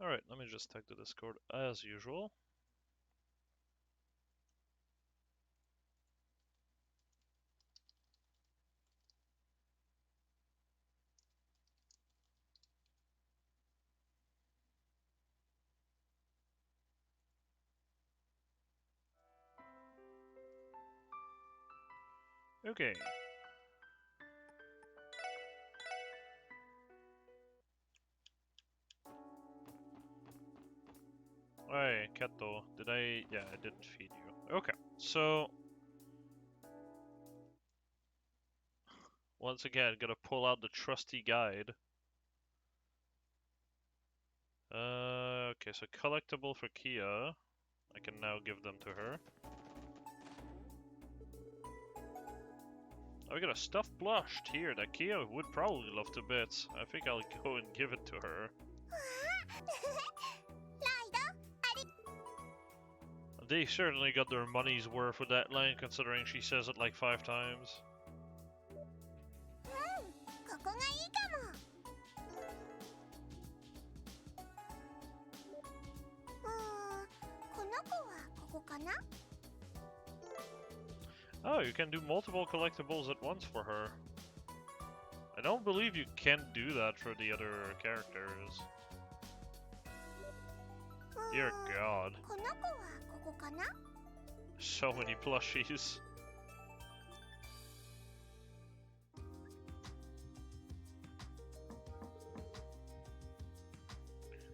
Alright, let me just tag the Discord as usual. Okay. Hey, Kato, did I... Yeah, I didn't feed you. Okay, so... Once again, gotta pull out the trusty guide. Okay, so collectible for Kia. I can now give them to her. Oh, we got a stuffed blush here that Kia would probably love to bits. I think I'll go and give it to her. They certainly got their money's worth with that line, considering she says it like 5 times. Oh, you can do multiple collectibles at once for her. I don't believe you can do that for the other characters. Dear God. So many plushies.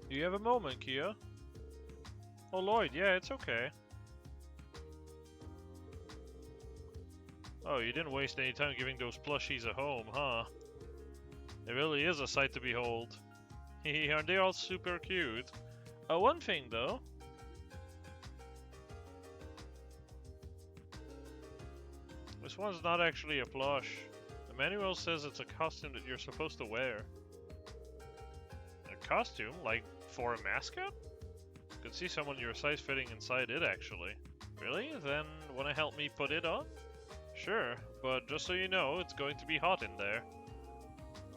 Do you have a moment, Kia? Oh, Lloyd, yeah, it's okay. Oh, you didn't waste any time giving those plushies a home, huh? It really is a sight to behold. Aren't they all super cute? One thing, though. This one's not actually a plush. The manual says it's a costume that you're supposed to wear. A costume? Like, for a mascot? Could see someone your size fitting inside it, actually. Really? Then wanna help me put it on? Sure, but just so you know, it's going to be hot in there.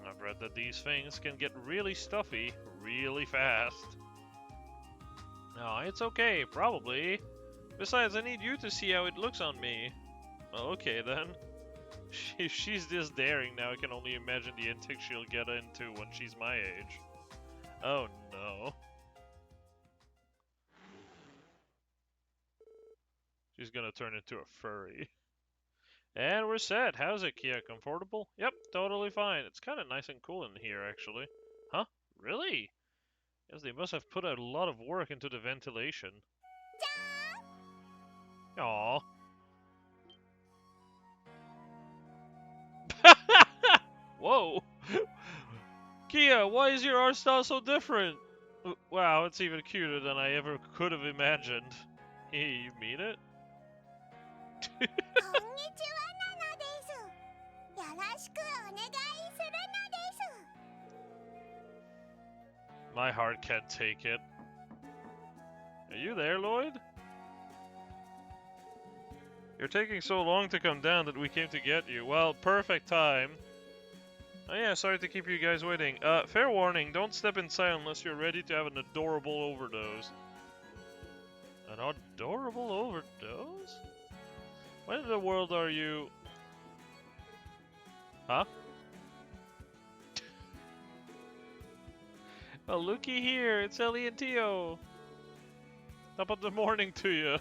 I've read that these things can get really stuffy really fast. No, it's okay, probably. Besides, I need you to see how it looks on me. Well, okay then. If she's this daring now, I can only imagine the antics she'll get into when she's my age. Oh no. She's gonna turn into a furry. And we're set. How's it, Kia? Comfortable? Yep, totally fine. It's kind of nice and cool in here, actually. Huh? Really? Yes, they must have put a lot of work into the ventilation. Aww. Whoa! Kia, why is your art style so different? Wow, it's even cuter than I ever could have imagined. Hey, you mean it? My heart can't take it. Are you there, Lloyd? You're taking so long to come down that we came to get you. Well, perfect time. Oh yeah, sorry to keep you guys waiting. Fair warning, don't step inside unless you're ready to have an adorable overdose. An adorable overdose? When in the world are you... Huh? Well, looky here, it's Ellie and Tio. Top of the morning to you.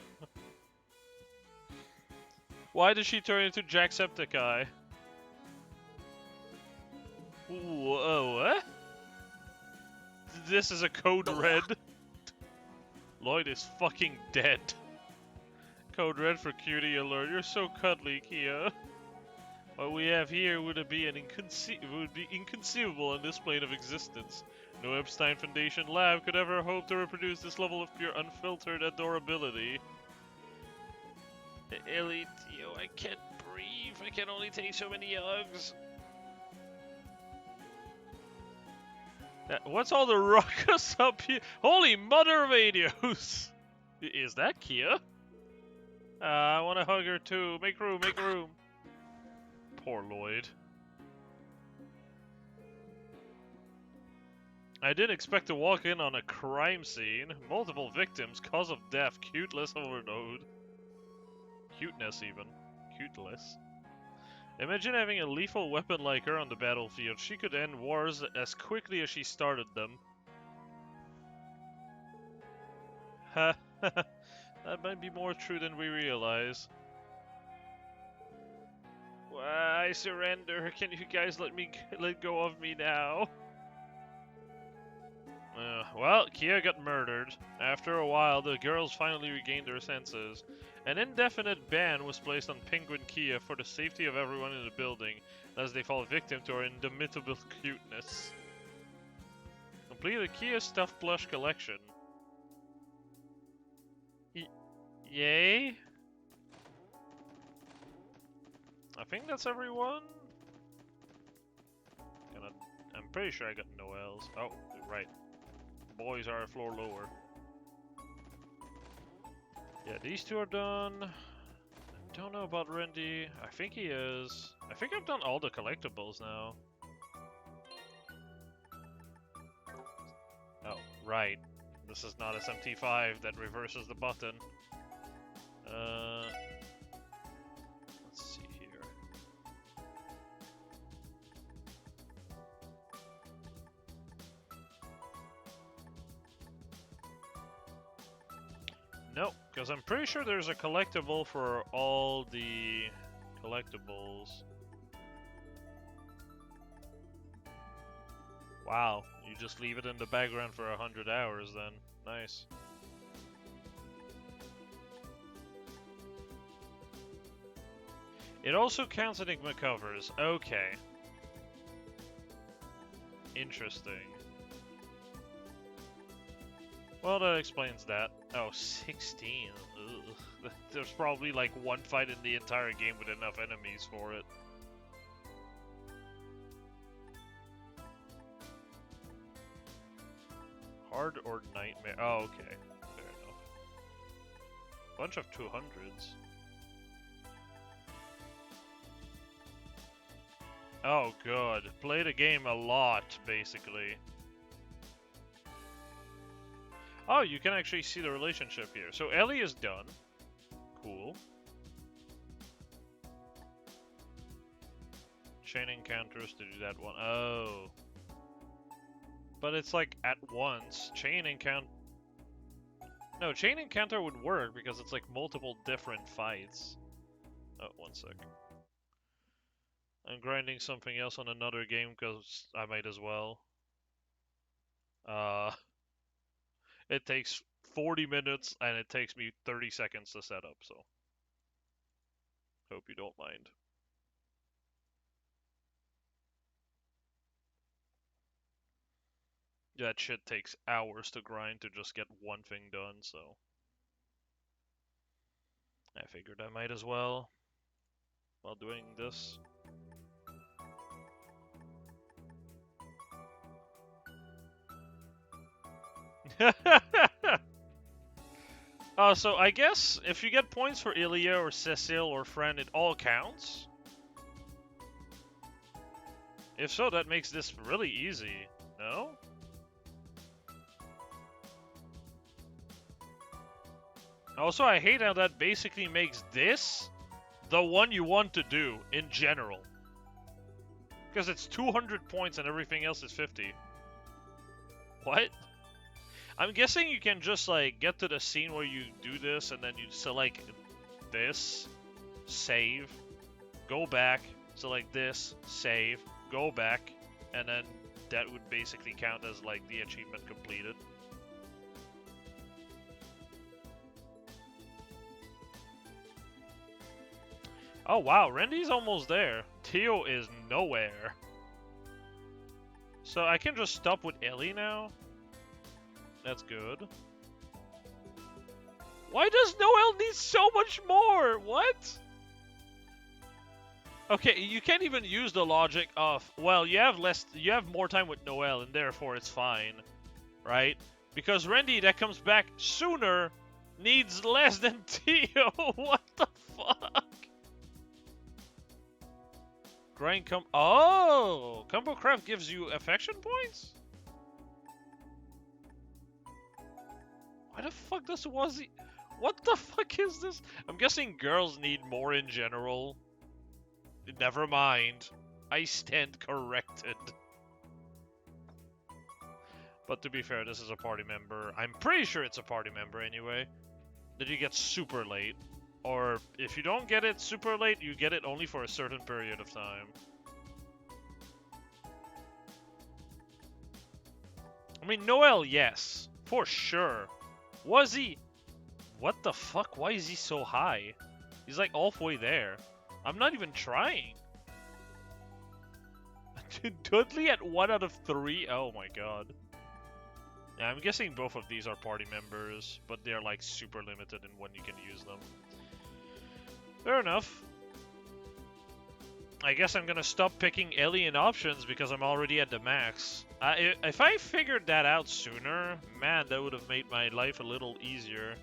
Why did she turn into Jacksepticeye? Whoa, what? This is a code red. Lloyd is fucking dead. Code red for cutie alert. You're so cuddly, Kia. What we have here would be inconceivable in this plane of existence. No Epstein Foundation lab could ever hope to reproduce this level of pure unfiltered adorability. Ellie, Tio, I can't breathe. I can only take so many hugs. What's all the ruckus up here? Holy mother of radios! Is that Kia? I want to hug her too. Make room, make room. Poor Lloyd. I didn't expect to walk in on a crime scene. Multiple victims, cause of death, cuteless overload. Cuteness even. Cuteless. Imagine having a lethal weapon like her on the battlefield. She could end wars as quickly as she started them. Ha, that might be more true than we realize. I surrender. Can you guys let go of me now? Well, Kia got murdered. After a while, the girls finally regained their senses. An indefinite ban was placed on Penguin Kia for the safety of everyone in the building, as they fall victim to her indomitable cuteness. Complete the Kia stuffed plush collection. Yay? I think that's everyone. I'm pretty sure I got Noel's. Oh, right. Boys are a floor lower. Yeah, these two are done. I don't know about Randy. I think he is. I think I've done all the collectibles now. Oh, right. This is not SMT5 that reverses the button. Let's see here. No, because I'm pretty sure there's a collectible for all the collectibles. Wow, you just leave it in the background for 100 hours then. Nice. It also counts Enigma covers. Okay. Interesting. Well, that explains that. Oh, 16. Ugh. There's probably like one fight in the entire game with enough enemies for it. Hard or nightmare? Oh, okay. Fair enough. Bunch of 200s. Oh, good. Play the game a lot, basically. Oh, you can actually see the relationship here. So Ellie is done. Cool. Chain encounters to do that one. Oh. But it's like at once. Chain encounter... No, chain encounter would work because it's like multiple different fights. Oh, one sec. I'm grinding something else on another game because I might as well. It takes 40 minutes and it takes me 30 seconds to set up, so hope you don't mind. That shit takes hours to grind to just get one thing done, so I figured I might as well while doing this. So I guess if you get points for Ilya or Cecil or Friend, it all counts? If so, that makes this really easy, no? Also, I hate how that basically makes this the one you want to do in general. Because it's 200 points and everything else is 50. What? I'm guessing you can just like get to the scene where you do this and then you select this, save, go back, select this, save, go back, and then that would basically count as like the achievement completed. Oh wow, Randy's almost there. Theo is nowhere. So I can just stop with Ellie now? That's good. Why does Noel need so much more? What? Okay, you can't even use the logic of, well, you have more time with Noel and therefore it's fine, right? Because Randy that comes back sooner needs less than Theo. What the fuck? Grind Oh! Combo Craft gives you affection points? Why the fuck does Wuzzy... What the fuck is this? I'm guessing girls need more in general. Never mind. I stand corrected. But to be fair, this is a party member. I'm pretty sure it's a party member anyway. That you get super late. Or if you don't get it super late, you get it only for a certain period of time. I mean, Noel, yes. For sure. Was he... What the fuck? Why is he so high? He's like halfway there. I'm not even trying. Dudley at 1 out of 3? Oh my god. Yeah, I'm guessing both of these are party members, but they're like super limited in when you can use them. Fair enough. I guess I'm gonna stop picking alien options because I'm already at the max. If I figured that out sooner, man, that would have made my life a little easier.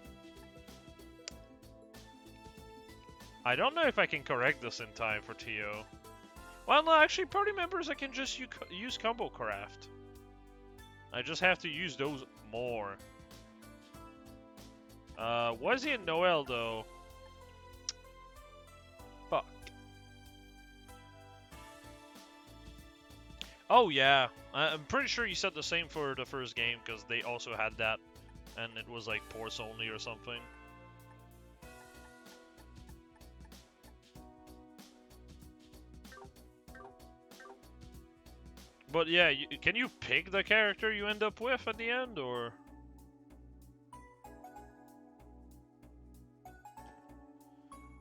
I don't know if I can correct this in time for TO. Well, no, actually, party members I can just use combo craft. I just have to use those more. Wuzzy and Noel, though. Fuck. Oh, yeah. I'm pretty sure you said the same for the first game, because they also had that. And it was like ports only or something. But yeah, can you pick the character you end up with at the end, or...?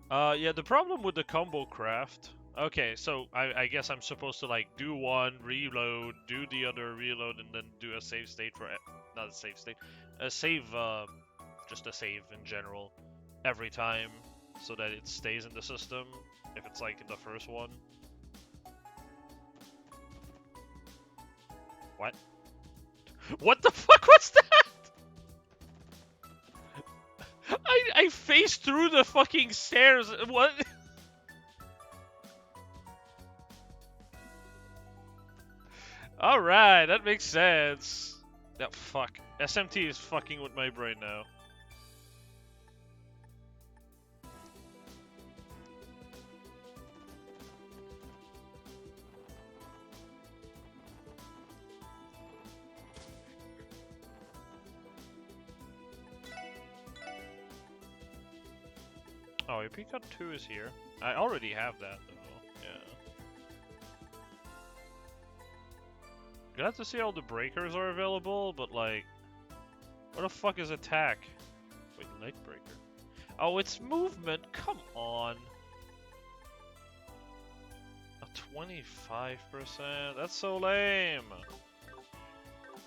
Yeah, the problem with the combo craft... Okay, so I guess I'm supposed to, like, do one, reload, do the other, reload, and then do a save state for... Not a save state. A save, just a save in general. Every time, so that it stays in the system, if it's, like, the first one. What? What the fuck was that? I faced through the fucking stairs. What? Alright, that makes sense. Yeah, fuck. SMT is fucking with my brain now. Oh, AP Cut 2 is here. I already have that, though. Yeah. Glad to see all the breakers are available, but like... What the fuck is attack? Wait, leg breaker. Oh, it's movement? Come on. A 25%? That's so lame.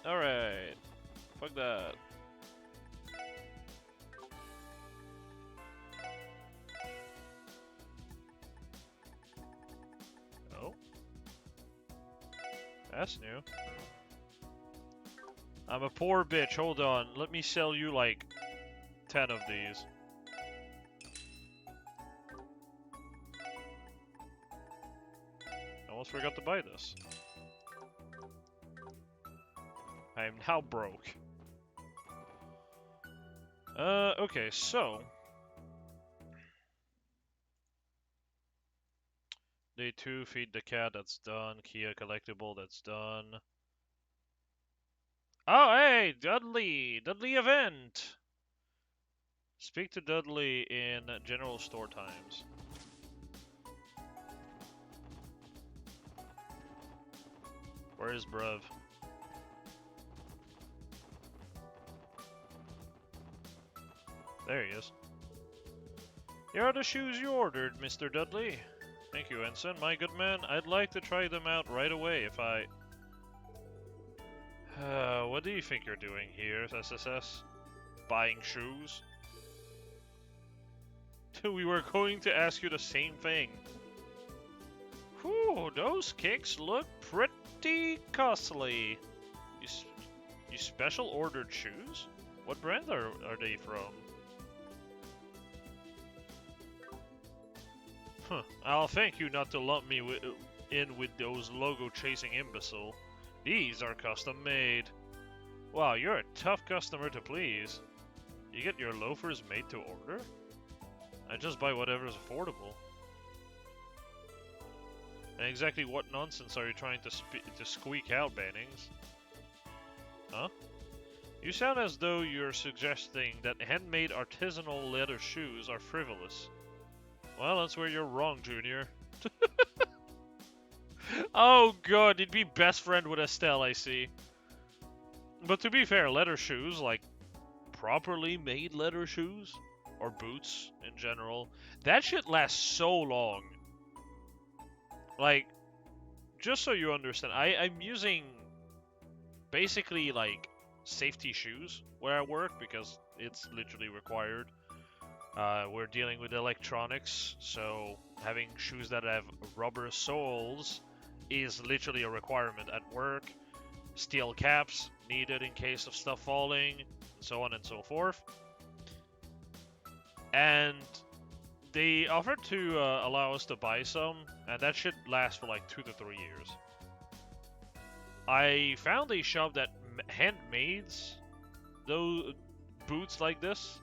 Alright. Fuck that. That's new. I'm a poor bitch. Hold on. Let me sell you like 10 of these. Almost forgot to buy this. I am now broke. Okay, so... Day 2, feed the cat, that's done. Kia collectible, that's done. Oh, hey, Dudley! Dudley event! Speak to Dudley in general store times. Where is bruv? There he is. Here are the shoes you ordered, Mr. Dudley. Thank you, Ensign. My good man, I'd like to try them out right away if I... what do you think you're doing here, SSS? Buying shoes? We were going to ask you the same thing. Whew, those kicks look pretty costly. You special ordered shoes? What brand are they from? Huh. I'll thank you not to lump me in with those logo-chasing imbecile. These are custom-made. Wow, you're a tough customer to please. You get your loafers made to order? I just buy whatever's affordable. And exactly what nonsense are you trying to squeak out, Bannings? Huh? You sound as though you're suggesting that handmade artisanal leather shoes are frivolous. Well, that's where you're wrong, Junior. Oh god, you'd be best friend with Estelle, I see. But to be fair, leather shoes, like properly made leather shoes, or boots in general, that shit lasts so long. Like, just so you understand, I'm using basically like safety shoes where I work because it's literally required. We're dealing with electronics, so having shoes that have rubber soles is literally a requirement at work. Steel caps needed in case of stuff falling, and so on and so forth. And they offered to allow us to buy some, and that should last for like 2 to 3 years. I found a shop that handmades those boots like this,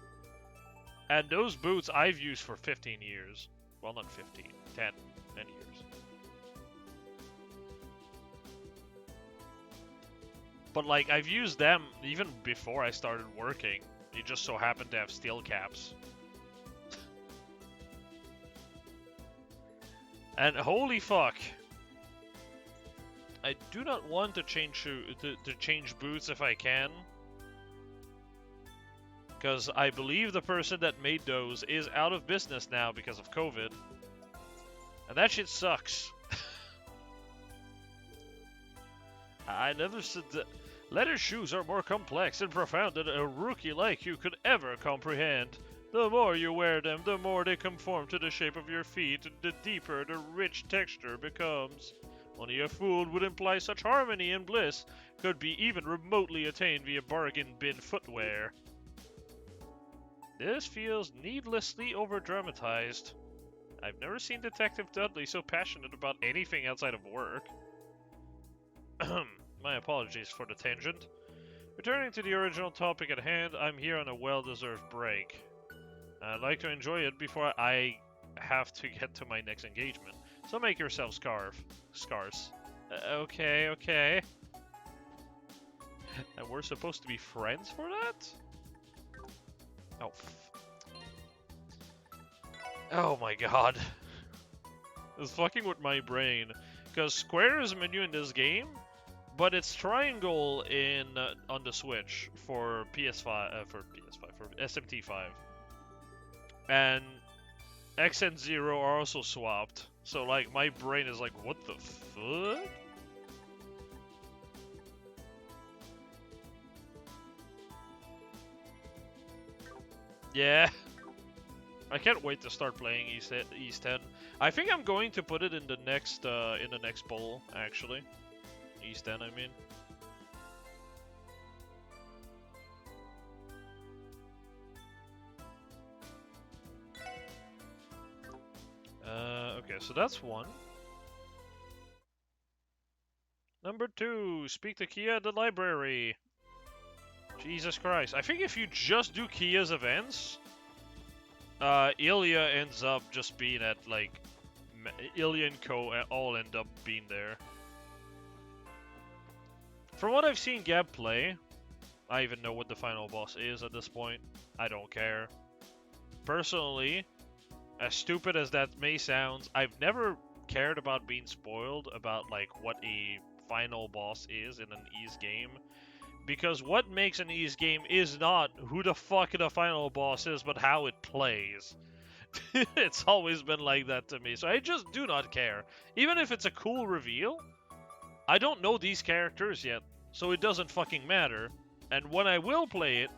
and those boots I've used for 15 years. Well, not 15, 10 years. But like, I've used them even before I started working. They just so happened to have steel caps. And holy fuck, I do not want to change change boots if I can, because I believe the person that made those is out of business now because of COVID, and that shit sucks. I never said that. Leather shoes are more complex and profound than a rookie like you could ever comprehend. The more you wear them, the more they conform to the shape of your feet, and the deeper the rich texture becomes. Only a fool would imply such harmony and bliss could be even remotely attained via bargain bin footwear. This feels needlessly over-dramatized. I've never seen Detective Dudley so passionate about anything outside of work. My apologies for the tangent. Returning to the original topic at hand, I'm here on a well-deserved break. I'd like to enjoy it before I have to get to my next engagement. So make yourself scarce. Okay. And we're supposed to be friends for that? Oh. Oh my god. It's fucking with my brain. Because square is a menu in this game, but it's triangle in on the Switch for PS5 for SMT5. And X and 0 are also swapped. So like my brain is like, what the fuck? Yeah. I can't wait to start playing East 10. I think I'm going to put it in the next poll, actually. East 10, I mean. Okay, so that's one. Number 2, speak to Kia at the library. Jesus Christ. I think if you just do Kia's events, Ilya ends up just being at, like, Ilya and Co. all end up being there. From what I've seen Gab play, I even know what the final boss is at this point. I don't care. Personally, as stupid as that may sound, I've never cared about being spoiled about, like, what a final boss is in an Ys game. Because what makes an Ys game is not who the fuck the final boss is, but how it plays. It's always been like that to me, so I just do not care. Even if it's a cool reveal, I don't know these characters yet, so it doesn't fucking matter. And when I will play it,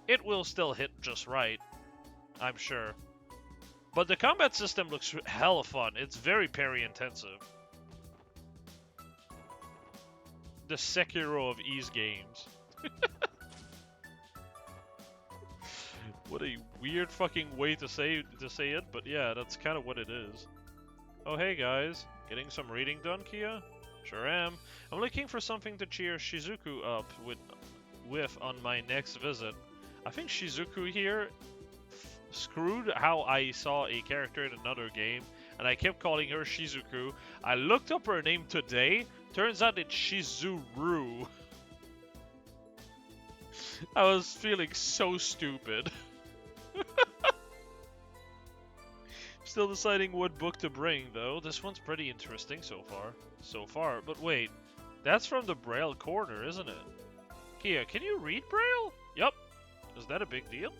it will still hit just right, I'm sure. But the combat system looks hella fun. It's very parry intensive. The Sekiro of Ys games. What a weird fucking way to say it, but yeah, that's kind of what it is. Oh hey guys, getting some reading done, Kia? Sure am. I'm looking for something to cheer Shizuku up with on my next visit. I think Shizuku here screwed how I saw a character in another game, and I kept calling her Shizuku. I looked up her name today. Turns out it's Shizuru. I was feeling so stupid. Still deciding what book to bring, though. This one's pretty interesting so far. But wait, that's from the Braille corner, isn't it? Kia, can you read Braille? Yup. Is that a big deal?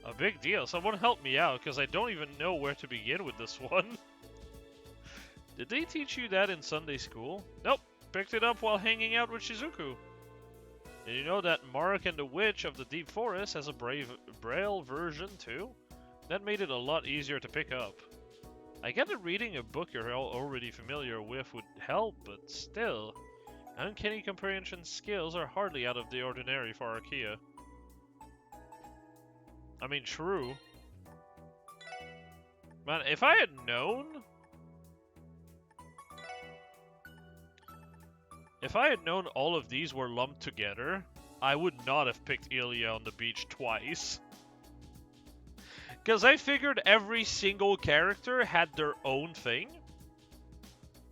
A big deal. Someone help me out, because I don't even know where to begin with this one. Did they teach you that in Sunday school? Nope. Picked it up while hanging out with Shizuku. Did you know that Mark and the Witch of the Deep Forest has a Braille version too? That made it a lot easier to pick up. I get that reading a book you're already familiar with would help, but still, uncanny comprehension skills are hardly out of the ordinary for Archaea. I mean, true. Man, if I had known... If I had known all of these were lumped together, I would not have picked Ilya on the beach twice. Because I figured every single character had their own thing.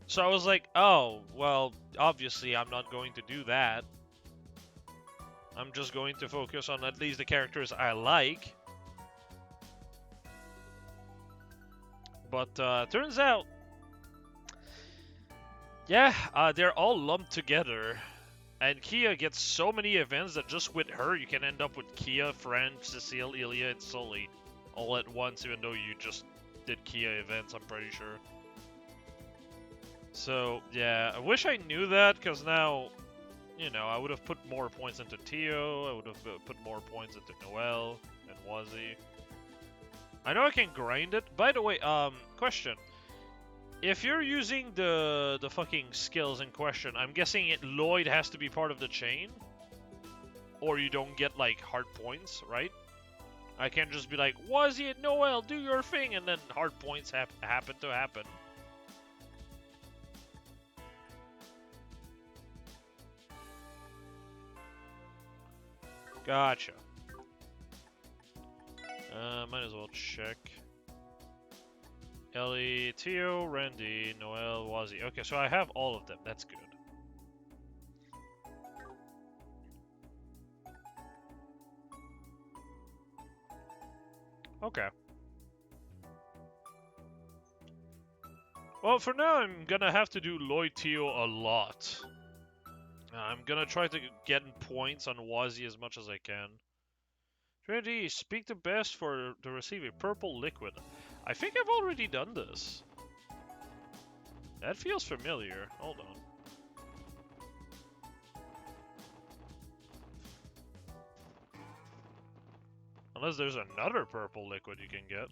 So I was like, oh, well, obviously I'm not going to do that. I'm just going to focus on at least the characters I like. But turns out, yeah, they're all lumped together. And Kia gets so many events that just with her, you can end up with Kia, Fran, Cecile, Ilya, and Sully all at once, even though you just did Kia events, I'm pretty sure. So, yeah, I wish I knew that, because now, you know, I would have put more points into Tio, I would have put more points into Noelle and Wazi. I know I can grind it. By the way, question. If you're using the fucking skills in question, I'm guessing Lloyd has to be part of the chain? Or you don't get, like, hard points, right? I can't just be like, Wazi and Noelle, do your thing, and then hard points happen to happen. Gotcha. Might as well check. Ellie, Tio, Randy, Noelle, Wazi. Okay, so I have all of them. That's good. Okay. Well, for now, I'm gonna have to do Lloyd Tio a lot. I'm gonna try to get points on Wazi as much as I can. Trinity, speak the best to receive a purple liquid. I think I've already done this. That feels familiar. Hold on. Unless there's another purple liquid you can get.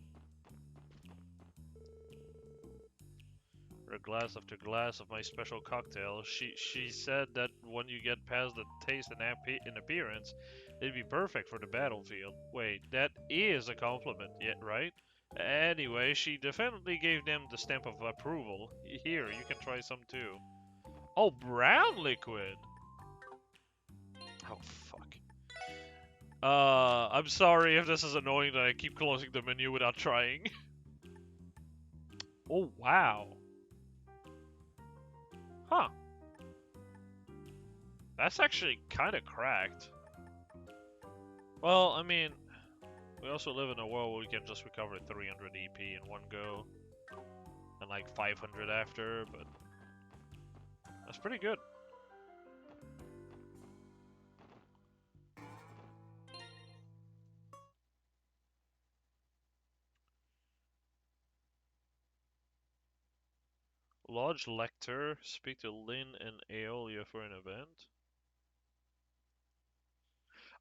For a glass after glass of my special cocktail. She said that when you get past the taste and appearance, it'd be perfect for the battlefield. Wait, that is a compliment, right? Anyway, she definitely gave them the stamp of approval. Here, you can try some too. Oh, brown liquid! Oh, fuck. I'm sorry if this is annoying that I keep closing the menu without trying. Oh, wow. Huh. That's actually kind of cracked. Well, I mean, we also live in a world where we can just recover 300 EP in one go. And like 500 after, but that's pretty good. Lodge Lecter, speak to Lynn and Aeolia for an event.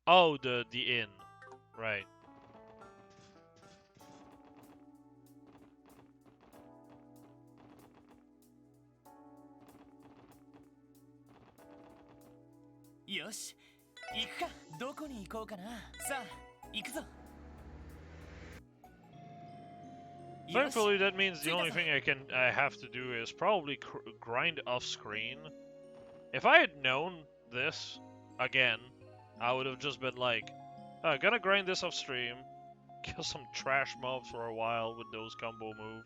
Oh, the inn. Right. Yosh, 行くか。どこに行こうかな。さあ、行くぞ。Thankfully, that means the only thing I have to do is probably grind off screen. If I had known this again, I would have just been like, Gonna grind this off stream. Kill some trash mobs for a while with those combo move.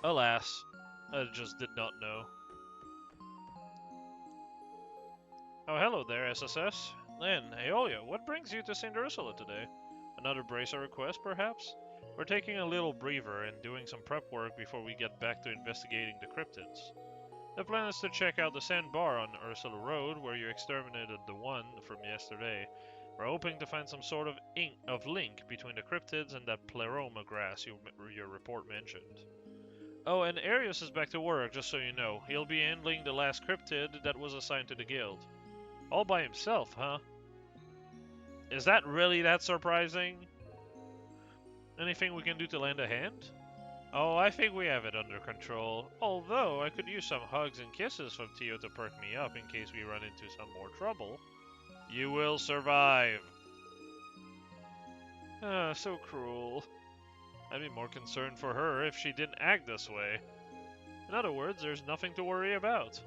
Alas, I just did not know. Oh, hello there, SSS. Lynn, Aeolia, what brings you to St. Ursula today? Another bracer request, perhaps? We're taking a little breather and doing some prep work before we get back to investigating the cryptids. The plan is to check out the sandbar on Ursula Road, where you exterminated the one from yesterday. We're hoping to find some sort of link between the cryptids and that pleroma grass your report mentioned. Oh, and Arius is back to work, just so you know. He'll be handling the last cryptid that was assigned to the guild. All by himself, huh? Is that really that surprising? Anything we can do to lend a hand? Oh, I think we have it under control. Although, I could use some hugs and kisses from Tio to perk me up in case we run into some more trouble. You will survive. Ah, so cruel. I'd be more concerned for her if she didn't act this way. In other words, there's nothing to worry about.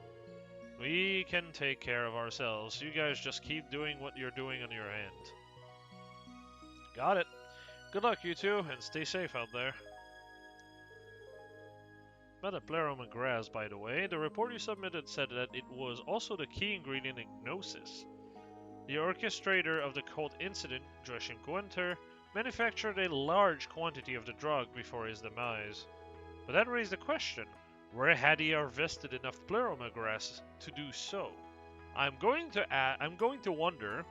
We can take care of ourselves. You guys just keep doing what you're doing on your end. Got it. Good luck, you two, and stay safe out there. Metaplerum grass, by the way. The report you submitted said that it was also the key ingredient in Gnosis. The orchestrator of the cult incident, Joachim Guenter, manufactured a large quantity of the drug before his demise. But that raised the question, where had he harvested enough pleroma grass to do so? I'm going to wonder.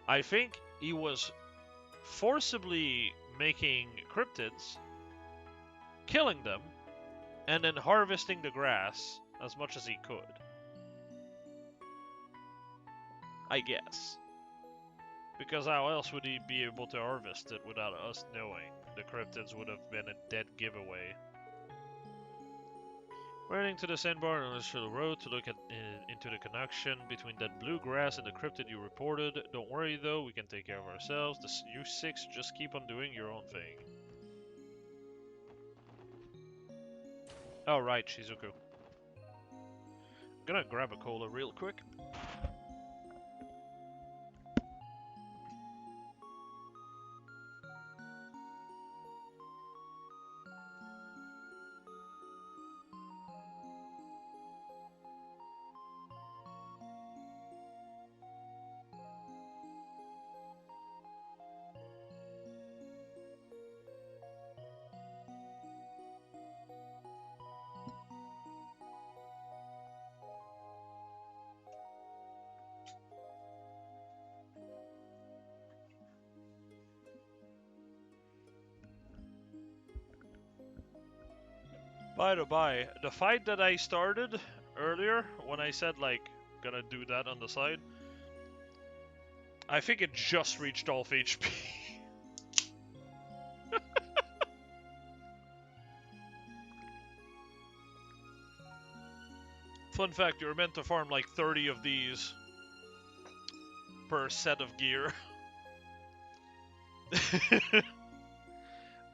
I think he was forcibly making cryptids, killing them, and then harvesting the grass as much as he could. I guess. Because how else would he be able to harvest it without us knowing? The cryptids would have been a dead giveaway. We're heading to the sandbar on Ursula Road to look into the connection between that blue grass and the cryptid you reported. Don't worry though, we can take care of ourselves. You six just keep on doing your own thing. Oh right, Shizuku. I'm gonna grab a cola real quick. By the by, the fight that I started earlier, when I said, like, gonna do that on the side, I think it just reached off HP. Fun fact, you're meant to farm like 30 of these per set of gear.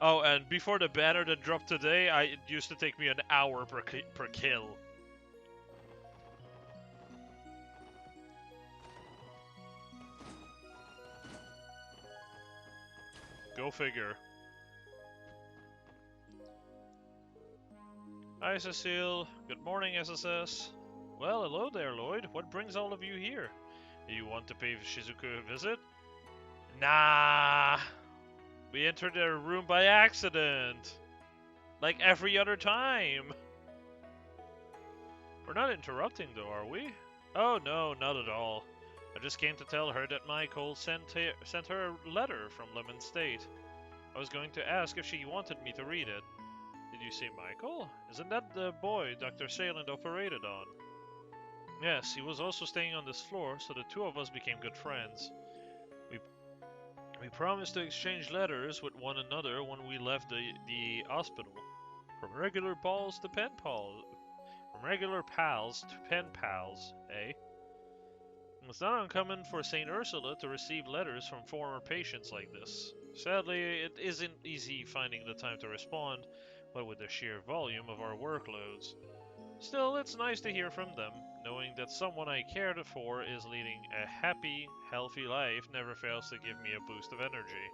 Oh, and before the banner that dropped today, it used to take me an hour per kill. Go figure. Hi, Cecile. Good morning, SSS. Well, hello there, Lloyd. What brings all of you here? Do you want to pay Shizuku a visit? Nah. We entered their room by accident. Like every other time. We're not interrupting though, are we? Oh no, not at all. I just came to tell her that Michael sent her a letter from Lemon State. I was going to ask if she wanted me to read it. Did you say Michael? Isn't that the boy Dr. Sailand operated on? Yes, he was also staying on this floor, so the two of us became good friends. We promised to exchange letters with one another when we left the hospital. From regular pals to pen pals. From regular pals to pen pals, eh? It's not uncommon for St. Ursula to receive letters from former patients like this. Sadly, it isn't easy finding the time to respond, what with the sheer volume of our workloads. Still, it's nice to hear from them. Knowing that someone I cared for is leading a happy, healthy life never fails to give me a boost of energy.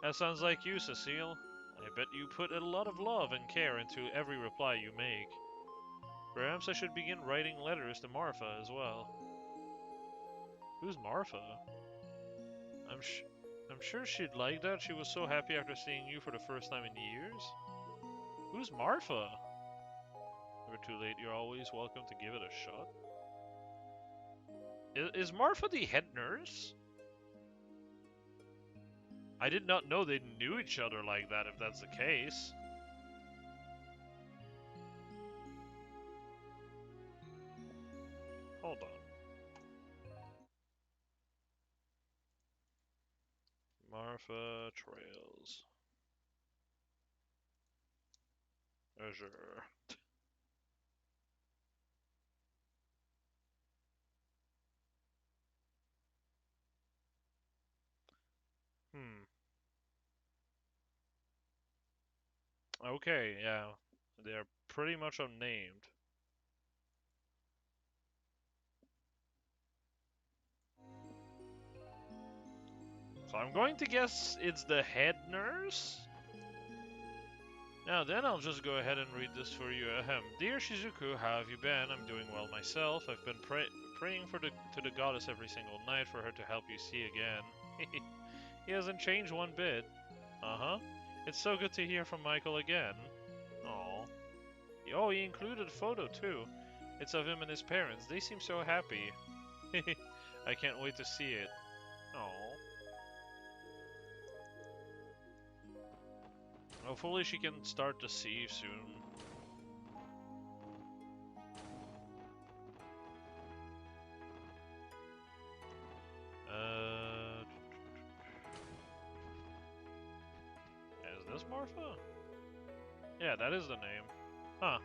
That sounds like you, Cecile. I bet you put a lot of love and care into every reply you make. Perhaps I should begin writing letters to Martha as well. Who's Martha? I'm sure she'd like that. She was so happy after seeing you for the first time in years. Who's Martha? Never too late. You're always welcome to give it a shot. Is Martha the head nurse? I did not know they knew each other like that, if that's the case. Hold on. Martha Trails. Azure. Okay, yeah. They're pretty much unnamed. So I'm going to guess it's the head nurse? Now then, I'll just go ahead and read this for you. Ahem. Dear Shizuku, how have you been? I'm doing well myself. I've been praying to the goddess every single night for her to help you see again. He hasn't changed one bit. Uh-huh. It's so good to hear from Michael again. Aw. Oh, he included a photo too. It's of him and his parents. They seem so happy. I can't wait to see it. Aw. Hopefully she can start to see soon. Is this Martha? Yeah, that is the name. Huh.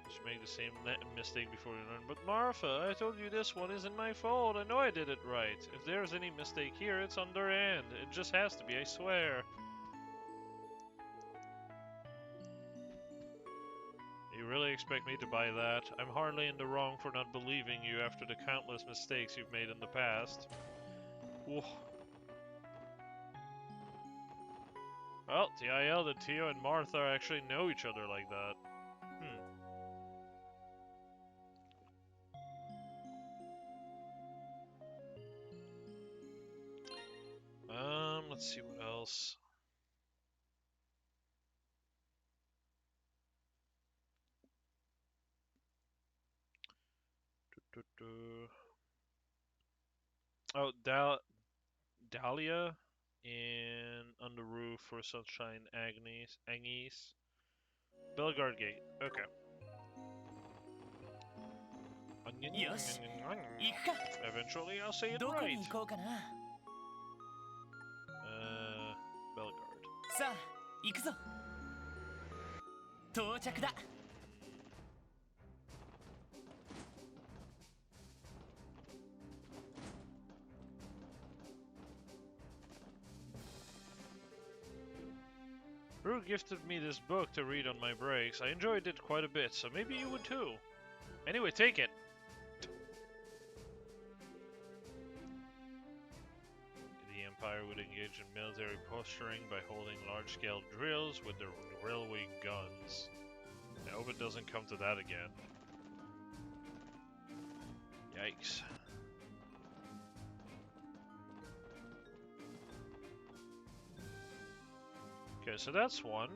Just make the same mistake before you learn. But Martha, I told you this one isn't my fault. I know I did it right. If there's any mistake here, it's on their end. It just has to be, I swear. You really expect me to buy that? I'm hardly in the wrong for not believing you after the countless mistakes you've made in the past. Whoa. Well, TIL that Tio and Martha actually know each other like that. Let's see what else. Oh, Dahlia in On the Roof for Sunshine Agnes. Bellegarde Gate. Okay. Eventually I'll say it right. Bellegarde. さあ行くぞ到着だ Rue gifted me this book to read on my breaks. I enjoyed it quite a bit, so maybe you would too. Anyway, take it. The Empire would engage in military posturing by holding large-scale drills with their railway guns. I hope it doesn't come to that again. Yikes. Okay, so that's one.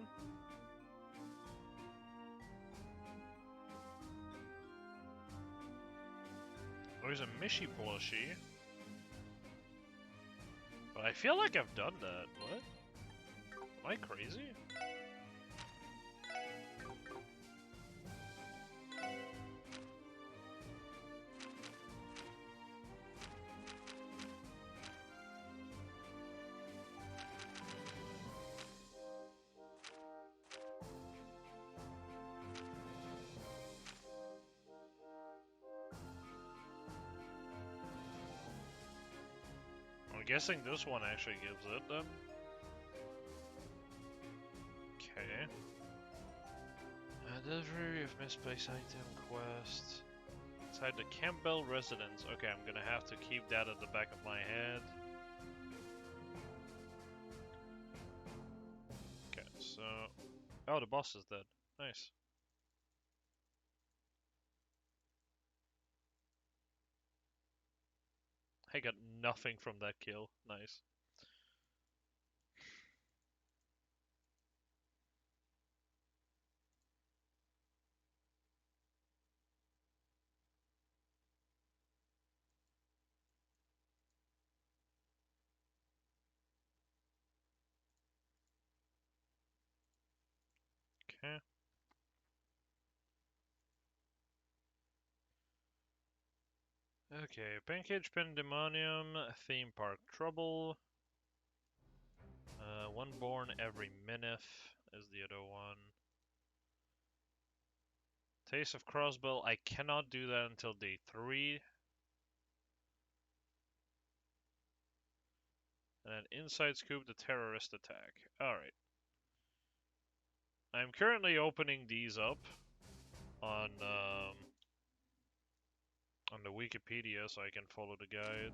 There's a Mishi plushie. But I feel like I've done that. What? Am I crazy? I'm guessing this one actually gives it then. Okay. Delivery of misplaced item quest. inside the Campbell residence. Okay, I'm gonna have to keep that at the back of my head. Okay, so... Oh, the boss is dead. Nice. I got nothing from that kill. Nice. Okay. Okay, Pancake Pandemonium, Theme Park Trouble. One born every minute is the other one. Taste of Crossbow, I cannot do that until day 3. And then Inside Scoop, the terrorist attack. Alright. I'm currently opening these up on the Wikipedia so I can follow the guide.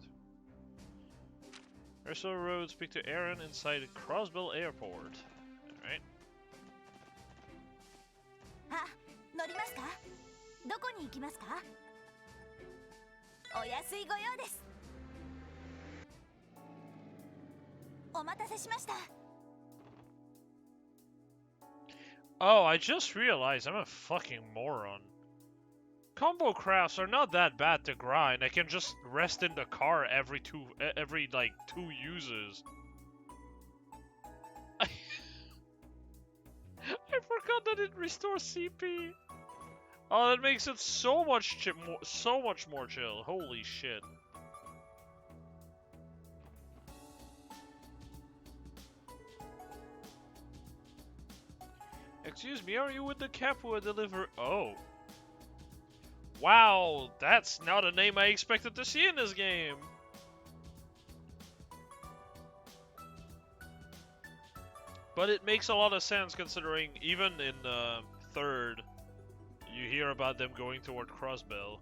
Ursula Road, speak to Aaron inside Crossbill Airport. Alright. あ、乗りますか？どこに行きますか？お安いご用です。お待たせしました。 Oh, I just realized I'm a fucking moron. Combo crafts are not that bad to grind. I can just rest in the car every like 2 uses. I forgot that it restores CP. Oh, that makes it so much more chill. Holy shit. Excuse me, are you with the Capua deliver? Oh. Wow, that's not a name I expected to see in this game. But it makes a lot of sense considering even in third, you hear about them going toward Crossbell.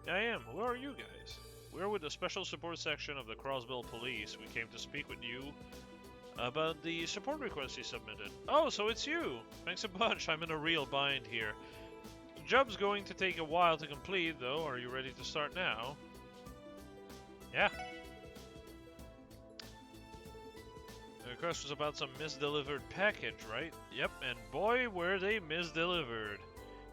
Yeah, I am. Who are you guys? We're with the Special Support Section of the Crossbell Police. We came to speak with you about the support request you submitted. Oh, so it's you! Thanks a bunch, I'm in a real bind here. The job's going to take a while to complete, though. Are you ready to start now? Yeah. The request was about some misdelivered package, right? Yep, and boy, were they misdelivered.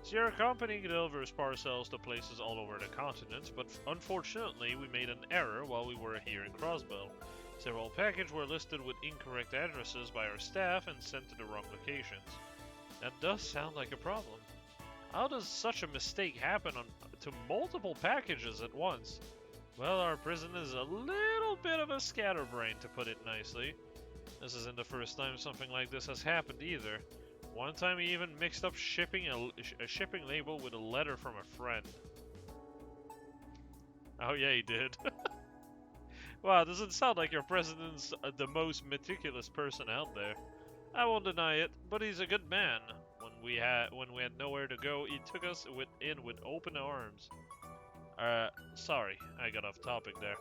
Sierra Company delivers parcels to places all over the continent, but unfortunately we made an error while we were here in Crossbell. Several packages were listed with incorrect addresses by our staff and sent to the wrong locations. That does sound like a problem. How does such a mistake happen to multiple packages at once? Well, our prison is a little bit of a scatterbrain, to put it nicely. This isn't the first time something like this has happened either. One time he even mixed up shipping a shipping label with a letter from a friend. Oh yeah, he did. Wow, doesn't sound like your president's the most meticulous person out there. I won't deny it, but he's a good man. When we had nowhere to go, he took us in with open arms. Sorry, I got off topic there.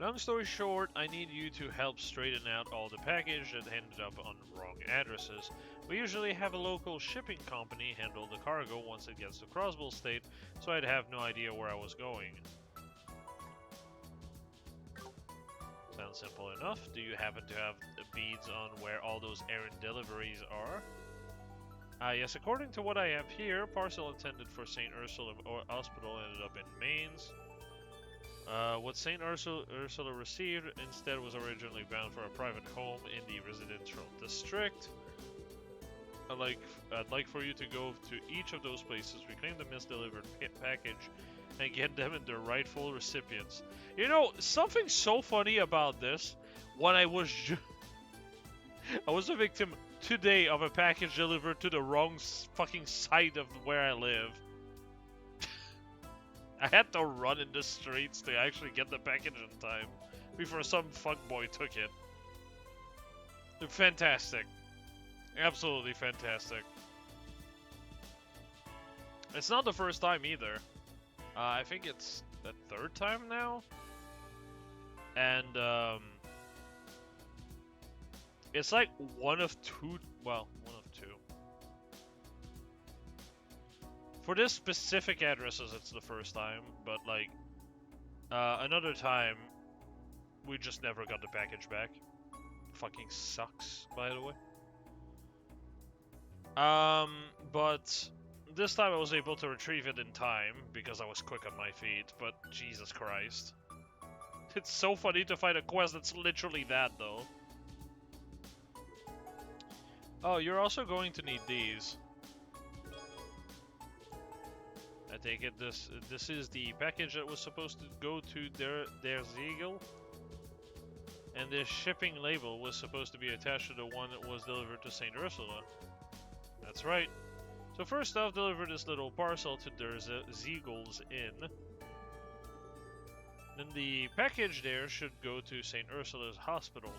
Long story short, I need you to help straighten out all the package that ended up on wrong addresses. We usually have a local shipping company handle the cargo once it gets to Crossbill State, so I'd have no idea where I was going. Sounds simple enough. Do you happen to have the beads on where all those errant deliveries are? Yes, according to what I have here, parcel intended for St. Ursula Hospital ended up in Mainz. What St. Ursula received instead was originally bound for a private home in the residential district. I'd like for you to go to each of those places, reclaim the misdelivered package, and get them in their rightful recipients. You know, something so funny about this, when I was a victim today of a package delivered to the wrong fucking side of where I live. I had to run in the streets to actually get the package in time before some fuckboy took it. Fantastic. Absolutely fantastic. It's not the first time either. I think it's the third time now. And, it's like one of two, well, one of two. For this specific addresses, it's the first time, but like, another time, we just never got the package back. Fucking sucks, by the way. But this time I was able to retrieve it in time because I was quick on my feet, but Jesus Christ. It's so funny to find a quest that's literally that, though. Oh, you're also going to need these. I take it this is the package that was supposed to go to their Ziegel, and this shipping label was supposed to be attached to the one that was delivered to Saint Ursula. That's right. So first off, deliver this little parcel to their Ziegel's Inn. Then the package there should go to Saint Ursula's hospital,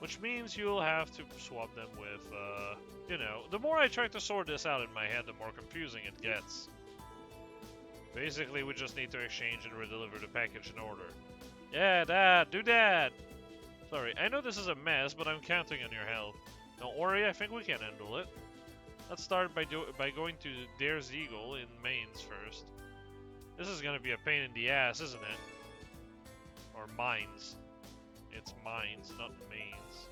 which means you'll have to swap them with, you know, the more I try to sort this out in my head, the more confusing it gets. Basically, we just need to exchange and redeliver the package in order. Yeah, Dad, do that! Sorry, I know this is a mess, but I'm counting on your help. Don't worry, I think we can handle it. Let's start by going to Der Ziegel in Mainz first. This is gonna be a pain in the ass, isn't it? Or Mainz. It's Mainz, not Mainz.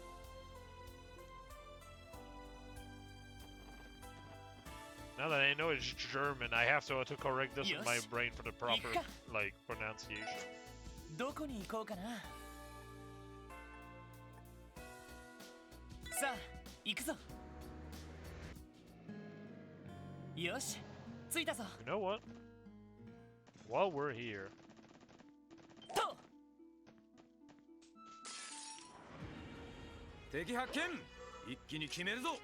Now that I know it's German, I have to correct this in my brain for the proper, like, pronunciation. どこに行こうかな。さあ、行くぞ。よし、着いたぞ。You know what? While we're here. と。敵発見。一気に決めるぞ。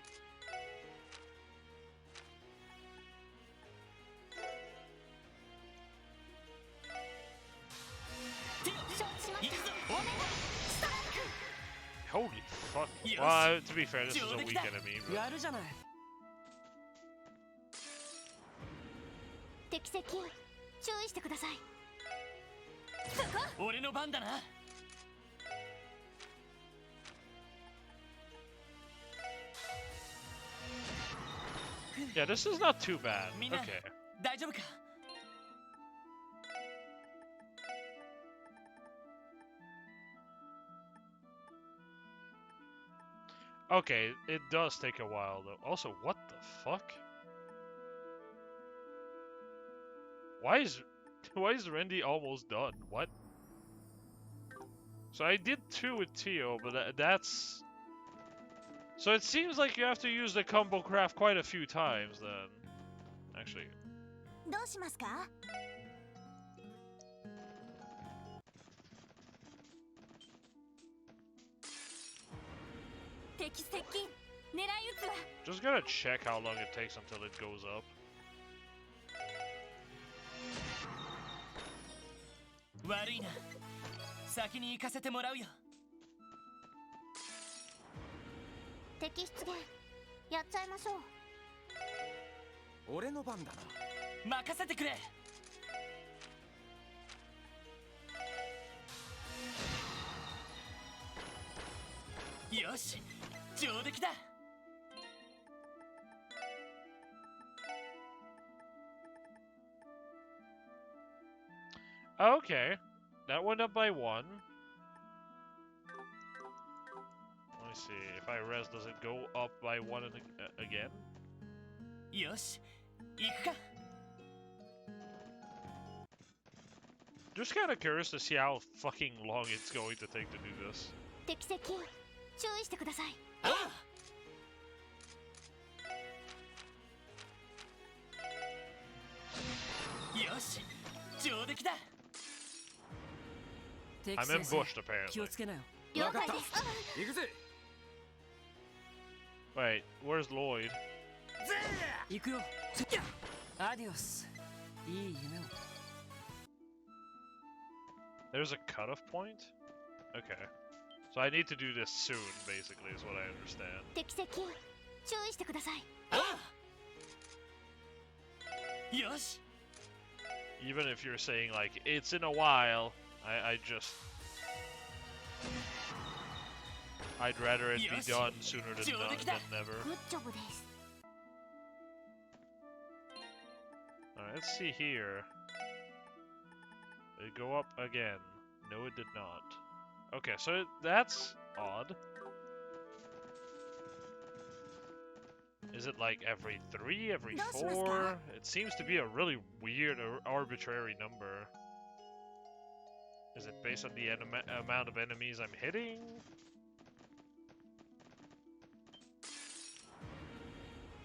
Holy fuck. Well, to be fair, this is a weak enemy, but... やるじゃない。敵接近、注意してください。俺の番だな。Yeah, this is not too bad. みんな、 Okay. 大丈夫か。Okay, it does take a while though. Also, what the fuck? Why is Randy almost done? What? So I did 2 with Tio, but that's... So it seems like you have to use the combo craft quite a few times then. Actually. どうしますか？ 敵接近、狙い撃つわ。 Just gotta check how long it takes until it goes up. 悪いな。先に行かせてもらうよ。敵出現、やっちゃいましょう。俺の番だな。任せてくれ。よし、上出来だ。Okay, that went up by 1. Let me see, if I res, does it go up by 1 again? よし、行くか。 Just kind of curious to see how fucking long it's going to take to do this. 敵接近、注意してください。ああ。よし、上出来だ。 I'm ambushed, apparently. 気をつけなよ。了解です。行くぜ。 Wait, where's Lloyd? 行くよ。アディオス。いい夢を。 There's a cutoff point? Okay. So I need to do this soon, basically, is what I understand. 敵接近、注意してください。ああ。よし Even if you're saying like it's in a while, I'd rather it be Yes. done sooner than, than never. グッジョブです Alright, let's see here. Did it go up again? No, it did not. Okay, so that's odd. Is it like every 3, every 4? It seems to be a really weird or arbitrary number. Is it based on the amount of enemies I'm hitting?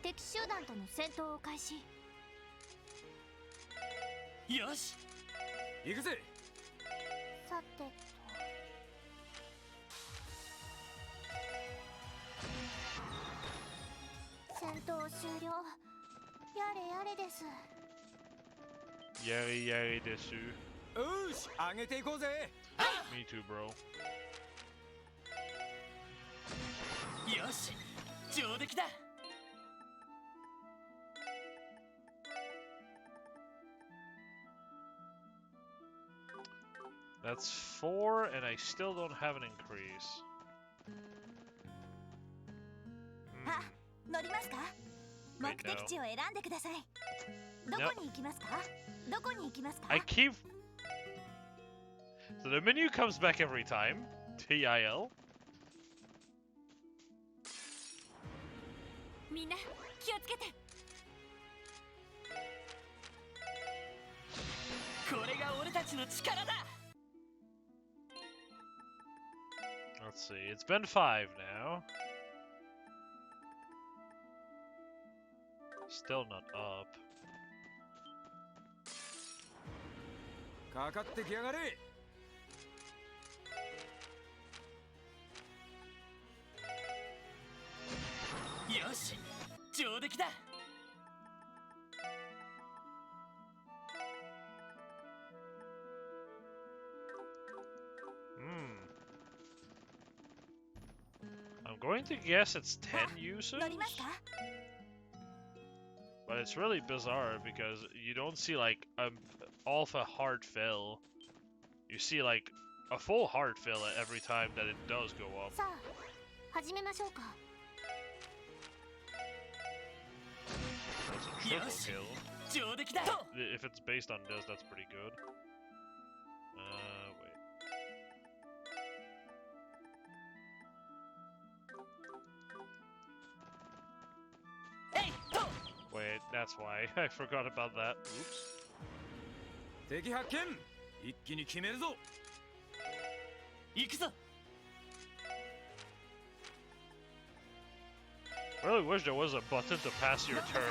敵集団との戦闘を開始 よし 行くぜ さてと戦闘終了やれやれです Yari yari desu. よし上げていこうぜ Me too, bro. よし上出来だ That's 4, and I still don't have an increase. あ乗りますか Wait, 目的地を選んでくださいどこに行きますかどこに行きますか I keep... So the menu comes back every time. TIL. みんな気をつけて これが俺たちの力だ Let's see. It's been 5 now. Still not up. かかってきやがれ よし上出来だ I'm going to guess it's 10 users, 乗りますか but it's really bizarre because you don't see like a alpha hard fill. You see like a full hard fill at every time that it does go up. さあ始めましょうか That's a triple Yes. kill. 上出来だ If it's based on this, that's pretty good. Wait. Wait, that's why. I forgot about that. Oops. 敵発見一気に決めるぞ 行くぞ I really wish there was a button to pass your turn.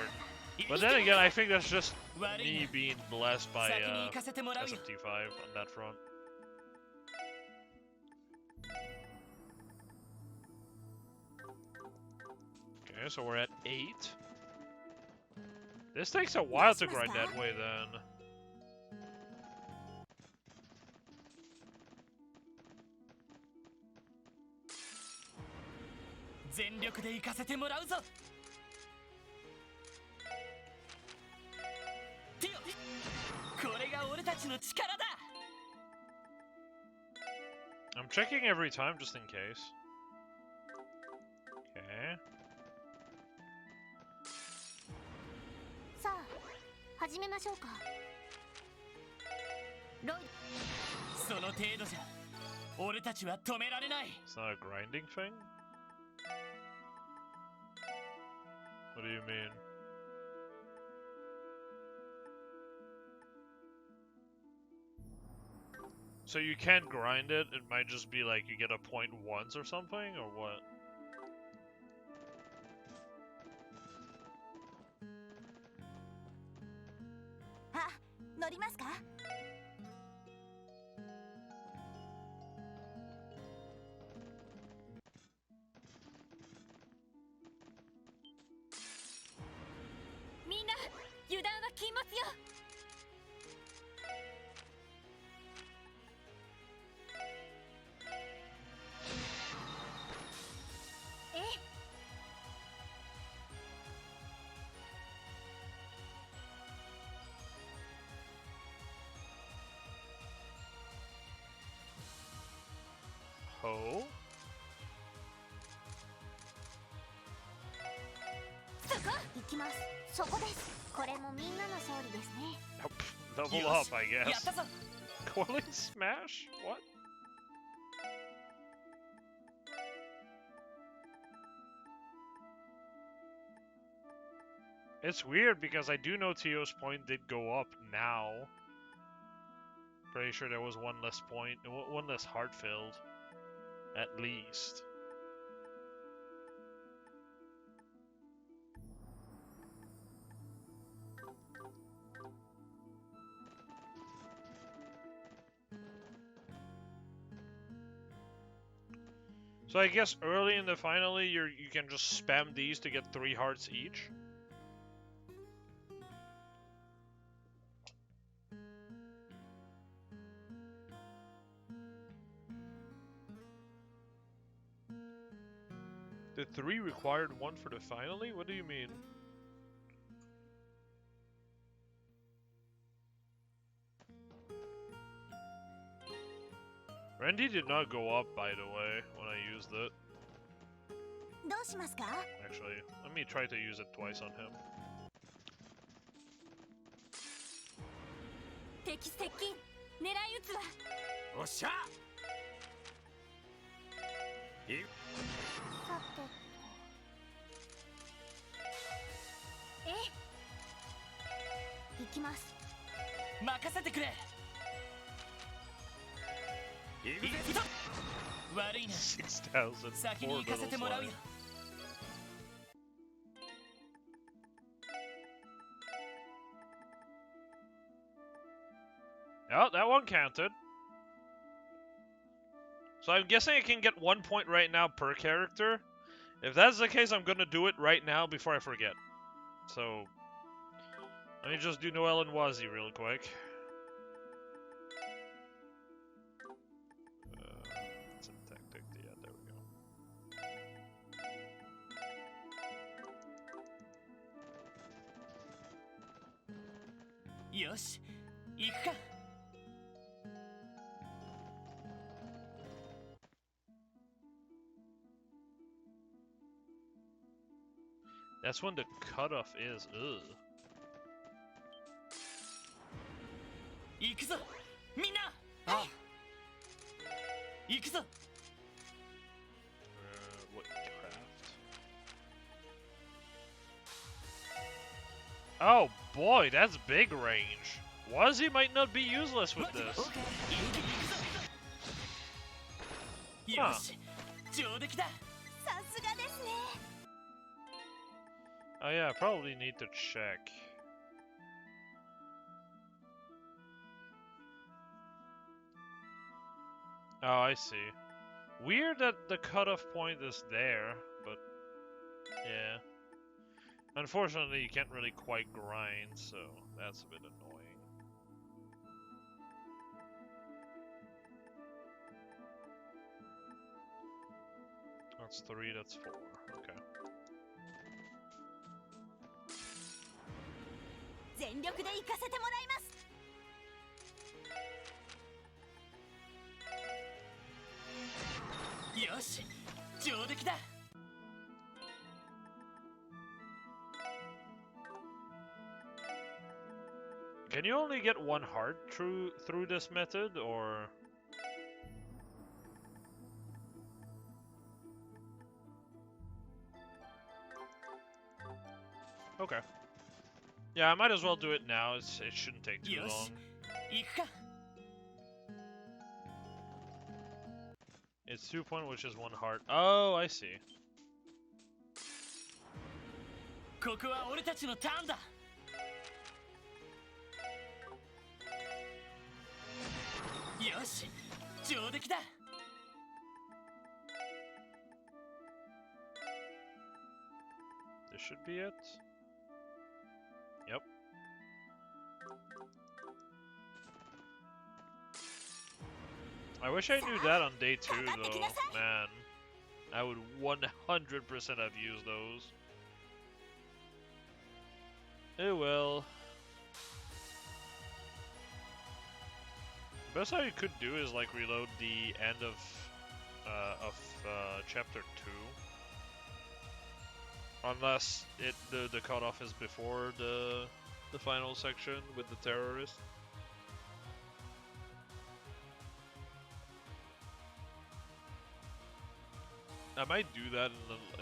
But then again, I think that's just me being blessed by 先に行かせてもらうよ SMT5 on that front. Okay, so we're at 8. This takes a while to grind that way then. 全力で行かせてもらうぞティオこれが俺たちの力だ I'm checking every time just in case. Okay. さあ始めましょうかロイその程度じゃ俺たちは止められない It's not a grinding thing? What do you mean? So you can't grind it, it might just be like you get a point once or something, or what? Ah, 乗りますか みんな油断は禁物よ え So... そこ行きます。そこです。これもみんなの勝利ですね。Level up, I やっ guess. たぞ Coiling smash? What? It's weird because I do know Tio's point did go up now. Pretty sure there was one less point, one less heart filled, at least. So I guess early in the finale, you can just spam these to get 3 hearts each. The 3 required 1 for the finale? What do you mean? Randy did not go up, by the way, when I used it. どうしますか？ Actually, let me try to use it twice on him. 敵接近。狙い撃つわ。おっしゃいさてと。ええ。行きます。任せてくれ行くぜ行くぞ悪いな 6,000. 先に行かせてもらうよ Oh, that one counted. So I'm guessing I can get 1 point right now per character. If that's the case, I'm gonna do it right now before I forget. So, let me just do Noel and Wazi real quick. It's a tactic. Yeah, there we go. よし行くか That's when the cutoff is. Ugh. 行くぞみんな行くぞ What craft? Oh boy, that's big range. Wazi might not be useless with this. よし上出来ださすがですね。 Oh yeah, I probably need to check. Oh, I see. Weird that the cutoff point is there, but yeah. Unfortunately, you can't really quite grind, so that's a bit annoying. That's 3, that's 4. Okay. 全力で行かせてもらいます。 よし上出来だ Can you only get 1 heart through this method, or? Okay. Yeah, I might as well do it now. It shouldn't take too よ long. し行くか It's 2 point, which is 1 heart. Oh, I see. ここは俺たちのターンだよし上出来だ This should be it. Yep. I wish I knew that on day 2, though. Man, I would 100% have used those. Oh well. Best how you could do is like reload the end of of chapter 2. Unless the cutoff is before the final section with the terrorist. I might do that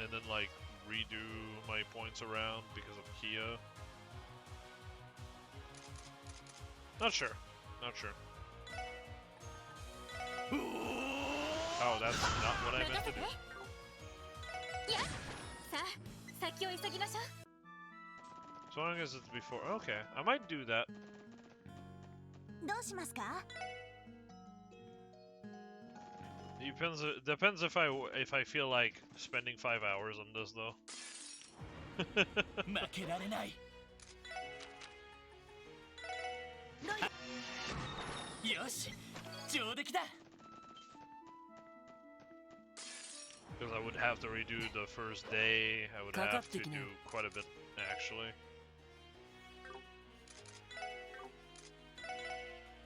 and then like redo my points around because of Kia. Not sure. Not sure. Oh, that's not what I meant to do. いやさあ先を急ぎましょう As long as it's before. Okay, I might do that. どうしますか Depends if I feel like spending 5 hours on this though. 負けられないよし上出来だ Because I would have to redo the first day. I would have to do quite a bit actually.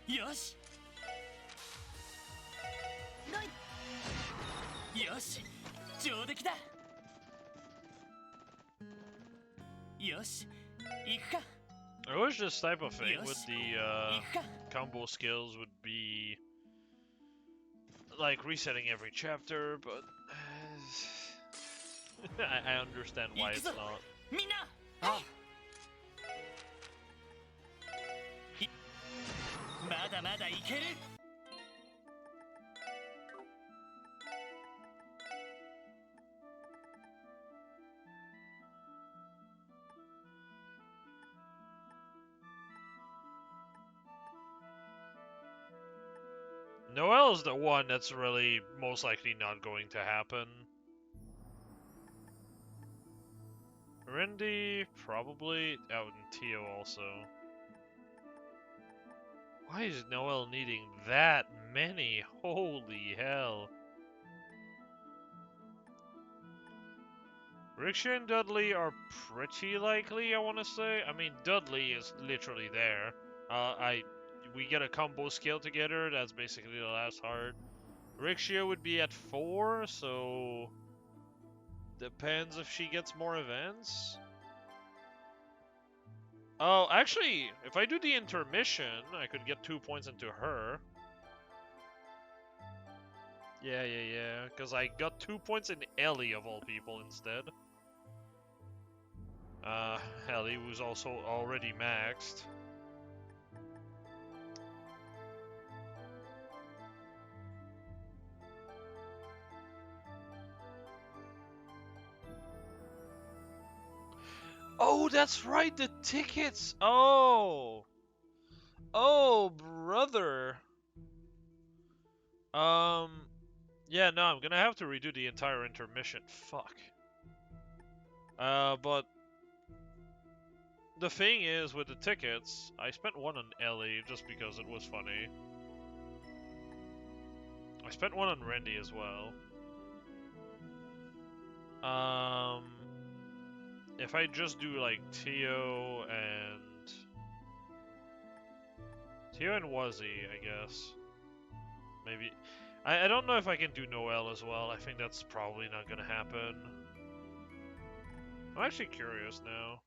よしよし上出来だよし行くか I wish this type of thing with the 行くか combo skills would be like resetting every chapter, but I understand why it's not. みんなまだまだいける Noelle is the one that's really most likely not going to happen. Rindy, probably. Oh, and Tio also. Why is Noelle needing that many? Holy hell. Riksha and Dudley are pretty likely, I want to say. I mean, Dudley is literally there. We get a combo skill together. That's basically the last heart. Riksha would be at 4, so depends if she gets more events. Oh, actually, if I do the intermission, I could get 2 points into her. Yeah, because I got 2 points in Ellie of all people instead. Ellie was also already maxed. Oh, that's right, the tickets! Oh! Oh, brother! Yeah, no, I'm gonna have to redo the entire intermission. Fuck. But the thing is, with the tickets, I spent one on Ellie just because it was funny. I spent one on Randy as well. If I just do like Tio and Wuzzy, I guess. Maybe. I don't know if I can do Noelle as well. I think that's probably not gonna happen. I'm actually curious now.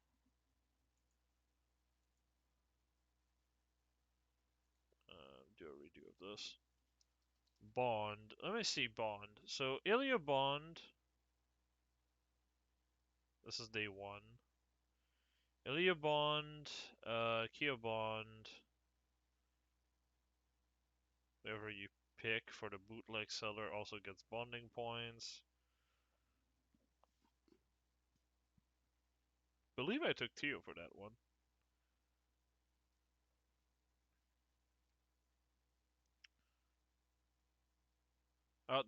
Do a redo of this. Bond. Let me see Bond. So Ilya Bond. This is day 1. Ilya Bond, Kia Bond. Whoever you pick for the bootleg seller also gets bonding points. Believe I took Tio for that one.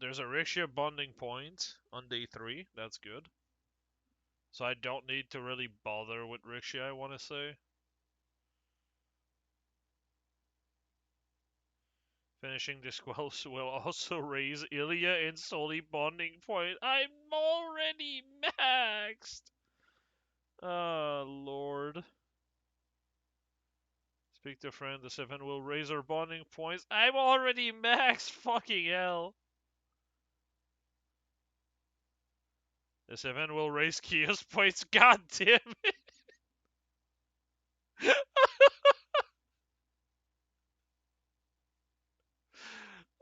There's a Rixia bonding point on day 3. That's good. So I don't need to really bother with Rixia, I want to say. Finishing this quest will also raise Ilya and Soli bonding point. I'm already maxed! Ah, Lord. Speak to a friend, this event will raise our bonding points. I'm already maxed! Fucking hell. This event will raise Kia's points. God damn it!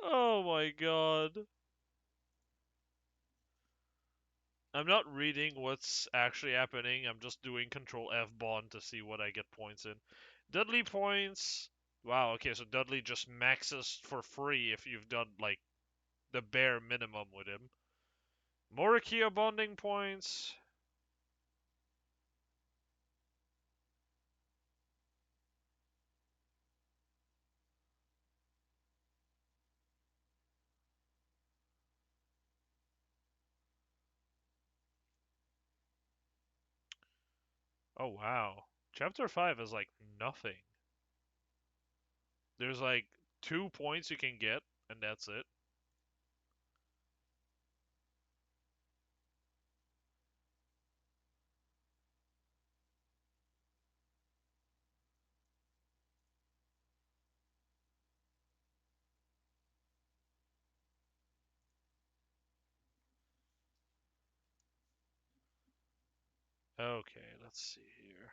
Oh my god. I'm not reading what's actually happening. I'm just doing Control F bond to see what I get points in. Dudley points. Wow, okay, so Dudley just maxes for free if you've done, like, the bare minimum with him. Morikia bonding points. Oh, wow. Chapter 5 is, like, nothing. There's, like, 2 points you can get, and that's it. Okay, let's see here.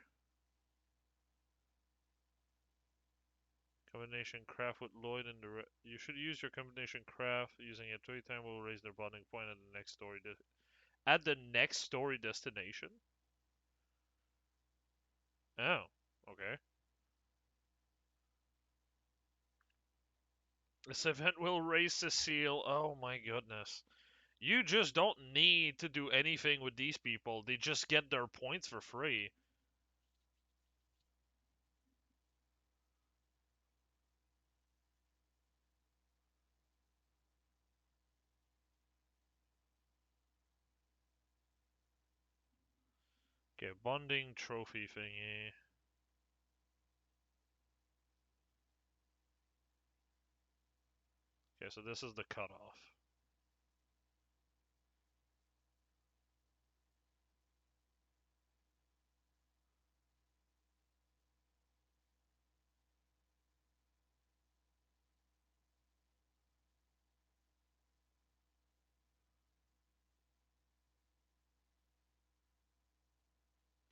Combination craft with Lloyd and you should use your combination craft. Using it 3 times will raise their bonding point at the next story at the next story destination. Oh, okay. This event will raise Cecile. Oh my goodness. You just don't need to do anything with these people. They just get their points for free. Okay, bonding trophy thingy. Okay, so this is the cutoff.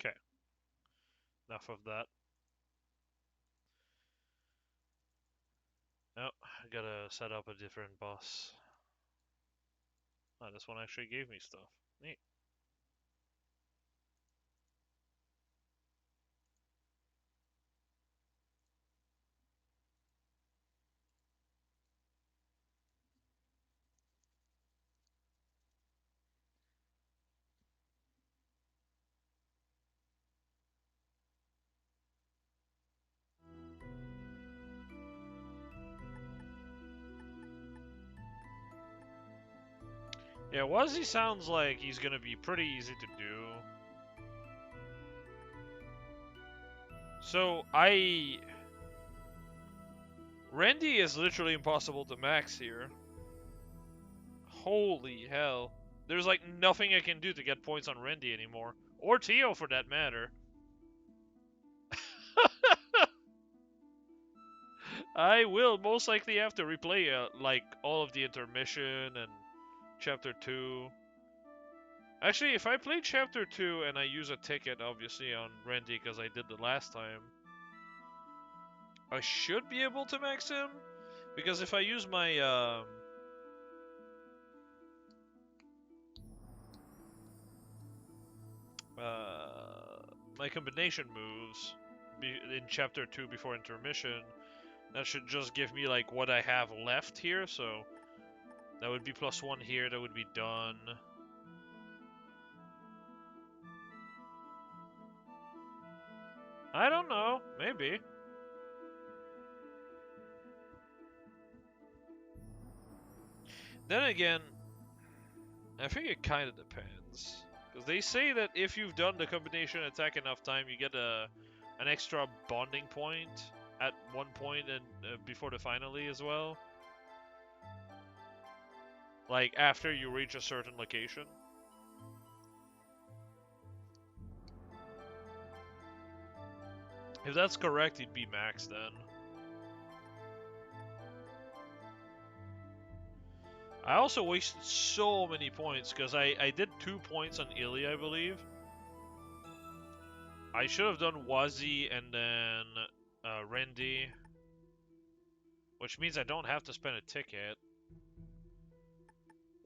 Okay, enough of that. Oh, I gotta set up a different boss. Oh, this one actually gave me stuff. Neat. Yeah, Wazzy sounds like he's gonna be pretty easy to do. So, Randy is literally impossible to max here. Holy hell. There's like nothing I can do to get points on Randy anymore. Or Tio for that matter. I will most likely have to replay like all of the intermission and chapter 2. Actually, if I play chapter 2 and I use a ticket obviously on Randy because I did the last time, I should be able to max him. Because if I use my my combination moves in chapter 2 before intermission, that should just give me like what I have left here, so that would be +1 here, that would be done. I don't know, maybe. Then again, I think it kind of depends. Because they say that if you've done the combination attack enough time, you get an extra bonding point at one point and before the finale as well. Like after you reach a certain location. If that's correct, he'd be max then. I also wasted so many points because I did 2 points on Ilya, I believe. I should have done Wazi and then Rendi, which means I don't have to spend a ticket.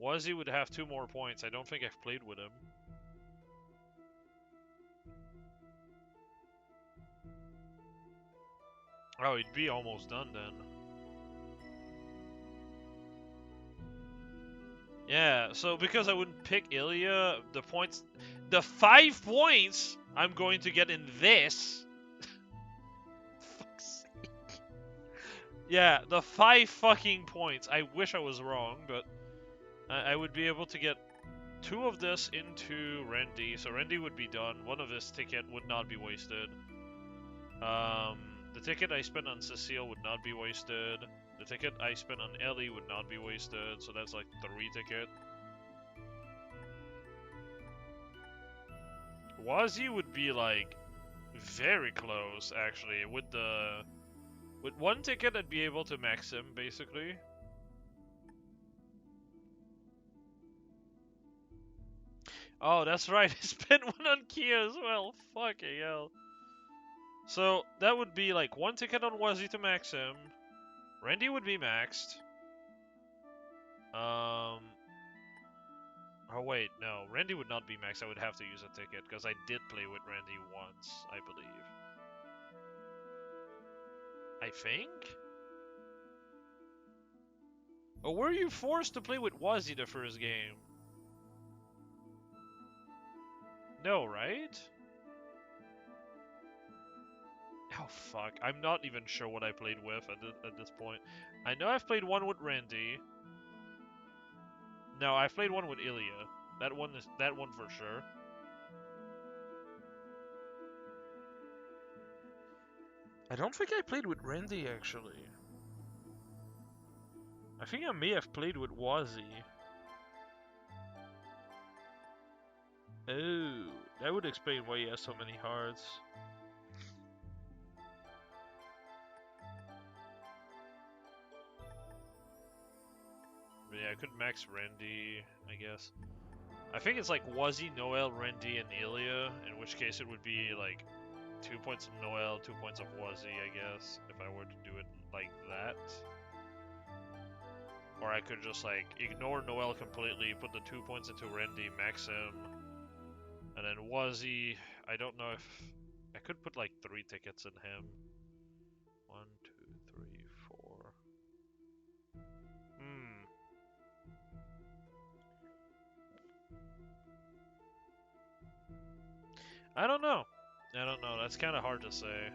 Wazi would have 2 more points. I don't think I've played with him. Oh, he'd be almost done then. Yeah, so because I wouldn't pick Ilya, the points... The 5 points I'm going to get in this... Fuck's sake. Yeah, the 5 fucking points. I wish I was wrong, but... I would be able to get 2 of this into Rendi, so Rendi would be done. 1 of this ticket would not be wasted. The ticket I spent on Cecile would not be wasted. The ticket I spent on Ellie would not be wasted, so that's like 3 ticket. Wazi would be like very close actually. With 1 ticket I'd be able to max him basically. Oh, that's right. I spent 1 on Kia as well. Fucking hell. So that would be like 1 ticket on Wazi to max him. Rendi would be maxed. Oh wait, no. Rendi would not be maxed. I would have to use a ticket because I did play with Rendi once, I believe. I think? Or were you forced to play with Wazi the first game? No, right? Oh fuck, I'm not even sure what I played with at this point. I know I've played 1 with Rendi. No, I've played 1 with Ilya. That one for sure. I don't think I played with Rendi actually. I think I may have played with Wazi. Oh, that would explain why he has so many hearts. But yeah, I could max Rendi, I guess. I think it's like Wazi, Noel, Rendi, and Ilya, in which case it would be like 2 points of Noel, 2 points of Wazi, I guess, if I were to do it like that. Or I could just like ignore Noel completely, put the 2 points into Rendi, max him, and then Wazi, I don't know if... I could put like 3 tickets in him. 1, 2, 3, 4... I don't know. That's kind of hard to say.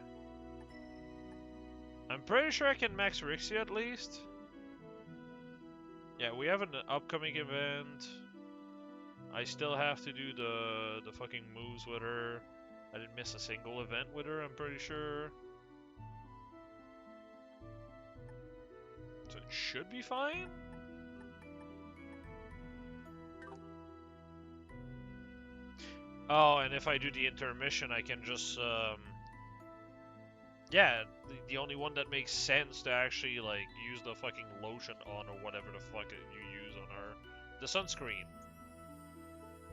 I'm pretty sure I can max Rixie at least. Yeah, we have an upcoming event. I still have to do the fucking moves with her. I didn't miss a single event with her, I'm pretty sure. So it should be fine? Oh, and if I do the intermission, I can just, yeah, the only one that makes sense to actually, like, use the fucking lotion on or whatever the fuck you use on her. The sunscreen.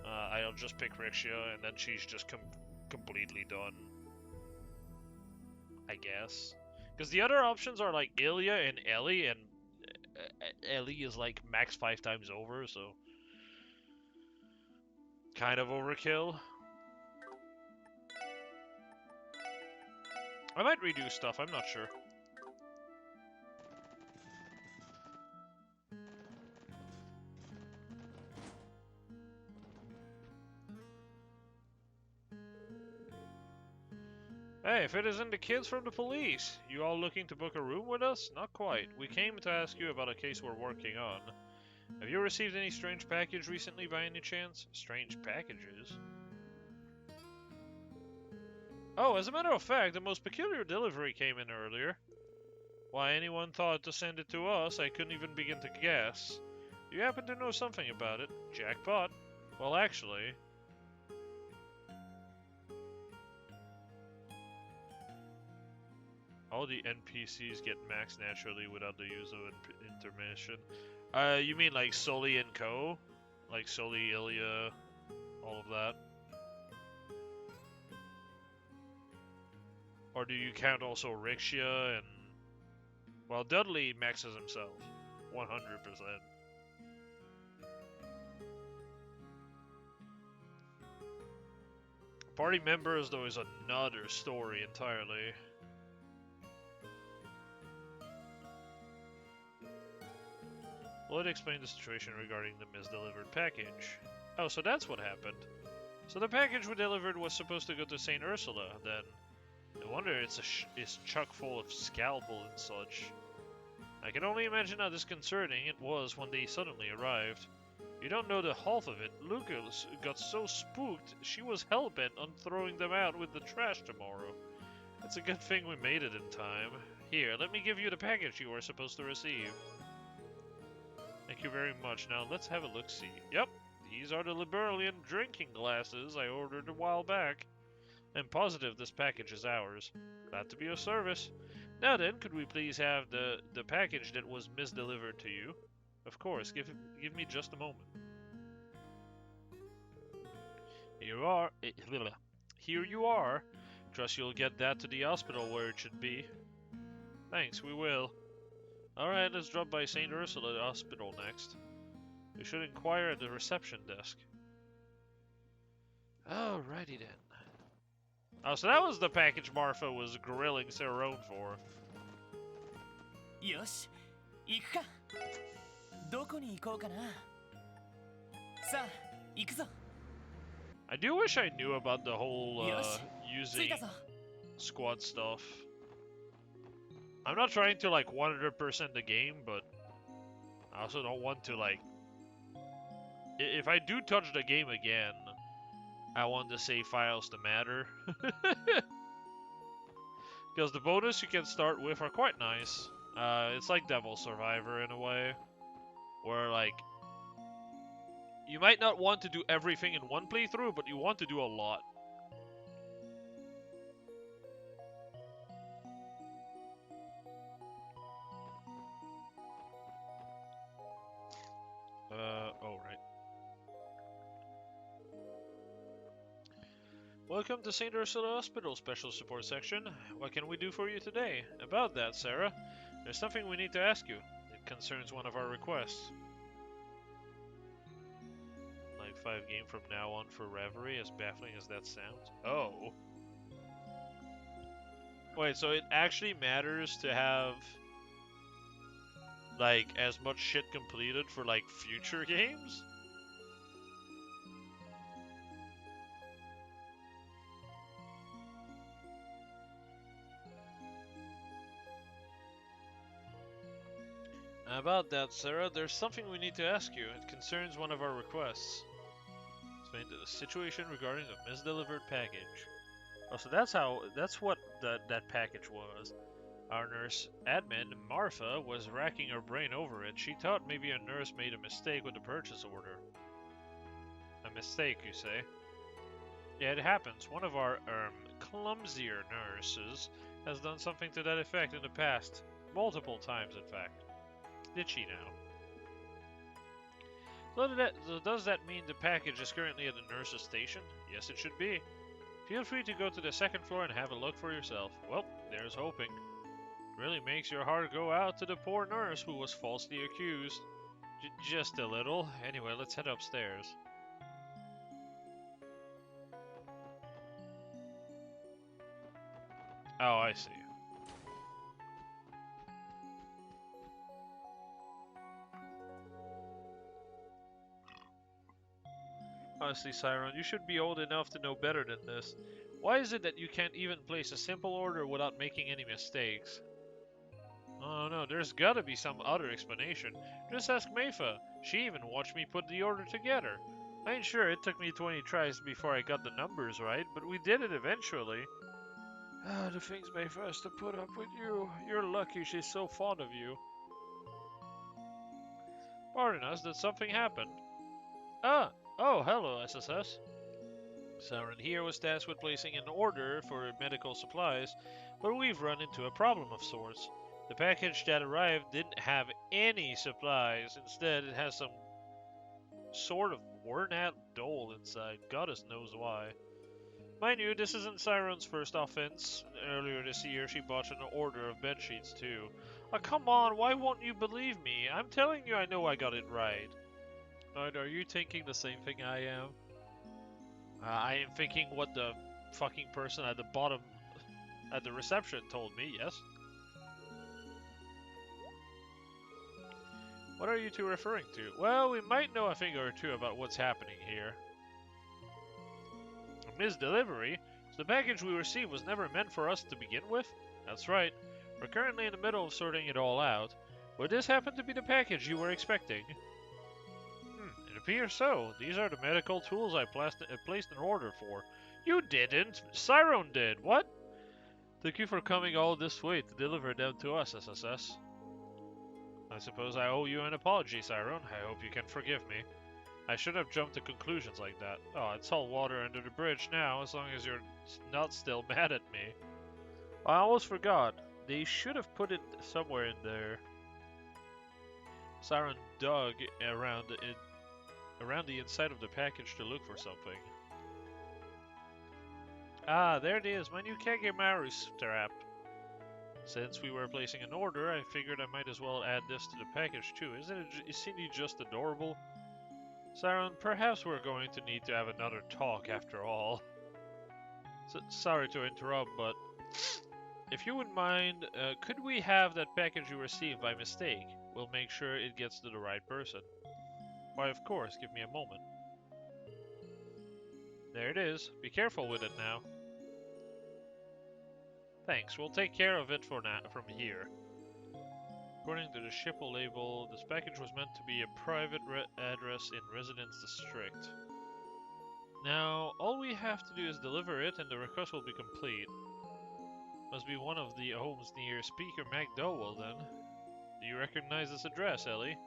I'll just pick Rixia, and then she's just completely done. I guess. Because the other options are, like, Ilya and Ellie, and Ellie is, like, max 5 times over, so... kind of overkill. I might redo stuff, I'm not sure. Hey, if it isn't the kids from the police, you all looking to book a room with us? Not quite. We came to ask you about a case we're working on. Have you received any strange package recently by any chance? Strange packages? Oh, as a matter of fact, the most peculiar delivery came in earlier. Why anyone thought to send it to us, I couldn't even begin to guess. Do you happen to know something about it? Jackpot. Well, actually... All the NPCs get maxed naturally without the use of intermission. You mean like Sully and Co? Like Sully, Ilya, all of that? Or do you count also Rixia and... Well, Dudley maxes himself. 100%. Party members, though, is another story entirely. Lloyd explained the situation regarding the misdelivered package. Oh, so that's what happened. So the package we delivered was supposed to go to St. Ursula, then. No wonder it's chock full of scalpel and such. I can only imagine how disconcerting it was when they suddenly arrived. You don't know the half of it. Lucas got so spooked, she was hell-bent on throwing them out with the trash tomorrow. It's a good thing we made it in time. Here, let me give you the package you were supposed to receive. Thank you very much. Now let's have a look-see. Yep, these are the Liberalian drinking glasses I ordered a while back. I'm positive this package is ours. Glad to be of service. Now then, could we please have the package that was misdelivered to you? Of course, give me just a moment. Here you are. Trust you'll get that to the hospital where it should be. Thanks, we will. Alright, let's drop by St. Ursula Hospital next. We should inquire at the reception desk. Alrighty then. Oh, so that was the package Martha was grilling Cerrone for. よし、行くか。どこに行こうかな。さあ、行くぞ。 I do wish I knew about the whole よし、着い using たぞ。 squad stuff. I'm not trying to like 100% the game, but I also don't want to like... If I do touch the game again, I want the save files to matter. Because the bonus you can start with are quite nice. It's like Devil Survivor in a way, where like you might not want to do everything in one playthrough, but you want to do a lot. Oh right. Welcome to St. Ursula Hospital Special Support Section. What can we do for you today? About that, Sarah, there's something we need to ask you. It concerns one of our requests. Like 5 game from now on for Reverie, as baffling as that sounds. Oh. Wait, so it actually matters to have like as much shit completed for like future games? About that, Sarah, there's something we need to ask you. It concerns one of our requests. Explain the situation regarding the misdelivered package. Oh, so that's what that package was. Our nurse admin, Martha, was racking her brain over it. She thought maybe a nurse made a mistake with the purchase order. A mistake, you say? Yeah, it happens. One of our, clumsier nurses has done something to that effect in the past. Multiple times, in fact. Did she now? So does that mean the package is currently at the nurse's station? Yes, it should be. Feel free to go to the 2nd floor and have a look for yourself. Well, there's hoping. Really makes your heart go out to the poor nurse who was falsely accused. Just a little. Anyway, let's head upstairs. Oh, I see. Honestly, Siron, you should be old enough to know better than this. Why is it that you can't even place a simple order without making any mistakes? Oh no, there's gotta be some other explanation. Just ask Mayfa. She even watched me put the order together. I ain't sure it took me 20 tries before I got the numbers right, but we did it eventually. Ah, the things Mayfa has to put up with you. You're lucky she's so fond of you. Pardon us, did something happen? Oh, hello, SSS. Siren here was tasked with placing an order for medical supplies, but we've run into a problem of sorts. The package that arrived didn't have any supplies. Instead, it has some sort of worn-out doll inside. Goddess knows why. Mind you, this isn't Siren's first offense. Earlier this year, she bought an order of bedsheets too. Oh, come on, why won't you believe me? I'm telling you I know I got it right. Are you thinking the same thing I am? I am thinking what the fucking person at the bottom at the reception told me, yes? What are you two referring to? Well, we might know a thing or two about what's happening here. A misdelivery? So the package we received was never meant for us to begin with? That's right. We're currently in the middle of sorting it all out. Would this happen to be the package you were expecting? It appears so. These are the medical tools I placed an order for. You didn't! Siren did! What? Thank you for coming all this way to deliver them to us, SSS. I suppose I owe you an apology, Siren. I hope you can forgive me. I should have jumped to conclusions like that. Oh, it's all water under the bridge now, as long as you're not still mad at me. I almost forgot. They should have put it somewhere in there. Siren dug around the inside of the package to look for something. Ah, there it is, my new Kagemaru strap. Since we were placing an order, I figured I might as well add this to the package too. Isn't he just adorable? Siren, perhaps we're going to need to have another talk after all. Sorry to interrupt, but if you wouldn't mind, could we have that package you received by mistake? We'll make sure it gets to the right person. Why, of course, give me a moment. There it is. Be careful with it now. Thanks, we'll take care of it for now, from here. According to the shipper label, this package was meant to be a private address in Residence District. Now, all we have to do is deliver it and the request will be complete. Must be one of the homes near Speaker McDowell then. Do you recognize this address, Ellie?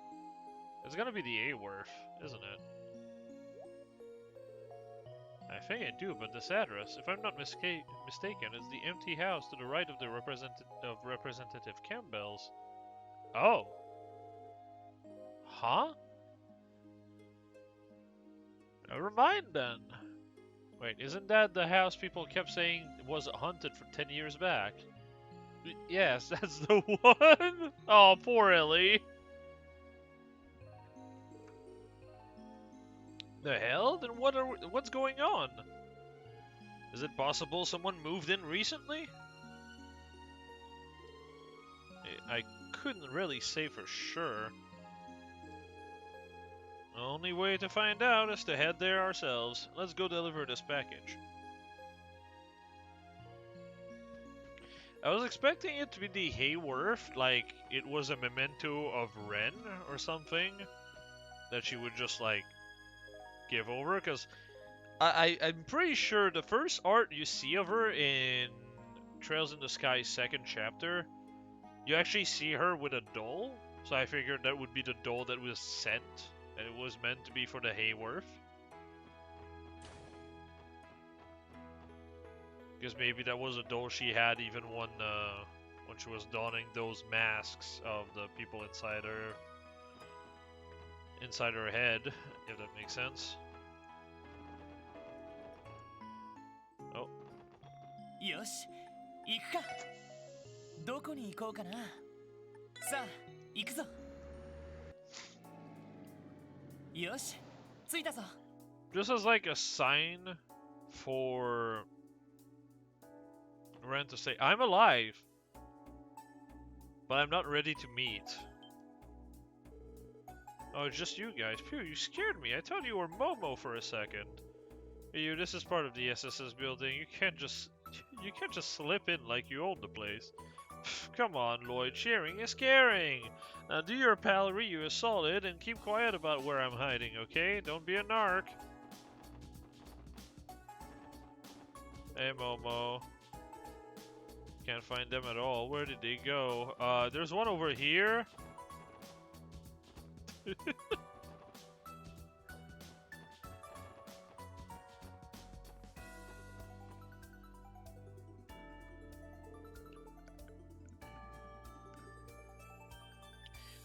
It's gonna be the A-Wharf, isn't it? I think I do, but this address, if I'm not mistaken, is the empty house to the right of the Representative Campbell's. Oh. Huh? Never mind then. Wait, isn't that the house people kept saying was haunted for 10 years back? Yes, that's the one! Oh, poor Ellie. The hell? Then what's going on? Is it possible someone moved in recently? I couldn't really say for sure. The only way to find out is to head there ourselves. Let's go deliver this package. I was expecting it to be the Hayworth, like it was a memento of Ren or something that she would just like give over, because I'm pretty sure the first art you see of her in Trails in the Sky 2nd chapter, you actually see her with a doll, so I figured that would be the doll that was sent, and it was meant to be for the Hayworth. Because maybe that was a doll she had even when she was donning those masks of the people inside her head, if that makes sense. Oh. よし、行くか。どこに行こうかな。さあ、行くぞ。よし、着いたぞ。 Just as like a sign for Ren to say, I'm alive, but I'm not ready to meet. Oh, it's just you guys. Phew, you scared me. I thought you were Momo for a second. You, this is part of the SSS building. You can't just slip in like you own the place. Come on, Lloyd. Sharing is caring. Now do your pal Ryu a solid and keep quiet about where I'm hiding, okay? Don't be a narc. Hey, Momo. Can't find them at all. Where did they go? There's one over here.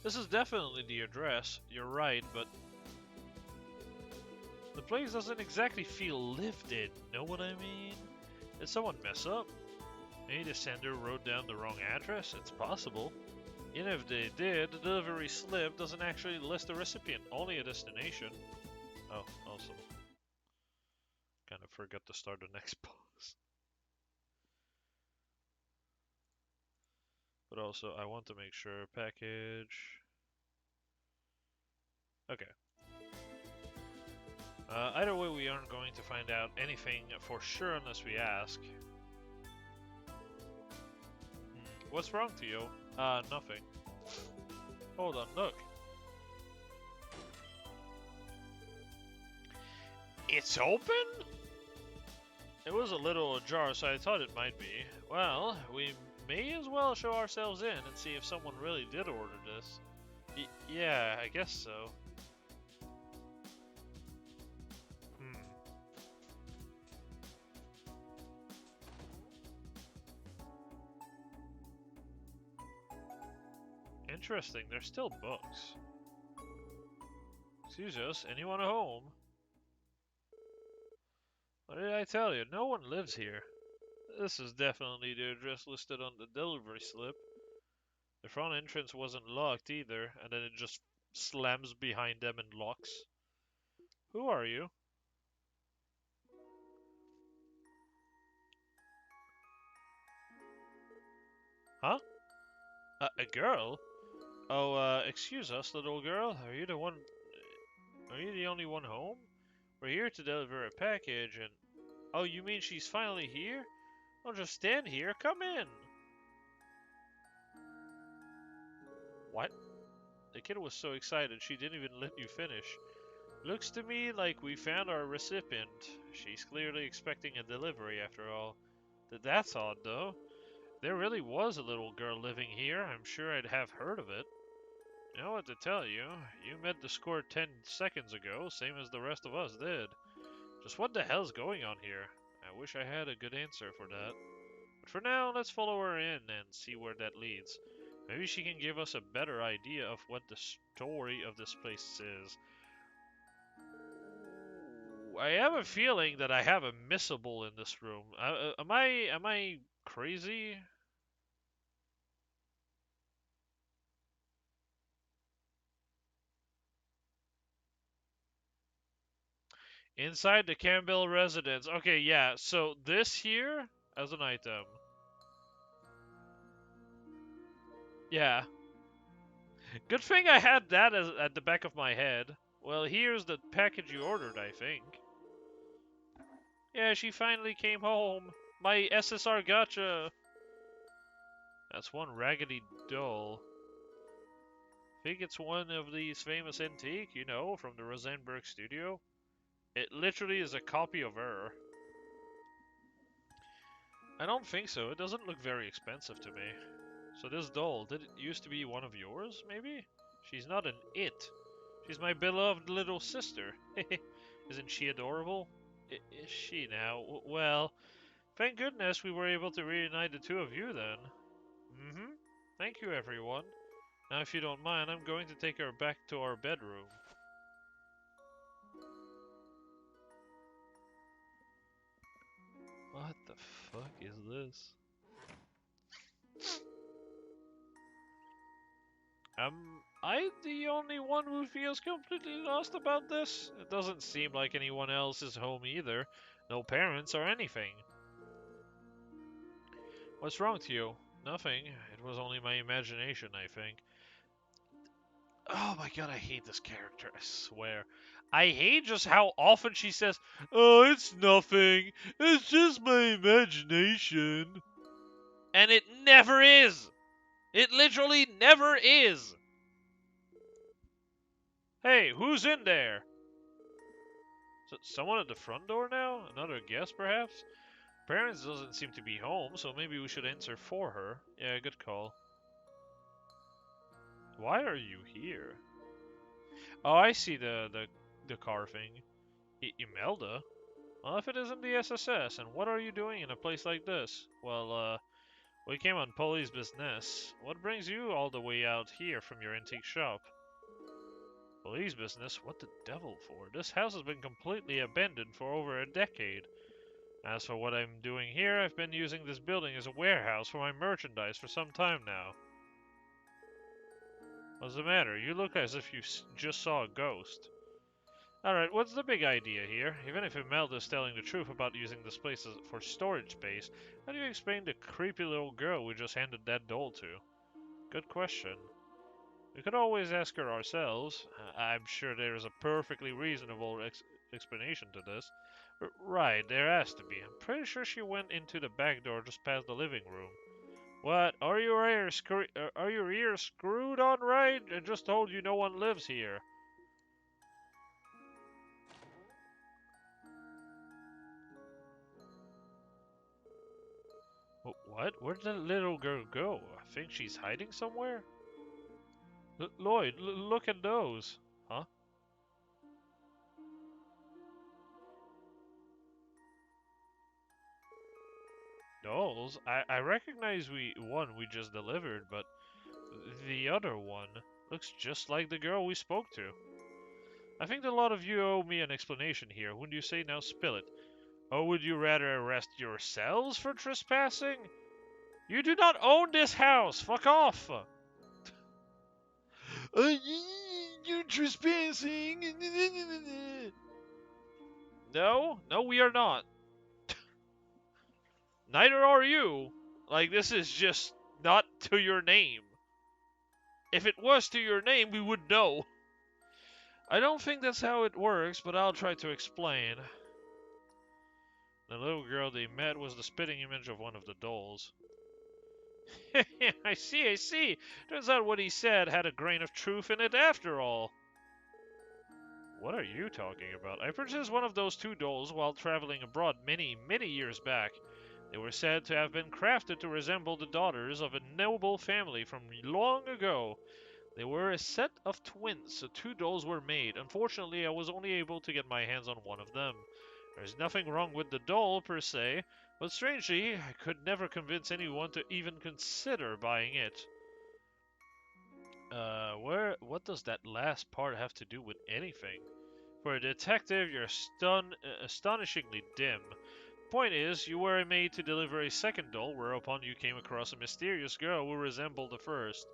This is definitely the address. You're right, but the place doesn't exactly feel lived in. Know what I mean? Did someone mess up? Maybe the sender wrote down the wrong address? It's possible. Even if they did, the delivery slip doesn't actually list the recipient, only a destination. Oh, awesome. Kind of forgot to start the next pause. But also, I want to make sure package. Okay. Either way, we aren't going to find out anything for sure unless we ask. What's wrong, Theo? Nothing. Hold on, look. It's open? It was a little ajar, so I thought it might be. Well, we may as well show ourselves in and see if someone really did order this. Yeah, I guess so. Interesting, there's still books. Excuse us, anyone at home? What did I tell you? No one lives here. This is definitely the address listed on the delivery slip. The front entrance wasn't locked either, and then it just slams behind them and locks. Who are you? Huh? A girl? Oh, excuse us, little girl. Are you the one... Are you the only one home? We're here to deliver a package and... Oh, you mean she's finally here? Don't just stand here. Come in. What? The kid was so excited she didn't even let you finish. Looks to me like we found our recipient. She's clearly expecting a delivery after all. That's odd, though. If there really was a little girl living here, I'm sure I'd have heard of it. You know what to tell you. You met the score 10 seconds ago, same as the rest of us did. Just what the hell's going on here? I wish I had a good answer for that. But for now, let's follow her in and see where that leads. Maybe she can give us a better idea of what the story of this place is. I have a feeling that I have a missable in this room. Am I crazy? Inside the Campbell residence. Okay, yeah. So this here as an item. Yeah. Good thing I had that at the back of my head. Well, here's the package you ordered, I think. Yeah, she finally came home. My SSR gotcha. That's one raggedy doll. Think it's one of these famous antique, you know, from the Rosenberg studio? It literally is a copy of her. I don't think so. It doesn't look very expensive to me. So this doll, did it used to be one of yours, maybe? She's not an it. She's my beloved little sister. Isn't she adorable? Is she now? Well, thank goodness we were able to reunite the two of you then. Mm-hmm. Thank you, everyone. Now, if you don't mind, I'm going to take her back to our bedroom. What the fuck is this? Am I the only one who feels completely lost about this? It doesn't seem like anyone else is home either. No parents or anything. What's wrong with you? Nothing. It was only my imagination, I think. Oh my god, I hate this character, I swear. I hate just how often she says, "Oh, it's nothing. It's just my imagination." And it never is. It literally never is. Hey, who's in there? Someone at the front door now? Another guest, perhaps? Parents doesn't seem to be home, so maybe we should answer for her. Yeah, good call. Why are you here? Oh, I see the carving. Imelda? Well, if it isn't the SSS, and what are you doing in a place like this? Well, We came on police business. What brings you all the way out here from your antique shop? Police business? What the devil for? This house has been completely abandoned for over a decade. As for what I'm doing here, I've been using this building as a warehouse for my merchandise for some time now. What's the matter? You look as if you just saw a ghost. Alright, what's the big idea here? Even if Imelda's telling the truth about using this place for storage space, how do you explain the creepy little girl we just handed that doll to? Good question. We could always ask her ourselves. I'm sure there's a perfectly reasonable explanation to this. Right, there has to be. I'm pretty sure she went into the back door just past the living room. What? Are your ears screwed on right? I just told you no one lives here. What? Where'd the little girl go? I think she's hiding somewhere? Lloyd, look at those. Huh? Dolls? I recognize one we just delivered, but the other one looks just like the girl we spoke to. I think a lot of you owe me an explanation here. Wouldn't you say now spill it? Or would you rather arrest yourselves for trespassing? You do not own this house! Fuck off! You're trespassing! No, we are not. Neither are you. Like, this is just not to your name. If it was to your name, we would know. I don't think that's how it works, but I'll try to explain. The little girl they met was the spitting image of one of the dolls. I see. Turns out what he said had a grain of truth in it after all. What are you talking about? I purchased one of those two dolls while traveling abroad many years back. They were said to have been crafted to resemble the daughters of a noble family from long ago. They were a set of twins, so two dolls were made. Unfortunately, I was only able to get my hands on one of them. There's nothing wrong with the doll, per se, but strangely, I could never convince anyone to even consider buying it. What does that last part have to do with anything? For a detective, you're astonishingly dim. Point is, you were made to deliver a second doll, whereupon you came across a mysterious girl who resembled the first.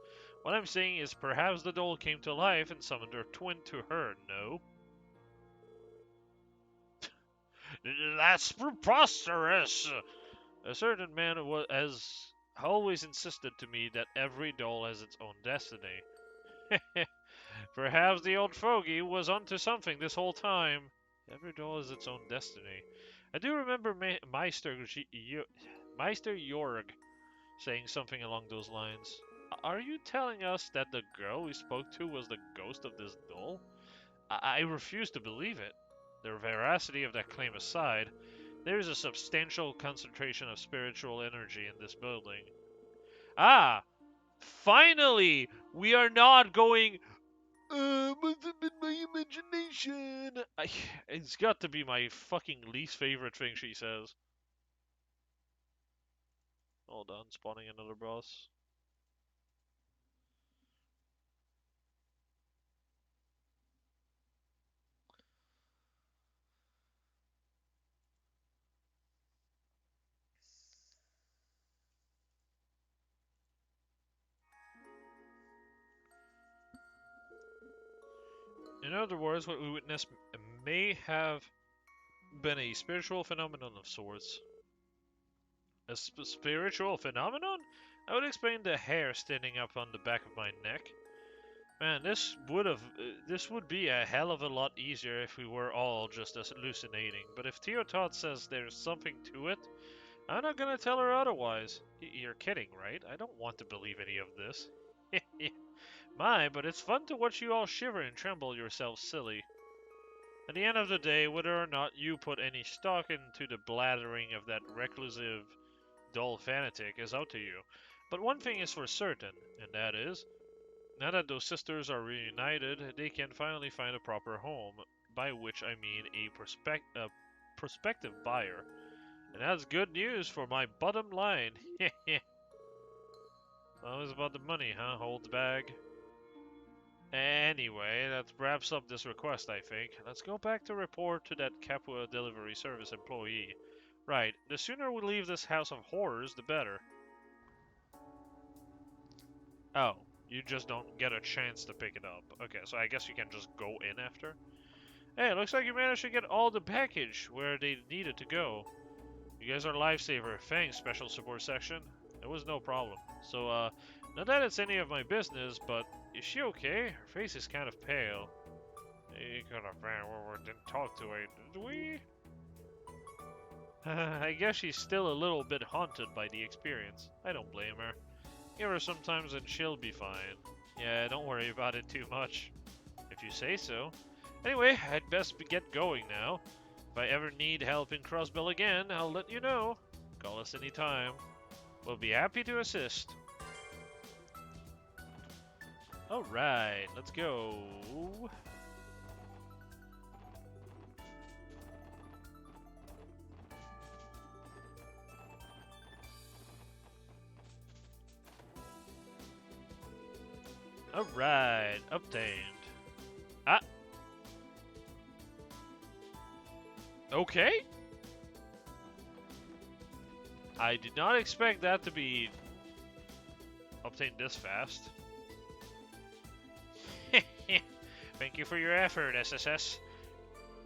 What I'm saying is perhaps the doll came to life and summoned her twin to her, no? That's preposterous! A certain man has always insisted to me that every doll has its own destiny. Perhaps the old fogey was onto something this whole time. Every doll has its own destiny. I do remember Meister Jorg saying something along those lines. Are you telling us that the girl we spoke to was the ghost of this doll? I refuse to believe it. The veracity of that claim aside, there is a substantial concentration of spiritual energy in this building. Ah! Finally! We are not going... must have been my imagination. It's got to be my fucking least favorite thing she says. Hold on, spawning another boss. In other words, what we witnessed may have been a spiritual phenomenon of sorts. A spiritual phenomenon? I would explain the hair standing up on the back of my neck. Man, this would be a hell of a lot easier if we were all just hallucinating. But if Teotot says there's something to it, I'm not gonna tell her otherwise. You're kidding, right? I don't want to believe any of this. My, but it's fun to watch you all shiver and tremble yourselves silly. At the end of the day, whether or not you put any stock into the blathering of that reclusive, dull fanatic is up to you. But one thing is for certain, and that is, now that those sisters are reunited, they can finally find a proper home, by which I mean a prospective buyer. And that's good news for my bottom line. Always about the money, huh? Hold the bag. Anyway, that wraps up this request, I think. Let's go back to report to that Capua delivery service employee. Right, the sooner we leave this house of horrors, the better. Oh, you just don't get a chance to pick it up. Okay, so I guess you can just go in after. Hey, it looks like you managed to get all the package where they needed to go. You guys are a lifesaver. Thanks, Special Support Section. It was no problem. So, not that it's any of my business, but is she okay? Her face is kind of pale. You could have didn't talk to her, did we? I guess she's still a little bit haunted by the experience. I don't blame her. Give her some time and she'll be fine. Yeah, don't worry about it too much. If you say so. Anyway, I'd best get going now. If I ever need help in Crossbell again, I'll let you know. Call us anytime. We'll be happy to assist. Alright, let's go. Alright, obtained. Ah. Okay. I did not expect that to be obtained this fast. Thank you for your effort, SSS.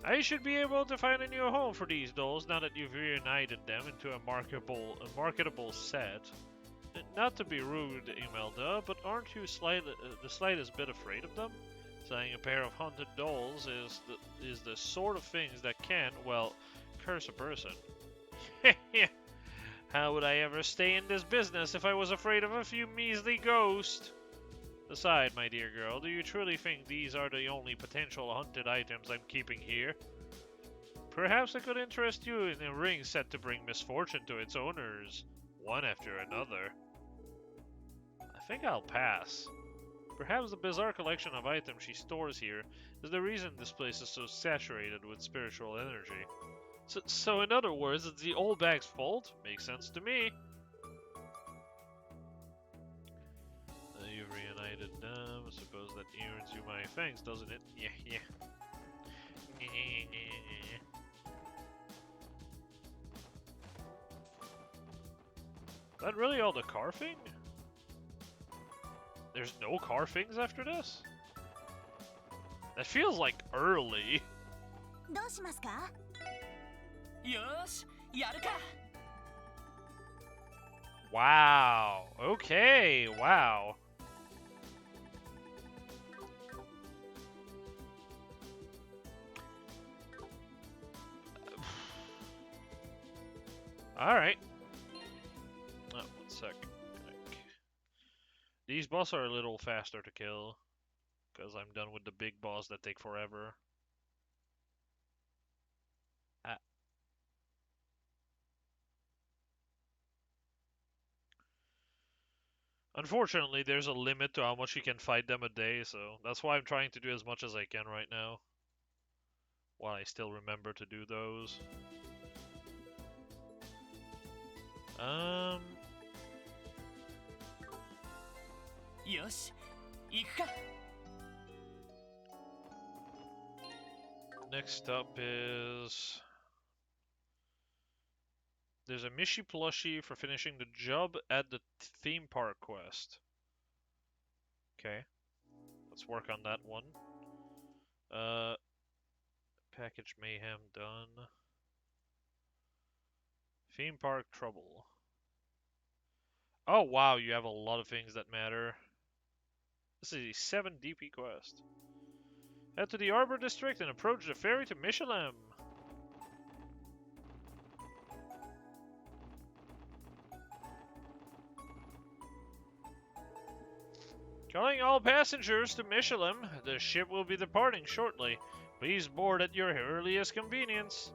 I should be able to find a new home for these dolls now that you've reunited them into a marketable set. Not to be rude, Imelda, but aren't you the slightest bit afraid of them? Selling a pair of haunted dolls is the sort of things that can, well, curse a person. How would I ever stay in this business if I was afraid of a few measly ghosts? Aside, my dear girl, do you truly think these are the only potential haunted items I'm keeping here? Perhaps it could interest you in a ring set to bring misfortune to its owners, one after another. I think I'll pass. Perhaps the bizarre collection of items she stores here is the reason this place is so saturated with spiritual energy. So in other words, it's the old bag's fault? Makes sense to me. You've reunited them. I suppose that earns you my thanks, doesn't it? Yeah. Is that really all the carving? There's no carvings after this? That feels like early. どうしますか? よーし、やるか。 Wow. Okay. Wow. All right. Oh, 1 sec. These boss are a little faster to kill because I'm done with the big boss that take forever. Unfortunately, there's a limit to how much you can fight them a day, so that's why I'm trying to do as much as I can right now. While I still remember to do those.よし、行くか。 Next up is... There's a Mishi plushie for finishing the job at the theme park quest. Okay. Let's work on that one. Package mayhem done. Theme park trouble. Oh wow, you have a lot of things that matter. This is a 7 DP quest. Head to the Arbor District and approach the ferry to Michelin. Calling all passengers to Michelin. The ship will be departing shortly. Please board at your earliest convenience.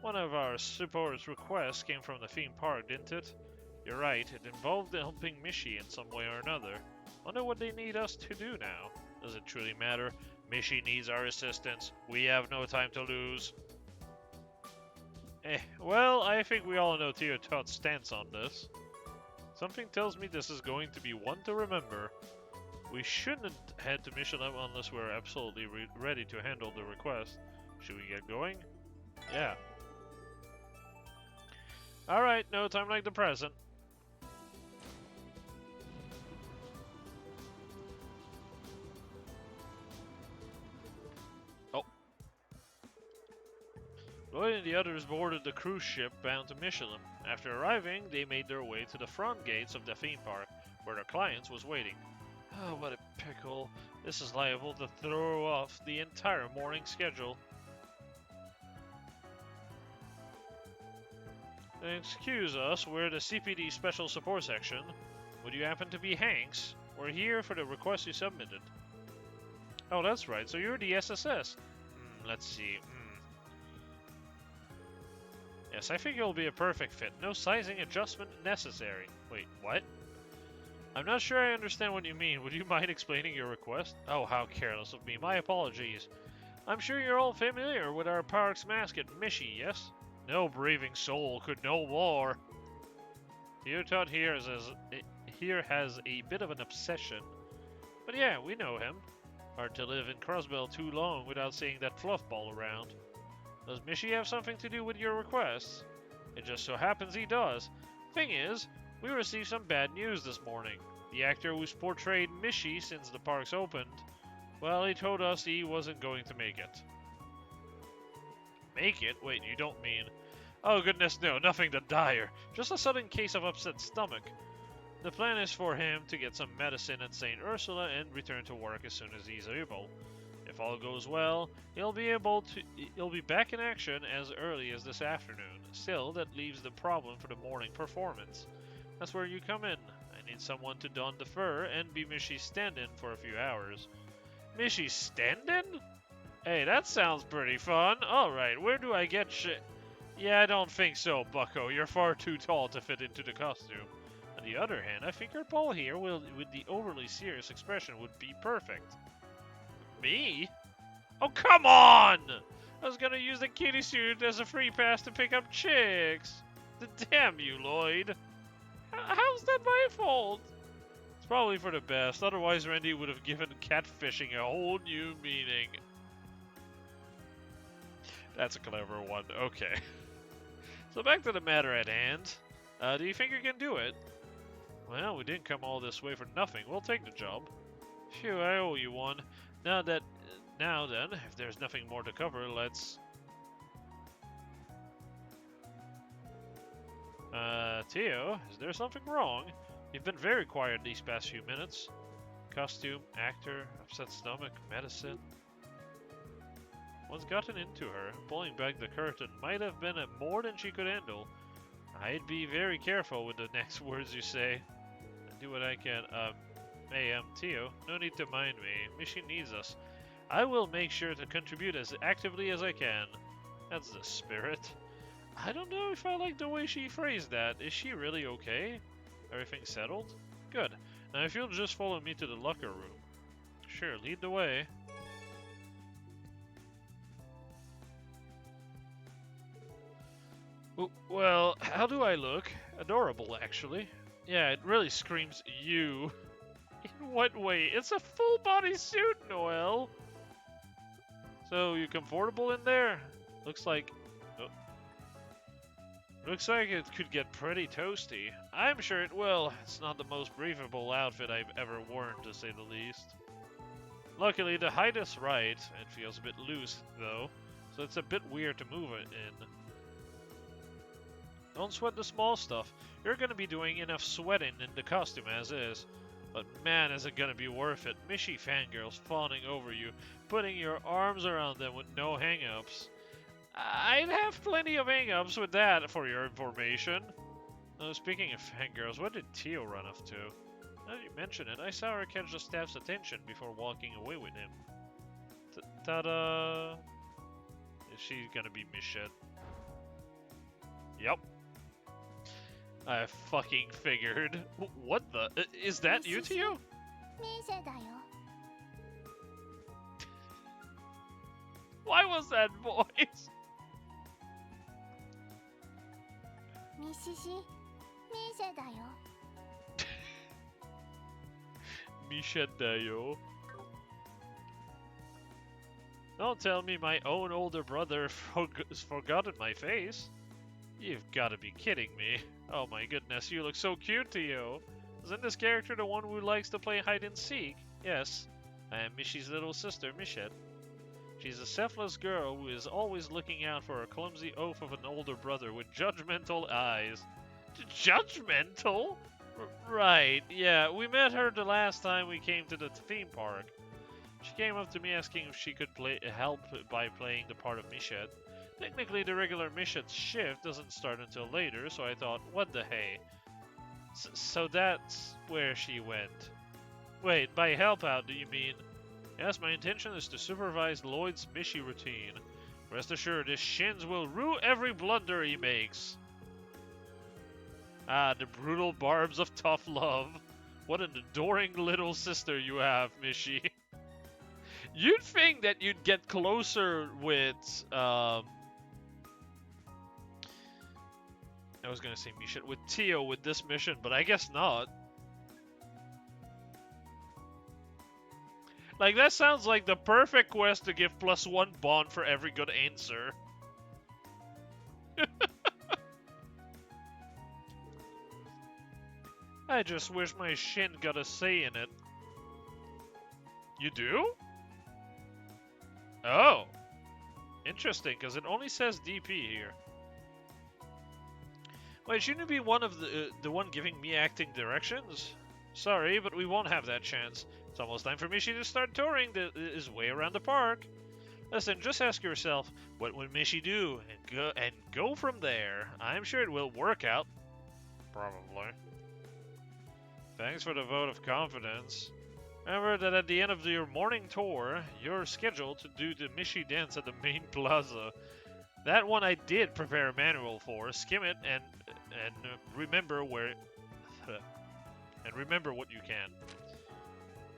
One of our support's requests came from the theme park, didn't it? You're right, it involved helping Mishi in some way or another. Wonder what they need us to do now. Does it truly matter? Mishi needs our assistance. We have no time to lose. Well, I think we all know Teotot's stance on this. Something tells me this is going to be one to remember. We shouldn't head to Michelin unless we're absolutely ready to handle the request. Should we get going? Yeah. Alright, no time like the present. Oh. Lloyd and the others boarded the cruise ship bound to Michelin. After arriving, they made their way to the front gates of the theme park, where their clients was waiting. Oh, what a pickle. This is liable to throw off the entire morning schedule. Excuse us, we're the CPD Special Support Section. Would you happen to be Hanks? We're here for the request you submitted. Oh, that's right, so you're the SSS. Let's see. Yes, I think you'll be a perfect fit. No sizing adjustment necessary. Wait, what? I'm not sure I understand what you mean. Would you mind explaining your request? Oh, how careless of me. My apologies. I'm sure you're all familiar with our park's mascot, Mishy, yes? No breathing soul could know more. Theotot here has a bit of an obsession. But yeah, we know him. Hard to live in Crossbell too long without seeing that fluff ball around. Does Mishy have something to do with your requests? It just so happens he does. Thing is, we received some bad news this morning. The actor who's portrayed Mishy since the parks opened, well, he told us he wasn't going to make it. Make it? Wait, you don't mean... Oh goodness, no, nothing that dire. Just a sudden case of upset stomach. The plan is for him to get some medicine at St. Ursula and return to work as soon as he's able. If all goes well, he'll be back in action as early as this afternoon. Still, that leaves the problem for the morning performance. That's where you come in. I need someone to don the fur and be Mishy's stand-in for a few hours. Mishy's stand-in? Hey, that sounds pretty fun. Alright, where do I get Yeah, I don't think so, bucko. You're far too tall to fit into the costume. On the other hand, I figured Paul here with the overly serious expression would be perfect. Me? Oh, come on! I was gonna use the kitty suit as a free pass to pick up chicks. Damn you, Lloyd. How's that my fault? It's probably for the best. Otherwise, Randy would have given catfishing a whole new meaning. That's a clever one. Okay. So back to the matter at hand. Do you think you can do it? Well, we didn't come all this way for nothing. We'll take the job. Phew, I owe you one. Now then, if there's nothing more to cover, let's... Theo, is there something wrong? You've been very quiet these past few minutes. Costume, actor, upset stomach, medicine. What's gotten into her? Pulling back the curtain might have been more than she could handle. I'd be very careful with the next words you say. Do what I can. Hey, Theo, no need to mind me. Mishy needs us. I will make sure to contribute as actively as I can. That's the spirit. I don't know if I like the way she phrased that. Is she really okay? Everything settled? Good. Now if you'll just follow me to the locker room. Sure, lead the way. Well, how do I look? Adorable, actually. Yeah, it really screams you. In what way? It's a full body suit, Noel. So, you comfortable in there? Looks like it could get pretty toasty. I'm sure it will. It's not the most breathable outfit I've ever worn, to say the least. Luckily, the height is right. It feels a bit loose, though, so it's a bit weird to move it in. Don't sweat the small stuff. You're gonna be doing enough sweating in the costume as is. But man, is it gonna be worth it. Mishy fangirls fawning over you, putting your arms around them with no hang-ups. I'd have plenty of hang-ups with that, for your information. Oh, speaking of fangirls, what did Theo run off to? Now that you mention it, I saw her catch the staff's attention before walking away with him. Ta-da! Is she gonna be Michette? Yep. I fucking figured. What the? Is that you, Theo? Why was that voice? ミシシ、ミーシェだよ。Michette, yo. Don't tell me my own older brother has forgotten my face. You've got to be kidding me. Oh my goodness, you look so cute, Tio. Isn't this character the one who likes to play hide and seek? Yes, I am Mishy's little sister, Michette. She's a selfless girl who is always looking out for a clumsy oaf of an older brother with judgmental eyes. Judgmental? Right, yeah, we met her the last time we came to the theme park. She came up to me asking if she could help by playing the part of Michette. Technically, the regular Michette's shift doesn't start until later, so I thought, what the hey? So that's where she went. Wait, by help out, do you mean? Yes, my intention is to supervise Lloyd's Mishy routine. Rest assured, his shins will rue every blunder he makes. Ah, the brutal barbs of tough love. What an adoring little sister you have, Mishy. You'd think that you'd get closer with, I was gonna say Misha, with Tio with this mission, but I guess not. Like, that sounds like the perfect quest to give +1 bond for every good answer. I just wish my shin got a say in it. You do? Oh. Interesting, because it only says DP here. Wait, shouldn't it be one of the one giving me acting directions? Sorry, but we won't have that chance. It's almost time for Mishy to start touring his way around the park. Listen, just ask yourself, what would Mishy do? And go from there. I'm sure it will work out. Probably. Thanks for the vote of confidence. Remember that at the end of your morning tour, you're scheduled to do the Mishy dance at the main plaza. That one I did prepare a manual for. Skim it and remember where and remember what you can.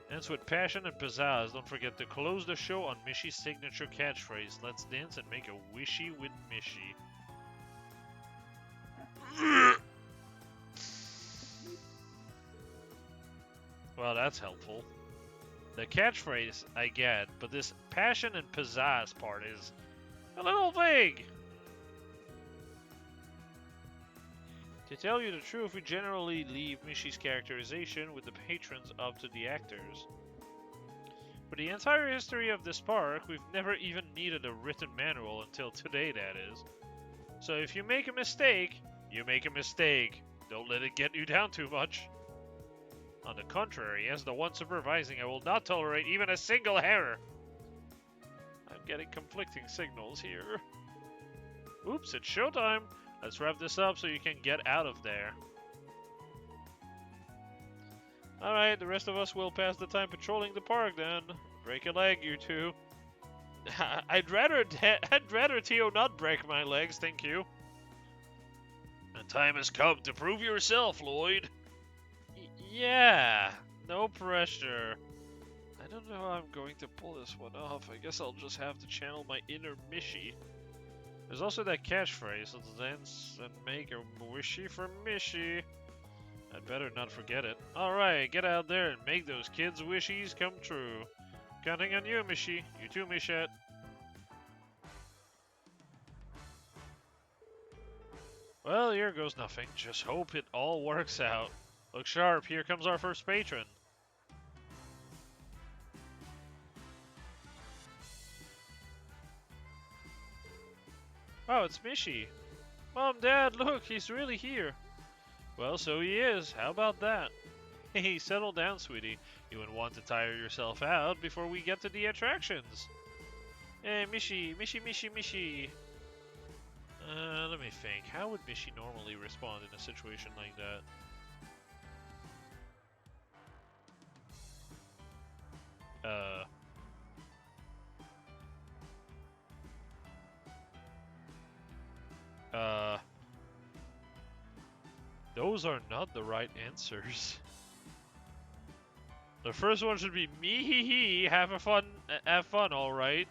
Dance with passion and pizzazz. Don't forget to close the show on Mishy's signature catchphrase. Let's dance and make a wishy with Mishy. Well, that's helpful. The catchphrase I get, but this passion and pizzazz part is a little vague. To tell you the truth, we generally leave Mishy's characterization with the patrons up to the actors. For the entire history of this park, we've never even needed a written manual until today, that is. So if you make a mistake, you make a mistake. Don't let it get you down too much. On the contrary, as the one supervising, I will not tolerate even a single error. I'm getting conflicting signals here. Oops, it's showtime. Let's wrap this up so you can get out of there. Alright, the rest of us will pass the time patrolling the park then. Break a leg, you two. I'd rather Tio not break my legs, thank you. The time has come to prove yourself, Lloyd. Yeah, no pressure. I don't know how I'm going to pull this one off. I guess I'll just have to channel my inner Mishy. There's also that catchphrase, let's dance and make a wishy for Mishy. I'd better not forget it. Alright, get out there and make those kids' wishies come true. Counting on you, Mishy. You too, Michette. Well, here goes nothing. Just hope it all works out. Look sharp, here comes our first patron. Oh, it's Mishy. Mom, Dad, look, he's really here. Well, so he is. How about that? Hey, settle down, sweetie. You wouldn't want to tire yourself out before we get to the attractions. Hey, Mishy. Let me think. How would Mishy normally respond in a situation like that? Those are not the right answers. The first one should be me hee hee, have fun, all right.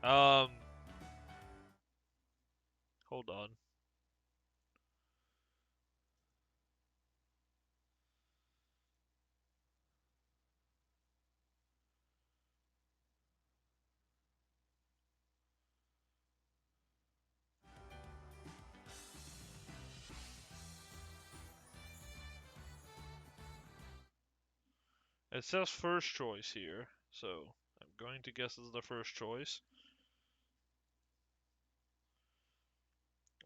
Hold on. It says first choice here, so I'm going to guess it's the first choice.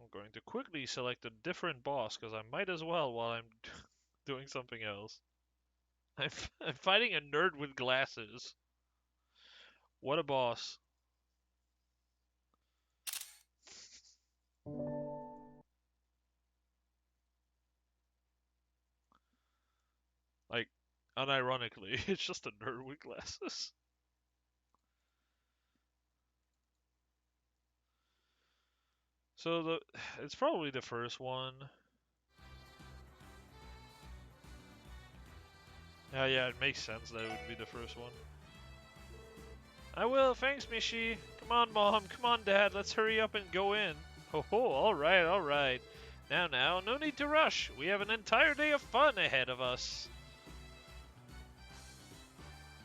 I'm going to quickly select a different boss, because I might as well while I'm doing something else. I'm fighting a nerd with glasses. What a boss. Like, unironically, it's just a nerd with glasses. So it's probably the first one. Yeah, it makes sense that it would be the first one. I will, thanks, Mishi. Come on, Mom. Come on, Dad. Let's hurry up and go in. Ho ho, alright, alright. Now, no need to rush. We have an entire day of fun ahead of us.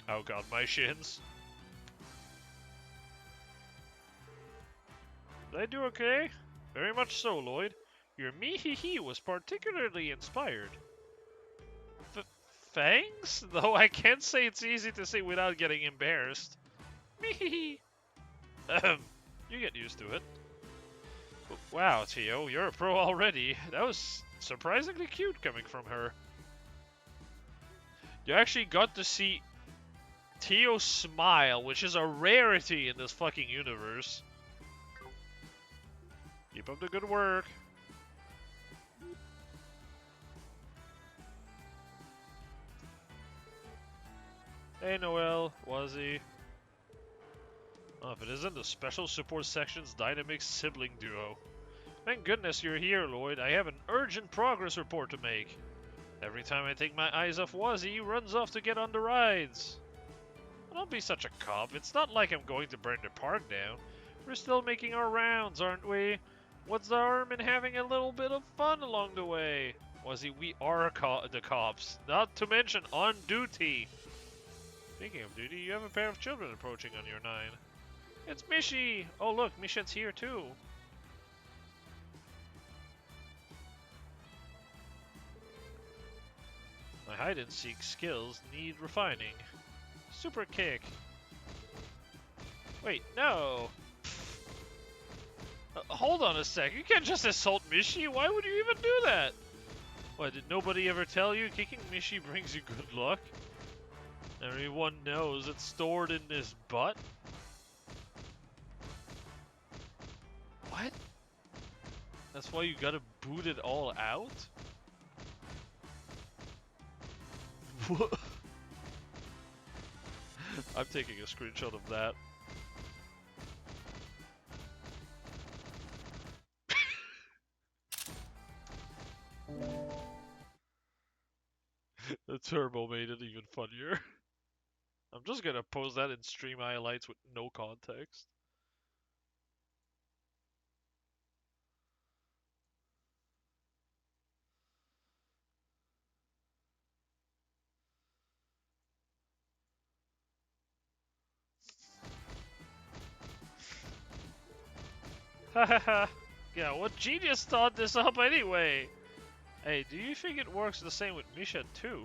Oh god, my shins. Did I do okay? Very much so, Lloyd. Your me-hee-hee was particularly inspired. Thanks? Though I can't say it's easy to say without getting embarrassed. Me-hee-hee. You get used to it. Wow, Tio, you're a pro already. That was surprisingly cute coming from her. You actually got to see Tio smile, which is a rarity in this fucking universe. Keep up the good work. Hey, Noel, Wazzy. Oh, if it isn't the Special Support Section's dynamic sibling duo. Thank goodness you're here, Lloyd. I have an urgent progress report to make. Every time I take my eyes off Wazzy, he runs off to get on the rides. Don't be such a cop. It's not like I'm going to burn the park down. We're still making our rounds, aren't we? What's the harm in having a little bit of fun along the way? Wazzy, we are the cops. Not to mention on duty. Speaking of duty, you have a pair of children approaching on your 9. It's Mishi! Oh look, Mishan's here too. My hide-and-seek skills need refining. Super kick. Wait, no! Hold on a sec, you can't just assault Mishi, why would you even do that? What, did nobody ever tell you kicking Mishi brings you good luck? Everyone knows it's stored in his butt. What? That's why you gotta boot it all out? What? I'm taking a screenshot of that. The turbo made it even funnier. I'm just gonna post that in stream highlights with no context. Hahaha. Yeah, what genius thought this up anyway? Hey, do you think it works the same with Misha too?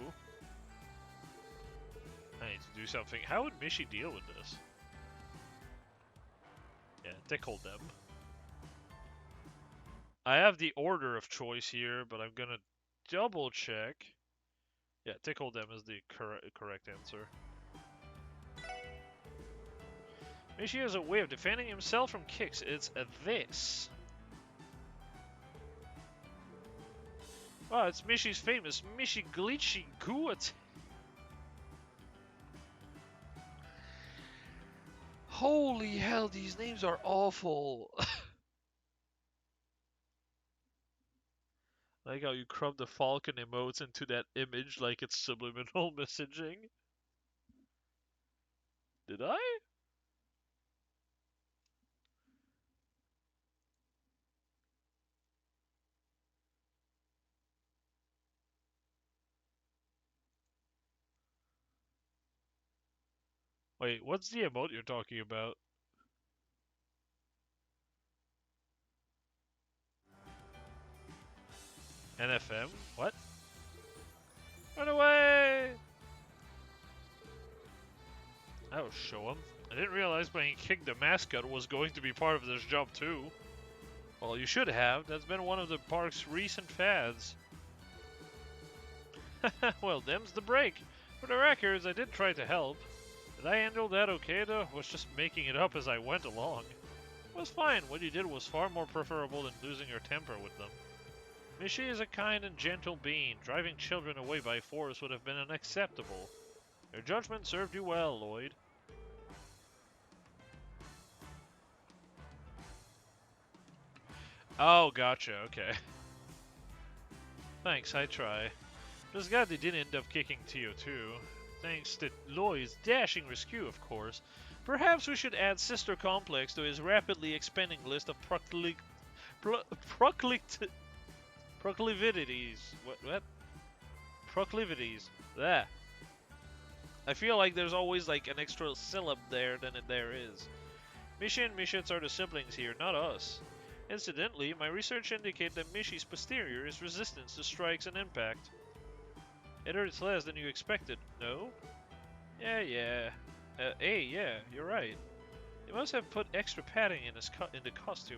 I need to do something. How would Mishi deal with this? Yeah, tickle them. I have the order of choice here, but I'm gonna double check. Yeah, tickle them is the correct answer. Mishi has a way of defending himself from kicks. It's this. Oh, it's Mishi's famous Mishi Glitchy Goo attack. Holy hell, these names are awful. Like how you crop the falcon emotes into that image like it's subliminal messaging. Did I? Wait, what's the emote you're talking about? NFM? What? Run away! That'll show him. I didn't realize playing Kick the Mascot was going to be part of this job too. Well, you should have. That's been one of the park's recent fads. Well, them's the break. For the records, I did try to help. Did I handle that okay though? Was just making it up as I went along. It was fine. What you did was far more preferable than losing your temper with them. Mishi is a kind and gentle being. Driving children away by force would have been unacceptable. Your judgment served you well, Lloyd. Oh, gotcha, okay. Thanks, I try. Just glad they didn't end up kicking Tio too. Thanks to Lloyd's dashing rescue, of course. Perhaps we should add Sister Complex to his rapidly expanding list of proclivities. What? Proclivities. There. I feel like there's always like an extra syllable there than there is. Mishi and Mishits are the siblings here, not us. Incidentally, my research indicates that Mishi's posterior is resistant to strikes and impact. It hurts less than you expected, no? Yeah. Hey, yeah, you're right. They must have put extra padding in the costume.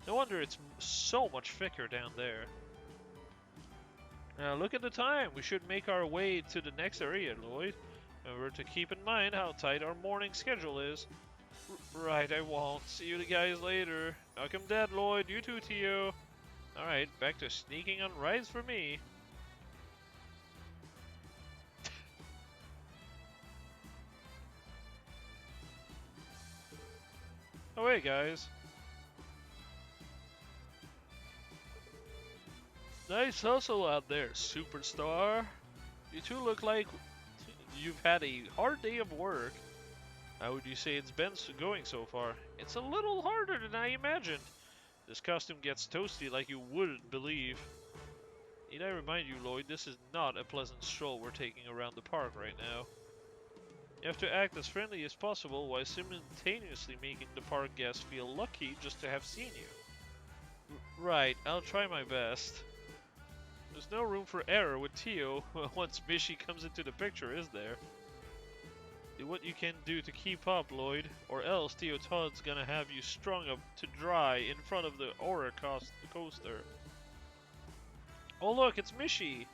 No wonder it's so much thicker down there. Now look at the time. We should make our way to the next area, Lloyd. Remember to keep in mind how tight our morning schedule is. Right, I won't. See you guys later. Knock 'em dead, Lloyd. You too, Tio. Alright, back to sneaking on rides for me. Oh, hey, guys. Nice hustle out there, superstar. You two look like you've had a hard day of work. How would you say it's been going so far? It's a little harder than I imagined. This costume gets toasty like you wouldn't believe. Need I remind you, Lloyd, this is not a pleasant stroll we're taking around the park right now. You have to act as friendly as possible while simultaneously making the park guests feel lucky just to have seen you. Right, I'll try my best. There's no room for error with Tio once Mishi comes into the picture, is there? Do what you can do to keep up, Lloyd, or else Tio Todd's gonna have you strung up to dry in front of the Aura coaster. Oh look, it's Mishi!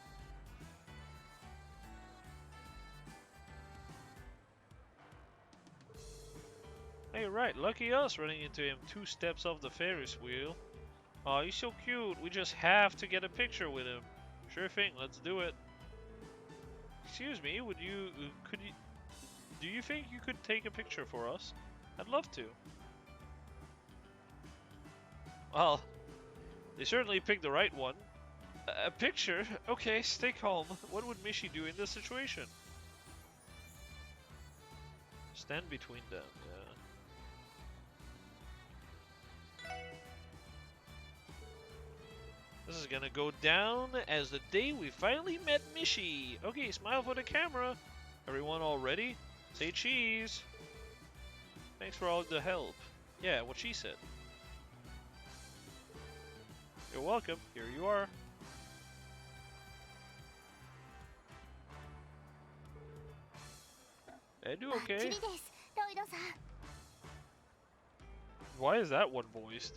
Hey, right, lucky us running into him 2 steps off the Ferris wheel. Aw, he's so cute, we just have to get a picture with him. Sure thing, let's do it. Excuse me, do you think you could take a picture for us? I'd love to. Well, they certainly picked the right one. A picture? Okay, stay calm. What would Mishi do in this situation? Stand between them, yeah. This is gonna go down as the day we finally met Mishi. Okay, smile for the camera. Everyone all ready? Say cheese. Thanks for all the help. Yeah, what she said. You're welcome. Here you are. I do okay. Why is that one voiced?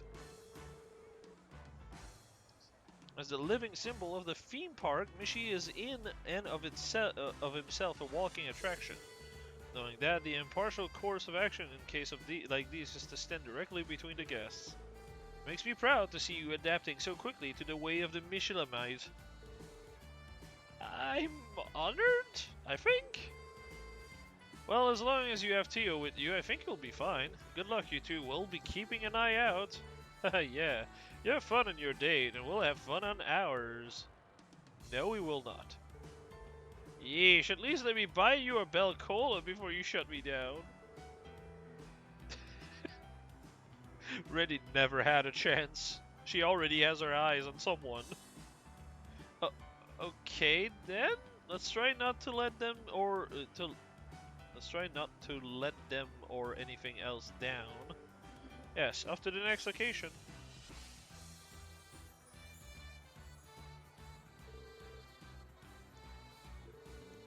As the living symbol of the theme park, Mishi is in and of himself a walking attraction. Knowing that, the impartial course of action in case of like these is to stand directly between the guests. Makes me proud to see you adapting so quickly to the way of the Michelamite. I'm honored, I think. Well, as long as you have Tio with you, I think you'll be fine. Good luck, you two. We'll be keeping an eye out. Yeah, you have fun on your date, and we'll have fun on ours. No, we will not. Yeesh, at least let me buy you a Bell Cola before you shut me down. Reddy never had a chance. She already has her eyes on someone. Okay, then. Let's try not to let them Let's try not to let them or anything else down. Yes, off to the next location.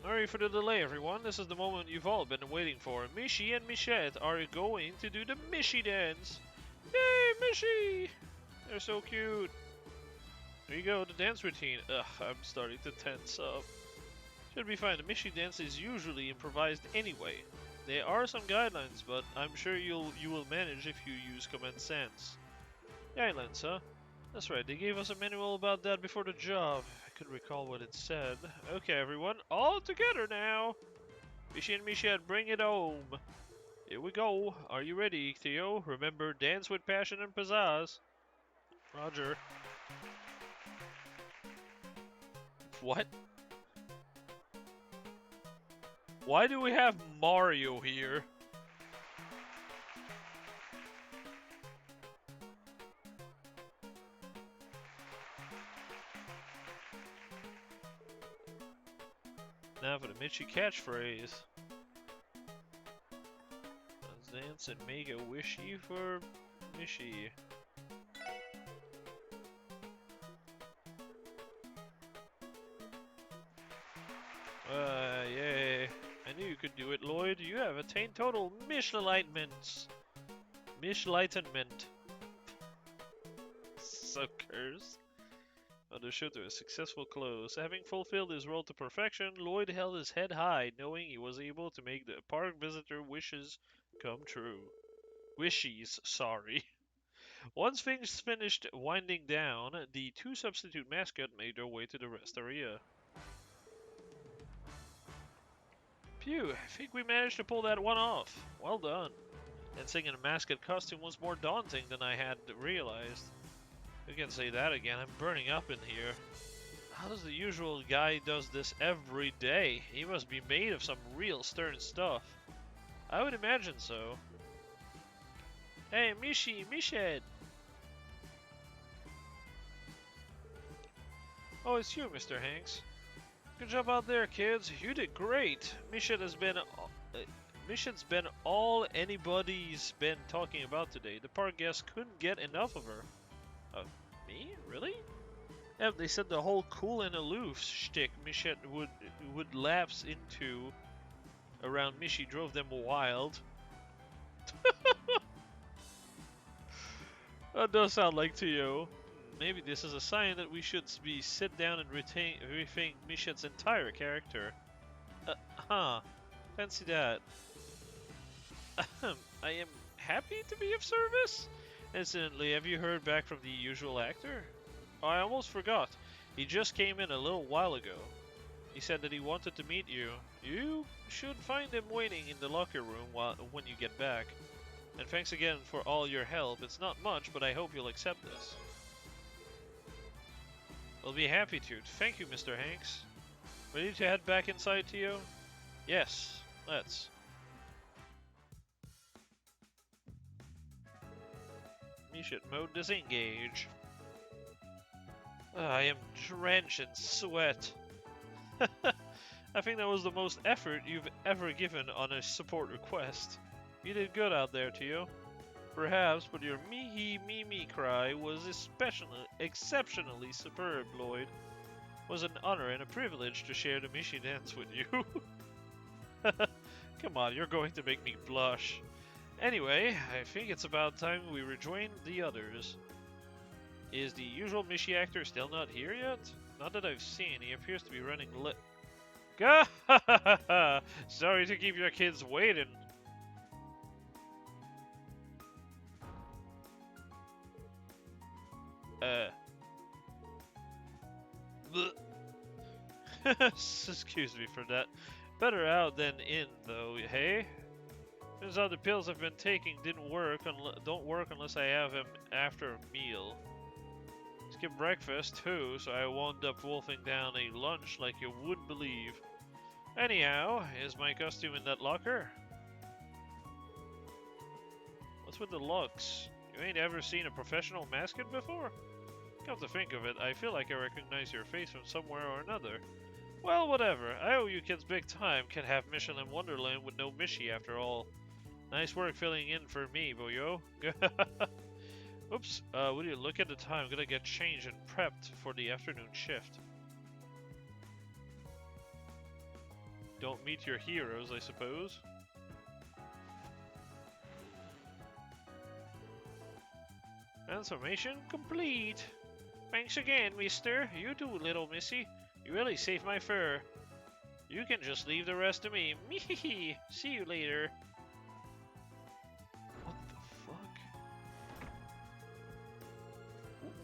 Sorry for the delay, everyone. This is the moment you've all been waiting for. Mishi and Michette are going to do the Mishi dance. Yay, Mishi! They're so cute. There you go, the dance routine. Ugh, I'm starting to tense up. Should be fine. The Mishi dance is usually improvised anyway. There are some guidelines, but I'm sure you will manage if you use common sense. Guidelines, huh? That's right, they gave us a manual about that before the job. I could recall what it said. Okay, everyone, all together now! Mishi and Michette, bring it home! Here we go. Are you ready, Theo? Remember, dance with passion and pizzazz. Roger. What? Why do we have Mario here? Now for the Michi catchphrase. Let's dance and make a wishy for Michi. Yay. I knew you could do it, Lloyd. You have attained total Mishlightenment. Mishlightenment. Suckers. On the show to a successful close. Having fulfilled his role to perfection, Lloyd held his head high, knowing he was able to make the park visitor wishes come true. Wishies, sorry. Once things finished winding down, the two substitute mascots made their way to the rest area. Phew, I think we managed to pull that one off. Well done. Dancing in a mascot costume was more daunting than I had realized. You can say that again, I'm burning up in here. How does the usual guy does this every day? He must be made of some real stern stuff. I would imagine so. Hey, Mished! Oh, it's you, Mr. Hanks. Good job out there, kids. You did great. Mished's been all anybody's been talking about today. The park guests couldn't get enough of her. Me? Really? Yeah, they said the whole cool and aloof shtick Mished would lapse into around Mishi drove them wild. That does sound like Tio. Maybe this is a sign that we should sit down and rethink Mished's entire character. Fancy that. I am happy to be of service. Incidentally, have you heard back from the usual actor? Oh, I almost forgot. He just came in a little while ago. He said that he wanted to meet you. You should find him waiting in the locker room when you get back. And thanks again for all your help. It's not much, but I hope you'll accept this. I'll be happy to. Thank you, Mr. Hanks. Ready to head back inside, Tio? Yes, let's. Mission mode disengage. I am drenched in sweat. I think that was the most effort you've ever given on a support request. You did good out there, Tio. Perhaps, but your me cry was exceptionally superb, Lloyd. It was an honor and a privilege to share the Mishi dance with you. Come on, you're going to make me blush. Anyway, I think it's about time we rejoin the others. Is the usual Mishi actor still not here yet? Not that I've seen. He appears to be running late. Sorry to keep your kids waiting. Excuse me for that. Better out than in, though, hey? Turns out the pills I've been taking don't work unless I have them after a meal. Skip breakfast, too, so I wound up wolfing down a lunch like you wouldn't believe. Anyhow, is my costume in that locker? What's with the looks? You ain't ever seen a professional mascot before? Come to think of it, I feel like I recognize your face from somewhere or another. Well, whatever. I owe you kids big time. Can have Michelin Wonderland with no Mishi after all. Nice work filling in for me, boyo. Oops, will you look at the time? I'm gonna get changed and prepped for the afternoon shift. don't meet your heroes, I suppose. Transformation complete. Thanks again, mister. You too, little missy. You really saved my fur. You can just leave the rest to me. Mehehe. See you later. What the fuck?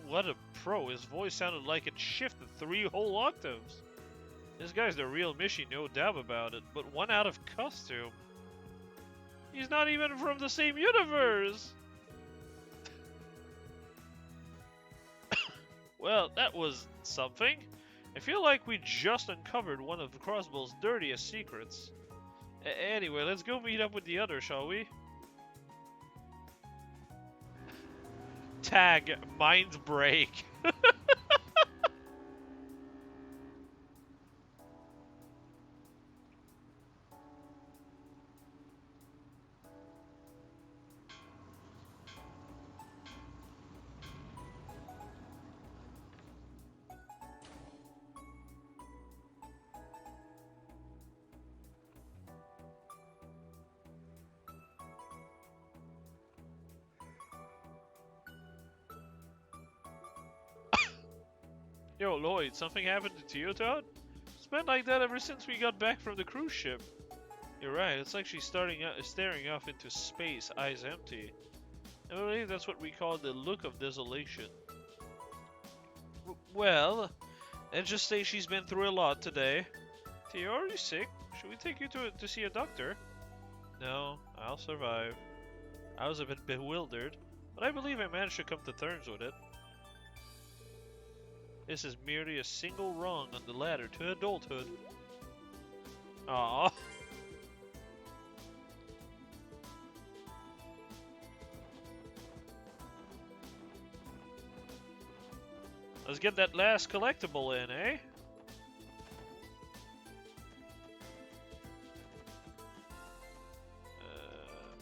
What a pro. His voice sounded like it shifted 3 whole octaves. This guy's the real Mishi, no doubt about it. But one out of costume. He's not even from the same universe. Well, that was something. I feel like we just uncovered one of Crossbow's dirtiest secrets. Anyway, let's go meet up with the others, shall we? Tag, minds break. Yo, Lloyd, something happened to Teotod? It's been like that ever since we got back from the cruise ship. You're right, it's like she's staring off into space, eyes empty. I believe that's what we call the look of desolation. Well, let's just say she's been through a lot today. Theo, are you sick? Should we take you to see a doctor? No, I'll survive. I was a bit bewildered, but I believe I managed to come to terms with it. This is merely a single rung on the ladder to adulthood. Aww. Let's get that last collectible in, eh?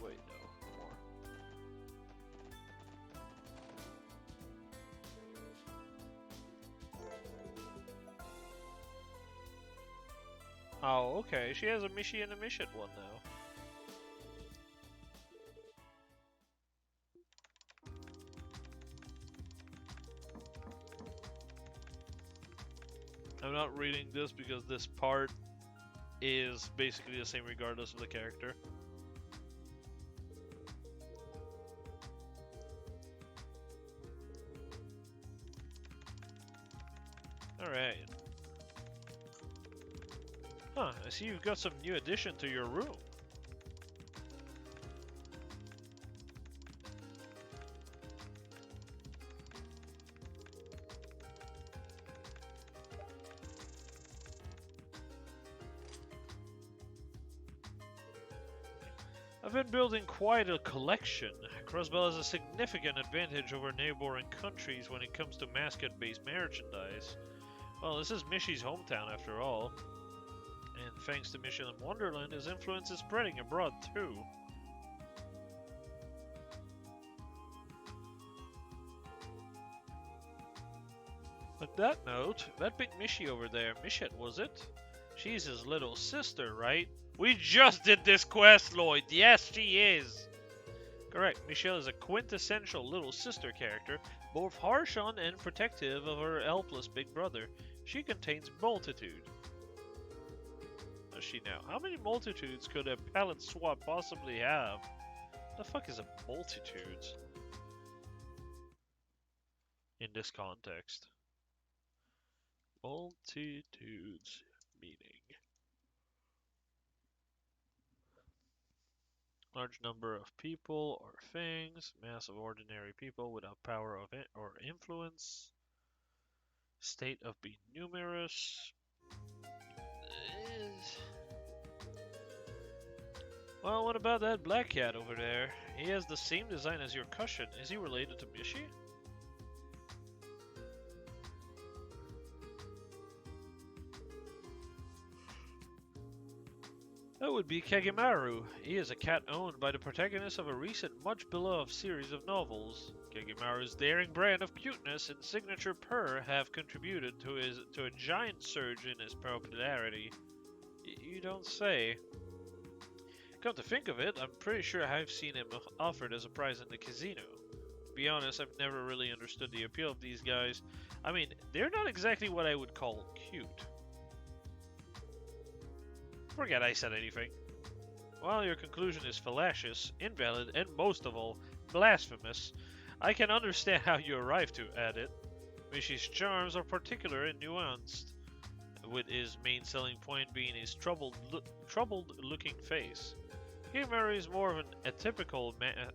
Wait, no. More. Oh, okay. She has a Mishi and a Mishet one now. I'm not reading this because this part is basically the same regardless of the character. Alright. Huh, I see you've got some new addition to your room. I've been building quite a collection. Crossbell has a significant advantage over neighboring countries when it comes to mascot-based merchandise. Well, this is Mishi's hometown after all. And thanks to Michelin Wonderland, his influence is spreading abroad too. On that note, that big Mishi over there, Mishet was it? She's his little sister, right? We just did this quest, Lloyd. Yes, she is. Correct. Michelle is a quintessential little sister character, both harsh on and protective of her helpless big brother. She contains multitude. Does she now? How many multitudes could a palette swap possibly have? The fuck is a multitude in this context? Multitudes meaning. Large number of people or things, mass of ordinary people without power of it or influence, state of being numerous. Well, what about that black cat over there? He has the same design as your cushion. Is he related to Mishi? That would be Kagemaru. He is a cat owned by the protagonist of a recent, much-beloved series of novels. Kagemaru's daring brand of cuteness and signature purr have contributed to a giant surge in his popularity. You don't say. Come to think of it, I'm pretty sure I've seen him offered as a prize in the casino. To be honest, I've never really understood the appeal of these guys. I mean, they're not exactly what I would call cute. Forget I said anything. While your conclusion is fallacious, invalid, and most of all, blasphemous, I can understand how you arrived at it. Mishi's charms are particular and nuanced, with his main selling point being his troubled-looking face. Himari is more of an atypical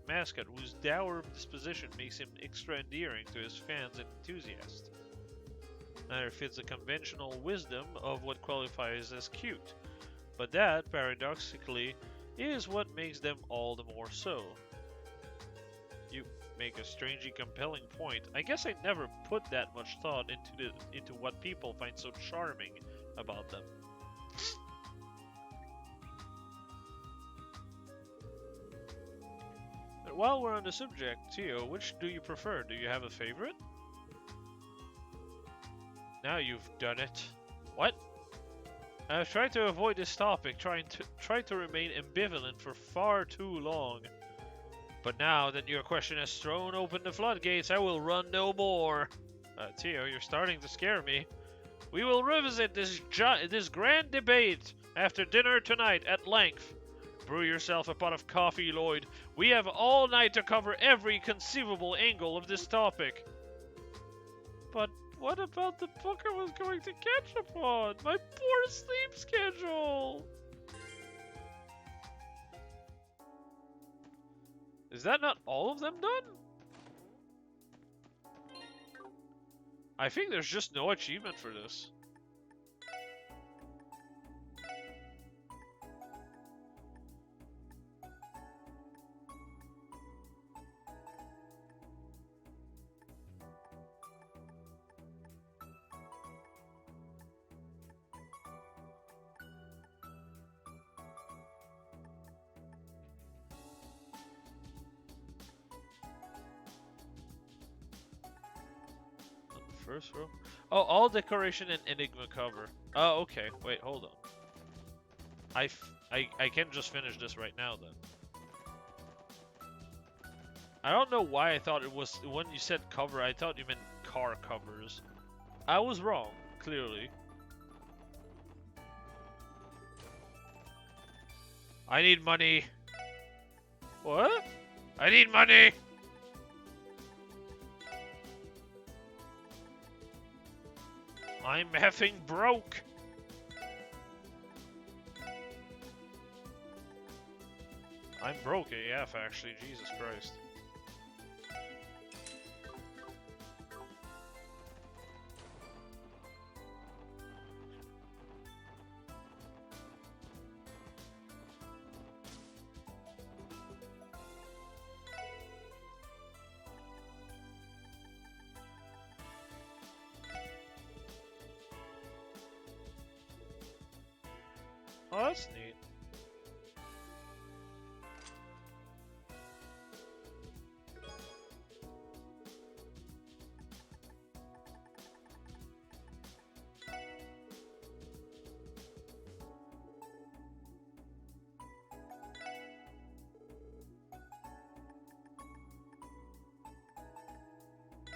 mascot whose dour disposition makes him extra endearing to his fans and enthusiasts. Neither fits the conventional wisdom of what qualifies as cute, but that, paradoxically, is what makes them all the more so. You make a strangely compelling point. I guess I never put that much thought into what people find so charming about them. But while we're on the subject, Tio, which do you prefer? Do you have a favorite? Now you've done it. What? I've tried to avoid this topic, tried to remain ambivalent for far too long. But now that your question has thrown open the floodgates, I will run no more. Tio, you're starting to scare me. We will revisit this grand debate after dinner tonight at length. Brew yourself a pot of coffee, Lloyd. We have all night to cover every conceivable angle of this topic. But what about the book I was going to catch upon? My poor sleep schedule! Is that not all of them done? I think there's just no achievement for this. First row? Oh, all decoration and enigma cover. Oh, okay. Wait, hold on. I can just finish this right now then. I don't know why I thought it was, when you said cover, I thought you meant car covers. I was wrong, clearly. I need money. What? I need money! I'm effing broke! I'm broke AF actually, Jesus Christ. Oh, that's neat.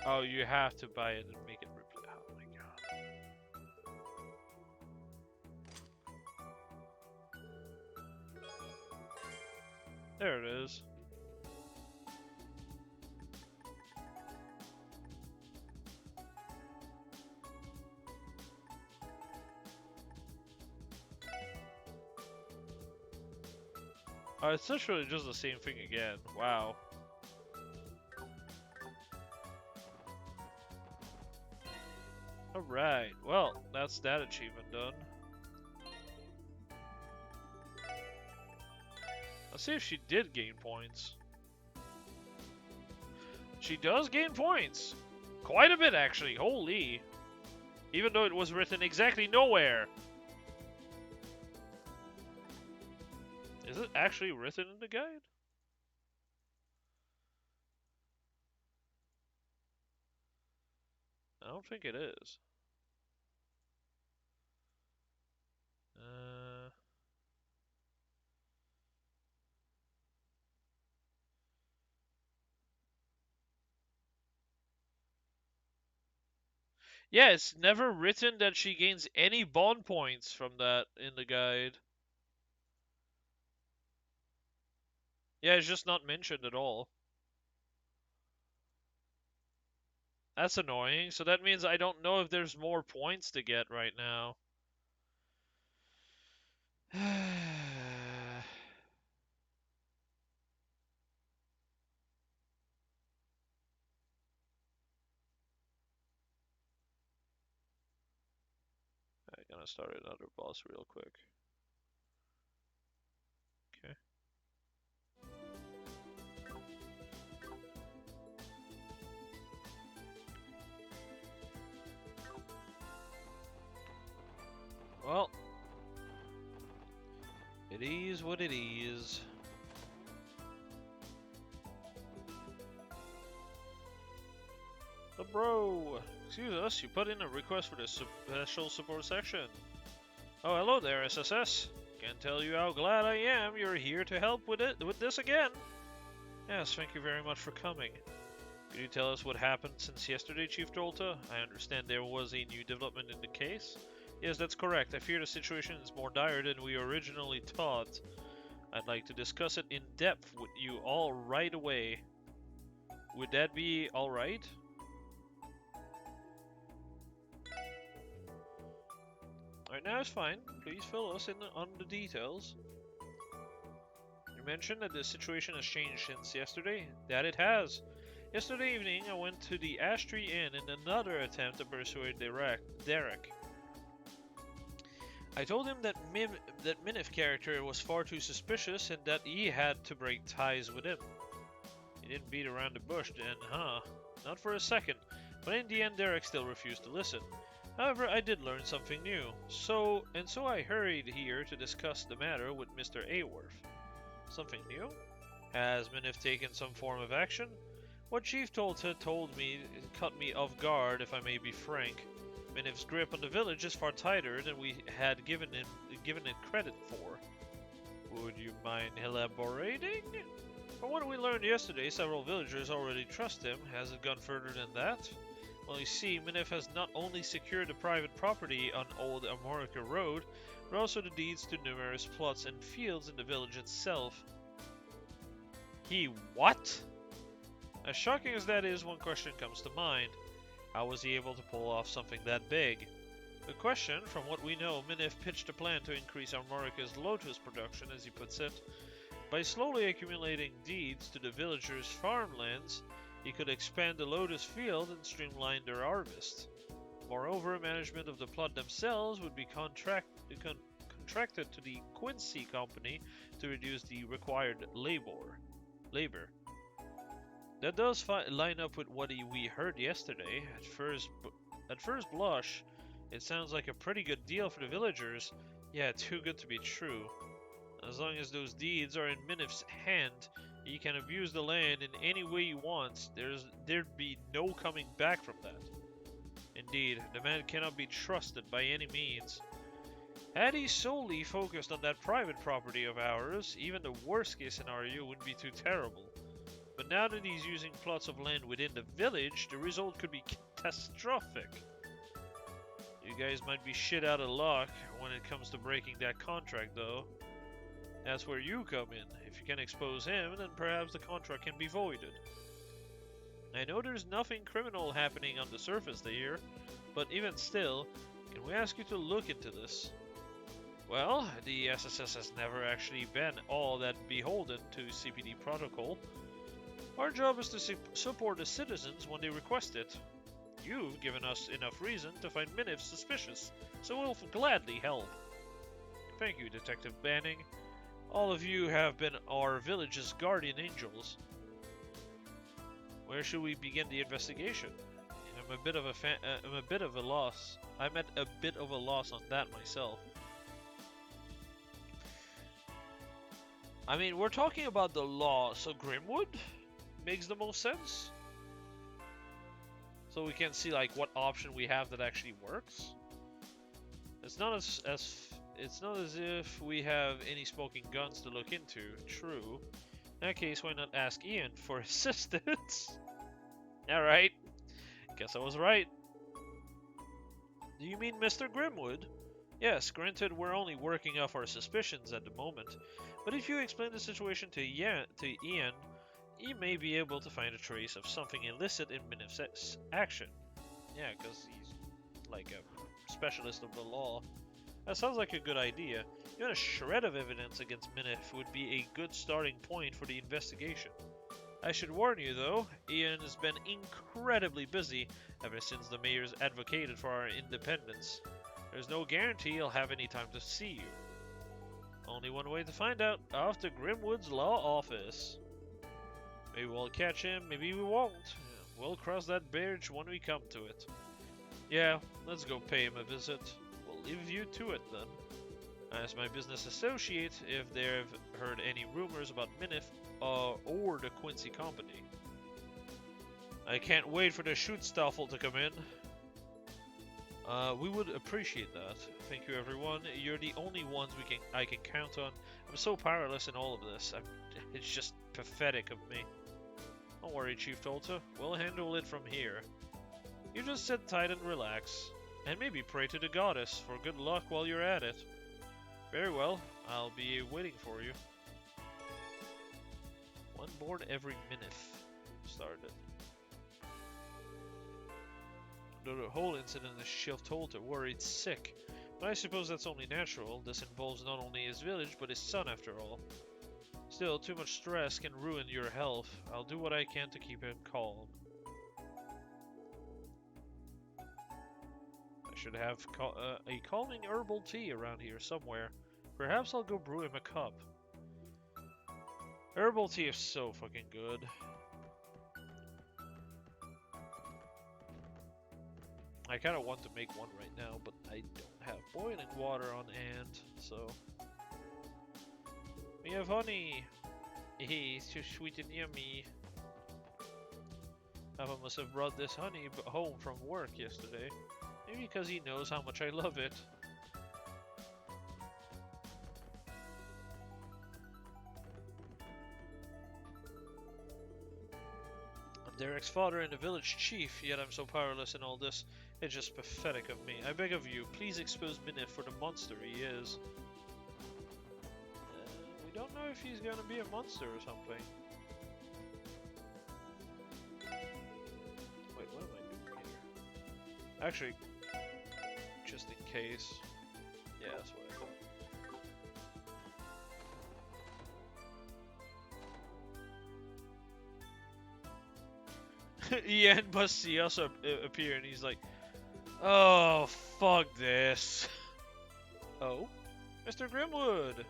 Oh, you have to buy it and make it replay. Oh my god. There it is. Oh, it's literally just the same thing again. Wow. Alright, well, that's that achievement done. Let's see if she did gain points. She does gain points! Quite a bit, actually. Holy! Even though it was written exactly nowhere! Is it actually written in the guide? I don't think it is. Yeah, it's never written that she gains any bond points from that in the guide. Yeah, it's just not mentioned at all. That's annoying. So that means I don't know if there's more points to get right now. I'm gonna start another boss real quick. Okay. Well, it is what it is. The bro! Excuse us, you put in a request for the special support section. Oh, hello there, SSS. Can't tell you how glad I am you're here to help with this again. Yes, thank you very much for coming. Could you tell us what happened since yesterday, Chief Drolta? I understand there was a new development in the case. Yes, that's correct. I fear the situation is more dire than we originally thought. I'd like to discuss it in depth with you all right away. Would that be alright? Alright, now it's fine. Please fill us in on the details. You mentioned that the situation has changed since yesterday. That it has. Yesterday evening, I went to the Ash Tree Inn in another attempt to persuade Derek. I told him that Minif character was far too suspicious and that he had to break ties with him. He didn't beat around the bush then, huh? Not for a second, but in the end Derek still refused to listen. However, I did learn something new, so I hurried here to discuss the matter with Mr. Aworth. Something new? Has Minif taken some form of action? What Chief Tolta told me caught me off guard, if I may be frank. Minif's grip on the village is far tighter than we had given it credit for. Would you mind elaborating? From what we learned yesterday, several villagers already trust him. Has it gone further than that? Well, you see, Minif has not only secured the private property on Old Amorica Road, but also the deeds to numerous plots and fields in the village itself. He what? As shocking as that is, one question comes to mind. How was he able to pull off something that big? The question, from what we know, Minif pitched a plan to increase Armorica's lotus production, as he puts it. By slowly accumulating deeds to the villagers' farmlands, he could expand the lotus field and streamline their harvest. Moreover, management of the plot themselves would be contracted to the Quincy Company to reduce the required labor. That does line up with what we heard yesterday. At first blush, it sounds like a pretty good deal for the villagers. Yeah, too good to be true. As long as those deeds are in Minif's hand, he can abuse the land in any way he wants. There'd be no coming back from that. Indeed, the man cannot be trusted by any means. Had he solely focused on that private property of ours, even the worst case scenario wouldn't be too terrible. But now that he's using plots of land within the village, the result could be catastrophic. You guys might be shit out of luck when it comes to breaking that contract, though. That's where you come in. If you can expose him, then perhaps the contract can be voided. I know there's nothing criminal happening on the surface here, but even still, can we ask you to look into this? Well, the SSS has never actually been all that beholden to CPD protocol. Our job is to support the citizens when they request it. You've given us enough reason to find Minif suspicious, so we'll gladly help. Thank you, Detective Banning. All of you have been our village's guardian angels. Where should we begin the investigation? I'm at a bit of a loss on that myself. I mean, we're talking about the law, so Grimwood makes the most sense. So we can see like what option we have that actually works. It's not it's not as if we have any smoking guns to look into. True. In that case, why not ask Ian for assistance? Alright. Guess I was right. Do you mean Mr. Grimwood? Yes, granted we're only working off our suspicions at the moment, but if you explain the situation to Ian, he may be able to find a trace of something illicit in Minif's action. Yeah, because he's like a specialist of the law. That sounds like a good idea. Even a shred of evidence against Minif would be a good starting point for the investigation. I should warn you, though, Ian has been incredibly busy ever since the mayor's advocated for our independence. There's no guarantee he'll have any time to see you. Only one way to find out, off to Grimwood's law office. Maybe we'll catch him, maybe we won't. We'll cross that bridge when we come to it. Yeah, let's go pay him a visit. We'll leave you to it then. As my business associate, if they've heard any rumors about Minif or the Quincy Company. I can't wait for the Schutzstaffel to come in. We would appreciate that. Thank you, everyone. You're the only ones I can count on. I'm so powerless in all of this. It's just pathetic of me. Don't worry, Chief Tolta. We'll handle it from here. You just sit tight and relax, and maybe pray to the goddess for good luck while you're at it. Very well. I'll be waiting for you. One board every minute. Started. The whole incident is Chief Tolta worried sick, but I suppose that's only natural. This involves not only his village, but his son after all. Still, too much stress can ruin your health. I'll do what I can to keep him calm. I should have a calming herbal tea around here somewhere. Perhaps I'll go brew him a cup. Herbal tea is so fucking good. I kind of want to make one right now, but I don't have boiling water on hand, so... We have honey! Hey, it's too sweet and yummy. Papa must have brought this honey home from work yesterday. Maybe because he knows how much I love it. I'm Derek's father and the village chief, yet I'm so powerless in all this. It's just pathetic of me. I beg of you, please expose Minif for the monster he is. We don't know if he's gonna be a monster or something. Wait, what am I doing here? Actually, just in case. Yeah, that's what I thought. Ian must see us appear, and he's like, "Oh, fuck this." Oh? Mr. Grimwood!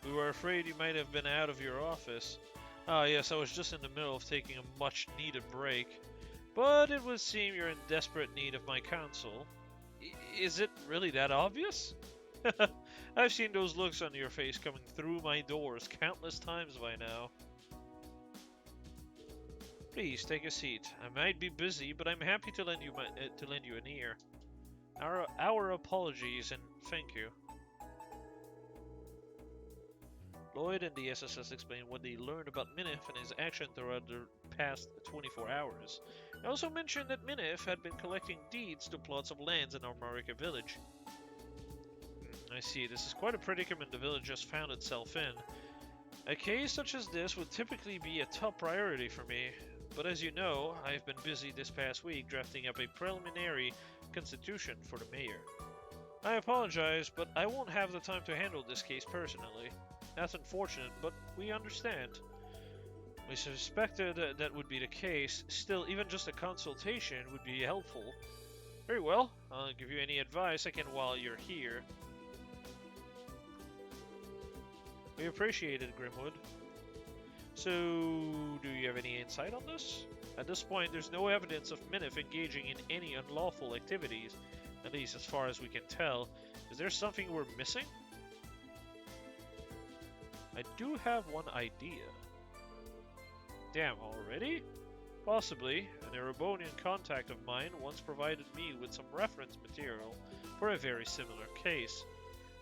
We were afraid you might have been out of your office. Ah, yes, I was just in the middle of taking a much-needed break. But it would seem you're in desperate need of my counsel. Is it really that obvious? I've seen those looks on your face coming through my doors countless times by now. Please take a seat. I might be busy, but I'm happy to lend you an ear. Our apologies and thank you. Lloyd and the SSS explained what they learned about Minif and his action throughout the past 24 hours. They also mentioned that Minif had been collecting deeds to plots of lands in Armorica village. I see, this is quite a predicament the village has found itself in. A case such as this would typically be a top priority for me, but as you know, I've been busy this past week drafting up a preliminary constitution for the mayor. I apologize, but I won't have the time to handle this case personally. That's unfortunate, but we understand. We suspected that would be the case. Still, even just a consultation would be helpful. Very well, I'll give you any advice I can while you're here. We appreciate it, Grimwood. So, do you have any insight on this? At this point, there's no evidence of Minif engaging in any unlawful activities, at least as far as we can tell. Is there something we're missing? I do have one idea. Damn, already? Possibly. An Erebonian contact of mine once provided me with some reference material for a very similar case.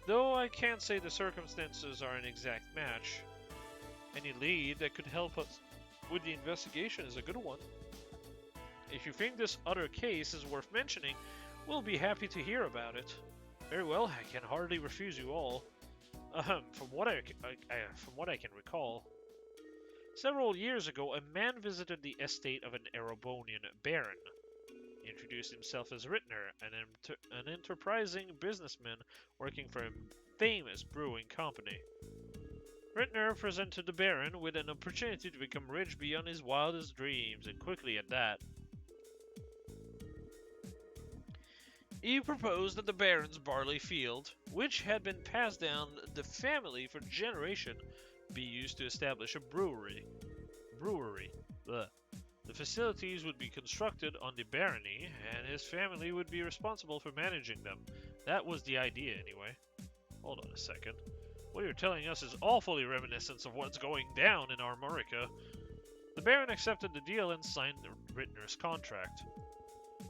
Though I can't say the circumstances are an exact match. Any lead that could help us with the investigation is a good one. If you think this other case is worth mentioning, We'll be happy to hear about it. Very well, I can hardly refuse you all. From what I can recall, several years ago, a man visited the estate of an Erebonian baron. He introduced himself as Rittner, an enterprising businessman working for a famous brewing company. Rittner presented the baron with an opportunity to become rich beyond his wildest dreams, and quickly at that. He proposed that the baron's barley field, which had been passed down the family for generations, be used to establish a brewery. Ugh. The facilities would be constructed on the barony, and his family would be responsible for managing them. That was the idea, anyway. Hold on a second. What you're telling us is awfully reminiscent of what's going down in Armorica. The baron accepted the deal and signed Rittner's contract.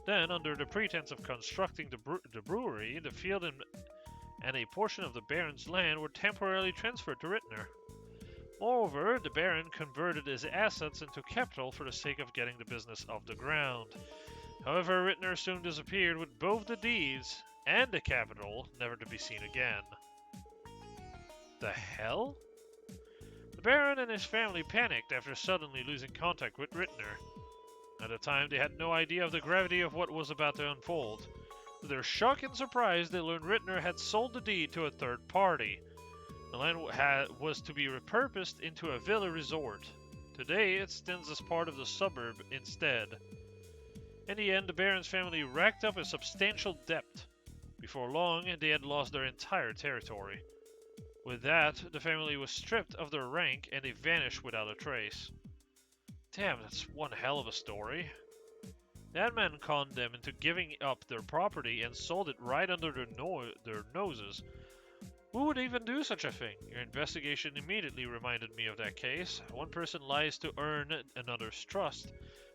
Then, under the pretense of constructing the brewery, the field and a portion of the baron's land were temporarily transferred to Rittner. Moreover, the baron converted his assets into capital for the sake of getting the business off the ground. However, Rittner soon disappeared with both the deeds and the capital, never to be seen again. The hell? The baron and his family panicked after suddenly losing contact with Rittner. At the time, they had no idea of the gravity of what was about to unfold. To their shock and surprise, they learned Rittner had sold the deed to a third party. The land was to be repurposed into a villa resort. Today, it stands as part of the suburb instead. In the end, the baron's family racked up a substantial debt. Before long, they had lost their entire territory. With that, the family was stripped of their rank and they vanished without a trace. Damn, that's one hell of a story. That man conned them into giving up their property and sold it right under their noses. Who would even do such a thing? Your investigation immediately reminded me of that case. One person lies to earn another's trust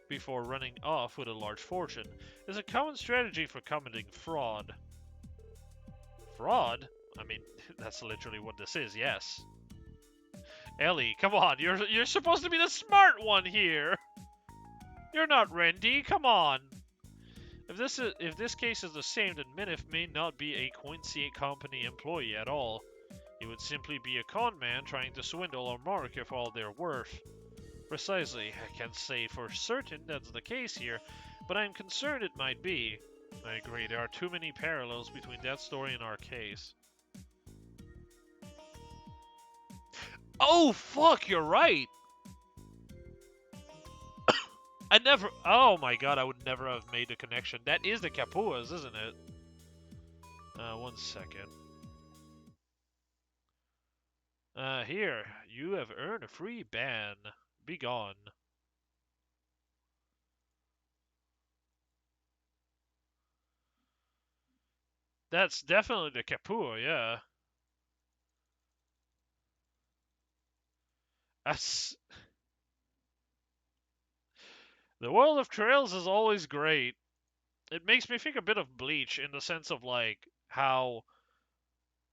before running off with a large fortune. It's a common strategy for committing fraud. Fraud? I mean, that's literally what this is, yes. Ellie, come on, you're supposed to be the smart one here. You're not Rendy, come on. If this case is the same, then Minif may not be a Quincy Company employee at all. He would simply be a con man trying to swindle Armorica for all they're worth. Precisely, I can't say for certain that's the case here, but I'm concerned it might be. I agree, there are too many parallels between that story and our case. Oh, fuck, you're right! Oh my god, I would never have made the connection. That is the Capuas, isn't it? 1 second. Here, you have earned a free ban. Be gone. That's definitely the Capua, yeah. That's... The world of trails is always great. It makes me think a bit of Bleach in the sense of like how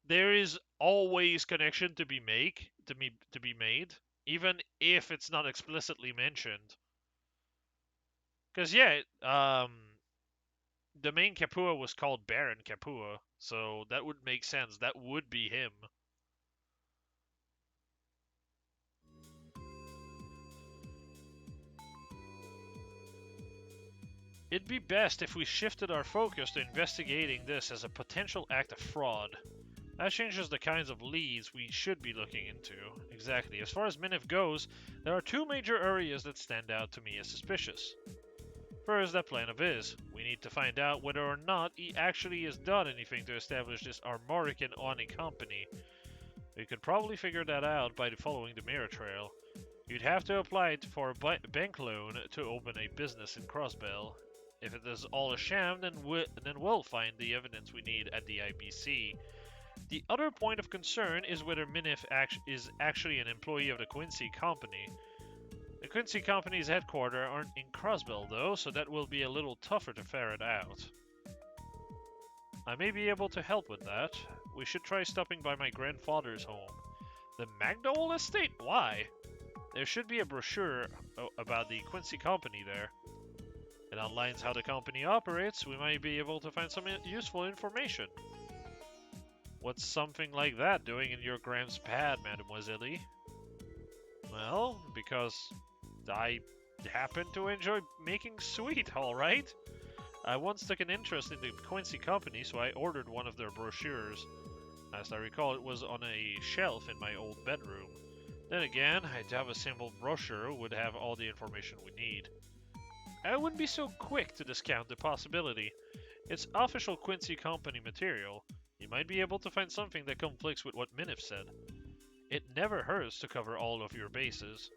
there is always connection to be made, even if it's not explicitly mentioned. Because yeah, the main Capua was called Baron Capua, so that would make sense. That would be him. It'd be best if we shifted our focus to investigating this as a potential act of fraud. That changes the kinds of leads we should be looking into. Exactly. As far as Minif goes, there are two major areas that stand out to me as suspicious. First, that plan of his. We need to find out whether or not he actually has done anything to establish this Armorican Oni company. We could probably figure that out by following the mirror trail. You'd have to apply for a bank loan to open a business in Crossbell. If it is all a sham, then we'll find the evidence we need at the IBC. The other point of concern is whether Minif is actually an employee of the Quincy Company. The Quincy Company's headquarters aren't in Crossbell though, so that will be a little tougher to ferret out. I may be able to help with that. We should try stopping by my grandfather's home. The Magdole Estate? Why? There should be a brochure about the Quincy Company there. It outlines how the company operates. We might be able to find some useful information. What's something like that doing in your Graham's pad, Mademoiselle? Well, because I happen to enjoy making sweet, alright? I once took an interest in the Quincy company, so I ordered one of their brochures. As I recall, it was on a shelf in my old bedroom. Then again, I doubt a simple brochure would have all the information we need. I wouldn't be so quick to discount the possibility. It's official Quincy company material. You might be able to find something that conflicts with what Minif said. It never hurts to cover all of your bases.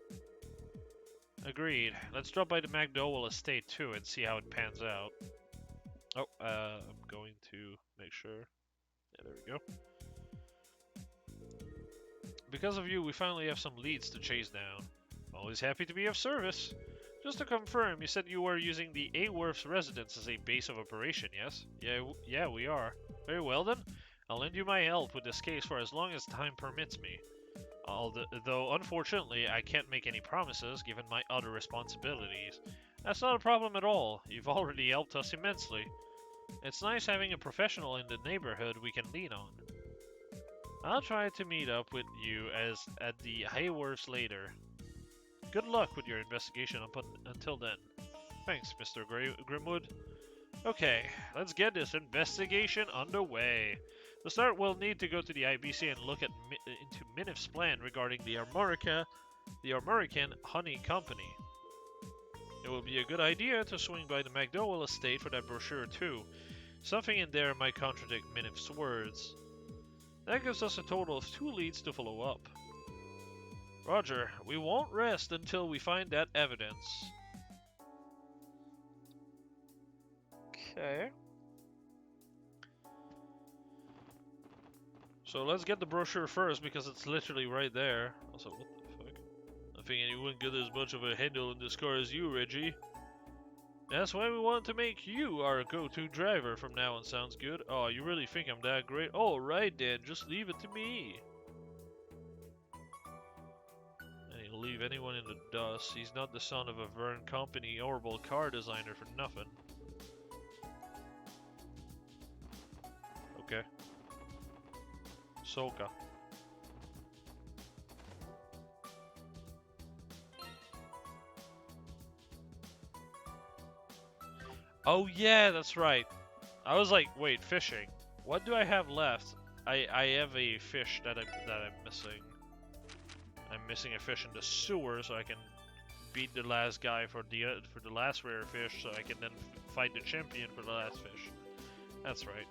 Agreed. Let's drop by the McDowell estate too and see how it pans out. Oh, I'm going to make sure. Yeah, there we go. Because of you, we finally have some leads to chase down. Always happy to be of service. Just to confirm, you said you were using the A-Worth's residence as a base of operation, yes? Yeah, we are. Very well then. I'll lend you my help with this case for as long as time permits me. Though, unfortunately, I can't make any promises given my other responsibilities. That's not a problem at all. You've already helped us immensely. It's nice having a professional in the neighborhood we can lean on. I'll try to meet up with you at the Hayworths later. Good luck with your investigation until then. Thanks, Mr. Grimwood. Okay, let's get this investigation underway. To start, we'll need to go to the IBC and look into Minif's plan regarding the Armorican Honey Company. It will be a good idea to swing by the McDowell estate for that brochure too. Something in there might contradict Minif's words. That gives us a total of 2 leads to follow up. Roger, we won't rest until we find that evidence. Okay. So let's get the brochure first because it's literally right there. Also, what the fuck? I think anyone get as much of a handle in this car as you, Reggie. That's why we want to make you our go-to driver from now on. Sounds good? Oh, you really think I'm that great? Alright then, just leave it to me. And he'll leave anyone in the dust. He's not the son of a Verne Company horrible car designer for nothing. Okay. Soka. Oh yeah, that's right. I was like, wait, fishing. What do I have left? I have a fish that I'm missing. I'm missing a fish in the sewer, so I can beat the last guy for the last rare fish, so I can then fight the champion for the last fish. That's right.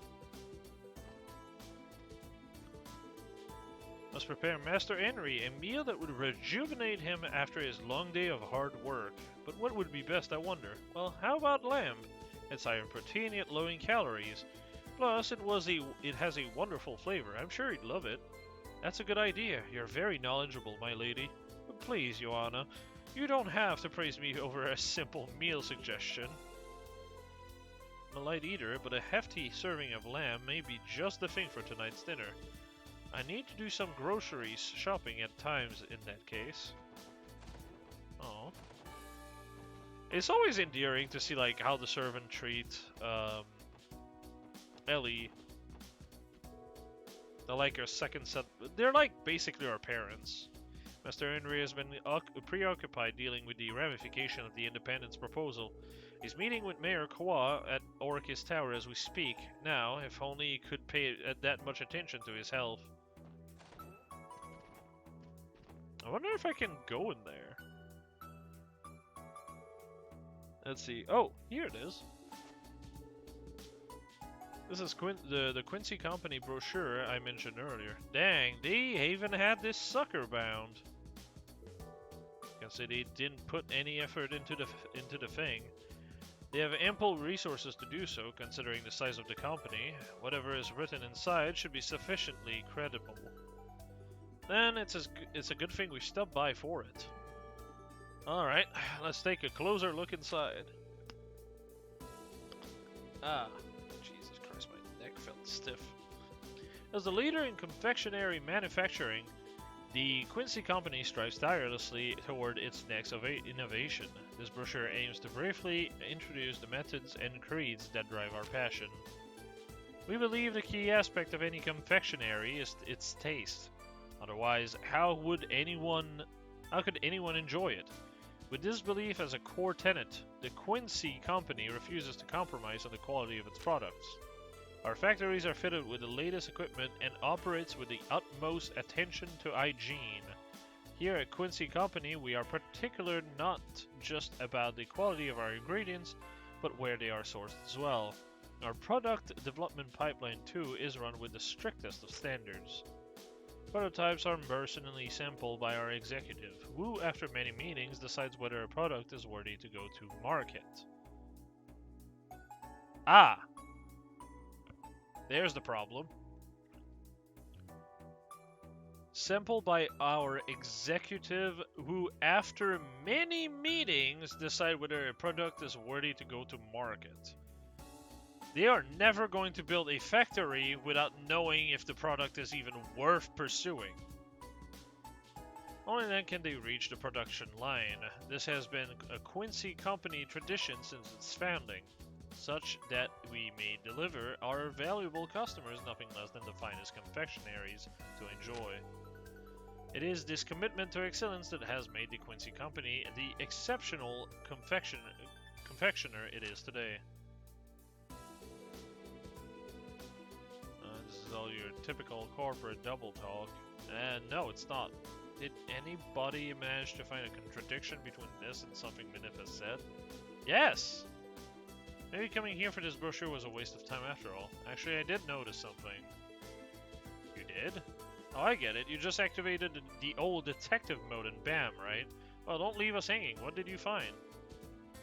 Must prepare Master Henry a meal that would rejuvenate him after his long day of hard work. But what would be best, I wonder? Well, how about lamb? It's high in protein yet low in calories. Plus, it has a wonderful flavor. I'm sure he'd love it. That's a good idea. You're very knowledgeable, my lady. But please, Joanna, you don't have to praise me over a simple meal suggestion. I'm a light eater, but a hefty serving of lamb may be just the thing for tonight's dinner. I need to do some groceries shopping at times in that case. Oh. It's always endearing to see like how the servant treats Ellie. They're like our second set. They're like basically our parents. Master Henry has been preoccupied dealing with the ramification of the independence proposal. He's meeting with Mayor Kwa at Orcus Tower as we speak. Now, if only he could pay that much attention to his health. I wonder if I can go in there. Let's see. Oh, here it is. This is the Quincy Company brochure I mentioned earlier. Dang, they even had this sucker bound. Can say they didn't put any effort into the thing. They have ample resources to do so, considering the size of the company. Whatever is written inside should be sufficiently credible. Then it's a good thing we stopped by for it. Alright, let's take a closer look inside. Ah, Jesus Christ, my neck felt stiff. As the leader in confectionery manufacturing, The Quincy Company strives tirelessly toward its next innovation. This brochure aims to briefly introduce the methods and creeds that drive our passion. We believe the key aspect of any confectionery is its taste. Otherwise, how could anyone enjoy it? With this belief as a core tenet, the Quincy Company refuses to compromise on the quality of its products. Our factories are fitted with the latest equipment and operates with the utmost attention to hygiene. Here at Quincy Company, we are particular not just about the quality of our ingredients, but where they are sourced as well. Our product development pipeline too is run with the strictest of standards. Prototypes are personally sampled by our executive, who after many meetings decides whether a product is worthy to go to market. Ah! There's the problem. Sampled by our executive, who after many meetings decide whether a product is worthy to go to market. They are never going to build a factory without knowing if the product is even worth pursuing. Only then can they reach the production line. This has been a Quincy Company tradition since its founding, such that we may deliver our valuable customers nothing less than the finest confectionaries to enjoy. It is this commitment to excellence that has made the Quincy Company the exceptional confectioner it is today. This is all your typical corporate double talk. And no, it's not. Did anybody manage to find a contradiction between this and something Minif has said? Yes! Maybe coming here for this brochure was a waste of time after all. Actually, I did notice something. You did? Oh, I get it. You just activated the old detective mode and bam, right? Well, don't leave us hanging. What did you find?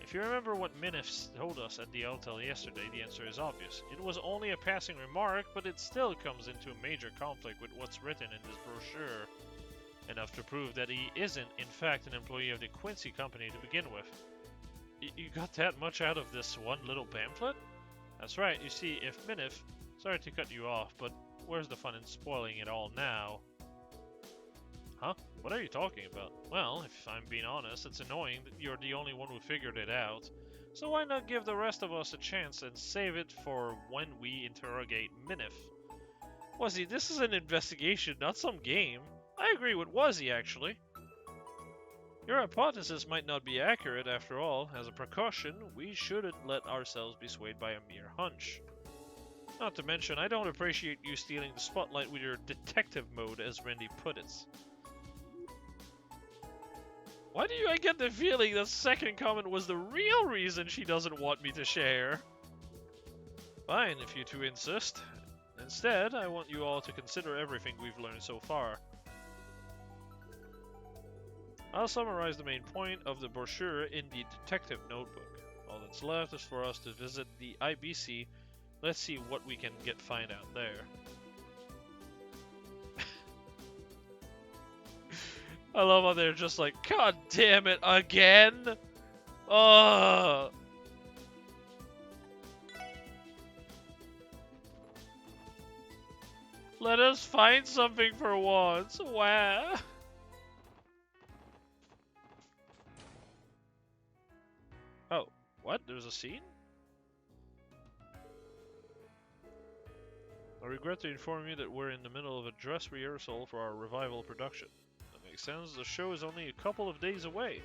If you remember what Minif told us at the hotel yesterday, the answer is obvious. It was only a passing remark, but it still comes into a major conflict with what's written in this brochure. Enough to prove that he isn't, in fact, an employee of the Quincy Company to begin with. You got that much out of this one little pamphlet? That's right. You see, if Minif... Sorry to cut you off, but where's the fun in spoiling it all now? Huh? What are you talking about? Well, if I'm being honest, it's annoying that you're the only one who figured it out. So why not give the rest of us a chance and save it for when we interrogate Minif? Wuzzy, this is an investigation, not some game. I agree with Wuzzy, actually. Your hypothesis might not be accurate after all. As a precaution, we shouldn't let ourselves be swayed by a mere hunch. Not to mention, I don't appreciate you stealing the spotlight with your detective mode, as Randy put it. Why do I get the feeling that second comment was the real reason she doesn't want me to share? Fine, if you two insist. Instead, I want you all to consider everything we've learned so far. I'll summarize the main point of the brochure in the detective notebook. All that's left is for us to visit the IBC. Let's see what we can find out there. I love how they're just like, God damn it, again? Ugh. Let us find something for once. Wow. Oh, what? There's a scene? I regret to inform you that we're in the middle of a dress rehearsal for our revival production. That makes sense, the show is only a couple of days away.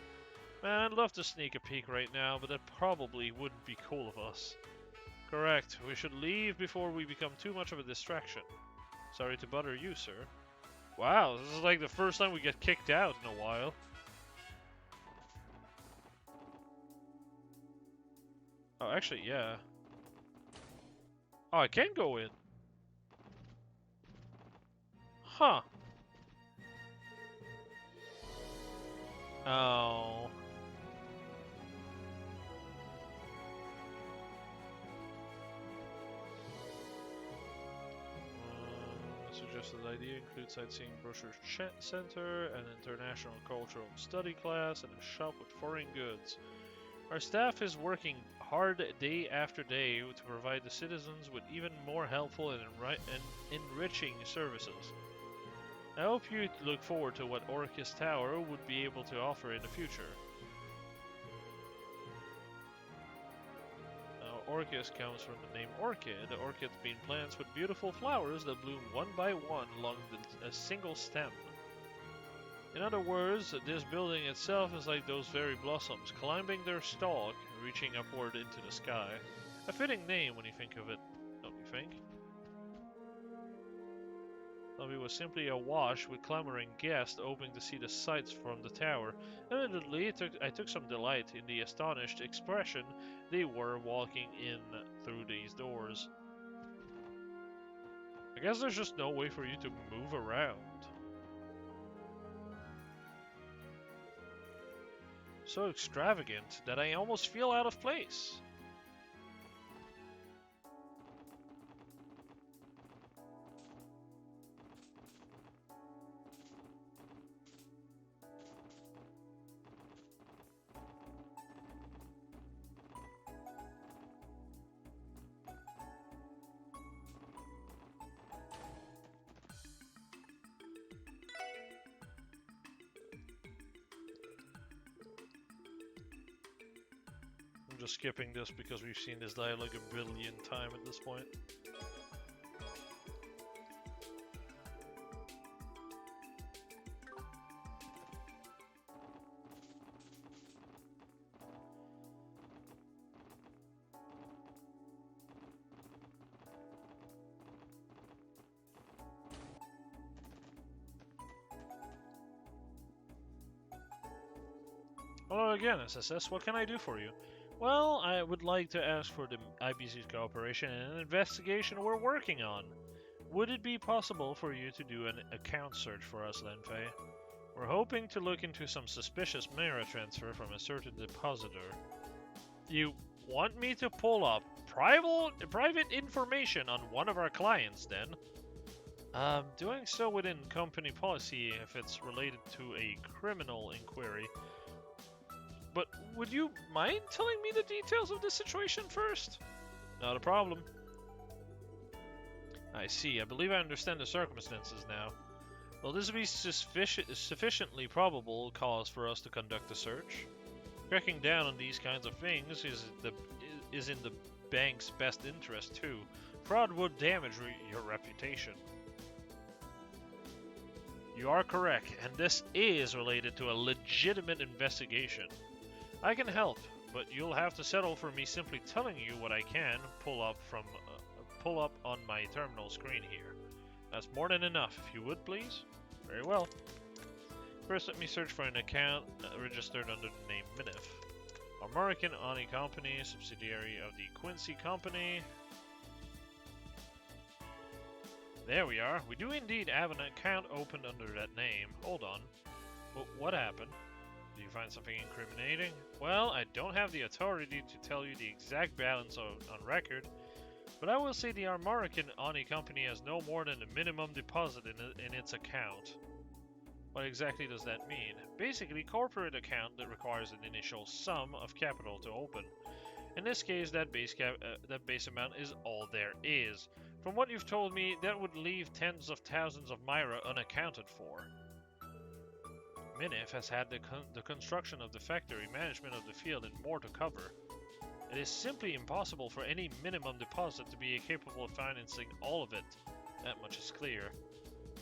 Man, I'd love to sneak a peek right now, but that probably wouldn't be cool of us. Correct, we should leave before we become too much of a distraction. Sorry to bother you, sir. Wow, this is like the first time we get kicked out in a while. Oh, actually, yeah. Oh, I can go in. Huh. Oh. Suggested idea includes sightseeing brochures center, an international cultural study class, and a shop with foreign goods. Our staff is working hard day after day to provide the citizens with even more helpful and enriching services. I hope you look forward to what Orcus Tower would be able to offer in the future. Now, Orcus comes from the name orchid. Orchids being plants with beautiful flowers that bloom one by one along a single stem. In other words, this building itself is like those very blossoms, climbing their stalk, reaching upward into the sky. A fitting name when you think of it, don't you think? Lobby was simply awash with clamoring guests hoping to see the sights from the tower. Admittedly, I took some delight in the astonished expression they were walking in through these doors. I guess there's just no way for you to move around. So extravagant that I almost feel out of place. I'm just skipping this because we've seen this dialogue a billion times at this point. Hello again, SSS. What can I do for you? Well, I would like to ask for the IBC's cooperation in an investigation we're working on. Would it be possible for you to do an account search for us, Lenfei? We're hoping to look into some suspicious mirror transfer from a certain depositor. You want me to pull up private information on one of our clients, then? Doing so within company policy if it's related to a criminal inquiry. But would you mind telling me the details of this situation first? Not a problem. I see. I believe I understand the circumstances now. Will this be sufficiently probable cause for us to conduct a search? Cracking down on these kinds of things is in the bank's best interest too. Fraud would damage your reputation. You are correct, and this is related to a legitimate investigation. I can help, but you'll have to settle for me simply telling you what I can pull up on my terminal screen here. That's more than enough, if you would please. Very well. First, let me search for an account registered under the name Minif. American Oni Company, subsidiary of the Quincy Company. There we are. We do indeed have an account opened under that name. Hold on. What happened? Do you find something incriminating? Well, I don't have the authority to tell you the exact balance on record, but I will say the American Oni Company has no more than a minimum deposit in its account. What exactly does that mean? Basically, corporate account that requires an initial sum of capital to open. In this case, that base amount is all there is. From what you've told me, that would leave tens of thousands of Myra unaccounted for. Minif has had the construction of the factory, management of the field, and more to cover. It is simply impossible for any minimum deposit to be capable of financing all of it. That much is clear.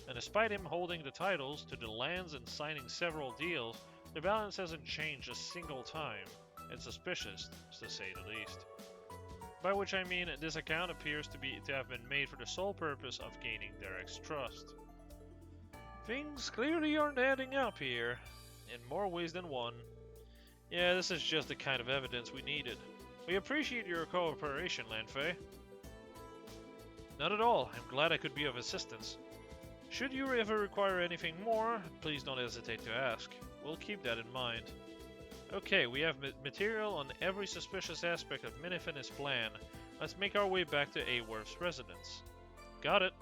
And despite him holding the titles to the lands and signing several deals, the balance hasn't changed a single time. It's suspicious, to say the least. By which I mean, this account appears to have been made for the sole purpose of gaining Derek's trust. Things clearly aren't adding up here, in more ways than one. Yeah, this is just the kind of evidence we needed. We appreciate your cooperation, Lanfei. Not at all. I'm glad I could be of assistance. Should you ever require anything more, please don't hesitate to ask. We'll keep that in mind. Okay, we have material on every suspicious aspect of Minif and his plan. Let's make our way back to Aworth's residence. Got it.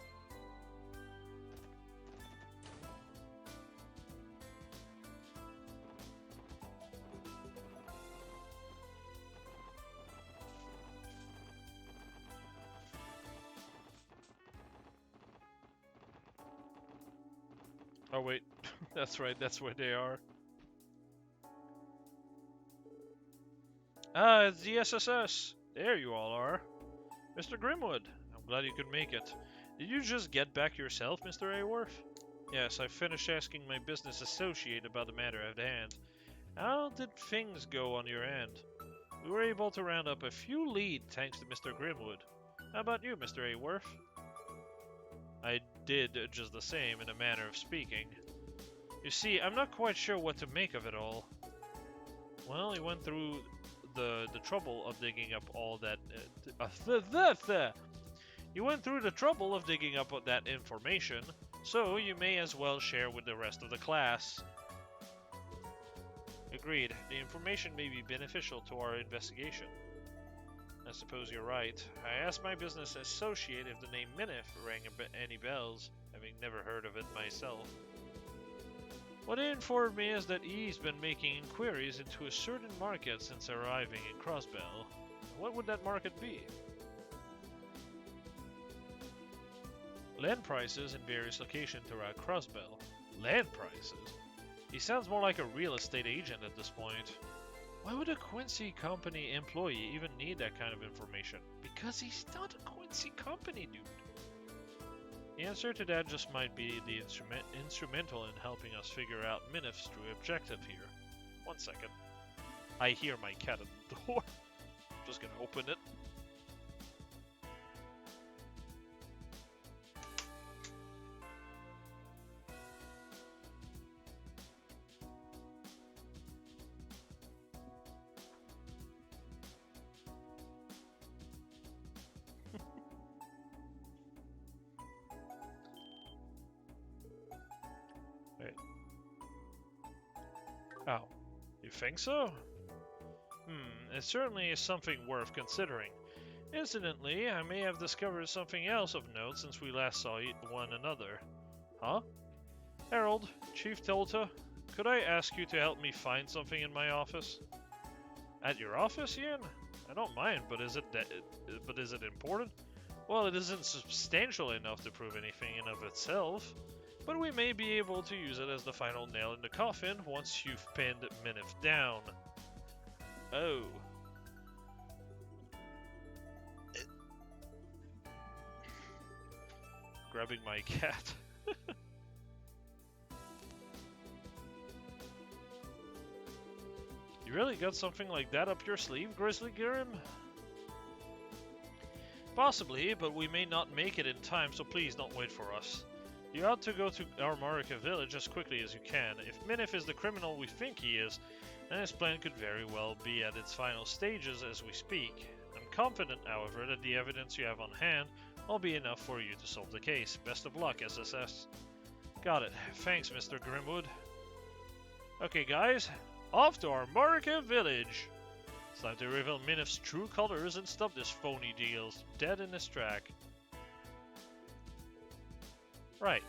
Oh wait, that's right, that's where they are. Ah, it's the SSS. There you all are. Mr. Grimwood, I'm glad you could make it. Did you just get back yourself, Mr. Aworth? Yes, I finished asking my business associate about the matter at hand. How did things go on your end? We were able to round up a few leads thanks to Mr. Grimwood. How about you, Mr. Aworth? I did just the same, in a manner of speaking. You see, I'm not quite sure what to make of it all. Well, he went through the trouble of digging up all that... You went through the trouble of digging up that information, so you may as well share with the rest of the class. Agreed. The information may be beneficial to our investigation. I suppose you're right. I asked my business associate if the name Minif rang any bells, having never heard of it myself. What he informed me is that he's been making inquiries into a certain market since arriving in Crossbell. What would that market be? Land prices in various locations throughout Crossbell. Land prices? He sounds more like a real estate agent at this point. Why would a Quincy Company employee even need that kind of information? Because he's not a Quincy Company dude. The answer to that just might be the instrumental in helping us figure out Minif's true objective here. 1 second. I hear my cat at the door. Just gonna open it. Oh, you think so? It certainly is something worth considering. Incidentally, I may have discovered something else of note since we last saw one another. Huh? Harold, Chief Tolta, could I ask you to help me find something in my office? At your office, Ian? I don't mind, but is it important? Well, it isn't substantial enough to prove anything in of itself. But we may be able to use it as the final nail in the coffin once you've pinned Minif down. Oh. Grabbing my cat. You really got something like that up your sleeve, Grizzly Grim? Possibly, but we may not make it in time, so please don't wait for us. You ought to go to Armorica Village as quickly as you can. If Minif is the criminal we think he is, then his plan could very well be at its final stages as we speak. I'm confident, however, that the evidence you have on hand will be enough for you to solve the case. Best of luck, SSS. Got it. Thanks, Mr. Grimwood. Okay, guys, off to Armorica Village. It's time to reveal Minif's true colors and stop this phony deal dead in his track. Right.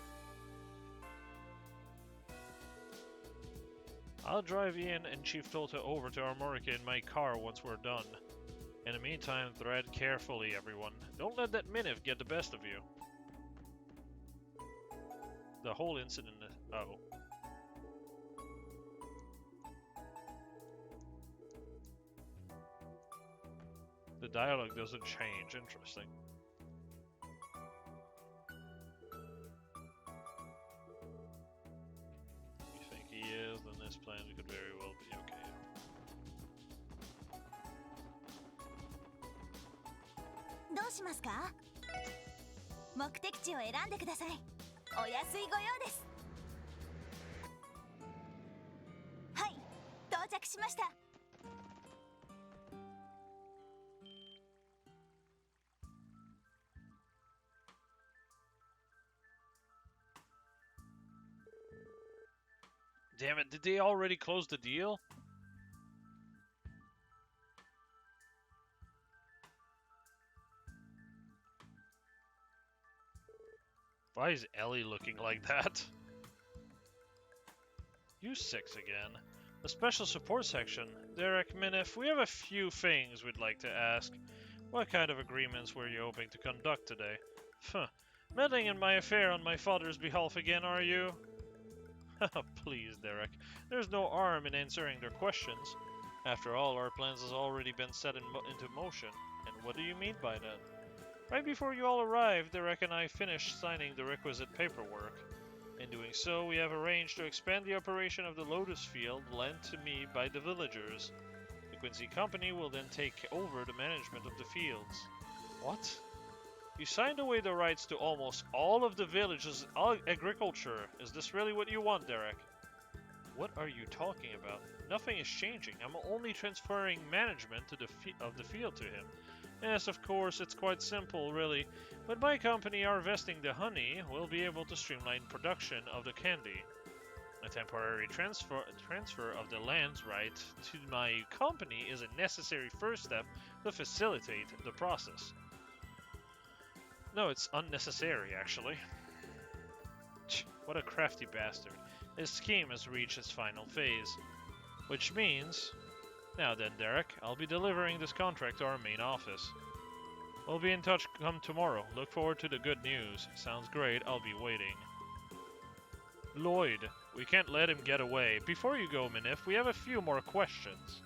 I'll drive Ian and Chief Tolta over to Armorica in my car once we're done. In the meantime, tread carefully, everyone. Don't let that Minif get the best of you. The whole incident... Oh. The dialogue doesn't change. Interesting. You think he is, then this plan could very well be okay. どうしますか？目的地を選んでください。お安いご用です。はい、到着しました。Damn it, did they already close the deal? Why is Ellie looking like that? You 6 again. The special support section. Derek, Minif, we have a few things we'd like to ask. What kind of agreements were you hoping to conduct today? Meddling in my affair on my father's behalf again, are you? Please, Derek. There's no harm in answering their questions. After all, our plans has already been set into motion. And what do you mean by that? Right before you all arrived, Derek and I finished signing the requisite paperwork. In doing so, we have arranged to expand the operation of the Lotus Field lent to me by the villagers. The Quincy Company will then take over the management of the fields. What? You signed away the rights to almost all of the village's agriculture. Is this really what you want, Derek? What are you talking about? Nothing is changing. I'm only transferring management of the field to him. Yes, of course, it's quite simple, really. When my company harvesting the honey, we'll be able to streamline production of the candy. A temporary transfer of the land's right to my company is a necessary first step to facilitate the process. No, it's unnecessary, actually. What a crafty bastard. His scheme has reached its final phase. Which means... Now then, Derek, I'll be delivering this contract to our main office. We'll be in touch come tomorrow. Look forward to the good news. Sounds great, I'll be waiting. Lloyd, we can't let him get away. Before you go, Minif, we have a few more questions.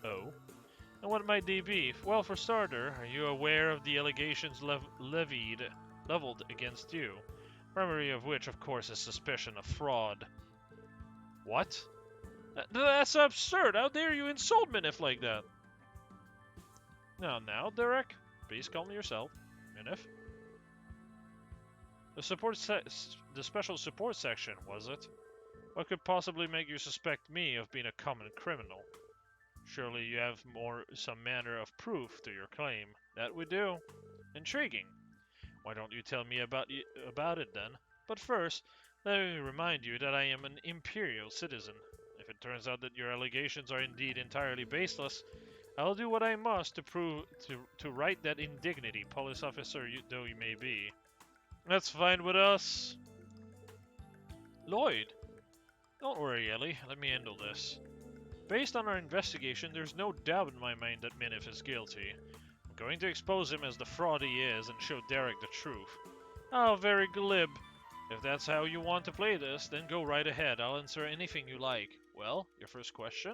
Oh? And what might they be? Well, for starter, are you aware of the allegations leveled against you? Primary of which, of course, is suspicion of fraud. What? That's absurd! How dare you insult Minif like that? Now, Derek, please calm yourself. Minif? The special support section, was it? What could possibly make you suspect me of being a common criminal? Surely you have some manner of proof to your claim. That we do. Intriguing. Why don't you tell me about it then? But first, let me remind you that I am an imperial citizen. If it turns out that your allegations are indeed entirely baseless, I'll do what I must to prove to right that indignity, police officer though you may be. That's fine with us. Lloyd, don't worry, Ellie. Let me handle this. Based on our investigation, there's no doubt in my mind that Minif is guilty. I'm going to expose him as the fraud he is and show Derek the truth. Oh, very glib. If that's how you want to play this, then go right ahead. I'll answer anything you like. Well, your first question?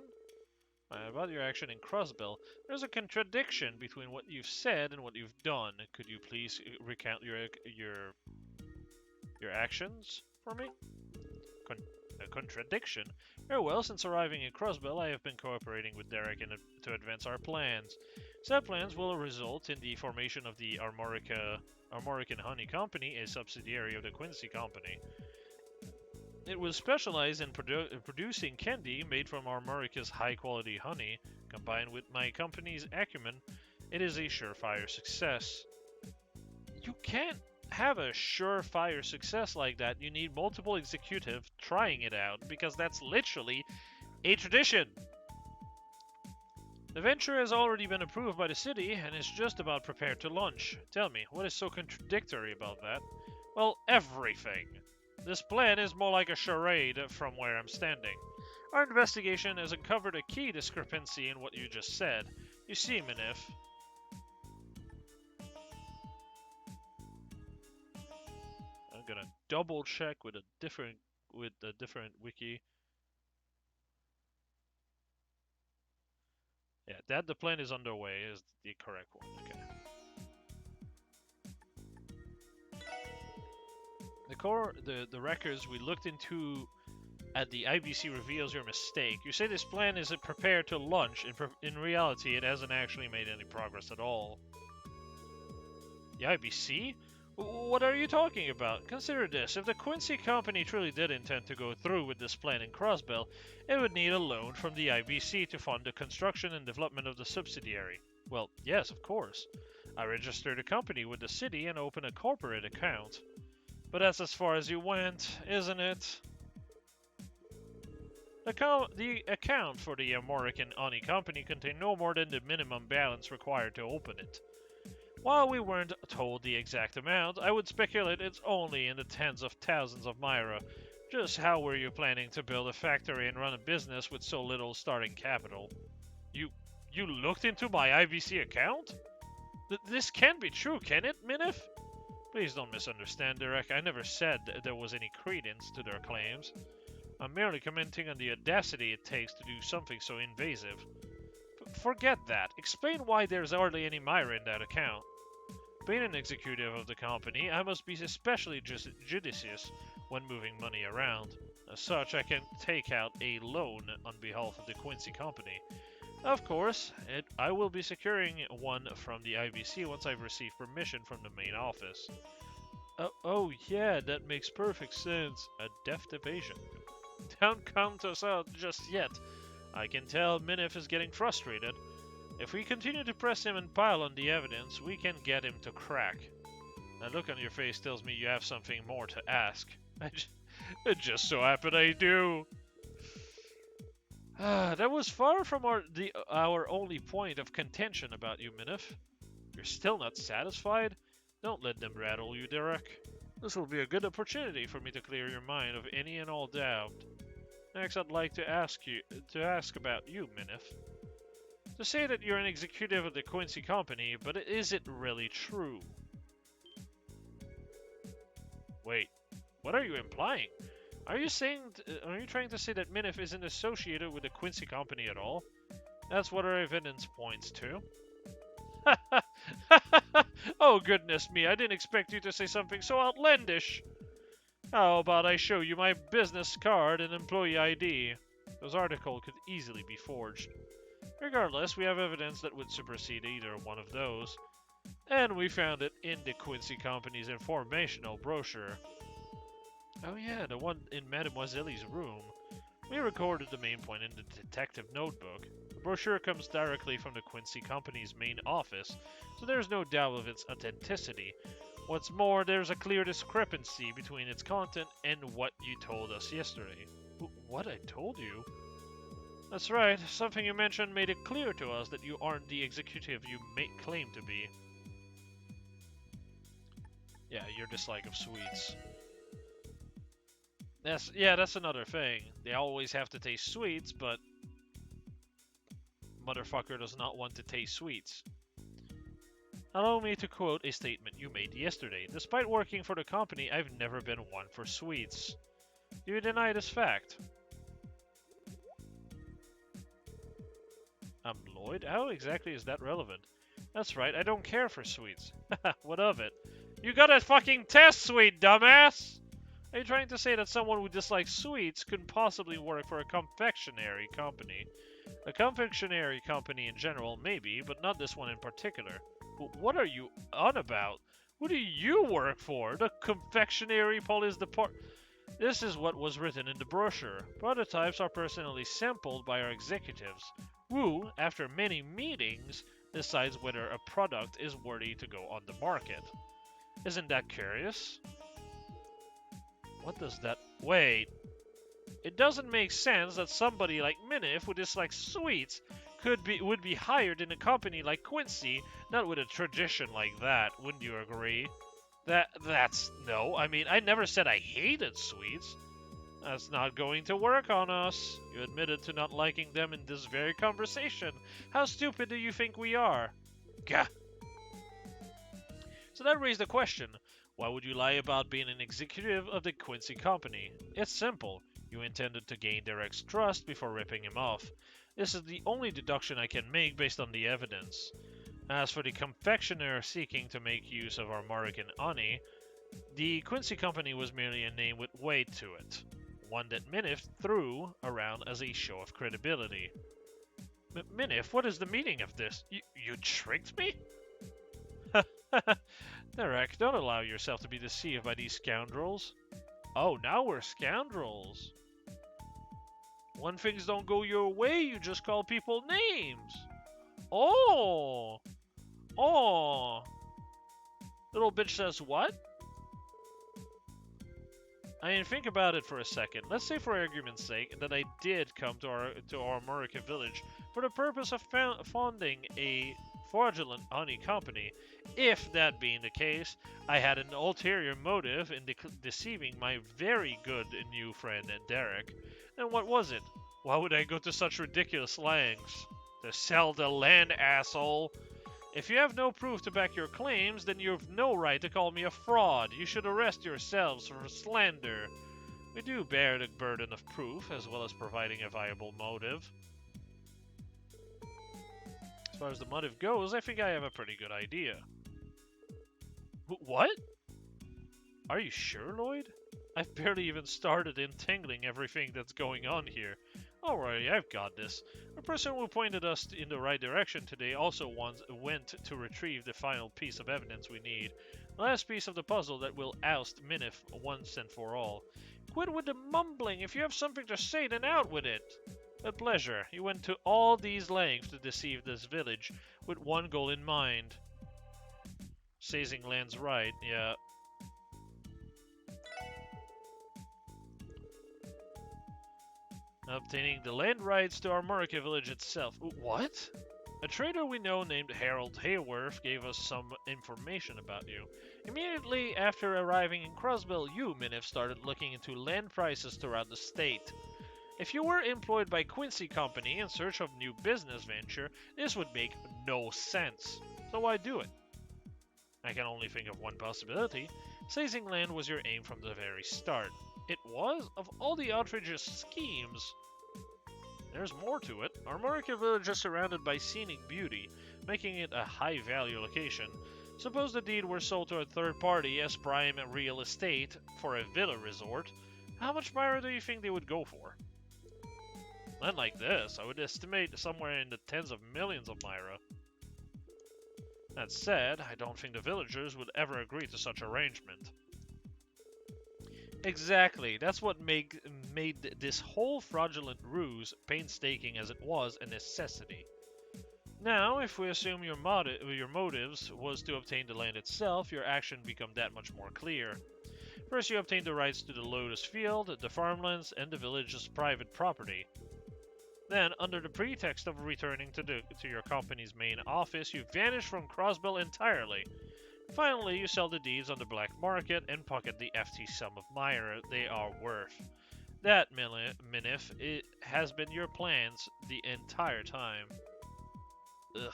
About your action in Crossbell, there's a contradiction between what you've said and what you've done. Could you please recount your actions for me? A contradiction? Very well, since arriving in Crossbell, I have been cooperating with Derek to advance our plans. Said plans will result in the formation of the Armorican Honey Company, a subsidiary of the Quincy Company. It will specialize in producing candy made from Armorica's high-quality honey. Combined with my company's acumen, it is a surefire success. You can't have a surefire success like that. You need multiple executives trying it out, because that's literally a tradition. The venture has already been approved by the city and is just about prepared to launch. Tell me, what is so contradictory about that? Well, everything. This plan is more like a charade from where I'm standing. Our investigation has uncovered a key discrepancy in what you just said. You see, Minif. I'm gonna double check with a different wiki. Yeah, that the plan is underway is the correct one. Okay. The records we looked into at the IBC reveals your mistake. You say this plan is prepared to launch. In reality, it hasn't actually made any progress at all. The IBC? What are you talking about? Consider this. If the Quincy Company truly did intend to go through with this plan in Crossbell, it would need a loan from the IBC to fund the construction and development of the subsidiary. Well, yes, of course. I registered a company with the city and opened a corporate account. But that's as far as you went, isn't it? The account for the Armorican Honey Company contained no more than the minimum balance required to open it. While we weren't told the exact amount, I would speculate it's only in the tens of thousands of Myra. Just how were you planning to build a factory and run a business with so little starting capital? You looked into my IBC account? This can't be true, can it, Minif? Please don't misunderstand, Derek. I never said there was any credence to their claims. I'm merely commenting on the audacity it takes to do something so invasive. Forget that. Explain why there's hardly any Myra in that account. Being an executive of the company, I must be especially judicious when moving money around. As such, I can take out a loan on behalf of the Quincy company. Of course, I will be securing one from the IBC once I've received permission from the main office. Oh yeah, that makes perfect sense. A deft evasion. Don't count us out just yet. I can tell Minif is getting frustrated. If we continue to press him and pile on the evidence, we can get him to crack. That look on your face tells me you have something more to ask. It just so happened I do. That was far from our only point of contention about you, Minif. You're still not satisfied? Don't let them rattle you, Derek. This will be a good opportunity for me to clear your mind of any and all doubt. Next, I'd like to ask about you, Minif. To say that you're an executive of the Quincy company, but is it really true? Wait, what are you implying? Are you trying to say that Minif isn't associated with the Quincy company at all? That's what our evidence points to. Oh goodness me, I didn't expect you to say something so outlandish. How about I show you my business card and employee ID? Those articles could easily be forged. Regardless, we have evidence that would supersede either one of those. And we found it in the Quincy company's informational brochure. Oh yeah, the one in Mademoiselle's room. We recorded the main point in the detective notebook. The brochure comes directly from the Quincy company's main office, so there's no doubt of its authenticity. What's more, there's a clear discrepancy between its content and what you told us yesterday. What I told you? That's right, something you mentioned made it clear to us that you aren't the executive you claim to be. Yeah, your dislike of sweets. That's another thing. They always have to taste sweets, but motherfucker does not want to taste sweets. Allow me to quote a statement you made yesterday. Despite working for the company, I've never been one for sweets. Do you deny this fact? I'm Lloyd? How exactly is that relevant? That's right, I don't care for sweets. What of it? You got a fucking test suite, dumbass! Are you trying to say that someone who dislikes sweets couldn't possibly work for a confectionery company? A confectionery company in general, maybe, but not this one in particular. What are you on about? Who do you work for? The confectionery police department? This is what was written in the brochure. Prototypes are personally sampled by our executives, who, after many meetings, decides whether a product is worthy to go on the market. Isn't that curious? What does that... Wait. It doesn't make sense that somebody like Minif who dislikes sweets would be hired in a company like Quincy, not with a tradition like that, wouldn't you agree? No, I mean, I never said I hated sweets. That's not going to work on us. You admitted to not liking them in this very conversation. How stupid do you think we are? Gah! So that raised the question. Why would you lie about being an executive of the Quincy company? It's simple. You intended to gain Derek's trust before ripping him off. This is the only deduction I can make based on the evidence. As for the confectioner seeking to make use of our Morrigan honey, the Quincy company was merely a name with weight to it. One that Minif threw around as a show of credibility. Minif, what is the meaning of this? You tricked me? Derek, don't allow yourself to be deceived by these scoundrels. Oh, now we're scoundrels. When things don't go your way, you just call people names. Oh! Little bitch says what? I mean, think about it for a second. Let's say, for argument's sake, that I did come to our American village for the purpose of founding a fraudulent honey company. If that being the case, I had an ulterior motive in deceiving my very good new friend Derek. And what was it? Why would I go to such ridiculous lengths? To sell the land, asshole! If you have no proof to back your claims, then you have no right to call me a fraud. You should arrest yourselves for slander. We do bear the burden of proof, as well as providing a viable motive. As far as the motive goes, I think I have a pretty good idea. What? Are you sure, Lloyd? I've barely even started entangling everything that's going on here. Don't worry, I've got this. The person who pointed us in the right direction today also went to retrieve the final piece of evidence we need. The last piece of the puzzle that will oust Minif once and for all. Quit with the mumbling. If you have something to say, then out with it. With pleasure. You went to all these lengths to deceive this village with one goal in mind. Seizing land's right, yeah. Obtaining the land rights to Armorica village itself. What? A trader we know named Harold Hayworth gave us some information about you. Immediately after arriving in Crossbell, you, Minif, started looking into land prices throughout the state. If you were employed by Quincy Company in search of new business venture, this would make no sense. So why do it? I can only think of one possibility. Seizing land was your aim from the very start. It was? Of all the outrageous schemes. There's more to it. Armorica village is surrounded by scenic beauty, making it a high-value location. Suppose the deed were sold to a third party as prime real estate for a villa resort. How much Myra do you think they would go for? Land like this, I would estimate somewhere in the tens of millions of Myra. That said, I don't think the villagers would ever agree to such arrangement. Exactly, that's what made this whole fraudulent ruse, painstaking as it was, a necessity. Now, if we assume your motives was to obtain the land itself, your action become that much more clear. First, you obtained the rights to the Lotus Field, the farmlands, and the village's private property. Then, under the pretext of returning to your company's main office, you vanish from Crossbell entirely. Finally, you sell the deeds on the black market and pocket the FT sum of Myra they are worth. That, Minif, it has been your plans the entire time. Ugh.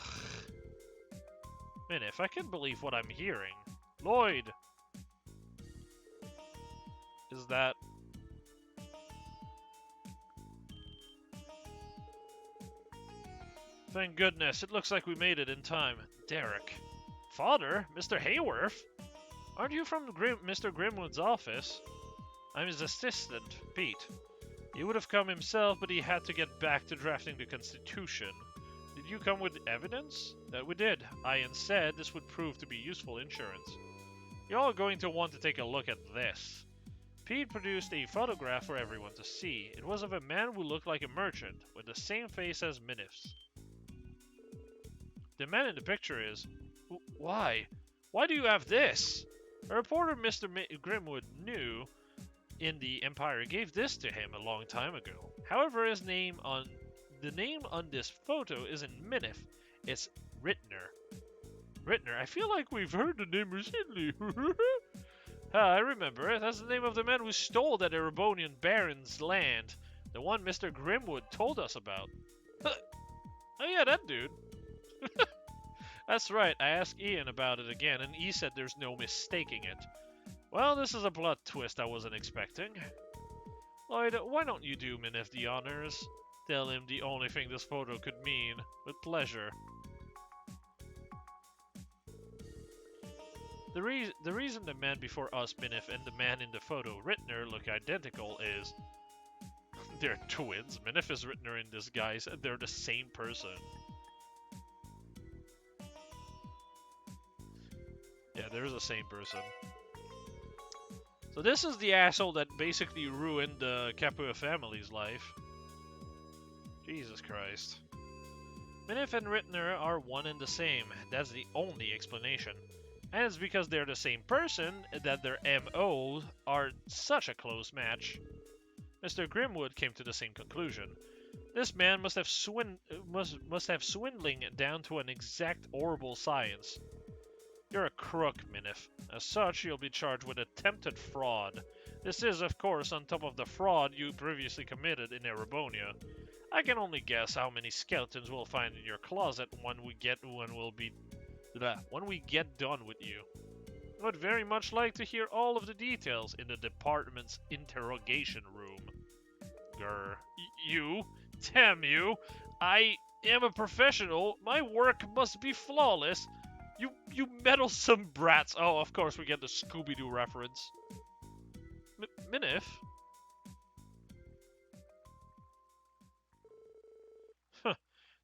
Minif, I can't believe what I'm hearing. Lloyd! Is that... Thank goodness, it looks like we made it in time. Derek. Father? Mr. Hayworth? Aren't you from Mr. Grimwood's office? I'm his assistant, Pete. He would have come himself, but he had to get back to drafting the Constitution. Did you come with evidence? That we did. Ian said this would prove to be useful insurance. You're all going to want to take a look at this. Pete produced a photograph for everyone to see. It was of a man who looked like a merchant, with the same face as Minif's. The man in the picture is... Why? Why do you have this? A reporter Mr. Grimwood knew in the Empire gave this to him a long time ago. However, the name on this photo isn't Minif, it's Rittner. Rittner, I feel like we've heard the name recently. I remember. That's the name of the man who stole that Erebonian baron's land. The one Mr. Grimwood told us about. Oh yeah, that dude. That's right, I asked Ian about it again, and he said there's no mistaking it. Well, this is a plot twist I wasn't expecting. Lloyd, why don't you do Minif the honors? Tell him the only thing this photo could mean. With pleasure. The reason the man before us, Minif, and the man in the photo, Rittner, look identical is... They're twins. Minif is Rittner in disguise, and they're the same person. Yeah, there's the same person. So this is the asshole that basically ruined the Capua family's life. Jesus Christ. Minif and Rittner are one and the same. That's the only explanation. And it's because they're the same person that their MOs are such a close match. Mr. Grimwood came to the same conclusion. This man must have swindling down to an exact horrible science. You're a crook, Minif. As such, you'll be charged with attempted fraud. This is, of course, on top of the fraud you previously committed in Erebonia. I can only guess how many skeletons we'll find in your closet when we'll be when we get done with you. I would very much like to hear all of the details in the department's interrogation room. Grr. You? Damn you! I am a professional. My work must be flawless. You meddlesome brats. Oh, of course we get the Scooby-Doo reference. Minif?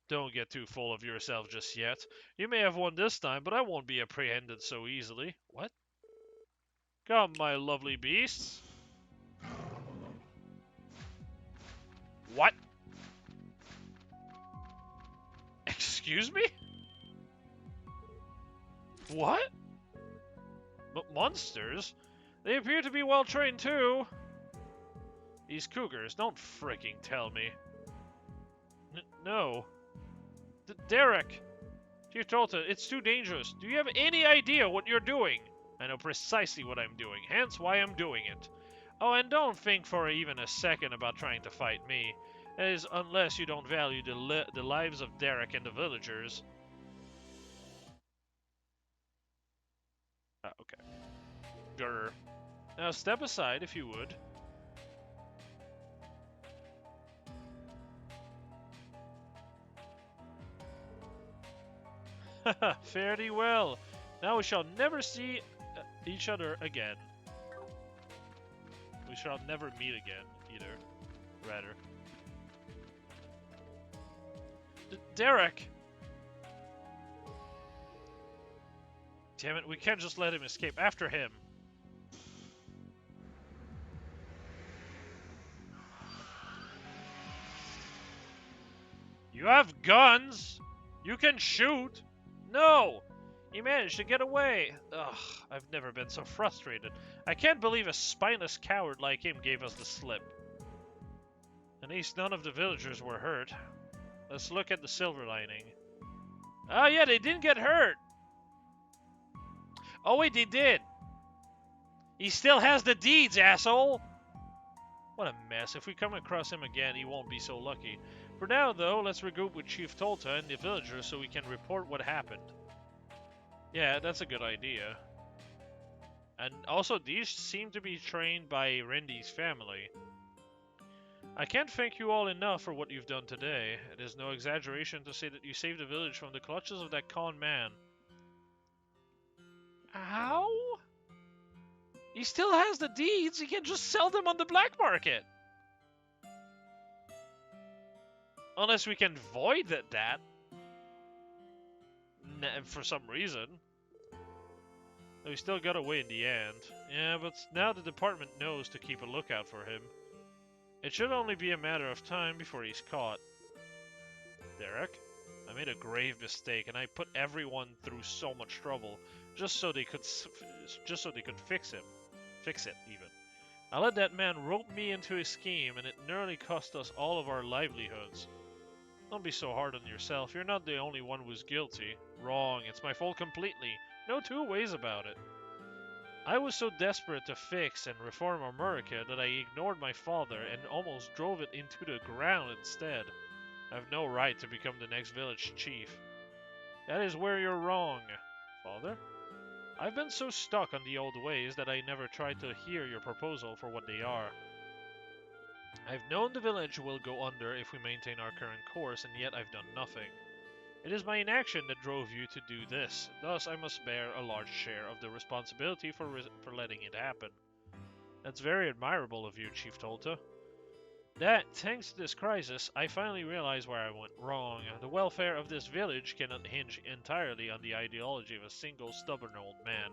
Don't get too full of yourself just yet. You may have won this time, but I won't be apprehended so easily. What? Come, my lovely beasts. What? Excuse me? What? Monsters? They appear to be well trained too. These cougars, don't fricking tell me. No. Derek! Chief Tolta, it's too dangerous. Do you have any idea what you're doing? I know precisely what I'm doing, hence why I'm doing it. Oh, and don't think for even a second about trying to fight me. That is, unless you don't value the lives of Derek and the villagers. Okay. Grr. Now step aside, if you would. Haha, fare thee well. Now we shall never see each other again. We shall never meet again, either. Rather. Derek! Damn it, we can't just let him escape. After him. You have guns! You can shoot! No! He managed to get away! Ugh, I've never been so frustrated. I can't believe a spineless coward like him gave us the slip. At least none of the villagers were hurt. Let's look at the silver lining. Oh yeah, they didn't get hurt! Oh wait, they did! He still has the deeds, asshole! What a mess. If we come across him again, he won't be so lucky. For now, though, let's regroup with Chief Tolta and the villagers so we can report what happened. Yeah, that's a good idea. And also, these seem to be trained by Rendi's family. I can't thank you all enough for what you've done today. It is no exaggeration to say that you saved the village from the clutches of that con man. How? He still has the deeds. He can just sell them on the black market. Unless we can void that. For some reason. We still got away in the end. Yeah, but now the department knows to keep a lookout for him. It should only be a matter of time before he's caught. Derek, I made a grave mistake, and I put everyone through so much trouble just so they could fix it even. I let that man rope me into his scheme, and it nearly cost us all of our livelihoods. Don't be so hard on yourself. You're not the only one who's guilty. Wrong. It's my fault completely. No two ways about it. I was so desperate to fix and reform America that I ignored my father and almost drove it into the ground instead. I have no right to become the next village chief. That is where you're wrong, Father. I've been so stuck on the old ways that I never tried to hear your proposal for what they are. I've known the village will go under if we maintain our current course, and yet I've done nothing. It is my inaction that drove you to do this, thus I must bear a large share of the responsibility for letting it happen. That's very admirable of you, Chief Tolta. That, thanks to this crisis, I finally realized where I went wrong. The welfare of this village cannot hinge entirely on the ideology of a single stubborn old man.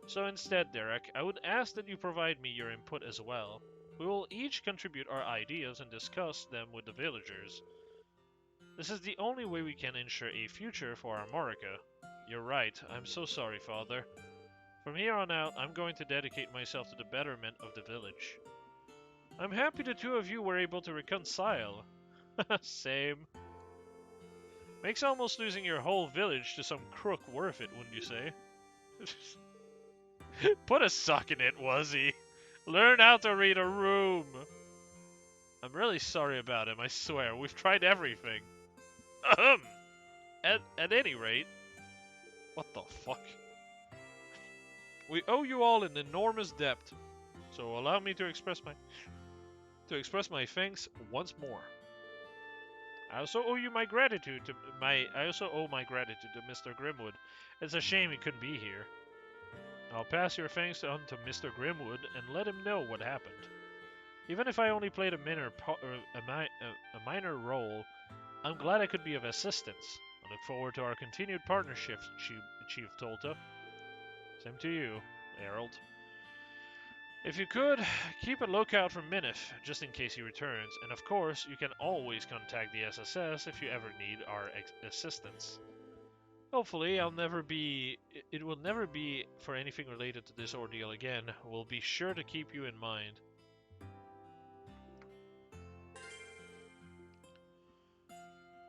So instead, Derek, I would ask that you provide me your input as well. We will each contribute our ideas and discuss them with the villagers. This is the only way we can ensure a future for America. You're right, I'm so sorry, Father. From here on out, I'm going to dedicate myself to the betterment of the village. I'm happy the two of you were able to reconcile. Same. Makes almost losing your whole village to some crook worth it, wouldn't you say? Put a sock in it, Wuzzy. Learn how to read a room. I'm really sorry about him, I swear. We've tried everything. At any rate, What the fuck? We owe you all an enormous debt, so allow me to express my thanks once more. I also owe you my gratitude to I also owe my gratitude to Mr. Grimwood. It's a shame he couldn't be here. I'll pass your thanks on to Mr. Grimwood and let him know what happened. Even if I only played a minor role, I'm glad I could be of assistance. I look forward to our continued partnership, Chief Tolta. Same to you, Harold. If you could, keep a lookout for Minif, just in case he returns, and of course, you can always contact the SSS if you ever need our assistance. Hopefully, it will never be for anything related to this ordeal again. We'll be sure to keep you in mind.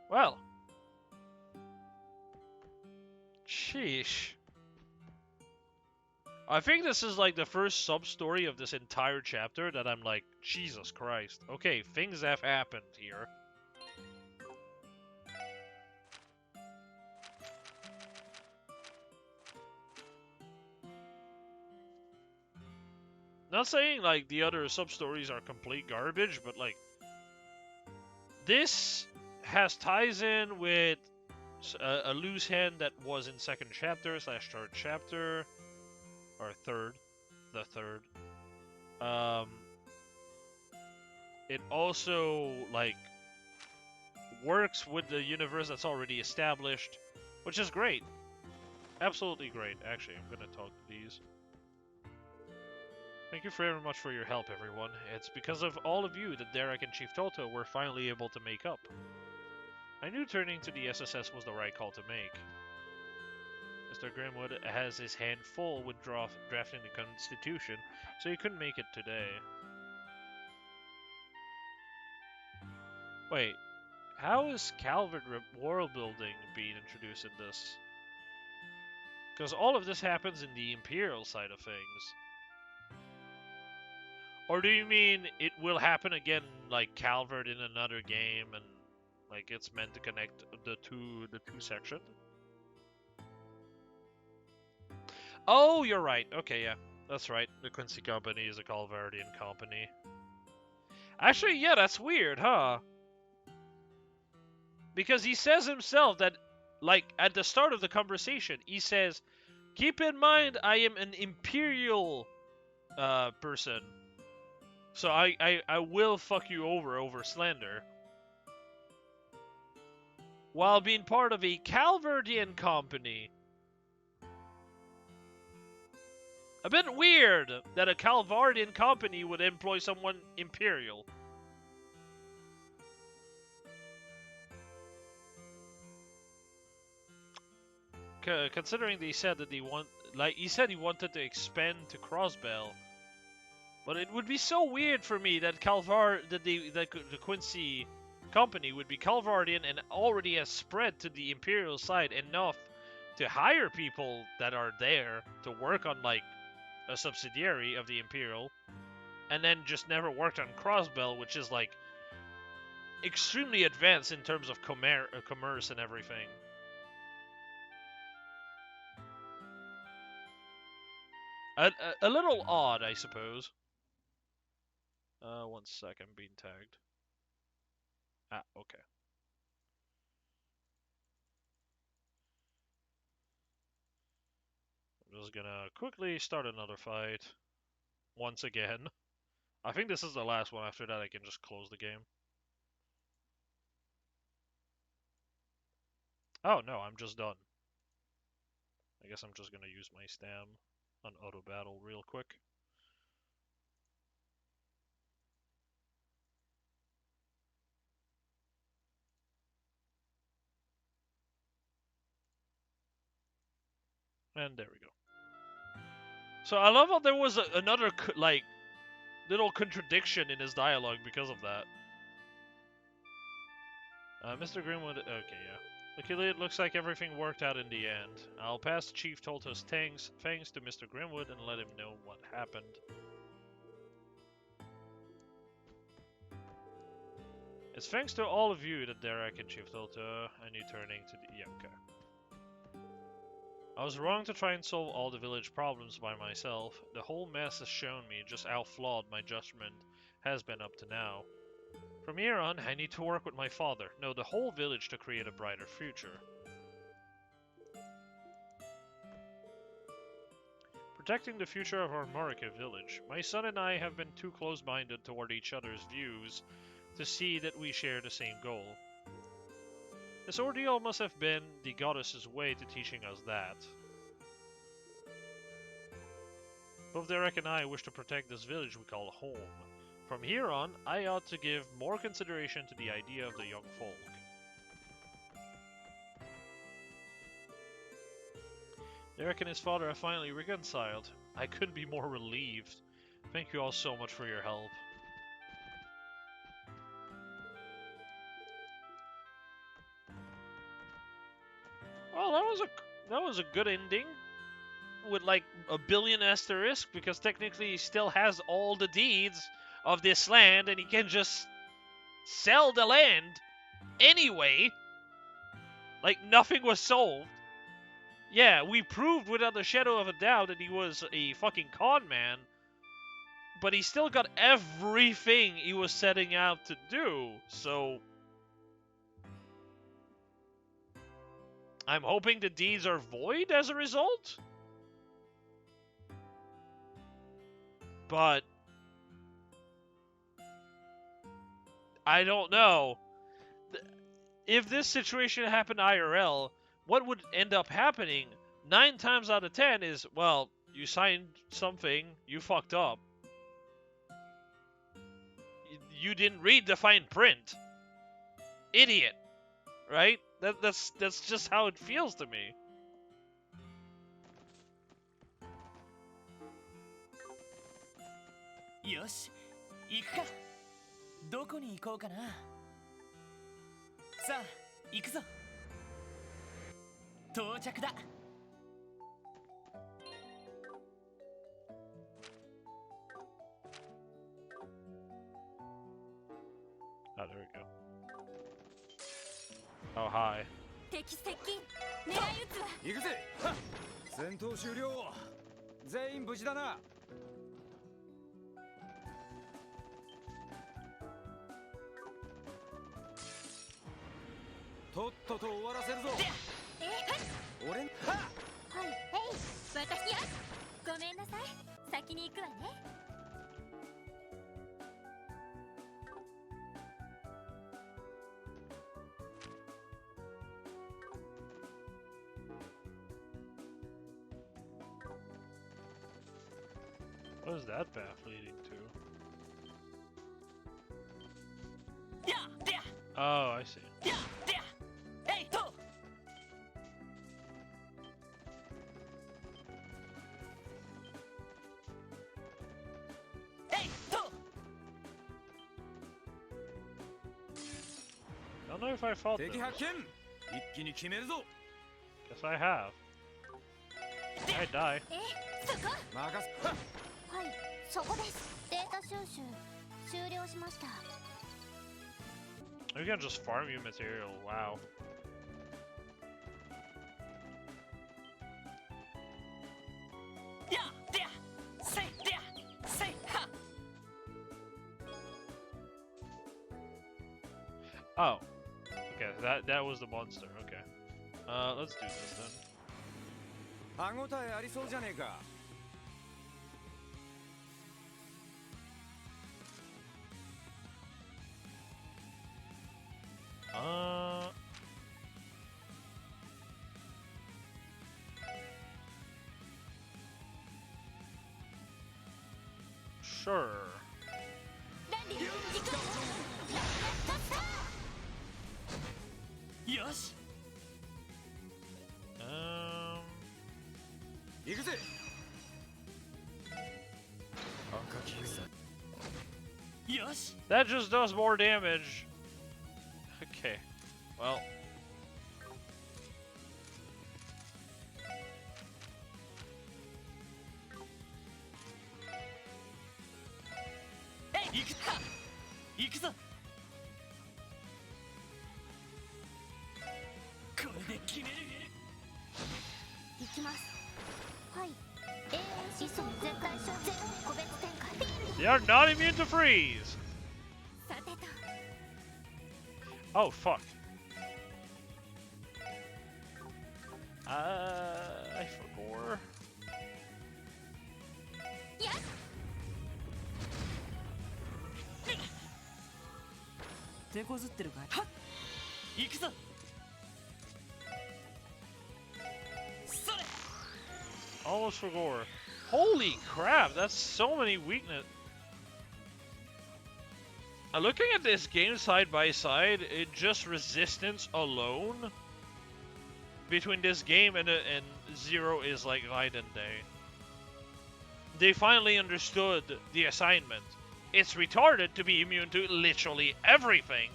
Well. Sheesh. I think this is like the first sub-story of this entire chapter that I'm like, Jesus Christ. Okay, things have happened here. Not saying like the other sub-stories are complete garbage, but like this has ties in with a loose end that was in second chapter / third chapter. Or the third. It also like works with the universe that's already established, which is great. Absolutely great. Actually, I'm gonna talk to these. Thank you very much for your help, everyone. It's because of all of you that Derek and Chief Toto were finally able to make up. I knew turning to the SSS was the right call to make. Mr. Grimwood has his hand full with drafting the Constitution, so he couldn't make it today. Wait, how is Calvert world building being introduced in this? Because all of this happens in the Imperial side of things. Or do you mean it will happen again, like Calvert in another game, and like it's meant to connect the two sections? Oh, you're right. Okay, yeah. That's right. The Quincy Company is a Calvardian company. Actually, yeah, that's weird, huh? Because he says himself that, like, at the start of the conversation, he says, keep in mind I am an Imperial person. So I will fuck you over slander. While being part of a Calvardian company. A bit weird that a Calvardian company would employ someone Imperial. Considering they said that he wanted to expand to Crossbell, but it would be so weird for me that the Quincy company would be Calvardian and already has spread to the Imperial side enough to hire people that are there to work on like a subsidiary of the Imperial, and then just never worked on Crossbell, which is like extremely advanced in terms of commerce and everything. A little odd, I suppose. 1 second, being tagged. Ah, okay. I'm just gonna quickly start another fight. Once again. I think this is the last one. After that, I can just close the game. Oh, no, I'm just done. I guess I'm just gonna use my stam on auto battle real quick. And there we go. So I love how there was another, like, little contradiction in his dialogue because of that. Mr. Grimwood, okay, yeah. Luckily, it looks like everything worked out in the end. I'll pass Chief Tolto's thanks to Mr. Grimwood and let him know what happened. It's thanks to all of you that Derek and Chief Tolto and you turning to the... Yeah, okay. I was wrong to try and solve all the village problems by myself. The whole mess has shown me just how flawed my judgment has been up to now. From here on, I need to work with my father, no, the whole village, to create a brighter future. Protecting the future of our Marika village. My son and I have been too close-minded toward each other's views to see that we share the same goal. This ordeal must have been the goddess's way to teaching us that. Both Derek and I wish to protect this village we call home. From here on, I ought to give more consideration to the idea of the young folk. Derek and his father have finally reconciled. I couldn't be more relieved. Thank you all so much for your help. Well, that was a good ending with like a billion asterisk, because technically he still has all the deeds of this land and he can just sell the land anyway. Like nothing was solved. Yeah, we proved without a shadow of a doubt that he was a fucking con man, but he still got everything he was setting out to do, so I'm hoping the deeds are void as a result? But I don't know. If this situation happened IRL, what would end up happening 9 times out of 10 is, well, you signed something, you fucked up. You didn't read the fine print. Idiot. Right? That's just how it feels to me. Yosh, 行くか。どこに行こうかな。さあ、行くぞ。到着だ。Oh, there we go. Oh, hi. 敵接近。狙い撃つわ。行くぜ。はっ戦闘終了。全員無事だな。とっとと終わらせるぞ。俺はっ。はい、私や。ごめんなさい。先に行くわね。What is that path leading to? Oh, I see. I don't know if I fought those. 敵発見。一気に決めるぞ。 Guess I have. I die. そこ。任せ。はっ。はい、そこです。データ収集終了しました。You can just farm you material. Wow. Oh. Okay, that was the monster. Okay. Let's do this then. 歯ごたえありそうじゃねえか。Sure. よし。行くぜ。赤き草。よし。 That just does more damage. Okay. Well. Hey, 行くぞ。これで決める。行きます。They are not immune to freeze. さてと Oh, fuck. I forgot. やっ手こずってるかい。はっ行くぞ。それ。 Almost forgot. Holy crap, that's so many weakness. Looking at this game side by side, it just resistance alone between this game and Zero is like night and day. They finally understood the assignment. It's retarded to be immune to literally everything,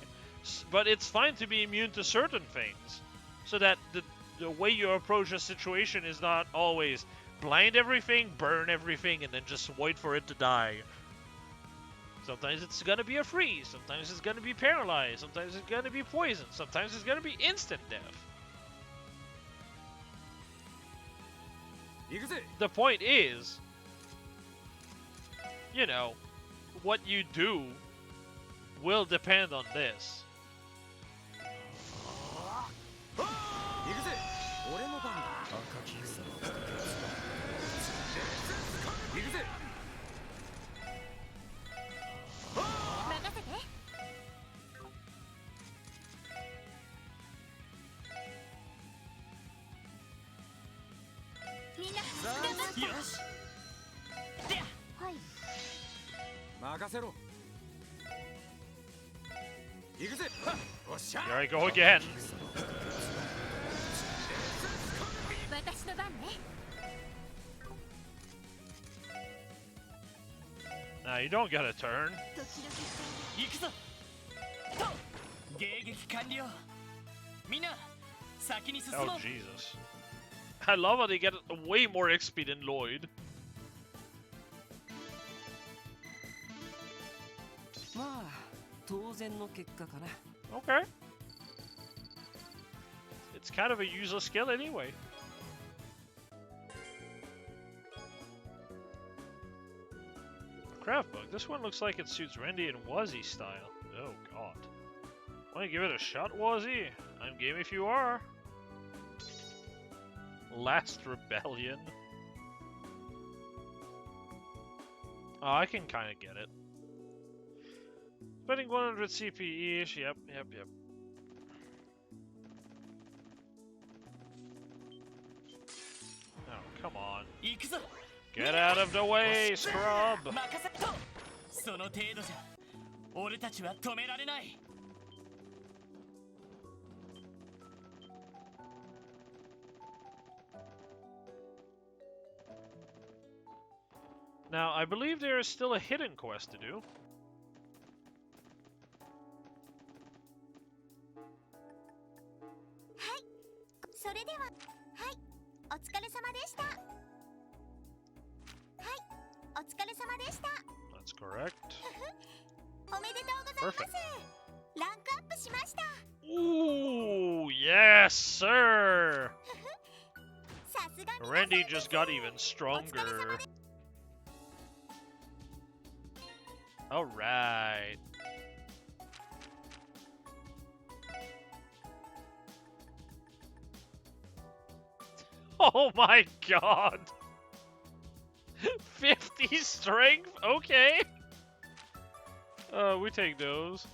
but it's fine to be immune to certain things, so that the way you approach a situation is not always blind everything, burn everything, and then just wait for it to die. Sometimes it's gonna be a freeze, sometimes it's gonna be paralyzed, sometimes it's gonna be poison, sometimes it's gonna be instant death. 行くぜ The point is, you know, what you do will depend on this. 行くぜ俺の番だ赤き草の行くぜ任せてみんな頑張ってよし。で、はい任せろ行くぜおっしゃ Here I go again. 私の番ね Now you don't get a turn. 時々行くぞ。と、迎撃完了。みんな、先に進もう。 Oh Jesus. I love how they get way more XP than Lloyd. まあ、当然の結果かな。 Okay. It's kind of a useless skill anyway. Craft book. This one looks like it suits Randy and Wazzy style. Oh god. Want to give it a shot, Wazzy? I'm game if you are. Last Rebellion. Oh, I can kind of get it. Spending 100 CP each. Yep. Oh, come on. 行くぞ。 Get out of the way, scrub! 任せと。その程度じゃ、俺たちは止められない。 Now, I believe there is still a hidden quest to do. それでははいお疲れ様でしたはいお疲れ様でした That's correct. おめでとうございます Perfect. ランクアップしました Ooh, yes, sir! さすが皆さん Randy just got even お疲れ様 stronger. で Alright. Oh my god! 50 strength? Okay. We take those.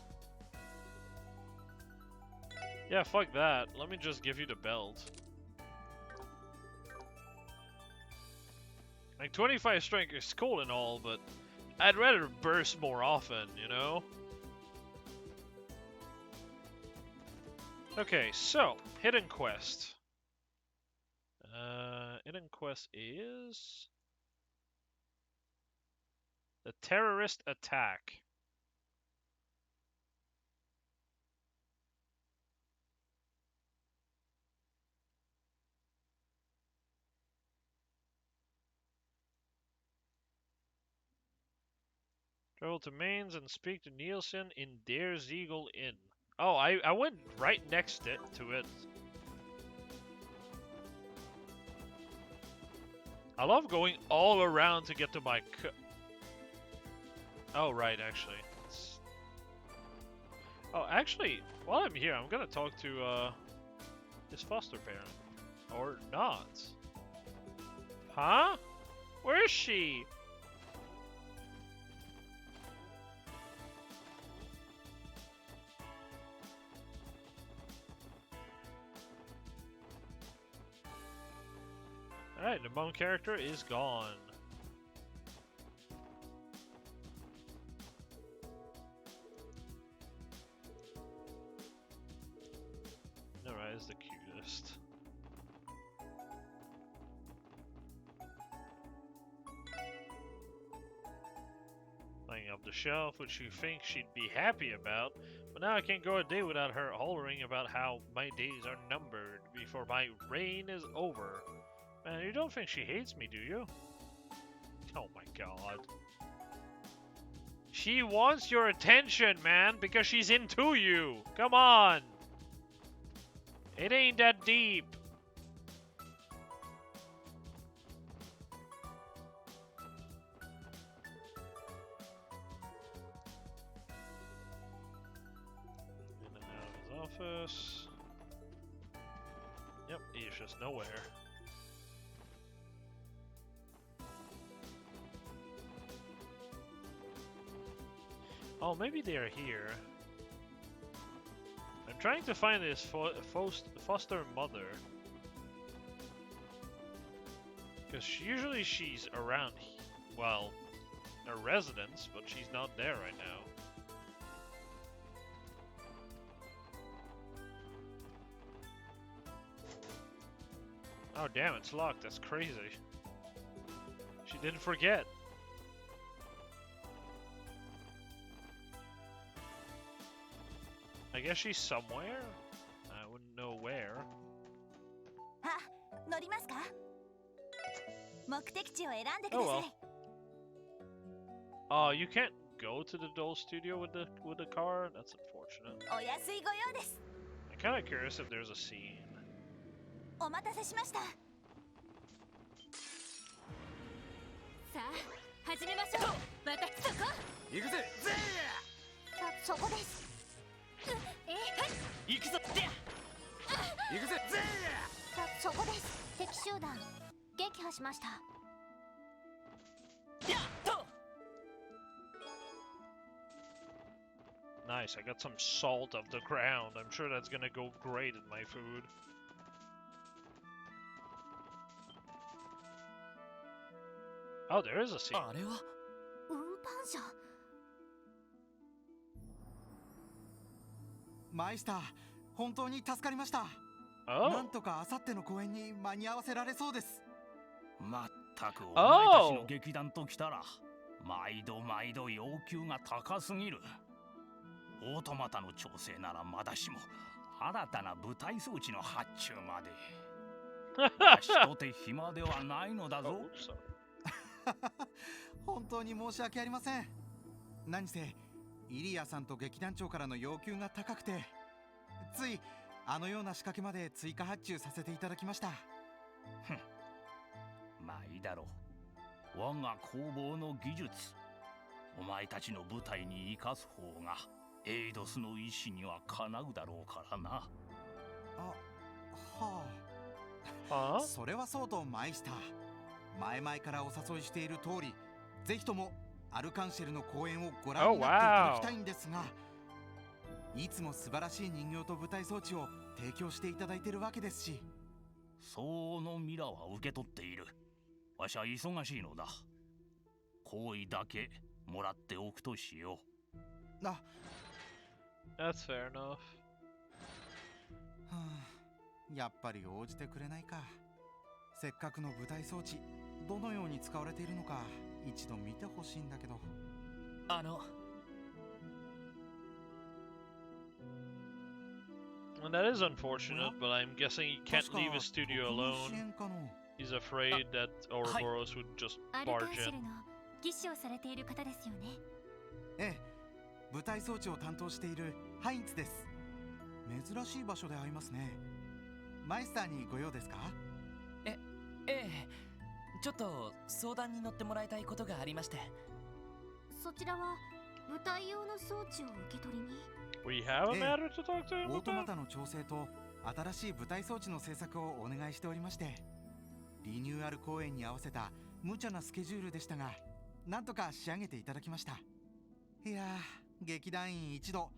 Yeah, fuck that. Let me just give you the belt. Like, 25 strength is cool and all, but I'd rather burst more often, you know? Okay, so, hidden quest. Hidden quest is... The terrorist attack. Travel to Mainz and speak to Nielsen in Der Ziegel Inn. Oh, I went right next to it. I love going all around to get to my Oh, right, actually. Oh, actually, while I'm here, I'm gonna talk to his foster parent. Or not. Huh? Where is she? Alright, the bone character is gone. Nora is the cutest. Laying up the shelf, which you think she'd be happy about, but now I can't go a day without her hollering about how my days are numbered before my reign is over. Man, you don't think she hates me, do you? Oh my god. She wants your attention, man, because she's into you. Come on. It ain't that deep. In and out of his office. Yep, he's just nowhere. Oh, maybe they're here. I'm trying to find his foster mother. Because usually she's around, well, her residence, but she's not there right now. Oh damn, it's locked. That's crazy. She didn't forget. I guess she's somewhere? I wouldn't know where. あ、乗りますか？目的地を選んでくだ Oh さ well. い。Oh, you can't go to the doll studio with the car? That's unfortunate. お安いご用です。 I'm kind of curious if there's a scene. お待たせしました。さあ、始めましょう。私そこ。行くぜ。そこです。行くぞって行くぜ。そこです。敵集団撃破しました。やっと Nice, I got some salt off the ground. I'm sure that's gonna go great in my food. Oh, there is a scene. あれは運搬車。マイスター、本当に助かりました。Oh. なんとか明後日の公演に間に合わせられそうです。まったくお前たちの劇団ときたら毎度毎度要求が高すぎる。オートマタの調整ならまだしも新たな舞台装置の発注までわしとて暇ではないのだぞ。 Oh, sorry. 本当に申し訳ありません。何せイリアさんと劇団長からの要求が高くて、ついあのような仕掛けまで追加発注させていただきました。まあいいだろう。我が工房の技術、お前たちの舞台に生かす方がエイドスの意志にはかなうだろうからな。はあ。Huh? それはそうとマイスター。前々からお誘いしている通り、ぜひともアルカンシェルの公演をご覧になっていただきたいんですが、いつも素晴らしい人形と舞台装置を提供していただいているわけですし。そのミラは受け取っている。わしは忙しいのだ。好意だけもらっておくとしよう。あ、That's fair enough. はあ、やっぱり応じてくれないか。せっかくの舞台装置、どのように使われているのか一度見てほしいんだけど。And that is unfortunate, but I'm guessing he can't leave his studio alone. He's afraid that Ouroboros would just アルカ barge ンシェ in. ルの技師をされている方ですよね。ええ、舞台装置を担当しているハインツです。珍しい場所で会いますね。マイスターにご用ですか？ええ、ちょっと相談に乗ってもらいたいことがありまして。そちらは舞台用の装置を受け取りに。 We have a matter to talk to him オートマ about? タの調整と新しい舞台装置の製作をお願いしておりまして、リニューアル公演に合わせた無茶なスケジュールでしたが、なんとか仕上げていただきました。いやー、劇団員一同、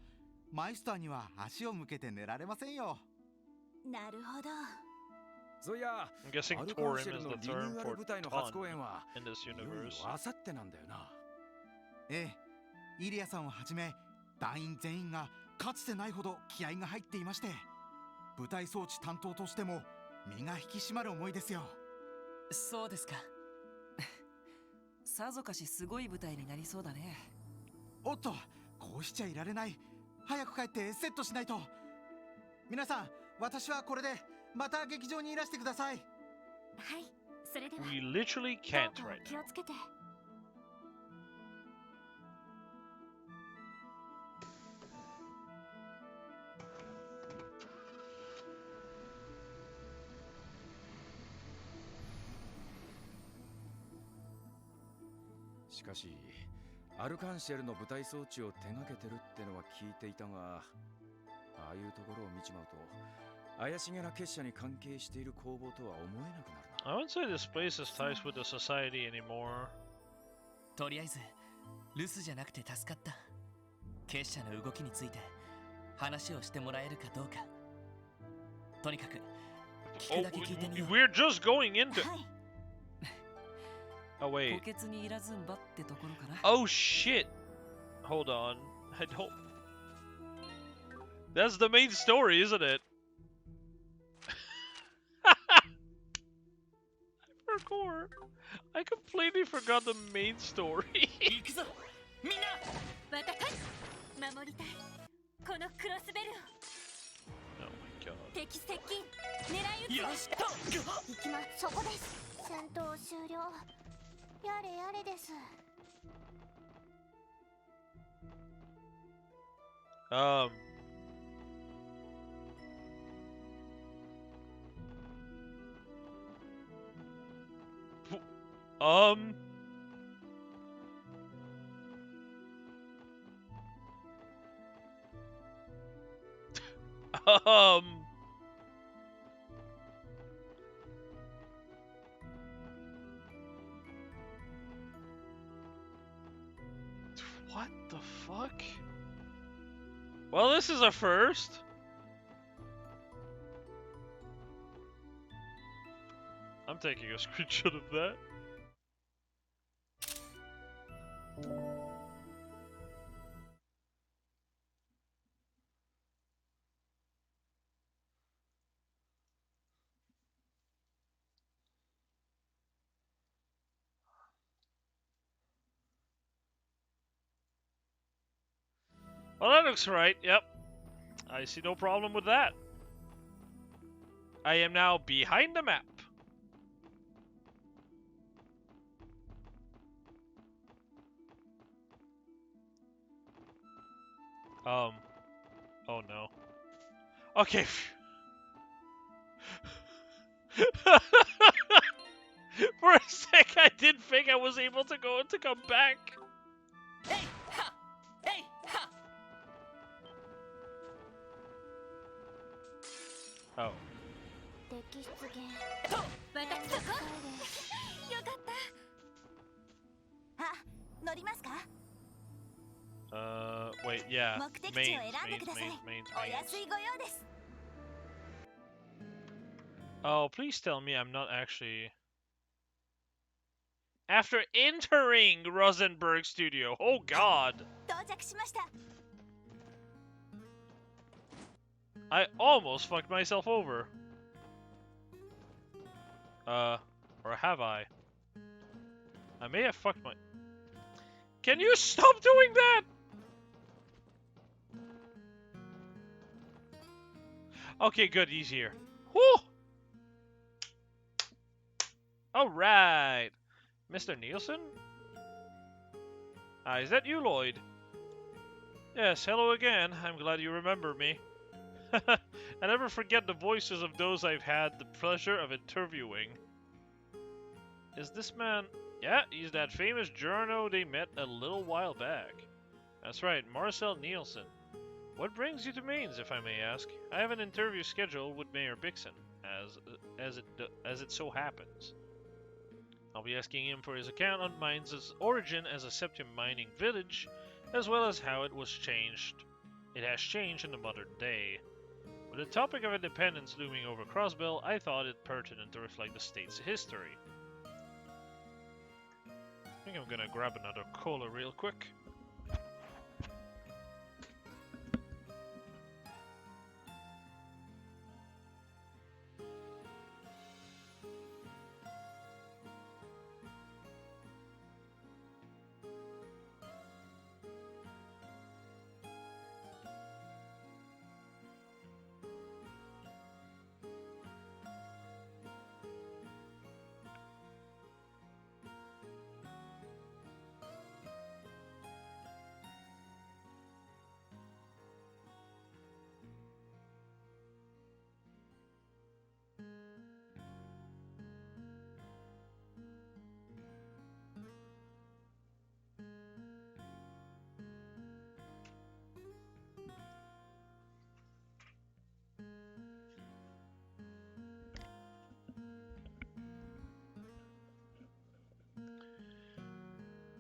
マイスターには足を向けて寝られませんよ。なるほど。そういや、 I'm guessing アルカン Torim シェ is ル the のリニュ term ーアル for 舞台の初 ton 公演は in this いよいよ universe. あさってなんだよな。ええ、イリアさんをはじめ団員全員がかつてないほど気合が入っていまして、舞台装置担当としても身が引き締まる思いですよ。そうですか。さぞかしすごい舞台になりそうだね。おっと、こうしちゃいられない。早く帰ってセットしないと。皆さん、私はこれでまた劇場にいらしてください。はい、それでは We literally ど can't うか right 気 now. をつけて。しかしアルカンシェルの舞台装置を手掛けてるってのは聞いていたが、ああいうところを見ちまうと怪しげな結社に関係している工房とは思えなくなるな。 I wouldn't say this place has ties with the society anymore. とりあえず留守じゃなくて助かった。結社の動きについて話をしてもらえるかどうか。とにかく聞 Oh, くだけ聞いてみよう。 we're just going into. はい、 Oh 補 wait. 欠にいらずんばってところかな。 Oh shit. Hold on. I don't. That's the main story, isn't it? I completely forgot the main story. 行くぞみんな。私守りたいこのクロスベルを。 Oh my god. 敵接近、狙い撃つ。よしと。行きます。そこです。戦闘終了。やれやれです。 Um. Um. What the fuck? Well, this is a first. I'm taking a screenshot of that. Well, that looks right. Yep. I see no problem with that. I am now behind the map. Oh no. Okay. For a sec, I did think I was able to go to come back. えいはえいは。 Oh. 敵出現。と私そこ。よかった。あ、乗りますか。 Wait, yeah. 目的地を選んでください。 mains. お安いご用です。 Oh, please tell me I'm not actually... After entering Rosenberg Studio, oh god! 到着しました。 I almost fucked myself over. Or have I? I may have fucked my... Can you stop doing that? Okay, good, he's here. Whew! Alright! Mr. Nielsen? Is that you, Lloyd? Yes, hello again. I'm glad you remember me. I never forget the voices of those I've had the pleasure of interviewing. Is this man... Yeah, he's that famous journo they met a little while back. That's right, Marcel Nielsen. What brings you to Mainz, if I may ask? I have an interview scheduled with Mayor Bixen, as it so happens. I'll be asking him for his account on Mainz's origin as a septium mining village, as well as how it has changed in the modern day. With the topic of independence looming over Crossbell, I thought it pertinent to reflect the state's history. I think I'm gonna grab another cola real quick.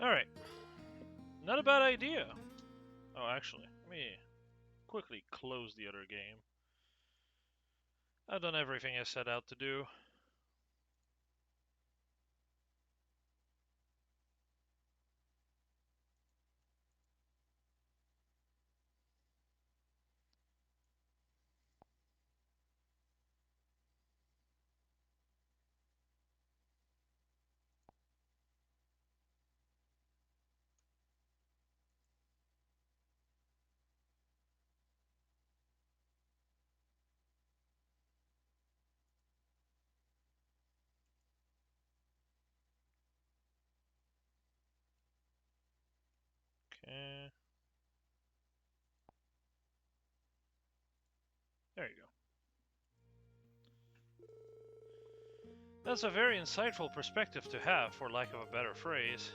Alright. Not a bad idea. Oh, actually, let me quickly close the other game. I've done everything I set out to do. Okay. There you go. That's a very insightful perspective to have, for lack of a better phrase.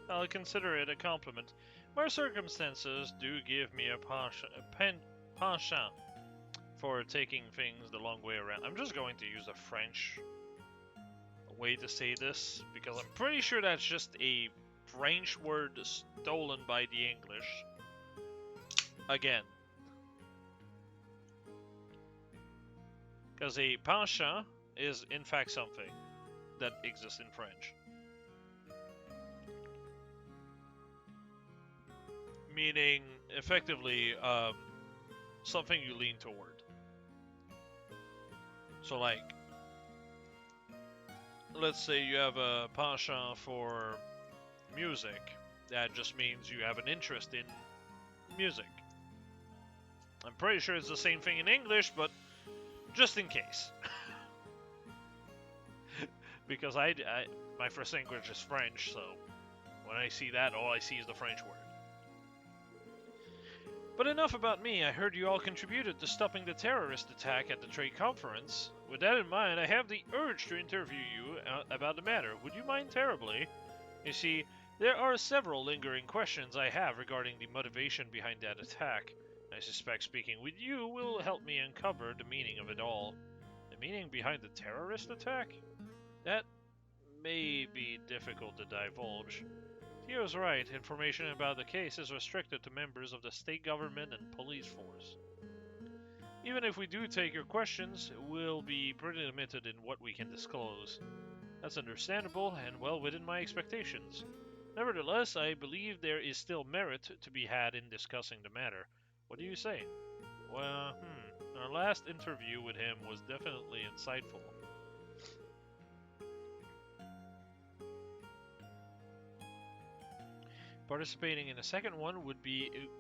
I'll consider it a compliment. My circumstances do give me a penchant for taking things the long way around. I'm just going to use a French way to say this, because I'm pretty sure that's just a French word stolen by the English. Again. Because a penchant is in fact something that exists in French. Meaning, effectively, something you lean toward. So like, let's say you have a penchant for music. That just means you have an interest in music. I'm pretty sure it's the same thing in English, but just in case. Because my first language is French, so when I see that, all I see is the French word. But enough about me. I heard you all contributed to stopping the terrorist attack at the trade conference. With that in mind, I have the urge to interview you about the matter. Would you mind terribly? You see, there are several lingering questions I have regarding the motivation behind that attack. I suspect speaking with you will help me uncover the meaning of it all. The meaning behind the terrorist attack? That may be difficult to divulge. Theo's right. Information about the case is restricted to members of the state government and police force. Even if we do take your questions, we'll be pretty limited in what we can disclose. That's understandable and well within my expectations. Nevertheless, I believe there is still merit to be had in discussing the matter. What do you say? Well, our last interview with him was definitely insightful. Participating in a second one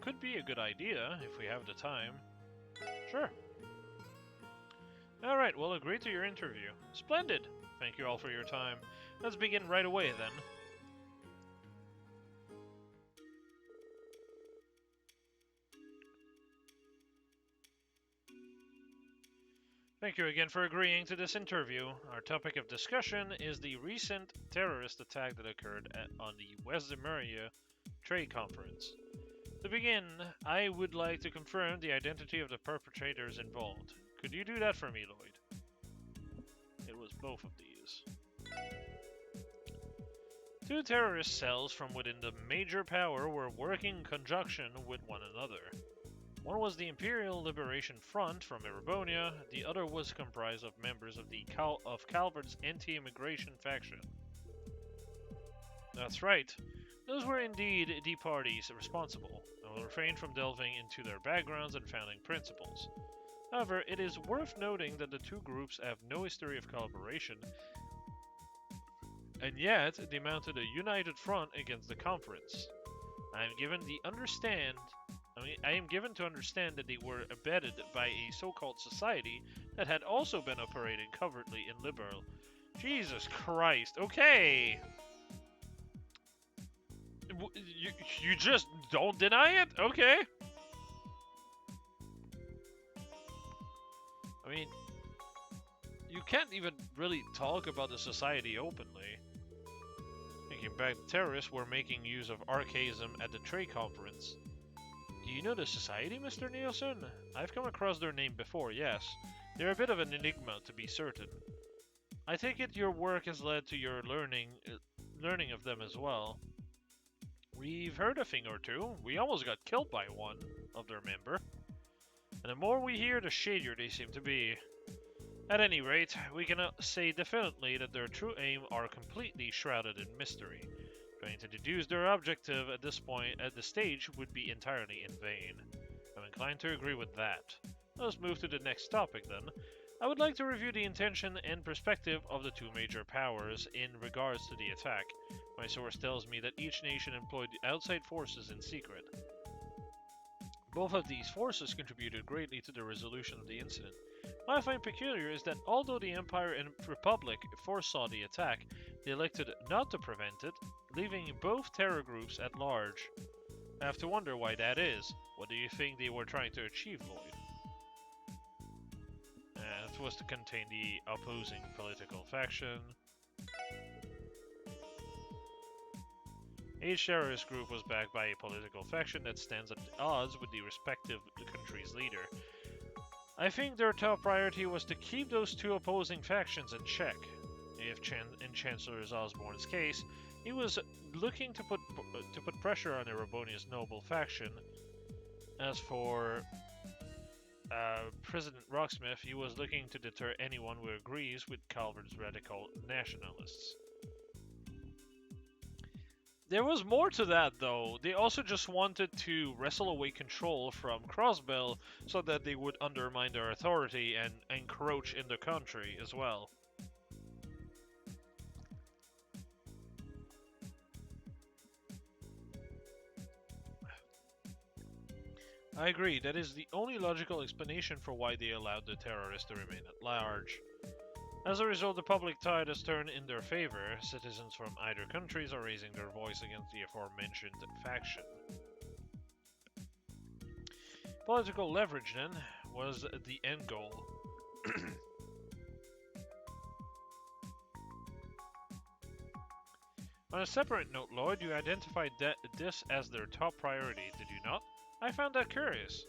could be a good idea if we have the time. Sure. Alright, we'll agree to your interview. Splendid! Thank you all for your time. Let's begin right away then. Thank you again for agreeing to this interview. Our topic of discussion is the recent terrorist attack that occurred on the West Zemuria Trade Conference. To begin, I would like to confirm the identity of the perpetrators involved. Could you do that for me, Lloyd? It was both of these. Two terrorist cells from within the major power were working in conjunction with one another. One was the Imperial Liberation Front from Erebonia, the other was comprised of members of the Calvert's anti-immigration faction. That's right. Those were indeed the parties responsible. I will refrain from delving into their backgrounds and founding principles. However, it is worth noting that the two groups have no history of collaboration, and yet they mounted a united front against the conference. I am given to understand that they were abetted by a so-called society that had also been operating covertly in Liberal. Jesus Christ, okay! You just don't deny it? Okay. I mean, you can't even really talk about the society openly. Thinking back, the terrorists were making use of archaism at the trade conference. Do you know the society, Mr. Nielsen? I've come across their name before, yes. They're a bit of an enigma, to be certain. I take it your work has led to your learning of them as well. We've heard a thing or two. We almost got killed by one of their member. And the more we hear, the shadier they seem to be. At any rate, we cannot say definitely that their true aim are completely shrouded in mystery. Trying to deduce their objective at this point at this stage would be entirely in vain. I'm inclined to agree with that. Let's move to the next topic then. I would like to review the intention and perspective of the two major powers in regards to the attack. My source tells me that each nation employed outside forces in secret. Both of these forces contributed greatly to the resolution of the incident. What I find peculiar is that although the Empire and Republic foresaw the attack, they elected not to prevent it, leaving both terror groups at large. I have to wonder why that is. What do you think they were trying to achieve, Lloyd? It was to contain the opposing political faction. Each terrorist group was backed by a political faction that stands at odds with the respective country's leader. I think their top priority was to keep those two opposing factions in check. In Chancellor Osborne's case, he was looking to put pressure on Erebonia's noble faction. As for President Rocksmith, he was looking to deter anyone who agrees with Calvert's radical nationalists. There was more to that, though. They also just wanted to wrestle away control from Crossbell so that they would undermine their authority and encroach in the country as well. I agree, that is the only logical explanation for why they allowed the terrorists to remain at large. As a result, the public tide has turned in their favor. Citizens from either countries are raising their voice against the aforementioned faction. Political leverage, then, was the end goal. On a separate note, Lloyd, you identified this as their top priority, did you not? I found that curious.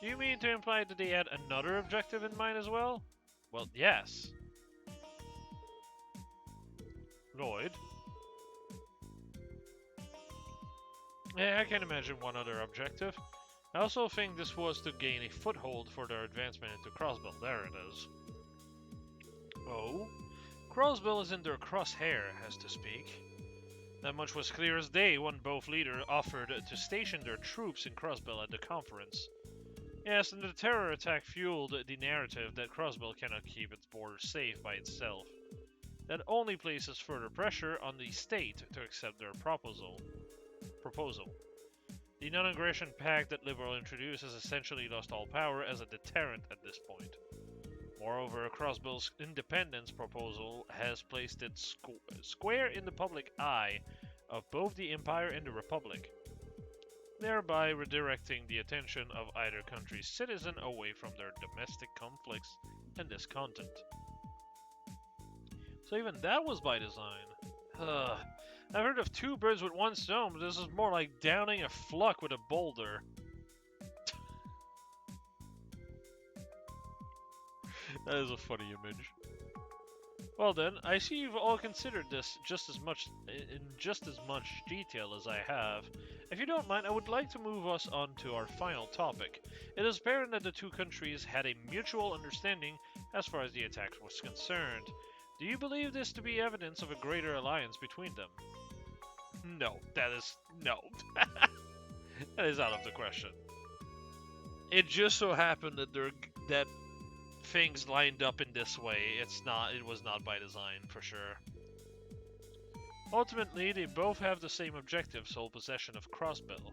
Do you mean to imply that they had another objective in mind as well? Well, yes. Lloyd? Yeah, I can imagine one other objective. I also think this was to gain a foothold for their advancement into Crossbell. There it is. Oh? Crossbell is in their crosshair, as to speak. That much was clear as day when both leaders offered to station their troops in Crossbell at the conference. Yes, and the terror attack fueled the narrative that Crossbell cannot keep its borders safe by itself. That only places further pressure on the state to accept their proposal. The non-aggression pact that Liberal introduced has essentially lost all power as a deterrent at this point. Moreover, Crossbell's independence proposal has placed it square in the public eye of both the Empire and the Republic, thereby redirecting the attention of either country's citizen away from their domestic conflicts and this content. So even that was by design. I've heard of two birds with one stone, but this is more like downing a fluck with a boulder. That is a funny image. Well then, I see you've all considered this just as much in just as much detail as I have. If you don't mind, I would like to move us on to our final topic. It is apparent that the two countries had a mutual understanding as far as the attack was concerned. Do you believe this to be evidence of a greater alliance between them? No, no. That is out of the question. It just so happened that things lined up in this way. It was not by design, for sure. Ultimately, they both have the same objective, sole possession of Crossbell.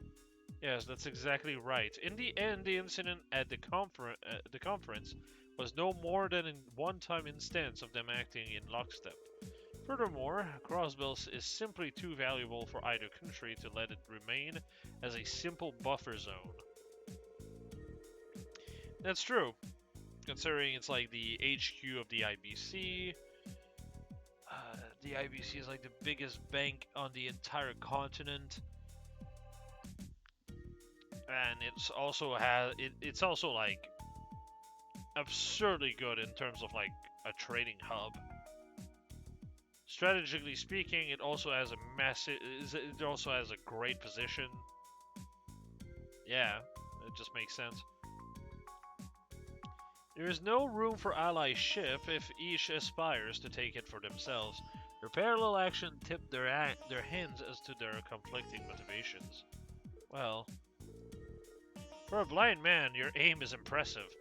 Yes, that's exactly right. In the end, the incident at the conference was no more than a one-time instance of them acting in lockstep. Furthermore, Crossbell is simply too valuable for either country to let it remain as a simple buffer zone. That's true. Considering it's like the HQ of the IBC. The IBC is like the biggest bank on the entire continent. And it's also like absurdly good in terms of like a trading hub. Strategically speaking, it also has a great position. Yeah, it just makes sense. There is no room for allyship if each aspires to take it for themselves. Their parallel action tipped their hands as to their conflicting motivations. Well, for a blind man, your aim is impressive.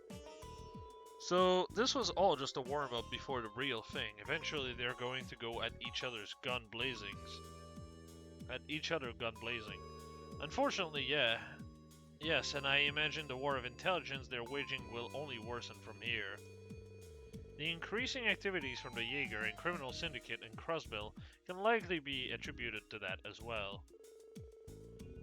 So, this was all just a warm-up before the real thing. Eventually, they're going to go at each other's gun blazing. Unfortunately, yeah. Yes, and I imagine the war of intelligence they're waging will only worsen from here. The increasing activities from the Jaeger and criminal syndicate and Crossbell can likely be attributed to that as well.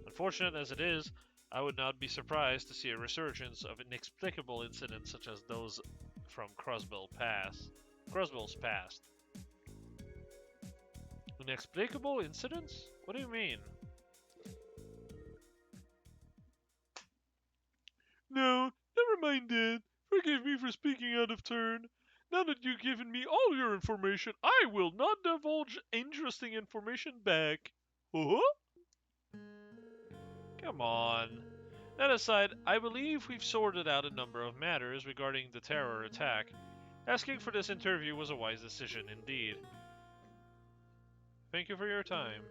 Unfortunate as it is, I would not be surprised to see a resurgence of inexplicable incidents such as those from Crossbell's past. Inexplicable incidents? What do you mean? No, never mind that. Forgive me for speaking out of turn. Now that you've given me all your information, I will not divulge interesting information back. Huh? Come on. That aside, I believe we've sorted out a number of matters regarding the terror attack. Asking for this interview was a wise decision indeed. Thank you for your time.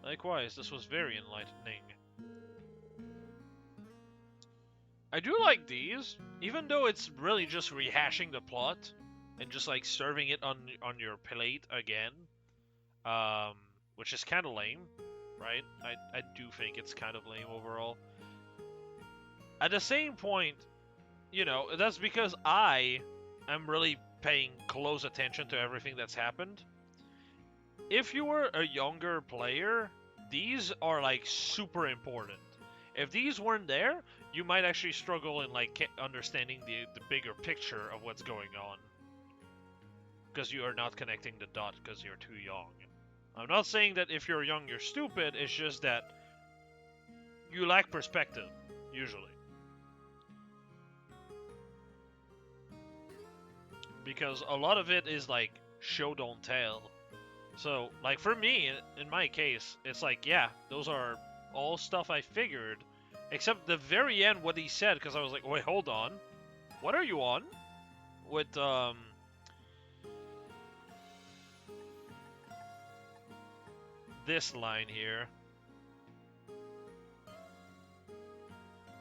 Likewise, this was very enlightening. I do like these, even though it's really just rehashing the plot and just like serving it on your plate again, which is kind of lame, right? I do think it's kind of lame overall. At the same point, you know, that's because I am really paying close attention to everything that's happened. If you were a younger player, these are like super important. If these weren't there, you might actually struggle in like understanding the bigger picture of what's going on. Because you are not connecting the dot because you're too young. I'm not saying that if you're young you're stupid, it's just that you lack perspective, usually. Because a lot of it is like show don't tell. So, like for me, in my case, it's like, yeah, those are all stuff I figured. Except the very end, what he said, because I was like, wait, hold on. What are you on? With, this line here.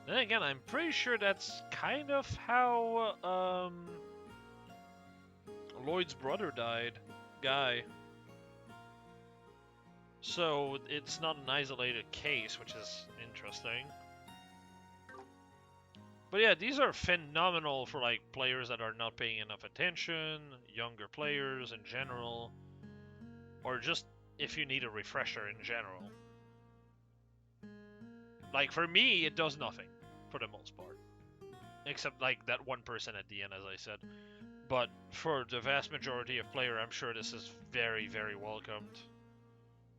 Then again, I'm pretty sure that's kind of how, Lloyd's brother died. Guy. So, it's not an isolated case, which is interesting. But yeah, these are phenomenal for like players that are not paying enough attention, younger players in general, or just if you need a refresher in general. Like for me, it does nothing for the most part, except like that one person at the end, as I said. But for the vast majority of player, I'm sure this is very, very welcomed.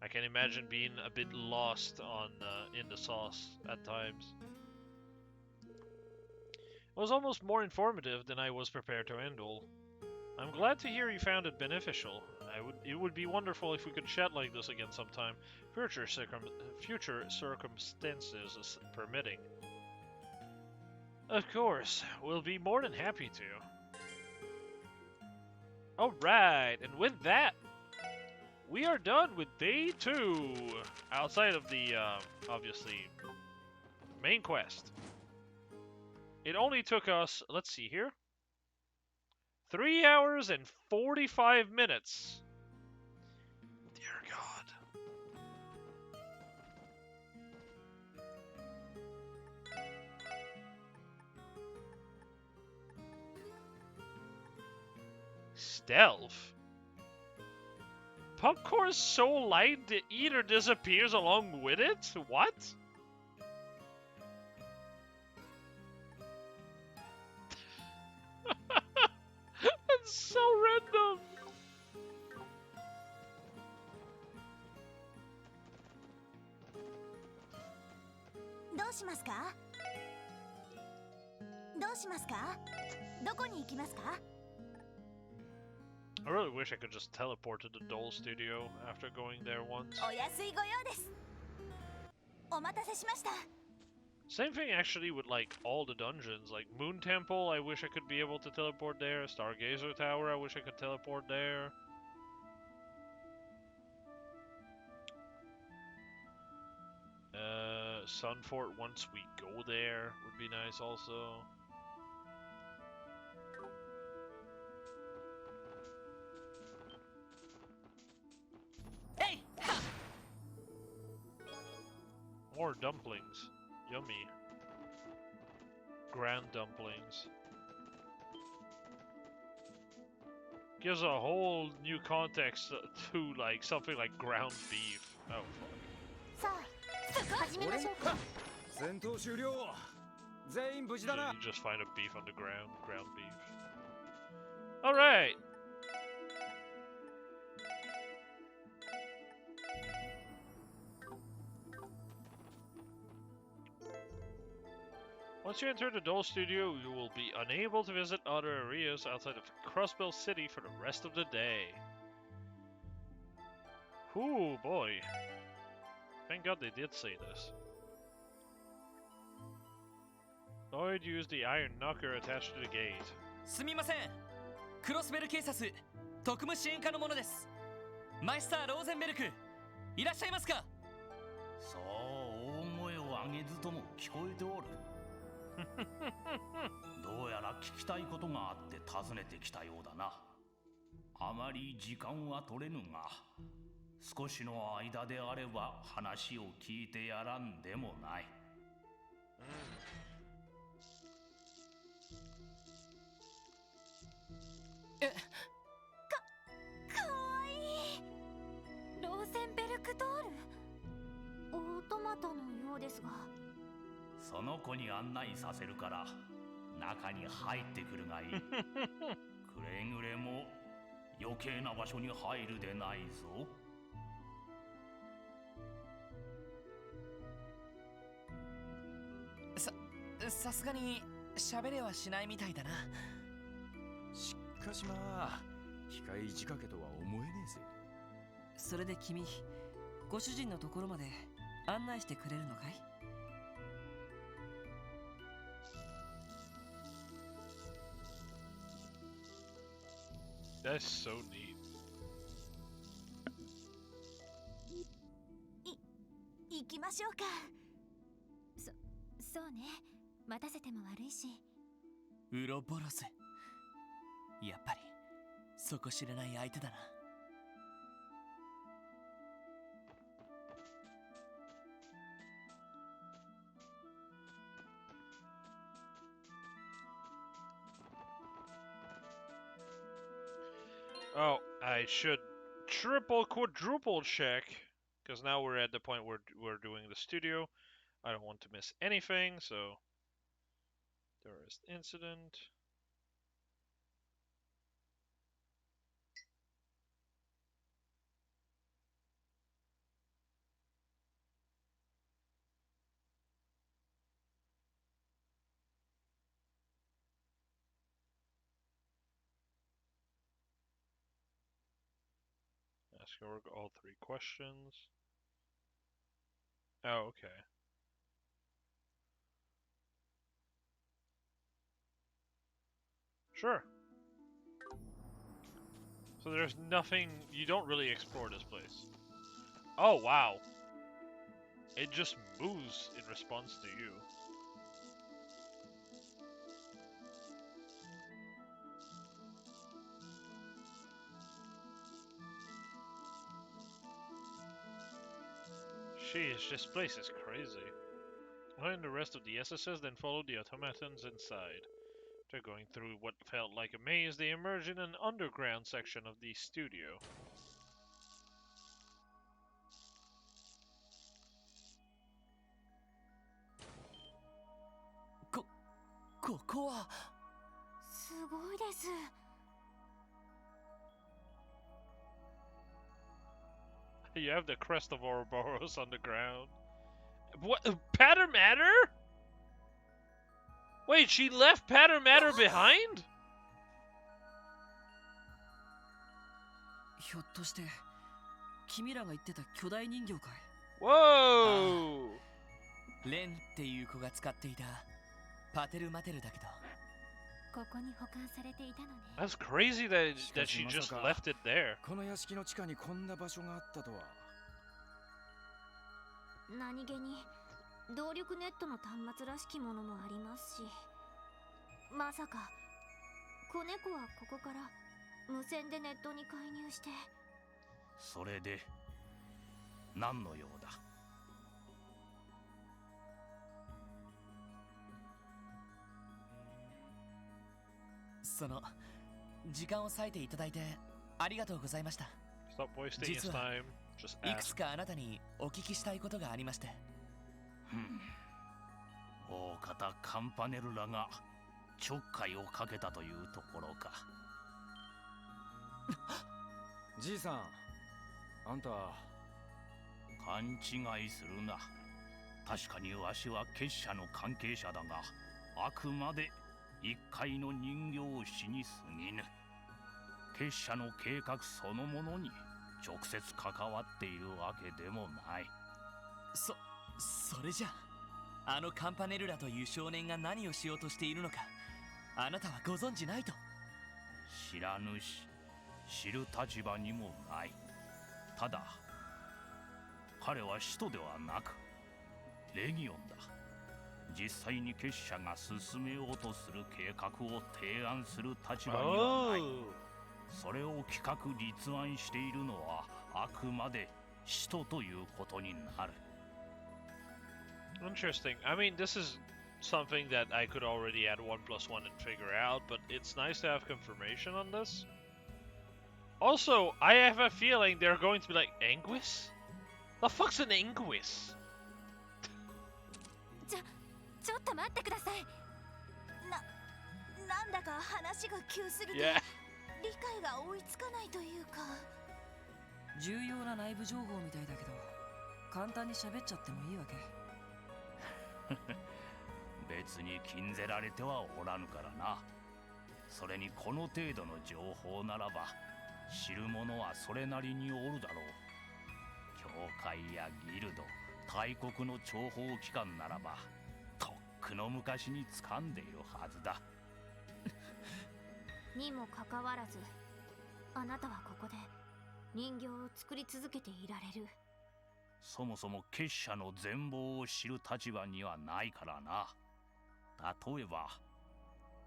I can imagine being a bit lost on in the sauce at times. It was almost more informative than I was prepared to handle. I'm glad to hear you found it beneficial. It would be wonderful if we could chat like this again sometime, future circumstances permitting. Of course, we'll be more than happy to. Alright, and with that, we are done with day 2, outside of the, obviously, main quest. It only took us, let's see here, 3 hours and 45 minutes. Dear God. Stealth? Popcorn is so light the eater disappears along with it? What? That's so random. I really wish I could just teleport to the Dole Studio after going there once. Same thing actually with like all the dungeons, like Moon Temple, I wish I could be able to teleport there. Stargazer Tower, I wish I could teleport there. Sunfort, once we go there, would be nice also. Hey! More dumplings. Yummy. Grand dumplings. Gives a whole new context to like something like ground beef. Oh fuck. You just find a beef on the ground, ground beef. Alright! Once you enter the Dole Studio, you will be unable to visit other areas outside of Crossbell City for the rest of the day. Ooh, boy. Thank God they did say this. Lloyd used the iron knocker attached to the gate. すみません。クロスベル警察特務支援課の者です。マイスター・ローゼンベルク、いらっしゃいますか？そう大声を上げずとも聞こえておる。どうやら聞きたいことがあって訪ねてきたようだな。あまり時間は取れぬが、少しの間であれば話を聞いてやらんでもない。かわいい。ローゼンベルクドール。オートマタのようですが。その子に案内させるから中に入ってくるがいい。くれぐれも余計な場所に入るでないぞ。さすがに喋れはしないみたいだな。しかしまあ機械仕掛けとは思えねえぜ。それで君、ご主人のところまで案内してくれるのかい？That's so neat. 行きましょうか。そうね。待たせても悪いし。ウロボロス。やっぱり底知れない相手だな。Oh, I should triple, quadruple check, because now we're at the point where we're doing the studio. I don't want to miss anything, so... Terrorist incident. Score all 3 questions. Oh, okay. Sure. So there's nothing, you don't really explore this place. Oh, wow. It just moves in response to you. Sheesh, this place is crazy. I and the rest of the SSS then followed the automatons inside. After going through what felt like a maze, they emerged in an underground section of the studio.すごいです。You have the crest of Ouroboros on the ground. What? Patter Matter? Wait, she left Patter Matter behind? ひょっとして君らが言ってた巨大人形かい。 Whoa! レンっていう子が使っていたパテルマテルだけど。ここに保管されていたのね。 That's crazy that she just left it there. この屋敷の地下にこんな場所があったとは。何気に動力ネットの端末らしきものもありますし、まさか子猫はここから無線でネットに介入して。それで何の用だ。その時間を割いていただいてありがとうございました。 Stop wasting his time. Just いくつ ask. かあなたにお聞きしたいことがありまして。大方カンパネルらがちょっかいをかけたというところか。じいさん、あんた勘違いするな。確かにわしは結社の関係者だが、あくまで一介の人形師に過ぎぬ。結社の計画そのものに直接関わっているわけでもない。それじゃあのカンパネルラという少年が何をしようとしているのかあなたはご存じないと。知らぬし知る立場にもない。ただ彼は使徒ではなくレギオンだ。実際に結社が進めようとする計画を提案する立場にはない。それを企画立案しているのはあくまで使徒ということになる。Interesting. I mean, this is something that I could already add 1 plus 1 and figure out, but it's nice to have confirmation on this. Also, I have a feeling they're going to be like, Anguis? The fuck's an Anguis? ちょっと待ってください。なんだか話が急すぎて、 Yeah. 理解が追いつかないというか。重要な内部情報みたいだけど簡単に喋っちゃってもいいわけ。別に禁ぜられてはおらぬからな。それにこの程度の情報ならば知る者はそれなりにおるだろう。教会やギルド、大国の諜報機関ならばとっくの昔に掴んでいるはずだ。にもかかわらず、あなたはここで人形を作り続けていられる。そもそも結社の全貌を知る立場にはないからな。例えば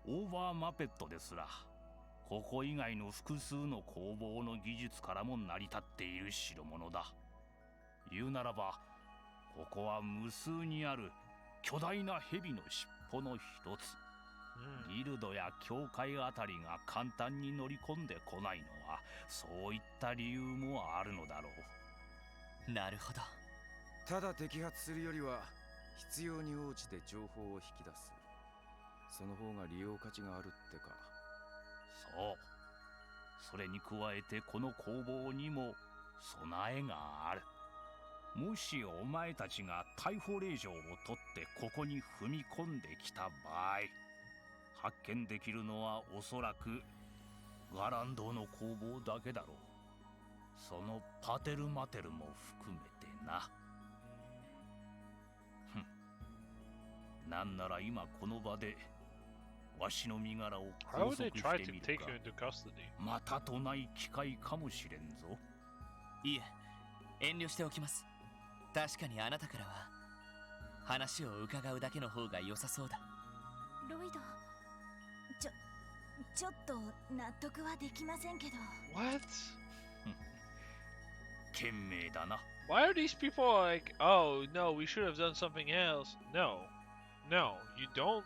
オーバーマペットですらここ以外の複数の工房の技術からも成り立っている代物だ。言うならばここは無数にある巨大な蛇の尻尾の一つ。ギルドや教会あたりが簡単に乗り込んでこないのはそういった理由もあるのだろう。なるほど。ただ摘発するよりは必要に応じて情報を引き出す。その方が利用価値があるってか。そう。それに加えてこの工房にも備えがある。もしお前たちが逮捕令状を取ってここに踏み込んできた場合、発見できるのはおそらくガランドの工房だけだろう。そのパテルマテルも含めてな。なんなら今この場でわしの身柄を How 拘 would 束 they し try て to みる take か you into custody? またとない機会かもしれんぞ。いえ、遠慮しておきます。確かにあなたからは話を伺うだけの方が良さそうだ。ロイド、ちょっと納得はできませんけど。 What? 賢明だな。 Why are these people like, oh no, we should have done something else? No. No, you don't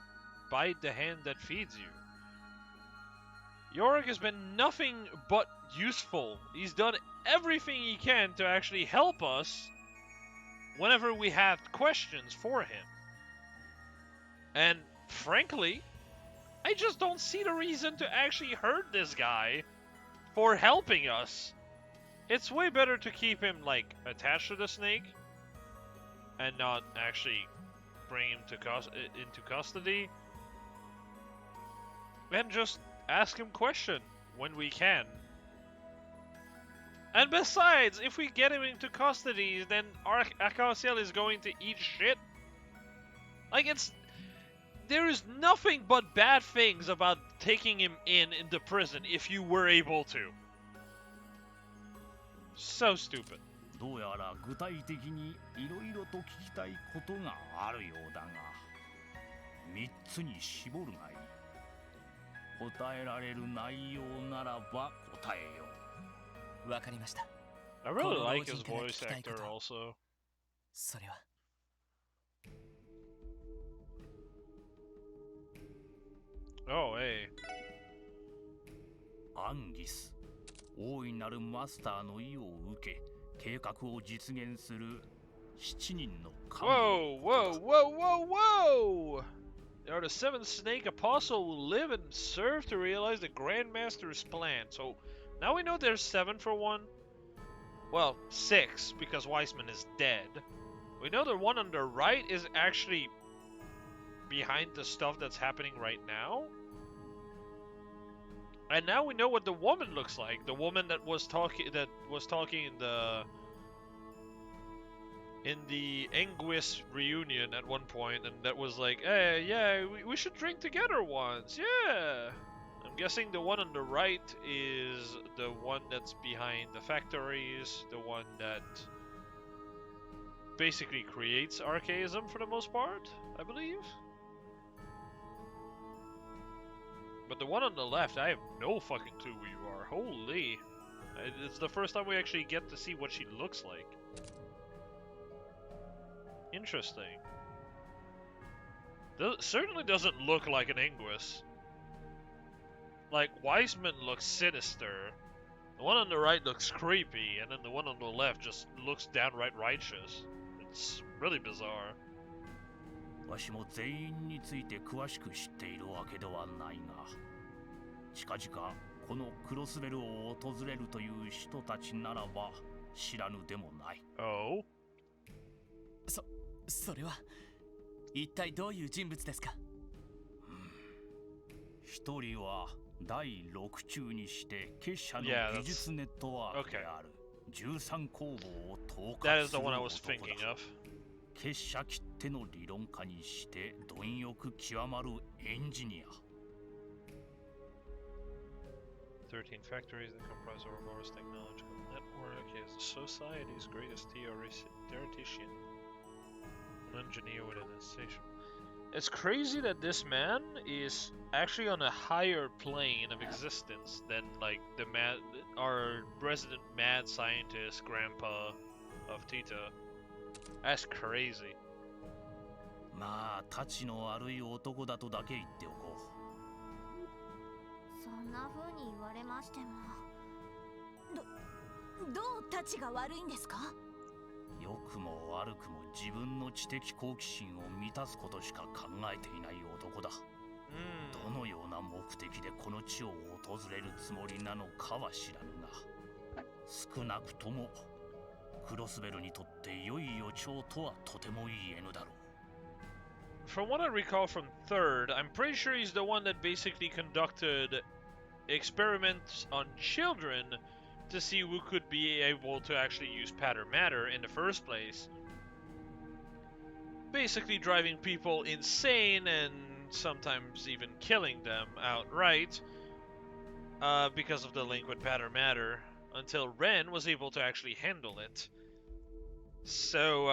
bite the hand that feeds you. Yorick has been nothing but useful. He's done everything he can to actually help us whenever we have questions for him. And frankly, I just don't see the reason to actually hurt this guy for helping us. It's way better to keep him, like, attached to the snake and not actually bring him to into custody. And just ask him question when we can. And besides, if we get him into custody, then Arcasiel is going to eat shit. Like, there is nothing but bad things about taking him into prison if you were able to. So stupid. どうやら具体的にいろいろと聞きたいことがあるようだが、3つに絞るがいい。答えられる内容ならば答えよう。わかりました。 I really like his voice actor also. それは。Oh, hey. アンギス、大いなるマスターの意を受け、計画を実現する7人の幹部。 Whoa, whoa, whoa, whoa, whoa! There are the 7 Snake Apostle who live and serve to realize the Grandmaster's plan. So now we know there's 7 for one. Well, 6 because Weissman is dead. We know the one on the right is actually behind the stuff that's happening right now. And now we know what the woman looks like. The woman that was talking in the Anguis reunion at one point, and that was like, hey, yeah, we should drink together once, yeah. I'm guessing the one on the right is the one that's behind the factories, the one that basically creates archaism for the most part, I believe. But the one on the left, I have no fucking clue who you are. Holy. It's the first time we actually get to see what she looks like. Interesting. Certainly doesn't look like an Anguis. Like, Wiseman looks sinister. The one on the right looks creepy, and then the one on the left just looks downright righteous. It's really bizarre. わしも全員について詳しく知っているわけではないが、近々このクロスベルを訪れるという人たちならば知らぬでもない。Oh? それは一体どういう人物ですか？一人は第6中にして結社の技術ネットワークである13工房を統括する男だ。結社きっての理論家にして貪欲極まるエンジニア。13 factories that comprise Ouroboros technological network is society's greatest theoretician. An engineer within a station. It's crazy that this man is actually on a higher plane of existence than like our resident mad scientist grandpa of Tita. That's crazy. まあ、タチの悪い男だとだけ言っておこそんな風に言われましても、どうタチが悪いんですか？良くも悪くも自分の知的好奇心を満たすことしか考えていない男だ。どのような目的でこの地を訪れるつもりなのかは知らぬが、少なくともクロスベルにとって良い予兆とはとても言えぬだろう。From what I recall from third, I'm pretty sure he's the one that basically conducted experiments on children to see who could be able to actually use Pattern Matter in the first place. Basically driving people insane and sometimes even killing them outright because of the link with Pattern Matter, until Ren was able to actually handle it. So,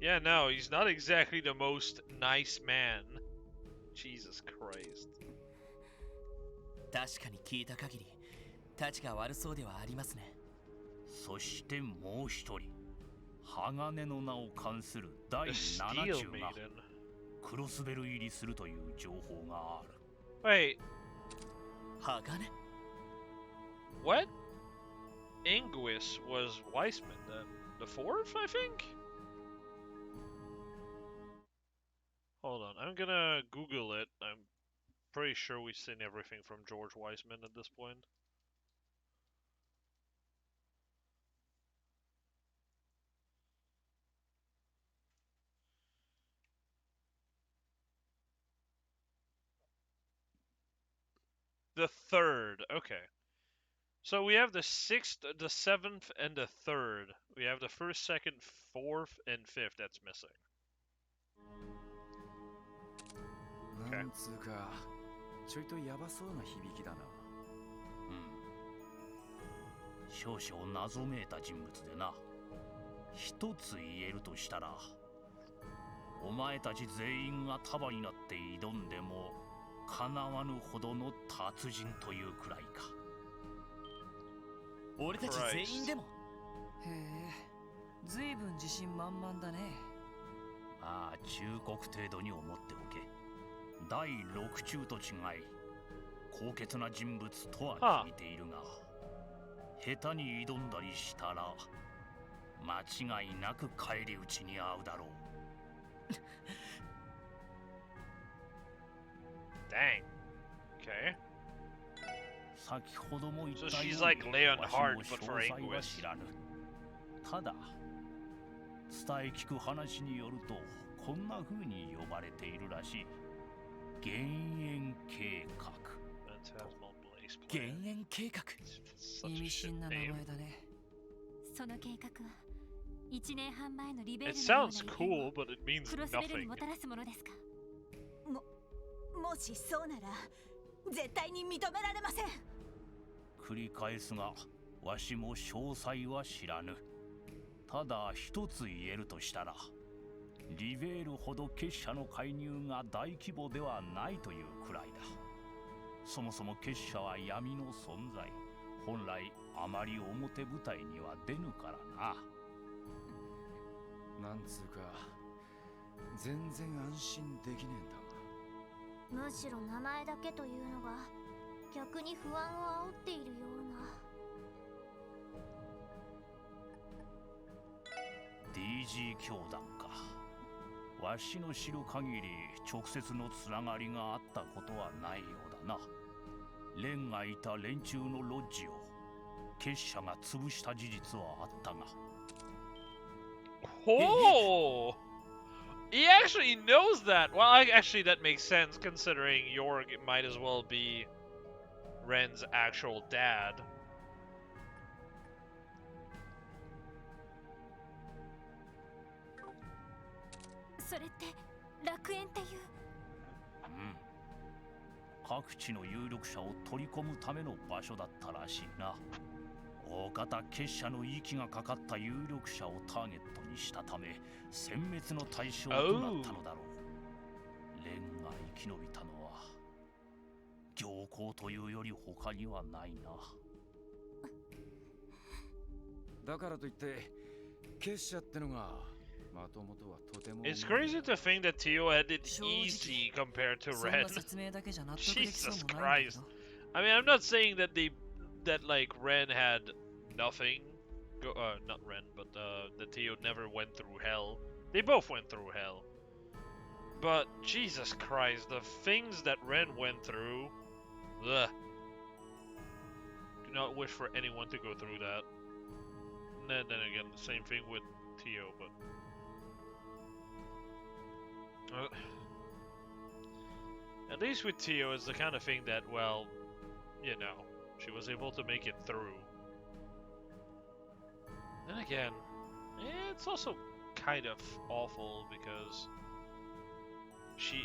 yeah, no, he's not exactly the most nice man. Jesus Christ. 確かに聞いた限り、たちが悪そうではありますね。そしてもう一人、鋼の名を冠する第 The 7 Steel 中が Maiden. クロスベル入りするという情報がある。Wait, 鋼 what? Inguis was Weissman then? The fourth, I think? Hold on, I'm gonna Google it. I'm pretty sure we've seen everything from George Weissman at this point. The third, okay. So we have the 6th, the 7th, and the 3rd. We have the 1st, 2nd, 4th, and 5th that's missing. なんつうか、ちょいとヤバそうな響きだな。少々謎めいた人物でな。一つ言えるとしたら、お前たち全員が束になって挑んでも叶わぬほどの達人というくらいか。俺たち全員でも。へえ、ずいぶん自信満々だね。まあ忠告程度に思っておけ。第6中と違い高潔な人物とは聞いているが、下手に挑んだりしたら間違いなく返り討ちに遭うだろう。Dang. Okay. 先ほども言ったよ So う she's に like Leonhard, わしも but for 詳細は Inguis. 知らぬ。ただ伝え聞く話によるとこんな風に呼ばれているらしい。減塩計画。Phantasmal Blaze 減 Plan. 塩計画。 Such 意 a 味 shit 深な名 name. 前だね。その計画は1年半前のリベール It のような sounds 異変 cool, を but it means クロスベルに nothing. もたらすものですか。もしそうなら絶対に認められません。繰り返すがわしも詳細は知らぬ。ただ一つ言えるとしたら、リベールほど結社の介入が大規模ではないというくらいだ。そもそも結社は闇の存在。本来あまり表舞台には出ぬからな。なんつうか、全然安心できねえんだわ。むしろ名前だけというのが逆に不安を煽っているような。DG 教団か。わしの知る限り直接のつながりがあったことはないようだな。レンがいた連中のロッジを結社が潰した事実はあったが。Oh! He actually knows that! Well, actually, that makes sense considering Jorg might as well be Ren's actual dad. それって楽園っていう。各地の有力者を取り込むための場所だったらしいな。大方結社の息がかかった有力者をターゲットにしたため殲滅の対象となったのだろう。レンが生き延びたのは行幸というより他にはないな。だからといって結社ってのがまともとはとても。 It's crazy to think that Tio had it easy compared to そんな Ren. 説明だけじゃ納得できそう Jesus もないんだ Christ. けど。I mean, I'm not saying that like Ren had nothing. Not Ren, but that Tio never went through hell. They both went through hell. But Jesus Christ, the things that Ren went through. Ugh. Do not wish for anyone to go through that. And then again, the same thing with Tio, but. At least with Tio, it's the kind of thing that, well, you know, She was able to make it through. Then again, it's also kind of awful because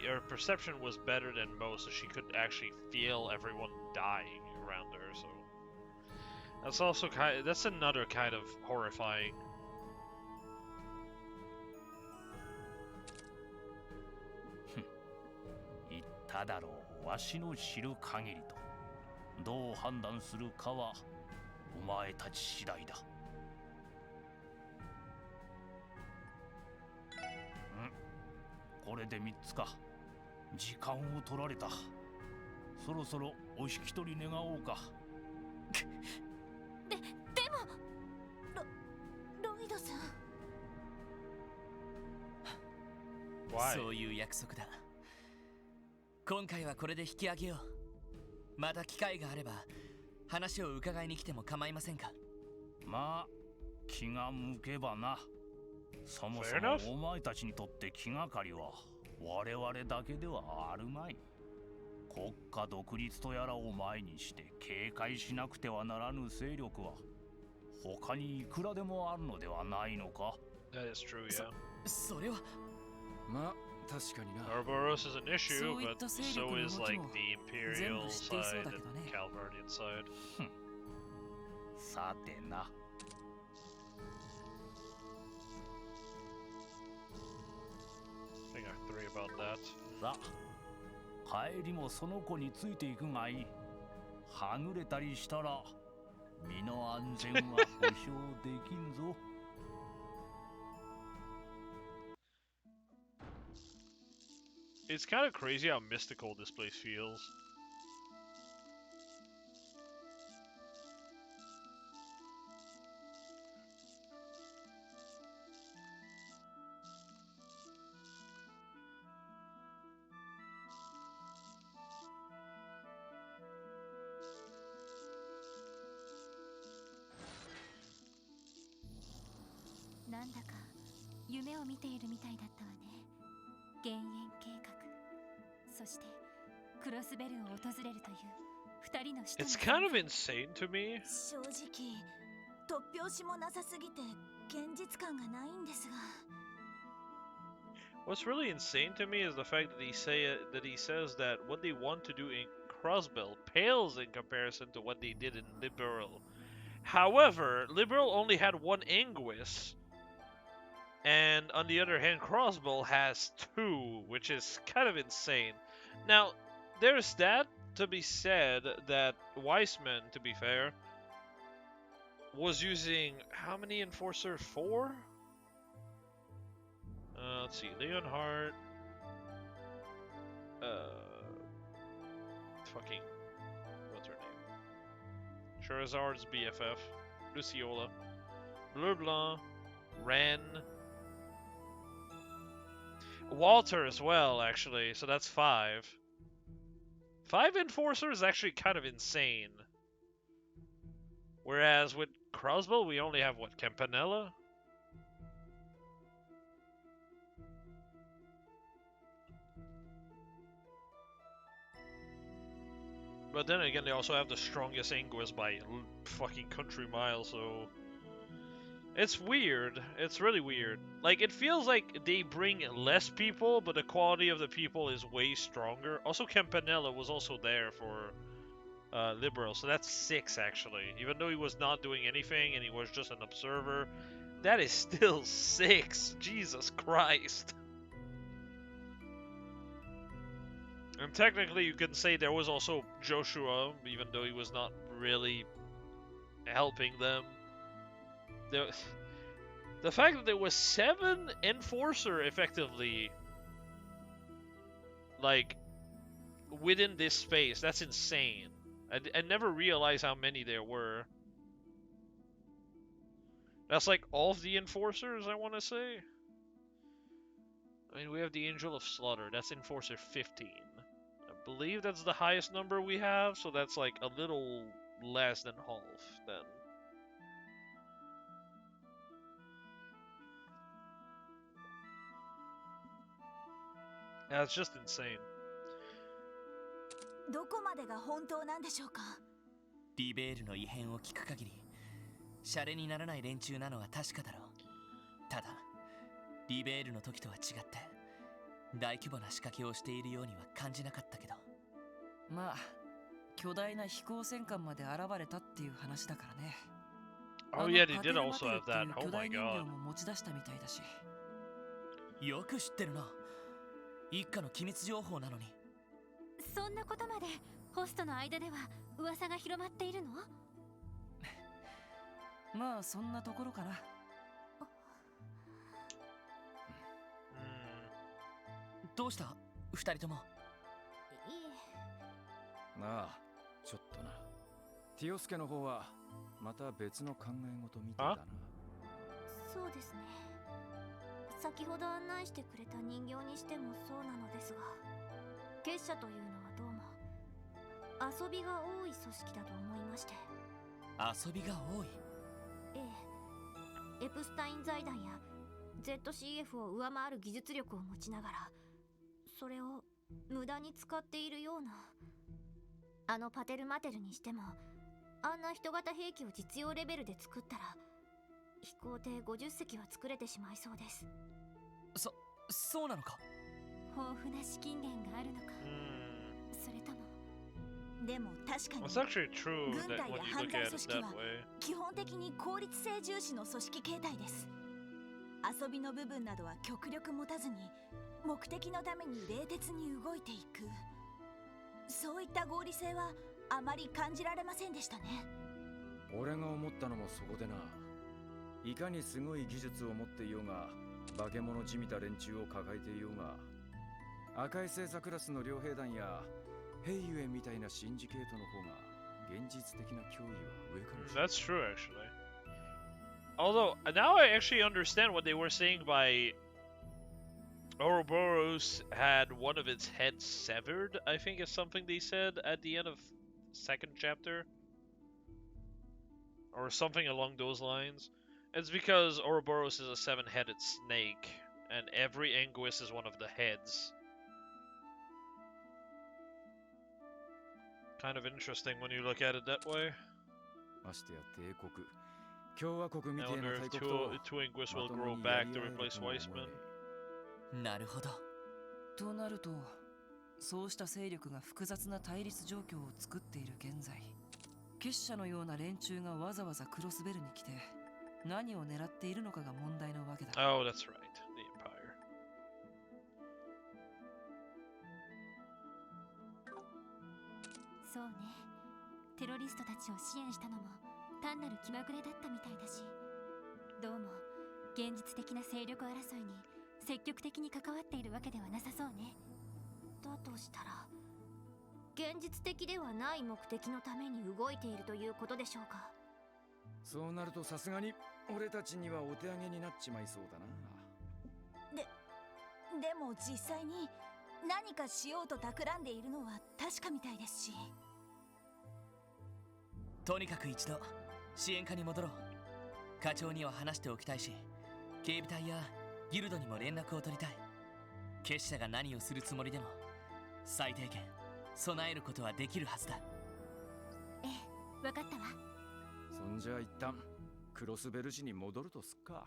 her perception was better than most, so she could actually feel everyone dying around her. So that's also that's another kind of horrifying. 言っただろう、わしの知る限りと。どう判断するかはお前たち次第だ。これで3つか。時間を取られた。そろそろお引き取り願おうか。でもロイドさん。そういう約束だ。今回はこれで引き上げよう。また機会があれば話を伺いに来ても構いませんか。まあ気が向けばな。そもそもお前たちにとって気がかりは我々だけではあるまい。国家独立とやらを前にして警戒しなくてはならぬ勢力は他にいくらでもあるのではないのか。That is true, yeah. それはまあ確かにな。 Ouroboros is an issue, but so is like the Imperial side and Calvardian side. さてな。I think I agree about that. さあ、帰りもその子についていくがいい。はぐれたりしたら身の安全は保証できんぞ。It's kind of crazy how mystical this place feels. Nandaか夢を見ているみたいだったわね。減塩計画、そしてクロスベルを訪れるという二人の人の。It's kind of insane to me. 正直突拍子もなさすぎて現実感がないんですが。What's really insane to me is the fact that he says that what they want to do in Crossbell pales in comparison to what they did in Liberal. However, Liberal only had one Anguis, and on the other hand, Crossbell has two, which is kind of insane. Now, there's that to be said that Weissman, to be fair, was using how many Enforcer? 4? Let's see, Leonhardt, fucking, what's her name? Charizard's BFF, Luciola, Bleu Blanc, Ren, Walter as well, actually, so that's 5. 5 Enforcers is actually kind of insane. Whereas with Crossbow, we only have, what, Campanella? But then again, they also have the strongest Anguis by fucking country mile, so... It's weird. It's really weird. Like, it feels like they bring less people, but the quality of the people is way stronger. Also, Campanella was also there for Liberal, so that's 6, actually. Even though he was not doing anything and he was just an observer, that is still 6. Jesus Christ. And technically, you can say there was also Joshua, even though he was not really helping them. The fact that there was 7 Enforcer, effectively, like, within this space, that's insane. I never realized how many there were. That's like all of the Enforcers, I want to say. I mean, we have the Angel of Slaughter, that's Enforcer 15. I believe that's the highest number we have, so that's like a little less than half then. Yeah, it's just insane. どこまでが本当なんでしょうか。リベールの異変を聞く限りシャレにならない連中なのは確かだろう。ただリベールの時とは違って大規模な仕掛けをしているようには感じなかったけど。まあ巨大な飛行戦艦まで現れたっていう話だからね。Oh yeah, they did also have that. Oh 巨 my 大人 god. 形も持ち出したみたいだし。よく知ってるな。一家の機密情報なのに。そんなことまでホストの間では噂が広まっているの？まあそんなところかな。どうした二人とも。いえ。なあ、ちょっとな。ティオスケの方はまた別の考え事みたいだな。そうですね。先ほど案内してくれた人形にしてもそうなのですが、結社というのはどうも遊びが多い組織だと思いまして。遊びが多い？ええ。エプスタイン財団や ZCF を上回る技術力を持ちながら、それを無駄に使っているような。あのパテルマテルにしても、あんな人型兵器を実用レベルで作ったら飛行艇50隻は作れてしまいそうです。そうなのか。豊富な資金源があるのか、それとも。でも確かに It's actually true 軍 that 隊 when や you 犯 look 罪 at 組 it 織 that は way. 基本的に効率性重視の組織形態です。遊びの部分などは極力持たずに目的のために冷徹に動いていく、そういった合理性はあまり感じられませんでしたね。俺が思ったのもそこでな。いかにすごい技術を持っていようが、化け物じみた連中を抱えていようが、赤い星座クラスの両兵団やヘイユエみたいなシンジケートの方が現実的な脅威は上かもしれない。 That's true, actually. Although, now I actually understand what they were saying by Ouroboros had one of its heads severed, I think is something they said at the end of second chapter. Or something along those lines. It's because Ouroboros is a seven-headed snake, and every Anguis is one of the heads. Kind of interesting when you look at it that way. ましてや帝国、共和国み I たいな wonder 大 if 国と two Anguis ま will とも grow にや back り to 合える replace とも思え Weissman. なるほど。となると、そうした勢力が複雑な対立状況を作っている現在、結社のような連中がわざわざクロスベルに来て何を狙っているのかが問題なわけだ。Oh, that's right. The Empire. そうね。テロリストたちを支援したのも単なる気まぐれだったみたいだし、どうも現実的な勢力争いに積極的に関わっているわけではなさそうね。だとしたら現実的ではない目的のために動いているということでしょうか。そうなるとさすがに俺たちにはお手上げになっちまいそうだな。でも実際に何かしようと企んでいるのは確かみたいですし。とにかく一度支援課に戻ろう。課長には話しておきたいし、警備隊やギルドにも連絡を取りたい。結社が何をするつもりでも最低限備えることはできるはずだ。ええ、分かったわ。そんじゃ一旦クロスベル市に戻るとすっか。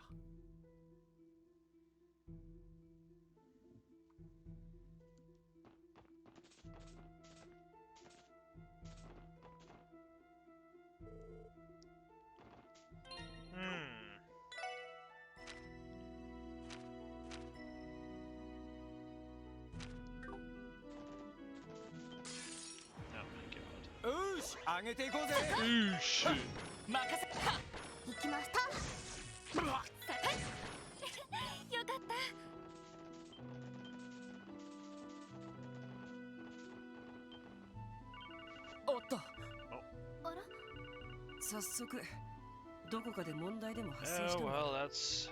よし、上げていこうぜ。Oosh. 任せた。行きました。よかった。おっと。あら、早速どこかで問題でも発生し Oh, たのか。 well, that's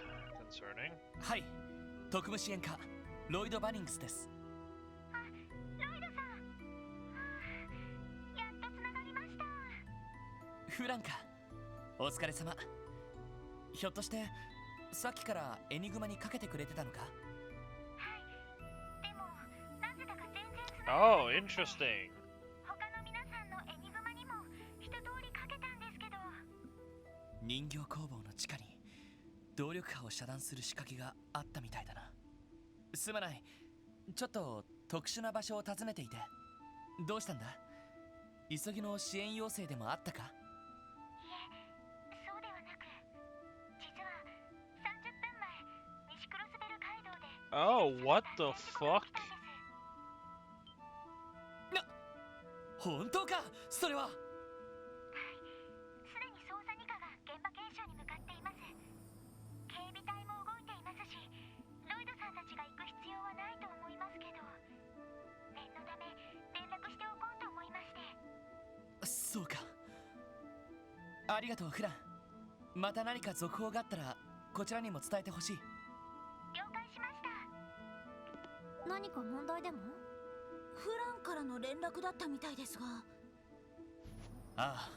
concerning. はい、特務支援課ロイド・バニングスです。フランカ、お疲れ様。ひょっとしてさっきからエニグマにかけてくれてたのか？はい。でもなぜだか全然 Oh, interesting. 他の皆さんのエニグマにも一通り人形工房の地下に動力波を遮断する仕掛けがあったみたいだな。すまない、ちょっと特殊な場所を訪ねていて。どうしたんだ？急ぎの支援要請でもあったか？いえ、そうではなく、実は30分前西クロスベル街道で Oh, what the fuck? 本当か？それは。すでに捜査二課が現場検証に向かっています。警備隊も動いていますし、ロイドさんたちが行く必要はないと思いますけど、念のため連絡しておこうと思いまして。そうか。ありがとうフラン。また何か続報があったらこちらにも伝えてほしい。了解しました。何か問題でも？フランからの連絡だったみたいですが。ああ。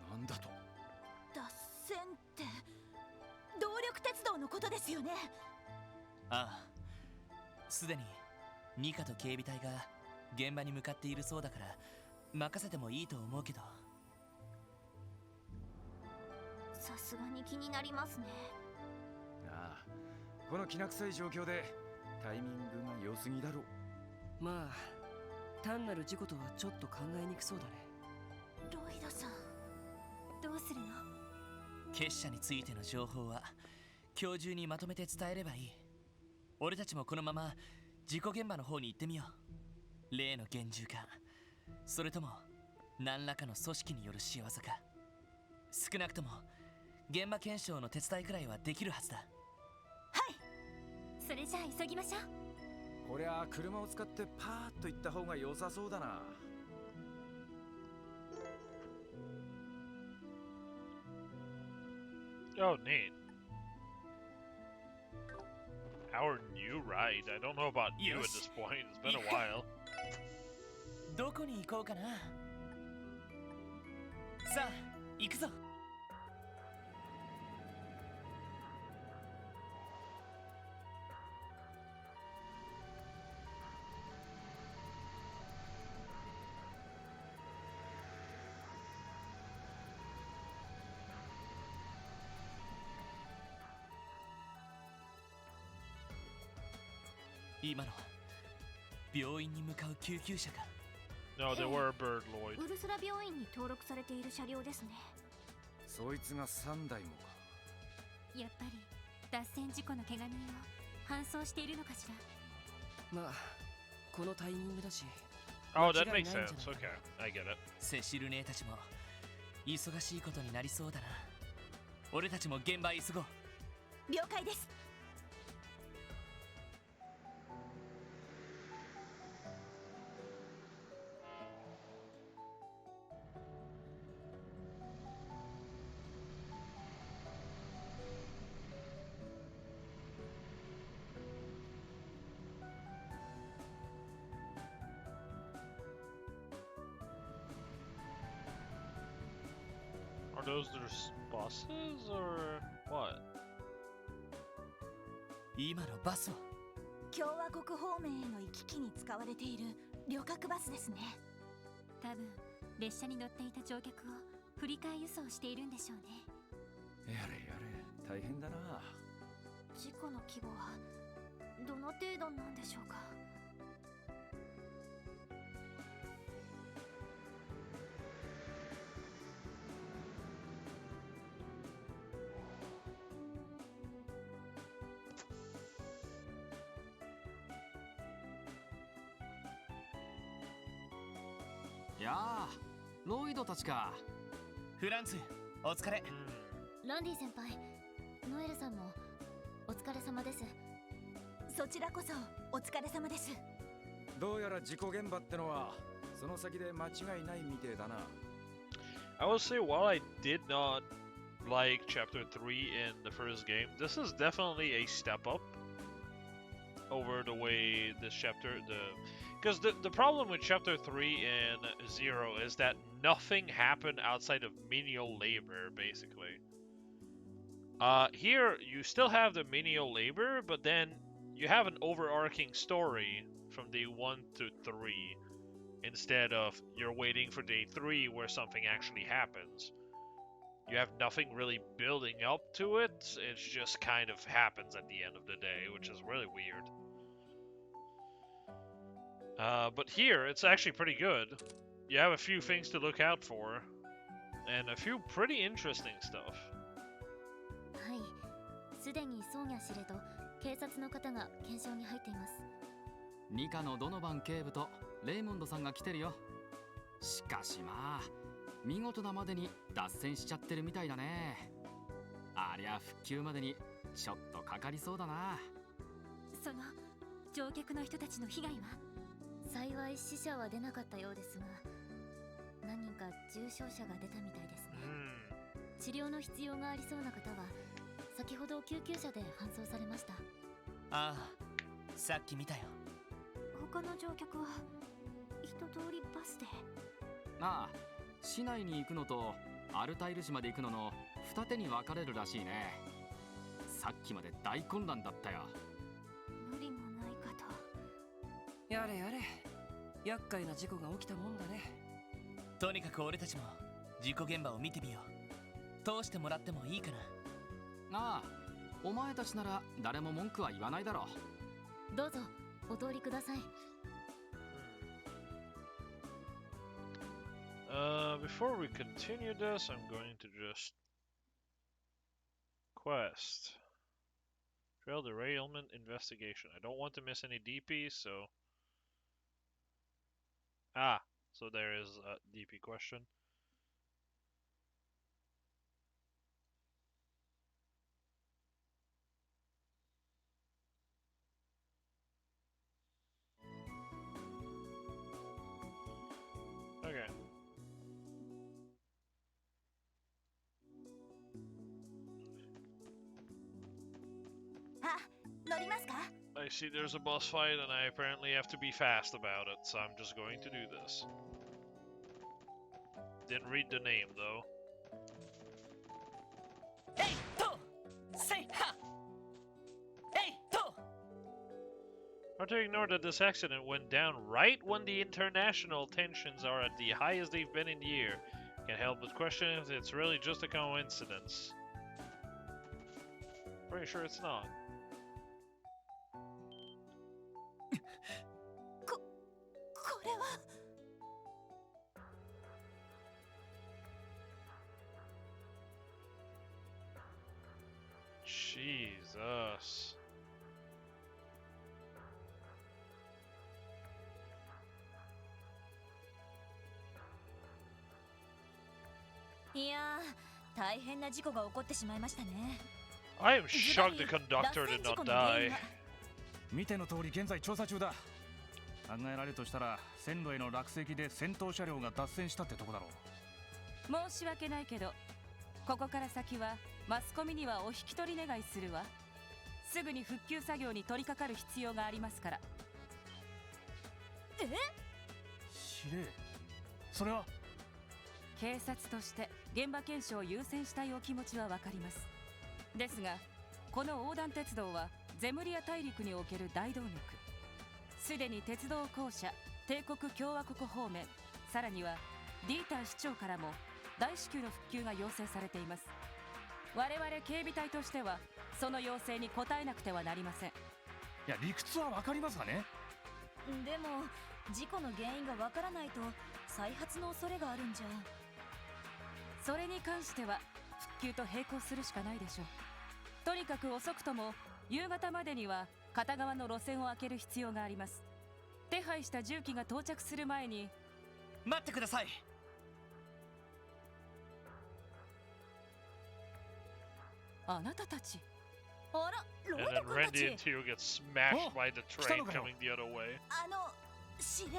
なんだと？脱線って動力鉄道のことですよね。ああ、すでにニカと警備隊が現場に向かっているそうだから任せてもいいと思うけど。さすがに気になりますね。ああ、このきな臭い状況でタイミングが良すぎだろう。まあ単なる事故とはちょっと考えにくそうだね。ロイドさん、どうするの？結社についての情報は今日中にまとめて伝えればいい。俺たちもこのまま事故現場の方に行ってみよう。例の厳重か、それとも何らかの組織による仕業か。少なくとも現場検証の手伝いくらいはできるはずだ。それじゃあ急ぎましょう。こりゃ車を使ってパーッと行った方が良さそうだな。Oh, neat. Our new ride. I don't know about you at this point. It's been a while. どこに行こうかな。さあ行くぞ。今のは病院に向かう救急車か。 No, they were a bird, Lloyd. ウルスラ病院に登録されている車両ですね。そいつが3台もか。やっぱり脱線事故の怪我人を搬送しているのかしら。まあこのタイミングだし。 Oh, that makes sense. Okay, I get it. セシル姉たちも忙しいことになりそうだな。俺たちも現場へ急ごう。了解です。Are those their buses or what? 今のバスは共和国方面への行き来に使われている旅客バスですね。多分列車に乗っていた乗客を振り替え輸送しているんでしょうね。やれやれ、大変だな。事故の規模はどの程度なんでしょうか。やあ、ロイドたちか。フランツ、お疲れ。ランディ先輩、ノエルさんもお疲れ様です。そちらこそお疲れ様です。どうやら事故現場ってのはその先で間違いないみてえだな。I will say, while I did not like Chapter 3 in the first game, this is definitely a step up over the way this chapter, because the problem with Chapter 3 and 0 is that nothing happened outside of menial labor, basically. Here, you still have the menial labor, but then you have an overarching story from the 1 to 3. instead of you're waiting for day 3 where something actually happens. You have nothing really building up to it, it just kind of happens at the end of the day, which is really weird. But here, it's actually pretty good. You have a few things to look out for, and a few pretty interesting stuff. はい、すでにソーニャ司令と警察の方が検証に入っています。ニカのドノバン警部とレイモンドさんが来てるよ。しかしまあ見事なまでに脱線しちゃってるみたいだね。ありゃ復旧までにちょっとかかりそうだな。その乗客の人たちの被害は？幸い死者は出なかったようですが、何人か重傷者が出たみたいですね。治療の必要がありそうな方は先ほど救急車で搬送されました。ああ、さっき見たよ。他の乗客は一通りバスで。ああ、市内に行くのとアルタイル市まで行くのの二手に分かれるらしいね。さっきまで大混乱だったよ。無理もないかと。やれやれ、厄介な事故が起きたもんだね。とにかく俺たちも事故現場を見てみよう。通してもらってもいいかな。ああ、お前たちなら誰も文句は言わないだろう。どうぞお通りください。Before we continue this, I'm going to just quest trail derailment investigation. I don't want to miss any DP, so so there is a DP question. Okay. I see there's a boss fight and I apparently have to be fast about it, so I'm just going to do this. Didn't read the name though. Hey, to! Say ha! Hey, to! Hard to ignore that this accident went down right when the international tensions are at the highest they've been in the year. Can't help but question if it's really just a coincidence. Pretty sure it's not. Jesus. いやー、大変な事故が起こってしまいましたね。I am shocked the conductor did not die. 見ての通り現在調査中だ。考えられるとしたら線路への落石で先頭車両が脱線したってとこだろう。申し訳ないけど、ここから先はマスコミにはお引き取り願いするわ。すぐに復旧作業に取り掛かる必要がありますから。司令、それは警察として現場検証を優先したいお気持ちはわかります。ですがこの横断鉄道はゼムリア大陸における大動脈。すでに鉄道公社、帝国共和国方面、さらにはディーター市長からも大至急の復旧が要請されています。我々警備隊としてはその要請に応えなくてはなりません。いや、理屈はわかりますがね。でも事故の原因がわからないと再発の恐れがあるんじゃ。それに関しては復旧と並行するしかないでしょう。とにかく遅くとも夕方までには片側の路線を開ける必要があります。手配した重機が到着する前に。待ってください。あなたたち。あら、ロイ And ド then 君た Randy ち。 and Tio get smashed by the train coming the other way. 司令、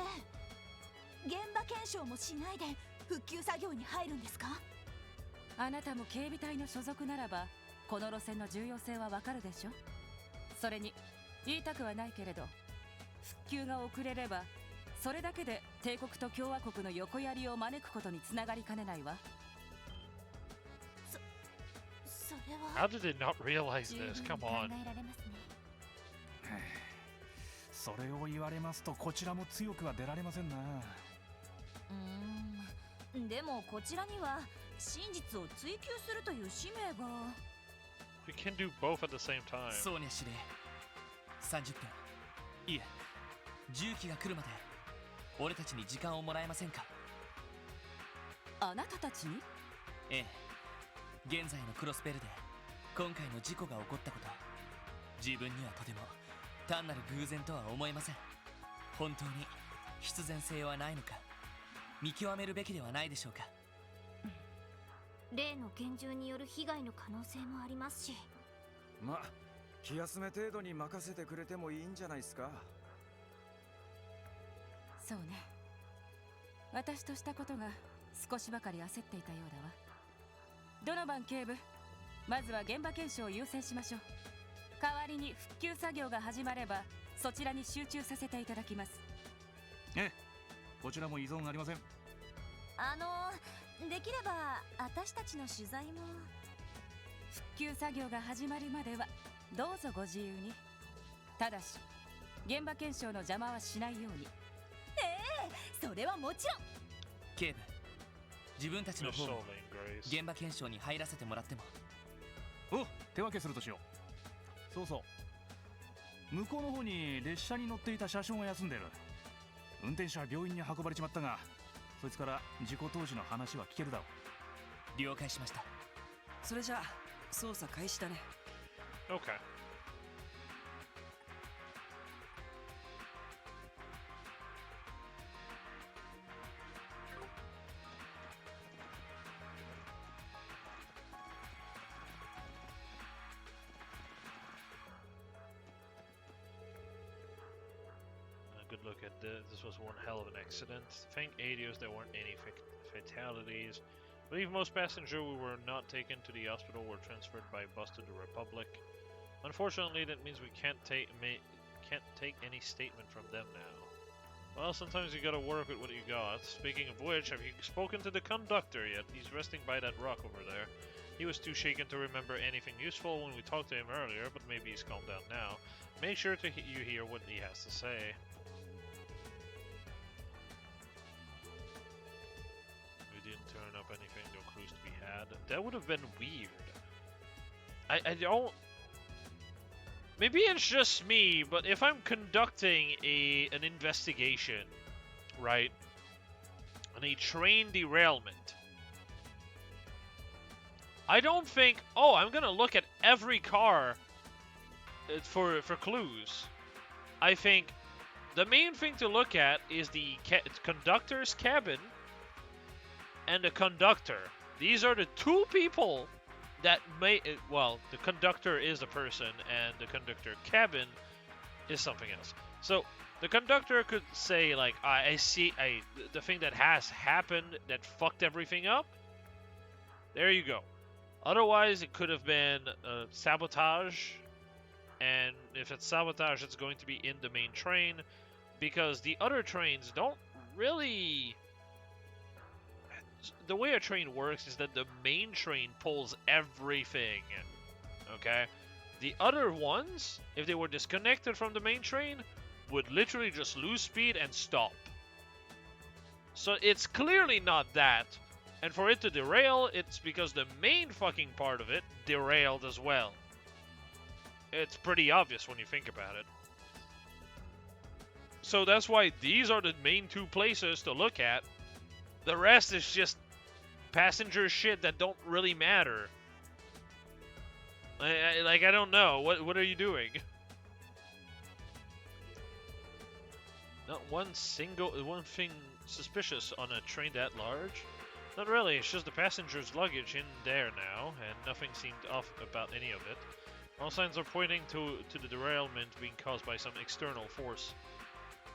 現場検証もしないで復旧作業に入るんですか？あなたも警備隊の所属ならばこの路線の重要性はわかるでしょ。それに言いたくはないけれど復旧が遅れればそれだけで帝国と共和国の横やりを招くことにつながりかねないわ。それは How did they not realize 十分 this? に Come 考 on. えられますね。それを言われますとこちらも強くは出られませんな。でもこちらには真実を追求するという使命が。 We can do both at the same time. そうにゃ司令、30分、いえ重機が来るまで俺たちに時間をもらえませんか？あなたたちに？ええ、現在のクロスベルで今回の事故が起こったこと、自分にはとても単なる偶然とは思えません。本当に必然性はないのか見極めるべきではないでしょうか。例の拳銃による被害の可能性もありますし。ま、気休め程度に任せてくれてもいいんじゃないですか。そうね。私としたことが少しばかり焦っていたようだわ。ドノバン警部、まずは現場検証を優先しましょう。代わりに復旧作業が始まればそちらに集中させていただきます。ええ、こちらも依存ありません。できれば私たちの取材も。復旧作業が始まるまではどうぞご自由に。ただし現場検証の邪魔はしないように。それはもちろん。警部、自分たちの You're 方 so も lame, Grace. 現場検証に入らせてもらっても。お、手分けするとしよう。そうそう、向こうの方に列車に乗っていた車掌が休んでる。運転手は病院に運ばれちまったが、そいつから事故当時の話は聞けるだろう。了解しました。それじゃあ捜査開始だね。 Okay. Good look at this. This was one hell of an accident. Thank Adios there weren't any fatalities. I believe most passengers who were not taken to the hospital were transferred by bus to the Republic. Unfortunately, that means we can't take any statement from them now. Well, sometimes you gotta work with what you got. Speaking of which, have you spoken to the conductor yet? He's resting by that rock over there. He was too shaken to remember anything useful when we talked to him earlier, but maybe he's calmed down now. Make sure to you hear what he has to say. We didn't turn up anything, no clues to be had. That would have been weird. I don't... Maybe it's just me, but if I'm conducting an investigation, right, on a train derailment, I don't think, oh, I'm gonna look at every car for clues. I think the main thing to look at is the conductor's cabin and the conductor. These are the two people that may, well, the conductor is a person and the conductor cabin is something else. So the conductor could say like, I see the thing that has happened that fucked everything up. There you go. Otherwise it could have been sabotage, and if it's sabotage it's going to be in the main train, because the other trains don't really... The way a train works is that the main train pulls everything, okay? The other ones, if they were disconnected from the main train, would literally just lose speed and stop. So it's clearly not that. And for it to derail, it's because the main fucking part of it derailed as well. It's pretty obvious when you think about it. So that's why these are the main two places to look at. The rest is just passenger shit that don't really matter. I don't know. What are you doing? Not one thing suspicious on a train that large? Not really, it's just the passenger's luggage in there now, and nothing seemed off about any of it. All signs are pointing to the derailment being caused by some external force.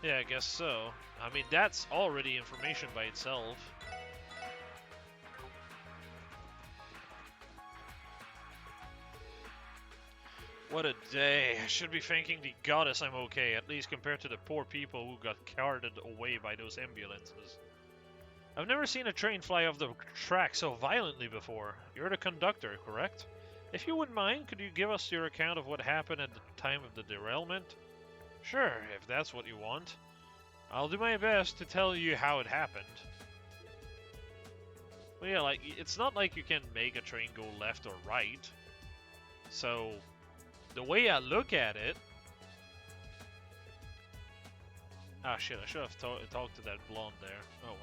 Yeah, I guess so. I mean, that's already information by itself. What a day. I should be thanking the goddess I'm okay, at least compared to the poor people who got carted away by those ambulances. I've never seen a train fly off the track so violently before. You're the conductor, correct? If you wouldn't mind, could you give us your account of what happened at the time of the derailment? Sure, if that's what you want. I'll do my best to tell you how it happened. Well, yeah, like, it's not like you can make a train go left or right. So, the way I look at it... Ah, shit, I should have talked to that blonde there. Oh,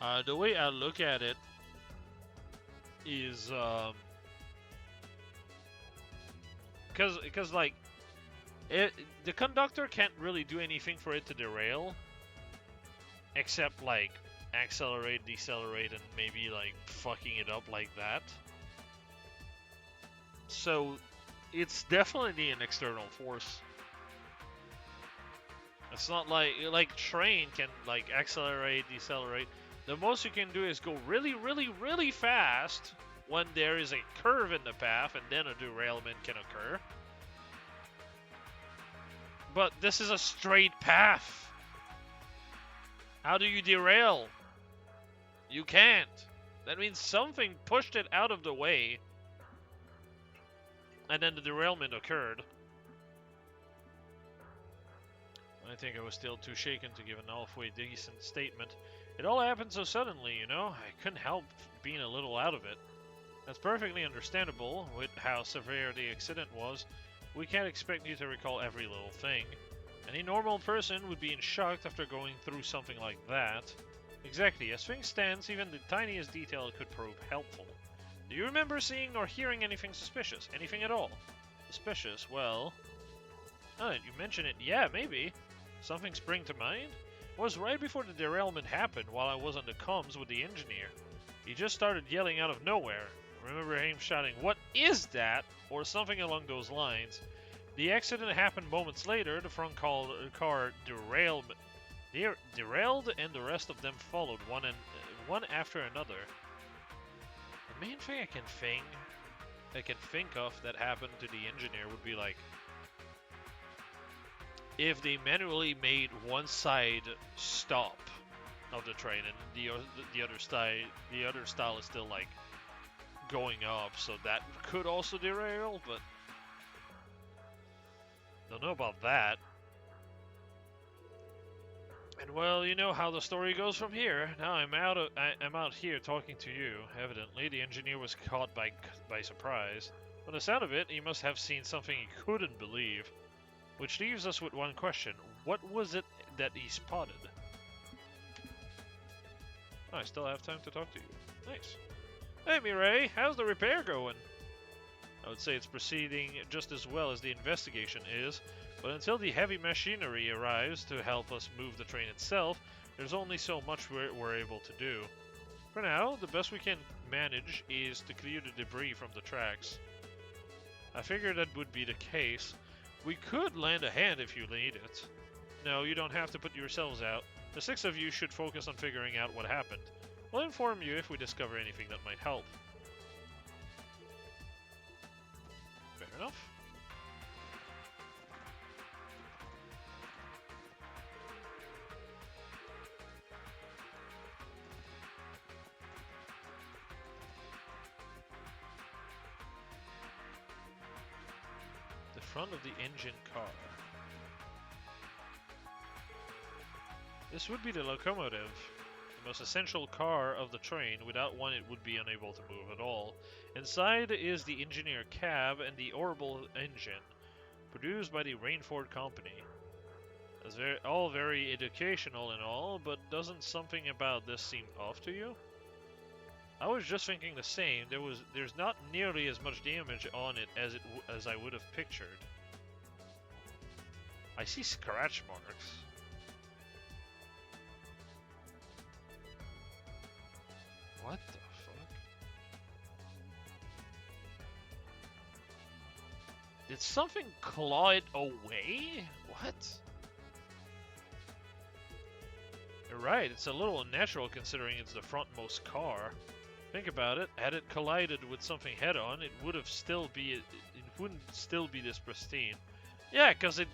well. The way I look at it is, Because like, the conductor can't really do anything for it to derail. Except, like, accelerate, decelerate, and maybe, like, fucking it up like that. So, it's definitely an external force. It's not like train can, like, accelerate, decelerate. The most you can do is go really, really, really fast when there is a curve in the path, and then a derailment can occur. But this is a straight path. How do you derail? You can't. That means something pushed it out of the way, and then the derailment occurred. I think I was still too shaken to give an halfway decent statement. It all happened so suddenly, you know? I couldn't help being a little out of it. That's perfectly understandable with how severe the accident was. We can't expect you to recall every little thing. Any normal person would be in shock after going through something like that. Exactly, as things stand, even the tiniest detail could prove helpful. Do you remember seeing or hearing anything suspicious? Anything at all? Suspicious? Well... Oh, you mention it. Yeah, maybe. Something spring to mind? It was right before the derailment happened while I was on the comms with the engineer. He just started yelling out of nowhere. I remember him shouting, "What is that?" or something along those lines. The accident happened moments later. The front car derailed, and the rest of them followed, one after another. The main thing I can think of that happened to the engineer would be like, if they manually made one side stop of the train and the other style is still like going up, so that could also derail, but don't know about that. And well, you know how the story goes from here. Now I'm out here talking to you. Evidently, the engineer was caught by surprise. From the sound of it, he must have seen something he couldn't believe. Which leaves us with one question. What was it that he spotted? Oh, I still have time to talk to you. Nice. Hey, Mireille, how's the repair going? I would say it's proceeding just as well as the investigation is, but until the heavy machinery arrives to help us move the train itself, there's only so much we're able to do. For now, the best we can manage is to clear the debris from the tracks. I figured that would be the case. We could lend a hand if you need it. No, you don't have to put yourselves out. The 6 of you should focus on figuring out what happened. We'll inform you if we discover anything that might help. Fair enough. The front of the engine car. This would be the locomotive, the most essential car of the train. Without one, it would be unable to move at all. Inside is the engineer cab and the orbital engine, produced by the Rainford Company. It's all very educational and all, but doesn't something about this seem off to you? I was just thinking the same. There's not nearly as much damage on it as I would have pictured. I see scratch marks. What the fuck? Did something claw it away? What? You're right, it's a little unnatural considering it's the frontmost car. Think about it, had it collided with something head-on, it wouldn't still be this pristine. Yeah, because it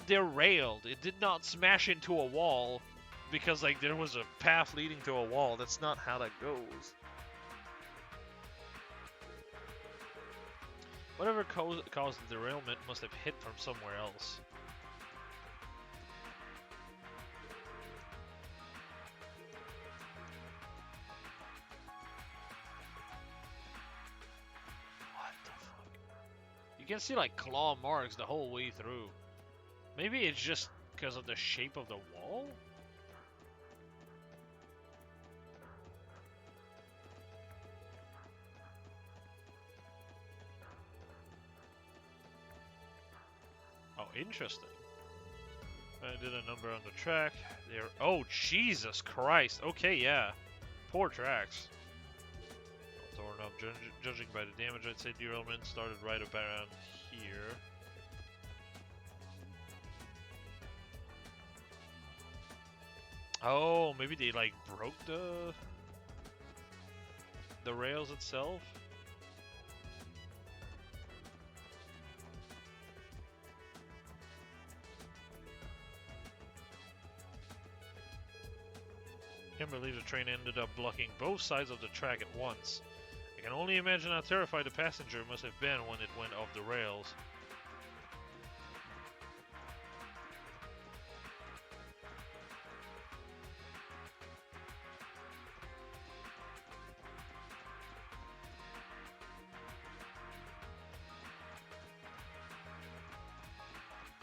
derailed. It did not smash into a wall because like there was a path leading to a wall. That's not how that goes. Whatever caused the derailment must have hit from somewhere else. You can see like claw marks the whole way through. Maybe it's just because of the shape of the wall? Oh, interesting. I did a number on the track. There. Oh, Jesus Christ. Okay, yeah. Poor tracks. Torn up. Judging by the damage, I'd say derailment started right up around here. Oh, maybe they like broke the rails itself. Can't believe the train ended up blocking both sides of the track at once. I can only imagine how terrified the passenger must have been when it went off the rails.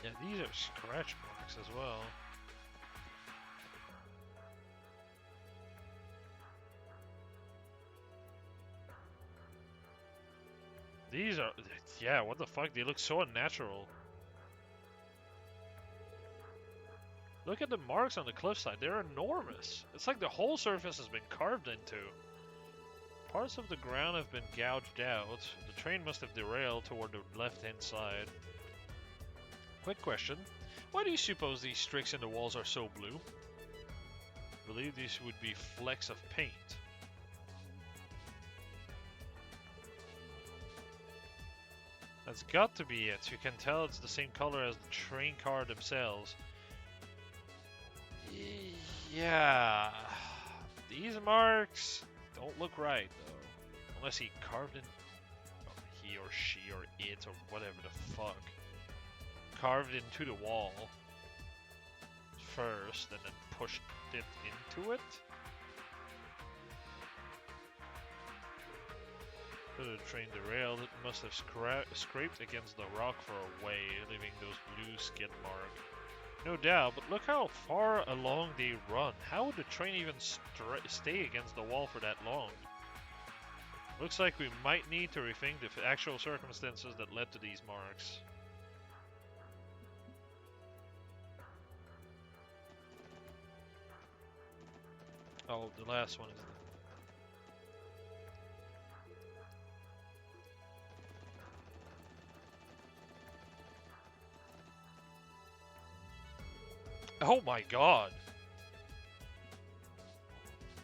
Yeah, these are scratch marks as well. These are, yeah, what the fuck? They look so unnatural. Look at the marks on the cliffside. They're enormous. It's like the whole surface has been carved into. Parts of the ground have been gouged out. The train must have derailed toward the left-hand side. Quick question. Why do you suppose these streaks in the walls are so blue? I believe these would be flecks of paint. That's got to be it. You can tell it's the same color as the train car themselves. Yeah. These marks don't look right, though. Unless he carved in... Or he or she or it or whatever the fuck. Carved into the wall first and then pushed it into it. The train derailed, it must have scraped against the rock for a way, leaving those blue skid marks. No doubt, but look how far along they run. How would the train even stay against the wall for that long? Looks like we might need to rethink the actual circumstances that led to these marks. Oh, the last one is... Oh my god.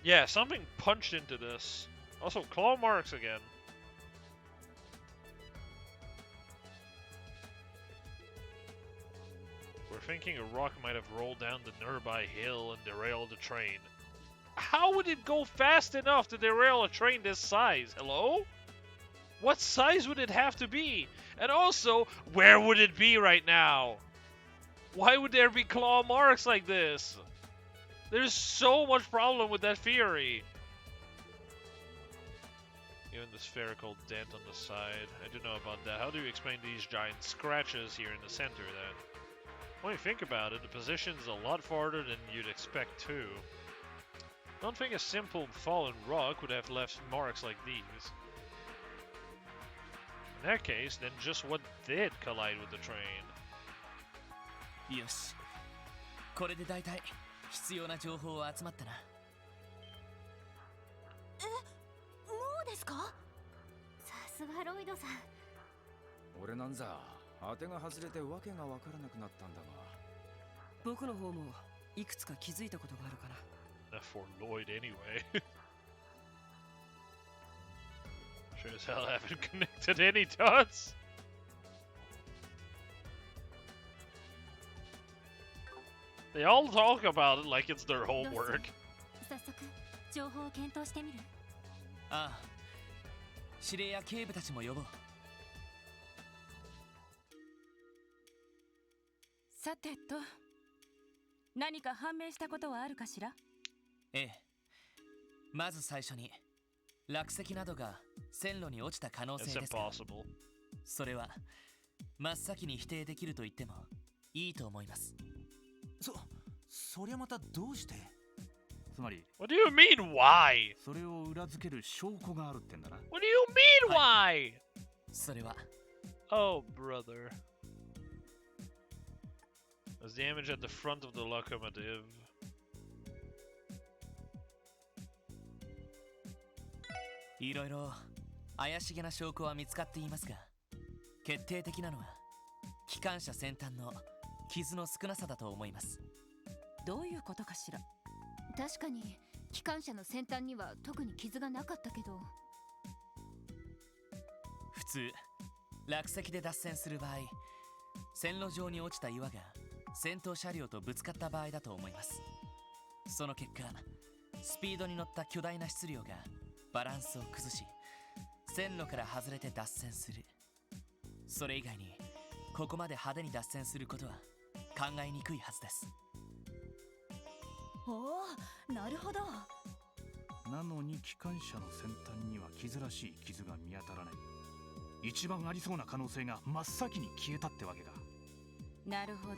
Yeah, something punched into this. Also, claw marks again. We're thinking a rock might have rolled down the nearby hill and derailed the train. How would it go fast enough to derail a train this size? Hello? What size would it have to be? And also, where would it be right now? Why would there be claw marks like this? There's so much problem with that theory. Even the spherical dent on the side. I don't know about that. How do you explain these giant scratches here in the center then? When you think about it, the position is a lot farther than you'd expect too. Don't think a simple fallen rock would have left marks like these. In that case, then just what did collide with the train? よし、これで大体必要な情報は集まったな。もうですか？さすがロイドさん。俺なんざ当てが外れてわけがわからなくなったんだが。僕の方もいくつか気づいたことがあるかな。Not for Lloyd anyway. Sure as hell haven't connected any dots. They all talk about it like it's their homework. 早速情報を検討してみる。ああ、司令や警部たちも呼ぼう。さてと、何か判明したことはあるかしら？ええ。まず最初に落石などが線路に落ちた可能性ですが、それは真っ先に否定できると言ってもいいと思います。そりゃまたどうして？つまり What do you mean, why? それを裏付ける証拠があるってんだな。 What do you mean, why? それは Oh, brother. There's damage at the front of the locomotive. いろいろ怪しげな証拠は見つかっていますが、決定的なのは機関車先端の傷の少なさだと思います。どういうことかしら。確かに機関車の先端には特に傷がなかったけど、普通落石で脱線する場合、線路上に落ちた岩が先頭車両とぶつかった場合だと思います。その結果、スピードに乗った巨大な質量がバランスを崩し、線路から外れて脱線する。それ以外にここまで派手に脱線することは考えにくいはずです。おお、なるほど。なのに機関車の先端には傷らしい傷が見当たらない。一番ありそうな可能性が真っ先に消えたってわけか。なるほど。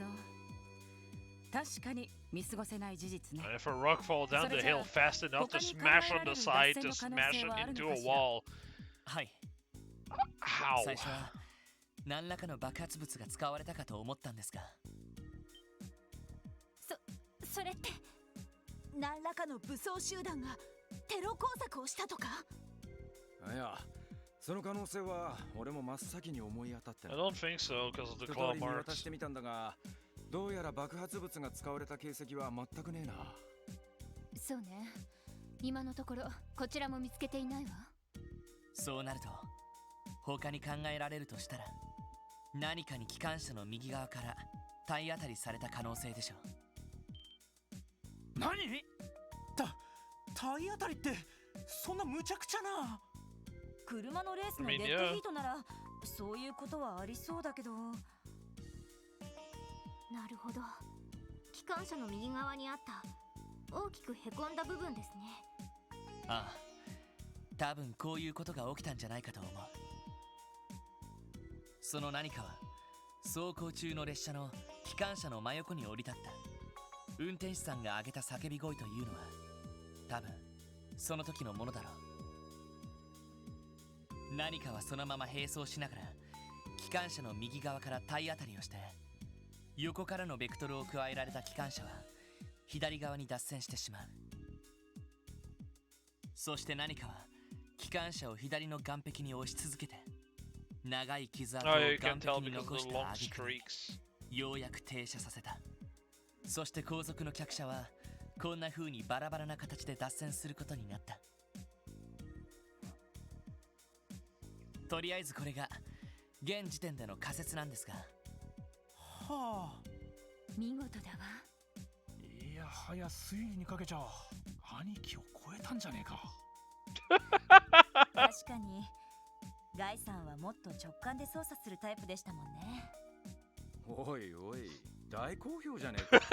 確かに見過ごせない事実ね。And if a rock falls down the hill fast enough to smash on the side to smash it into a wall. はい。 How? 最初は何らかの爆発物が使われたかと思ったんですが、それって何らかの武装集団がテロ工作をしたとか？いや、その可能性は俺も真っ先に思い当たってな I don't think so because of the 一通 claw り見渡 marks. してみたんだが、どうやら爆発物が使われた形跡は全くねえな。そうね。今のところこちらも見つけていないわ。そうなると他に考えられるとしたら、何かに機関車の右側から体当たりされた可能性でしょう。何？体当たりってそんな無茶苦茶な。車のレースのデッドヒートならそういうことはありそうだけど。なるほど。機関車の右側にあった大きくへこんだ部分ですね。ああ、多分こういうことが起きたんじゃないかと思う。その何かは走行中の列車の機関車の真横に降り立った運転手さんが上げた叫び声というのは、多分その時のものだろう。何かはそのまま並走しながら機関車の右側から体当たりをして、横からのベクトルを加えられた機関車は左側に脱線してしまう。そして何かは機関車を左の岸壁に押し続けて、長い傷跡を Oh, yeah, you 岸 can 壁 tell に because of 残 the した long 挙句に streaks. ようやく停車させた。そして後続の客車はこんな風にバラバラな形で脱線することになった。とりあえずこれが現時点での仮説なんですが。はあ。見事だわ。いやはや推理にかけちゃ兄貴を超えたんじゃねえか。確かにガイさんはもっと直感で操作するタイプでしたもんね。おいおい、大好評じゃねえか。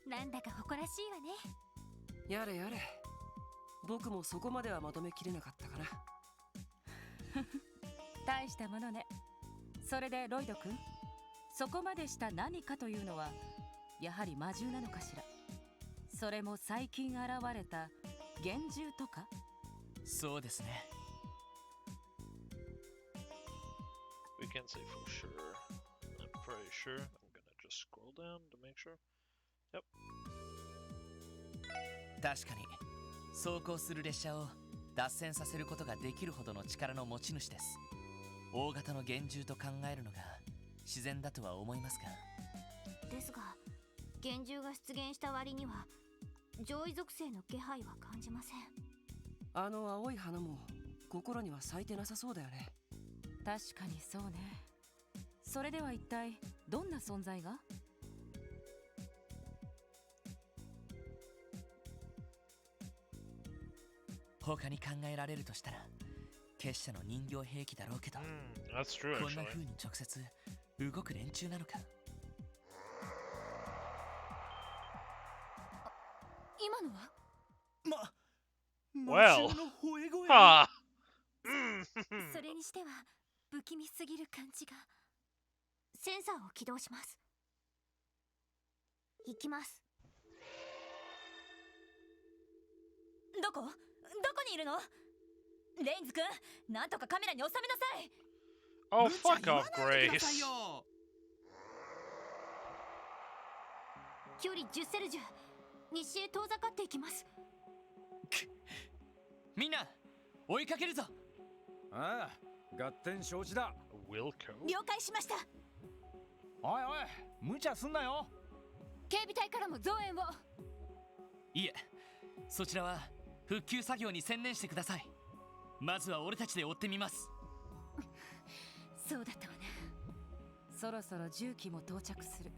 なんだか誇らしいわね。やれやれ、僕もそこまではまとめきれなかったかな。大したものね。それでロイド君、そこまでした何かというのはやはり魔獣なのかしら。それも最近現れた幻獣とか。そうですね。We can't say for sure. I'm pretty sure. I'm gonna just scroll down to make sure. Yep. 確かに走行する列車を脱線させることができるほどの力の持ち主です。大型の幻獣と考えるのが自然だとは思いますが。ですが、幻獣が出現した割には上位属性の気配は感じません。あの青い花も心には咲いてなさそうだよね。確かにそうね。それでは一体どんな存在が？他に考えられるとしたら結社の人形兵器だろうけど、That's true, こんな actually. 風に直接動く連中なのか。今のは Well, 魔獣の吠え声。 Ah, それにしては不気味すぎる感じが。センサーを起動します。行きます。どこにいるの？レインズ君、なんとかカメラに収めなさい。Oh, fuck off, Grace. 距離10セルジュ、西へ遠ざかっていきます。みんな追いかけるぞ。ああ、合点承知だ。Wilco? 了解しました。おいおい、無茶すんなよ。警備隊からも増援を。いえ、そちらは復旧作業に専念してください。まずは俺たちで追ってみます。そうだったわね。そろそろ重機も到着する。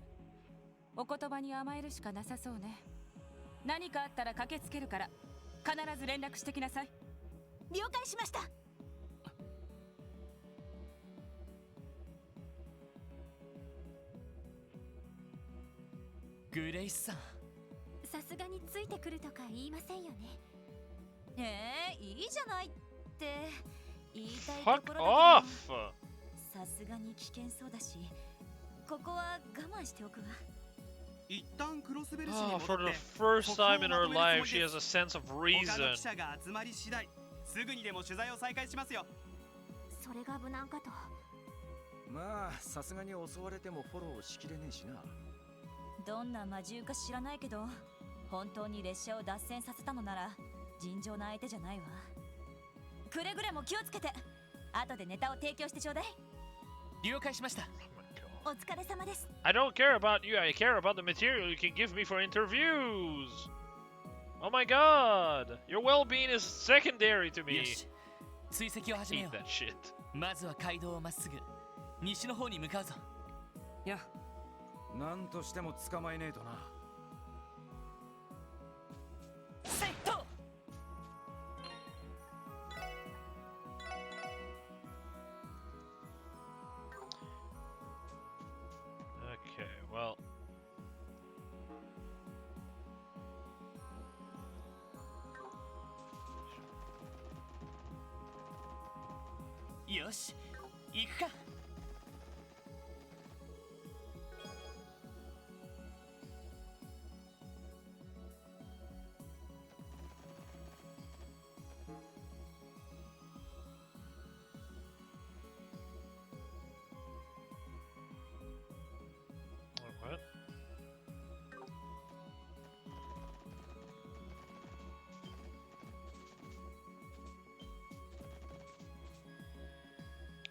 お言葉に甘えるしかなさそうね。何かあったら駆けつけるから必ず連絡してきなさい。了解しました。グレイスさん、さすがについてくるとか言いませんよね。いいじゃないって言いたい Fuck ところだ off! けど、さすがに危険そうだし、ここは我慢しておくわ。一旦クロスベル市に Oh, 戻 for っ the て first time in her 速報をまとめる life, つも she り has で a す。 sense of 他の reason. 記者が集まり次第、すぐにでも取材を再開しますよ。それが無難かと。まあ、さすがに襲われてもフォローしきれねえしな。どんな魔獣か知らないけど、本当に列車を脱線させたのなら尋常な相手じゃないわ。くれぐれも気をつけて、後でネタを提供してちょうだい。了解しました。お疲れ様です。 I don't care about you, I care about the material you can give me for interviews! Oh my god! Your well-being is secondary to よ me! し、追跡を始め Eat よ that shit. う。まずは街道をまっすぐ西の方に向かうぞ。やなんとしても捕まえねえとな。セット。Okay, well... よし、行くか。What?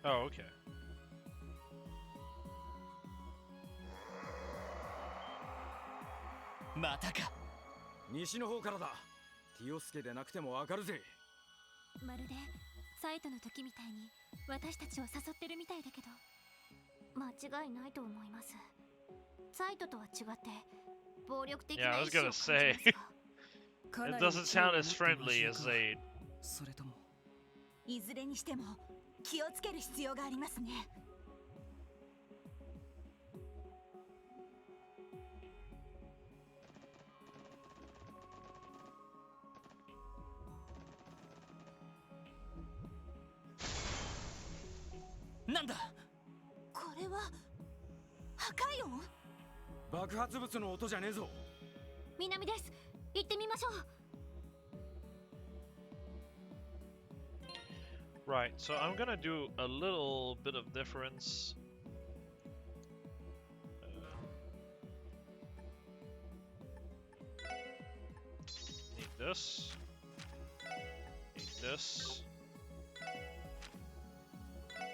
Oh, okay. またか。西の方からだ。ティオスケでなくてもわかるぜ。まるでサイトの時みたいに私たちを誘ってるみたいだけど、間違いないと思います。サイトとは違って暴力的 Yeah, な I 意 was 志を gonna 感じ say. ますが。か It なり doesn't 勢いを sound 持 as っている friendly 魔 as 獣か。 Zaid. それともいずれにしても気をつける必要がありますね。なんだ。これは破壊音？爆発物の音じゃねえぞ。南です。行ってみましょう。Right, so I'm gonna do a little bit of difference. Need this. Need this.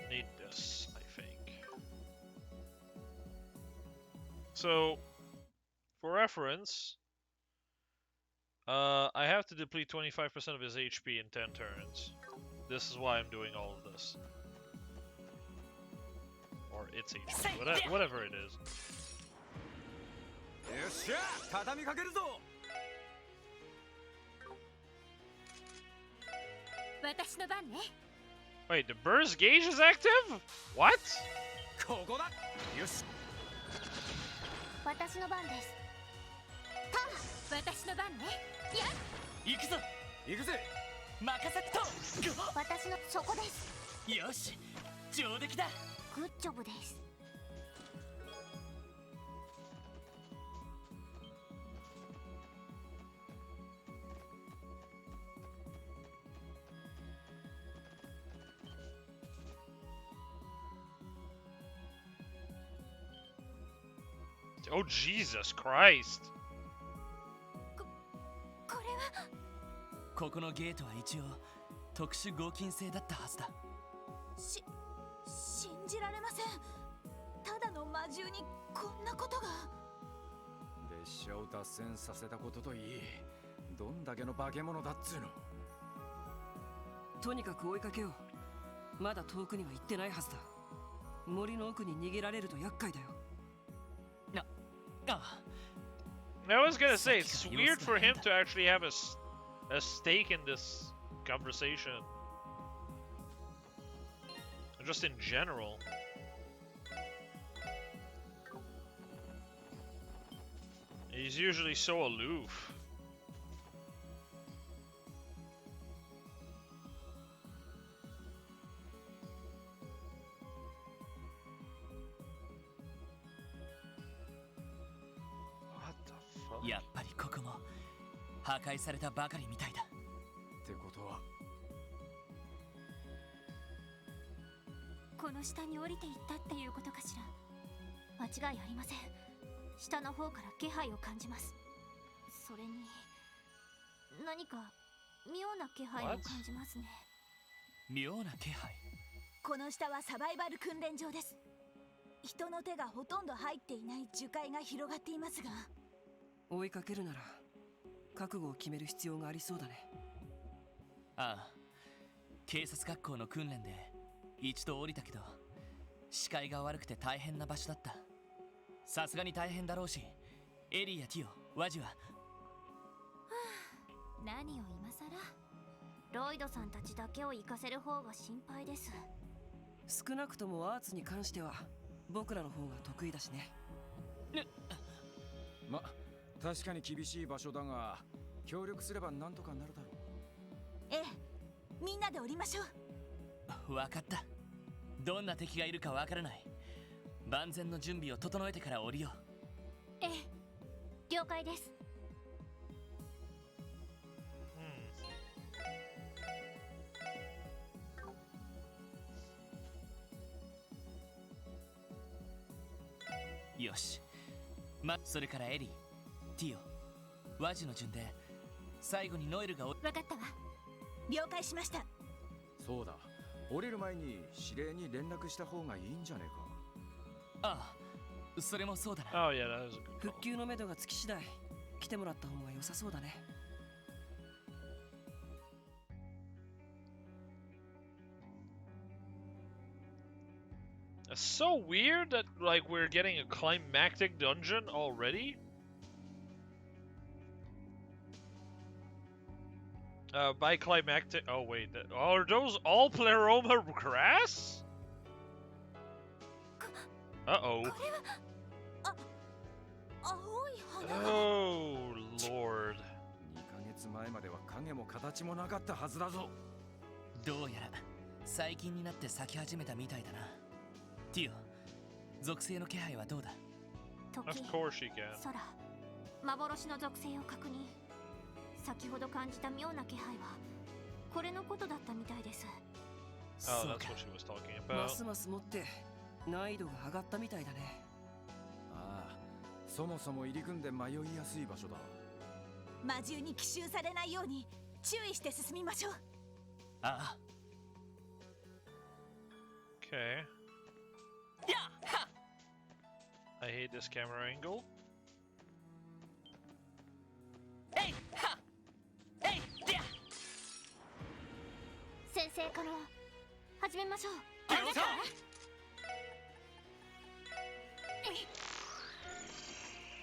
Need this, I think. So, for reference, I have to deplete 25% of his HP in 10 turns. This is why I'm doing all of this. Or its HP, whatever it is. よっしゃ、畳みかけるぞ。私の番ね。Wait, the burst gauge is active? What? ここだ。よし。私の番です。私の番ね。行くぞ。行くぜ。任せっと。私のそこです。よし、上出来だ。グッジョブです。Oh, Jesus Christ. これはここのゲートは一応特殊合金製だったはずだ。信じられません。ただの魔獣にこんなことが。列車を脱線させたことといい、どんだけの化け物だっつうの。とにかく追いかけよう。まだ遠くには行ってないはずだ。森の奥に逃げられると厄介だよ。I was gonna say, it's weird for him to actually have a stake in this conversation. Just in general. He's usually so aloof. What the fuck? やっぱりここも破壊されたばかりみたいだ。ってことはこの下に降りていったっていうことかしら。間違いありません。下の方から気配を感じます。それに何か妙な気配を感じますね。妙な気配。この下はサバイバル訓練場です。人の手がほとんど入っていない樹海が広がっていますが、追いかけるなら覚悟を決める必要がありそうだね。ああ、警察学校の訓練で一度降りたけど視界が悪くて大変な場所だった。さすがに大変だろうし、エリーやティオ、ワジは。何を今さら。ロイドさんたちだけを行かせる方が心配です。少なくともアーツに関しては僕らの方が得意だしね。ま、確かに厳しい場所だが協力すればなんとかなるだろう。ええ、みんなで降りましょう。わかった。どんな敵がいるかわからない。万全の準備を整えてから降りよう。ええ、了解です。よし。それからエリー、ティオ、ワジの順で最後にノエルがわかったわ。了解しました。そうだ、降りる前に指令に連絡した方がいいんじゃねえか。ああ、それもそうだな。Oh yeah, that was a good call. 復旧のめどがつき次第来てもらった方が良さそうだね。It's so weird that like we're getting a climactic dungeon already. By climactic, oh wait, are those all Pleroma grass? Uh-oh. Oh, Lord. 2ヶ月前までは影も形もなかったはずだぞ。どうやら最近になって咲き始めたみたいだな。ティオ、属性の気配はどうだ？ Of course she can. 空、幻の属性を確認。先ほど感じた妙な気配はこれのことだったみたいです。Oh, that's what she was talking ま about. すますもって難易度が上がったみたいだね。ああ、そもそも入り組んで迷いやすい場所だ。魔獣に奇襲されないように注意して進みましょう。ああ。Okay. I hate this camera angle. 先生から始めましょう。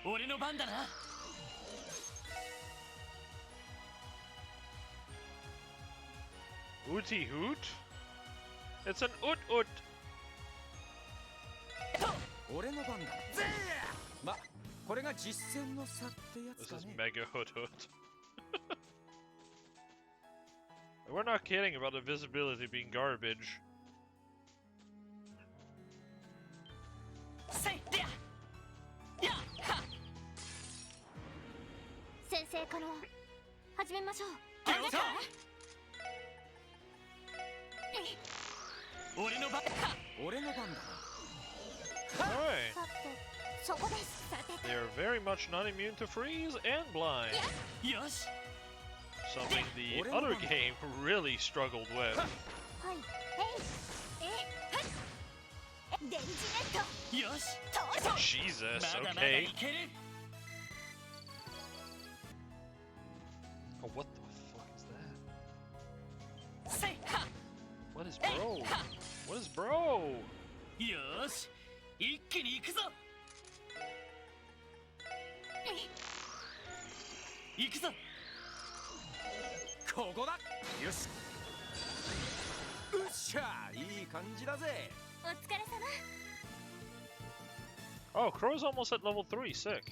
俺の番だな。Ooty hoot? It's an oot-oot. 俺の番だ。ま、これが実践の差ってやつ This か is ね。 mega hoot-hoot. We're not kidding about the visibility being garbage. 先生から始めましょう。俺の番だ。 Alright. さて、そこです。さて、 They are very much not immune to freeze and blind. よし。 Something the other game really struggled with. はい。電磁ネット。よし。 Jesus, まだまだ okay. いける。 Oh, what the fuck is that? せいは。 What is bro? What is bro? よし。一気に行くぞ。行くぞ。ここだ。よし。うっしゃ、いい感じだぜ。お疲れ様。 Oh, Crow's almost at level 3, sick.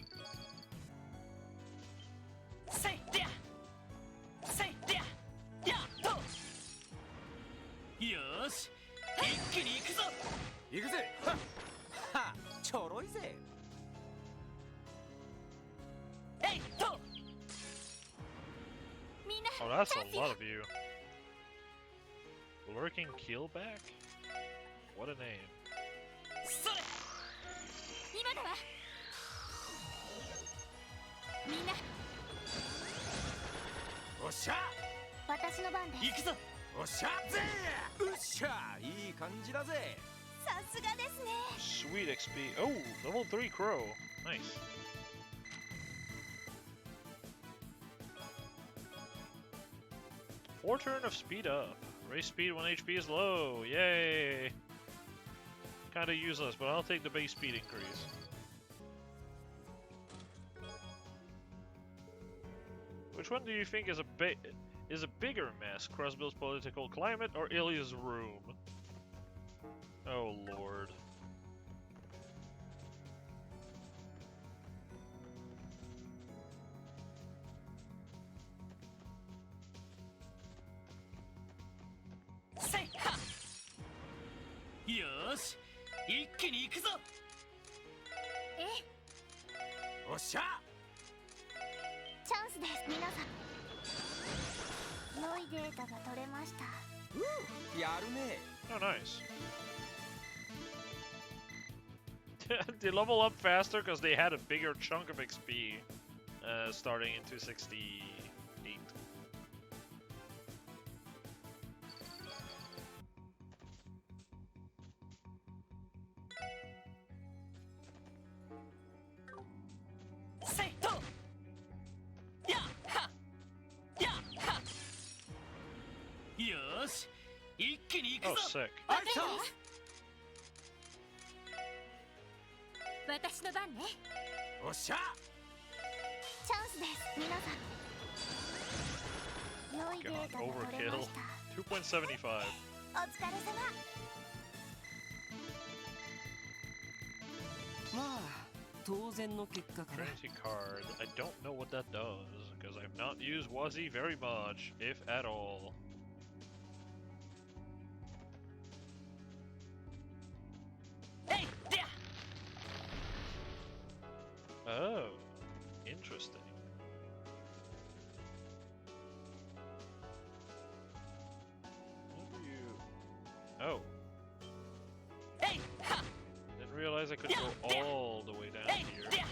せいりゃ。せいりゃ。やっと。よし。一気に行くぞ。行くぜ。はっ。はっ。ちょろいぜ。えいと。 Oh, that's a lot of you. Lurking Keelback? What a name. それ。 今だわ。みんな、おっしゃ。 私の番です。行くぞ。おっしゃ。ぜうっしゃ、いい感じだぜ。さすがですね。 Sweet XP. Oh, level 3 Crow. Nice. Four turn of speed up. Race speed when HP is low. Yay! Kinda useless, but I'll take the base speed increase. Which one do you think is a bigger mess? Crossbill's political climate or Ilya's room? Oh lord. Say ha! よし、一気に行くぞ。おっしゃ。チャンスです。皆さん、良いデータが取れました。やるね。 Oh, nice. They level up faster because they had a bigger chunk of XP starting in 268. Say to! Ya ha! Ya ha! よし、一気に行く Oh, ぞ。 sick. あいた。私の番ね。おっしゃ。チャンスです。皆さん、良いデータが取れま Overkill. した。 2.75. お疲れ様。まあ当然の結果かな。 Trinity card. I don't know what that does because I've not used Wazzy very much, if at all. Hey, there. Oh, interesting. What do you... Oh, Hey, ha! didn't realize I could go all the way down Hey, here. there.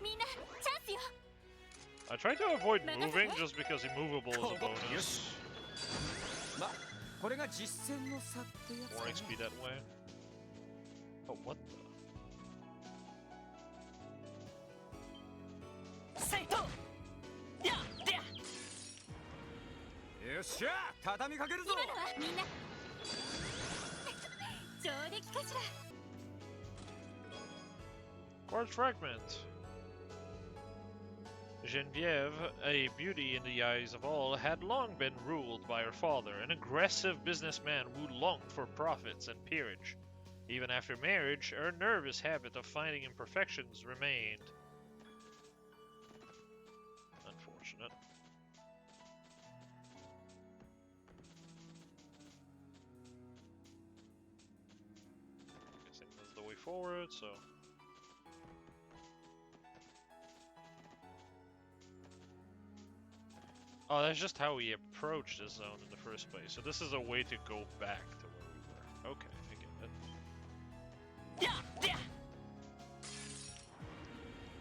みんな、チャンスよ。 I tried to avoid moving just because immovable is a bonus. ま、これが実戦の差ってやつ More か XP な。 that way. Oh, what the? Say to! Ya, there. よっしゃ、畳みかけるぞ。今のはみんな。上出来かしら。 Quartz fragment. Genevieve, a beauty in the eyes of all, had long been ruled by her father, an aggressive businessman who longed for profits and peerage. Even after marriage, her nervous habit of finding imperfections remained. Unfortunate. forward, so. Oh, that's just how we approached this zone in the first place. So this is a way to go back to where we were. Okay, I get it.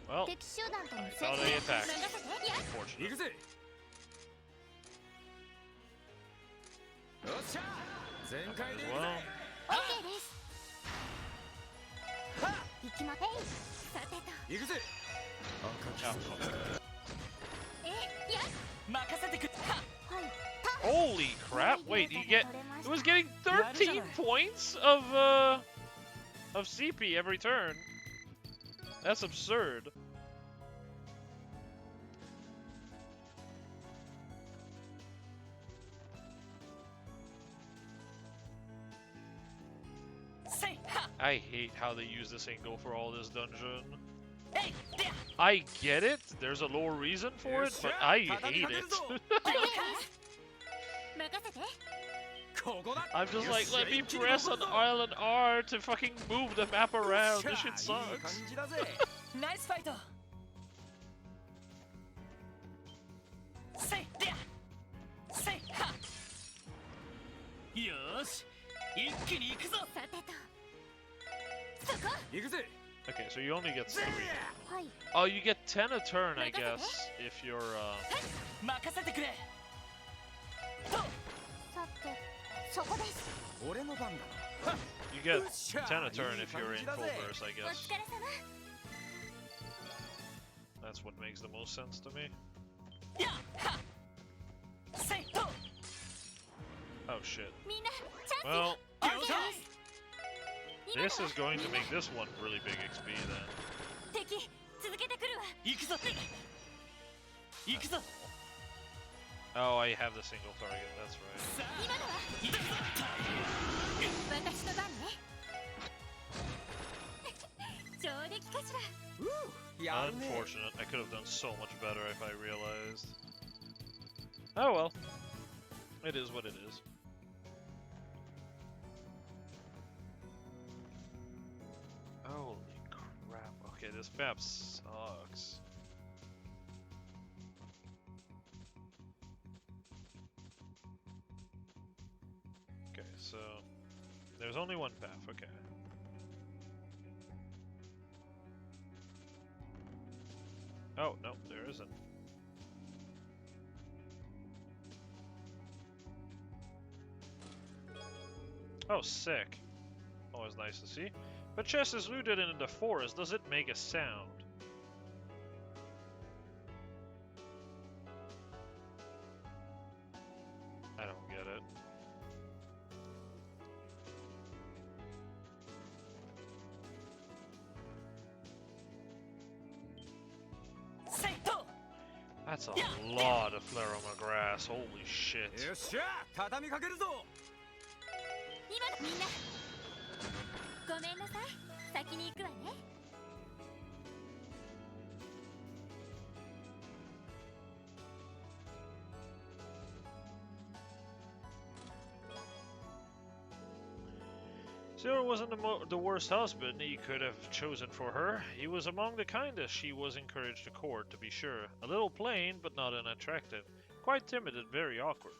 Well, I thought I attacked. Unfortunately. As well. Holy crap! Wait, it was getting 13 points of CP every turn. That's absurd. I hate how they use this angle for all this dungeon. I get it, there's a lower reason for it, but I hate it. I'm just like, let me press on L and R to fucking move the map around. This shit sucks. Nice fight. Okay, so you only get 3. Oh, you get 10 a turn, I guess, if you're, You get 10 a turn if you're in full burst, I guess. That's what makes the most sense to me. Oh shit. Well, this is going to make this one really big XP then. Oh, I have the single target, that's right. Unfortunate. I could have done so much better if I realized. Oh well. It is what it is. Holy crap. Okay, this map sucks. Okay, so there's only one path, okay. Oh, no, there isn't. Oh, sick. Always nice to see. But chest is looted in the forest. Does it make a sound? I don't get it. That's a lot of Flaroma grass. Holy shit. Zero wasn't the worst husband he could have chosen for her. He was among the kindest she was encouraged to court, to be sure. A little plain, but not unattractive. Quite timid and very awkward.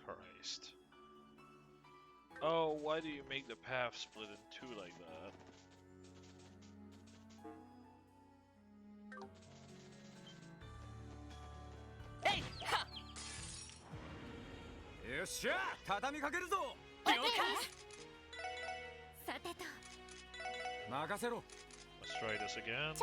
Christ. Oh, why do you make the path split in two like that? Hey! Ha! Let's try this again.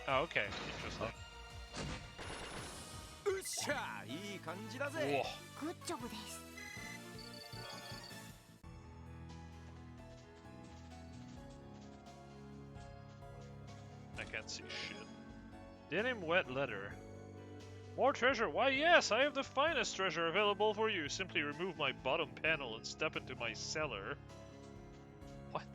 Oh, okay. Interesting. Whoa. I can't see shit. Denim wet leather. More treasure! Why yes, I have the finest treasure available for you. Simply remove my bottom panel and step into my cellar. What?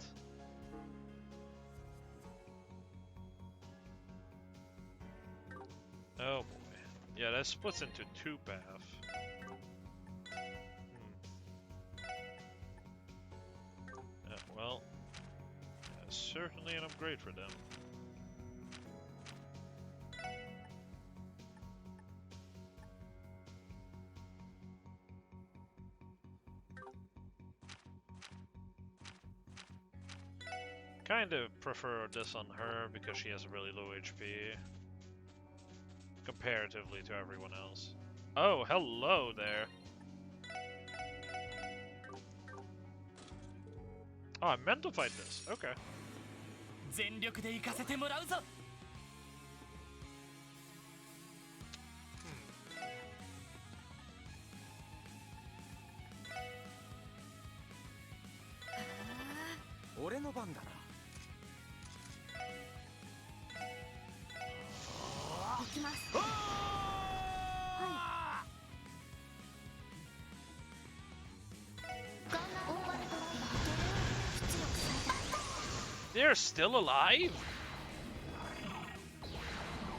Oh boy. Yeah, that splits into two paths. Well, that's certainly an upgrade for them. Kind of prefer this on her because she has really low HP. Comparatively to everyone else. Oh, hello there. Oh, I meant to fight this. Okay. 全力で行かせてもらうぞ。俺の番だな。行きます。They're still alive?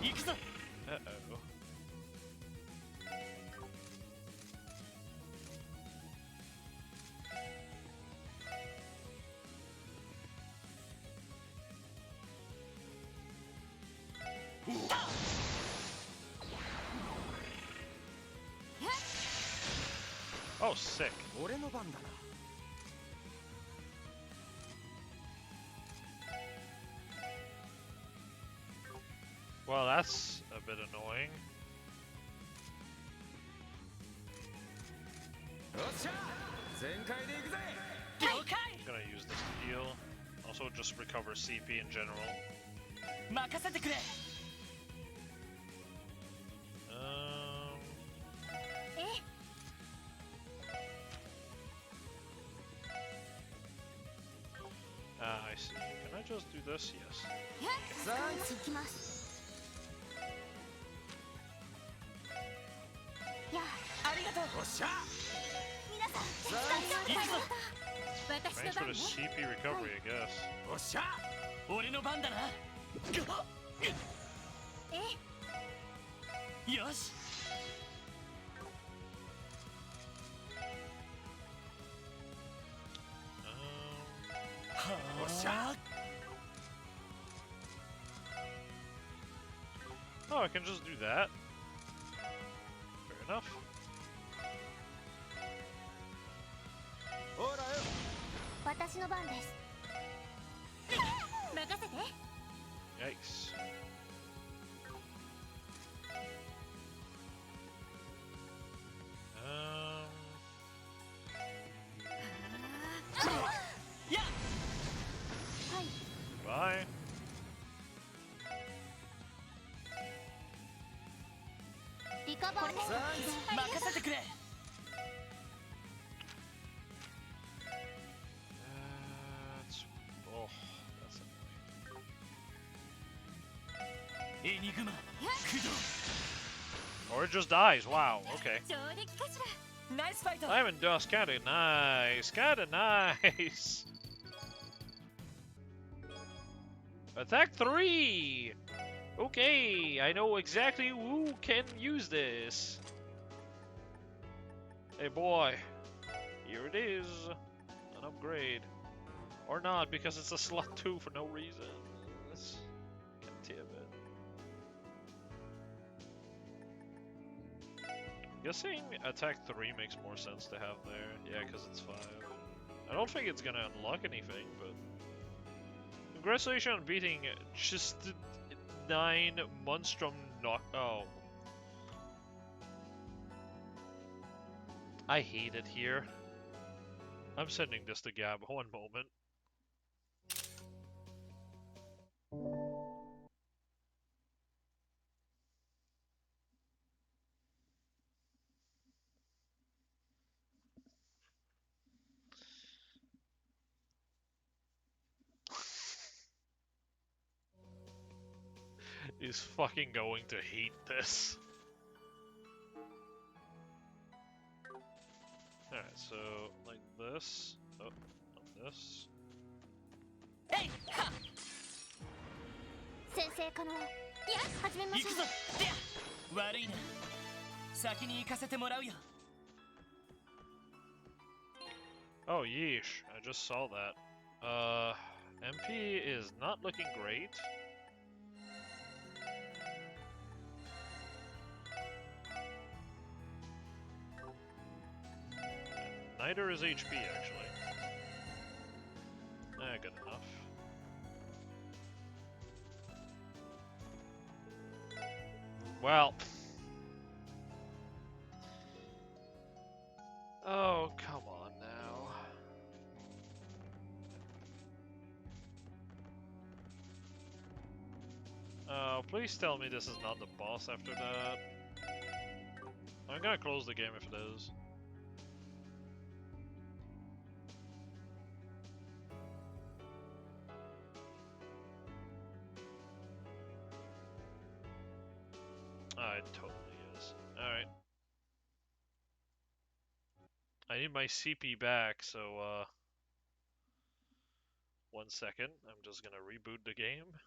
行くぞ。Uh-oh. Oh, sick. 俺の番だな。Well, that's a bit annoying. よっしゃ、全開で行くぜ。了解。 I'm gonna use this to heal. Also, just recover CP in general. 任せてくれ。I see. Can I just do this? Yes. 行きます。やあ、ありがとう。よっしゃ。皆さん、行くぞ。私 Thanks の for 番 the ね。 CP recovery, I guess. よっしゃ。俺の番だな。よし。よっしゃ。 Oh, I can just do that. Fair enough. ほらよ。私の番です。任せて。 Yikes. Yeah. Bye. Oh, that's annoying. Enigma. Or it just dies. Wow. Okay. Nice fight. Diamond Dust, kinda nice. Kinda nice. Attack 3! Okay, I know exactly who can use this. Hey boy, here it is. An upgrade. Or not, because it's a slot 2 for no reason. God damn it. Guessing attack 3 makes more sense to have there. Yeah, because it's 5. I don't think it's gonna unlock anything, but... Congratulations on beating just 9 Monstrum knock. Oh. I hate it here. I'm sending this to Gab. One moment. He's fucking going to hate this. Alright, so like this. Oh, not this. Hey! 先生可能。いや、始めましょう。行くぞ。悪いな。先に行かせてもらうよ。Oh, yeesh. I just saw that. MP is not looking great. Neither is HP, actually. Good enough. Well. Oh, come on now. Oh, please tell me this is not the boss after that. I'm gonna close the game if it is. It totally is. Alright. I need my CP back, so, 1 second. I'm just gonna reboot the game.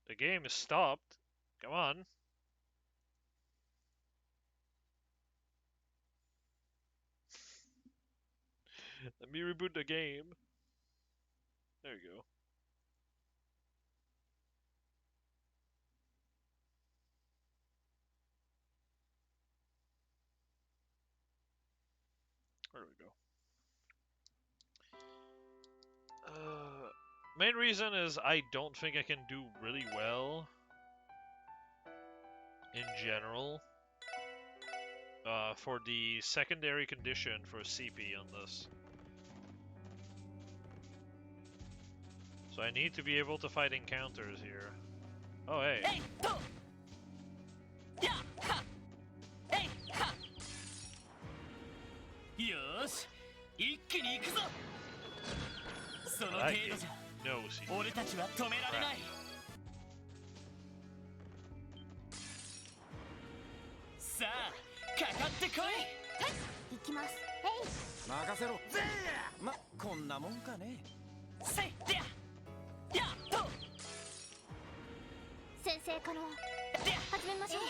The game is stopped. Come on. Let me reboot the game. There you go. There we go. Main reason is I don't think I can do really well in general for the secondary condition for CP on this. So I need to be able to fight encounters here. Oh, hey. Hey! Yeah! Ha! Hey! Ha! よーし、一気に行くぞ。その程度じゃ、俺たちは止められない。さあ、かかってこい。はい、行きます。任せろ。ぜー。ま、こんなもんかね。せい、でや。やっと。先生可能。で始めましょう。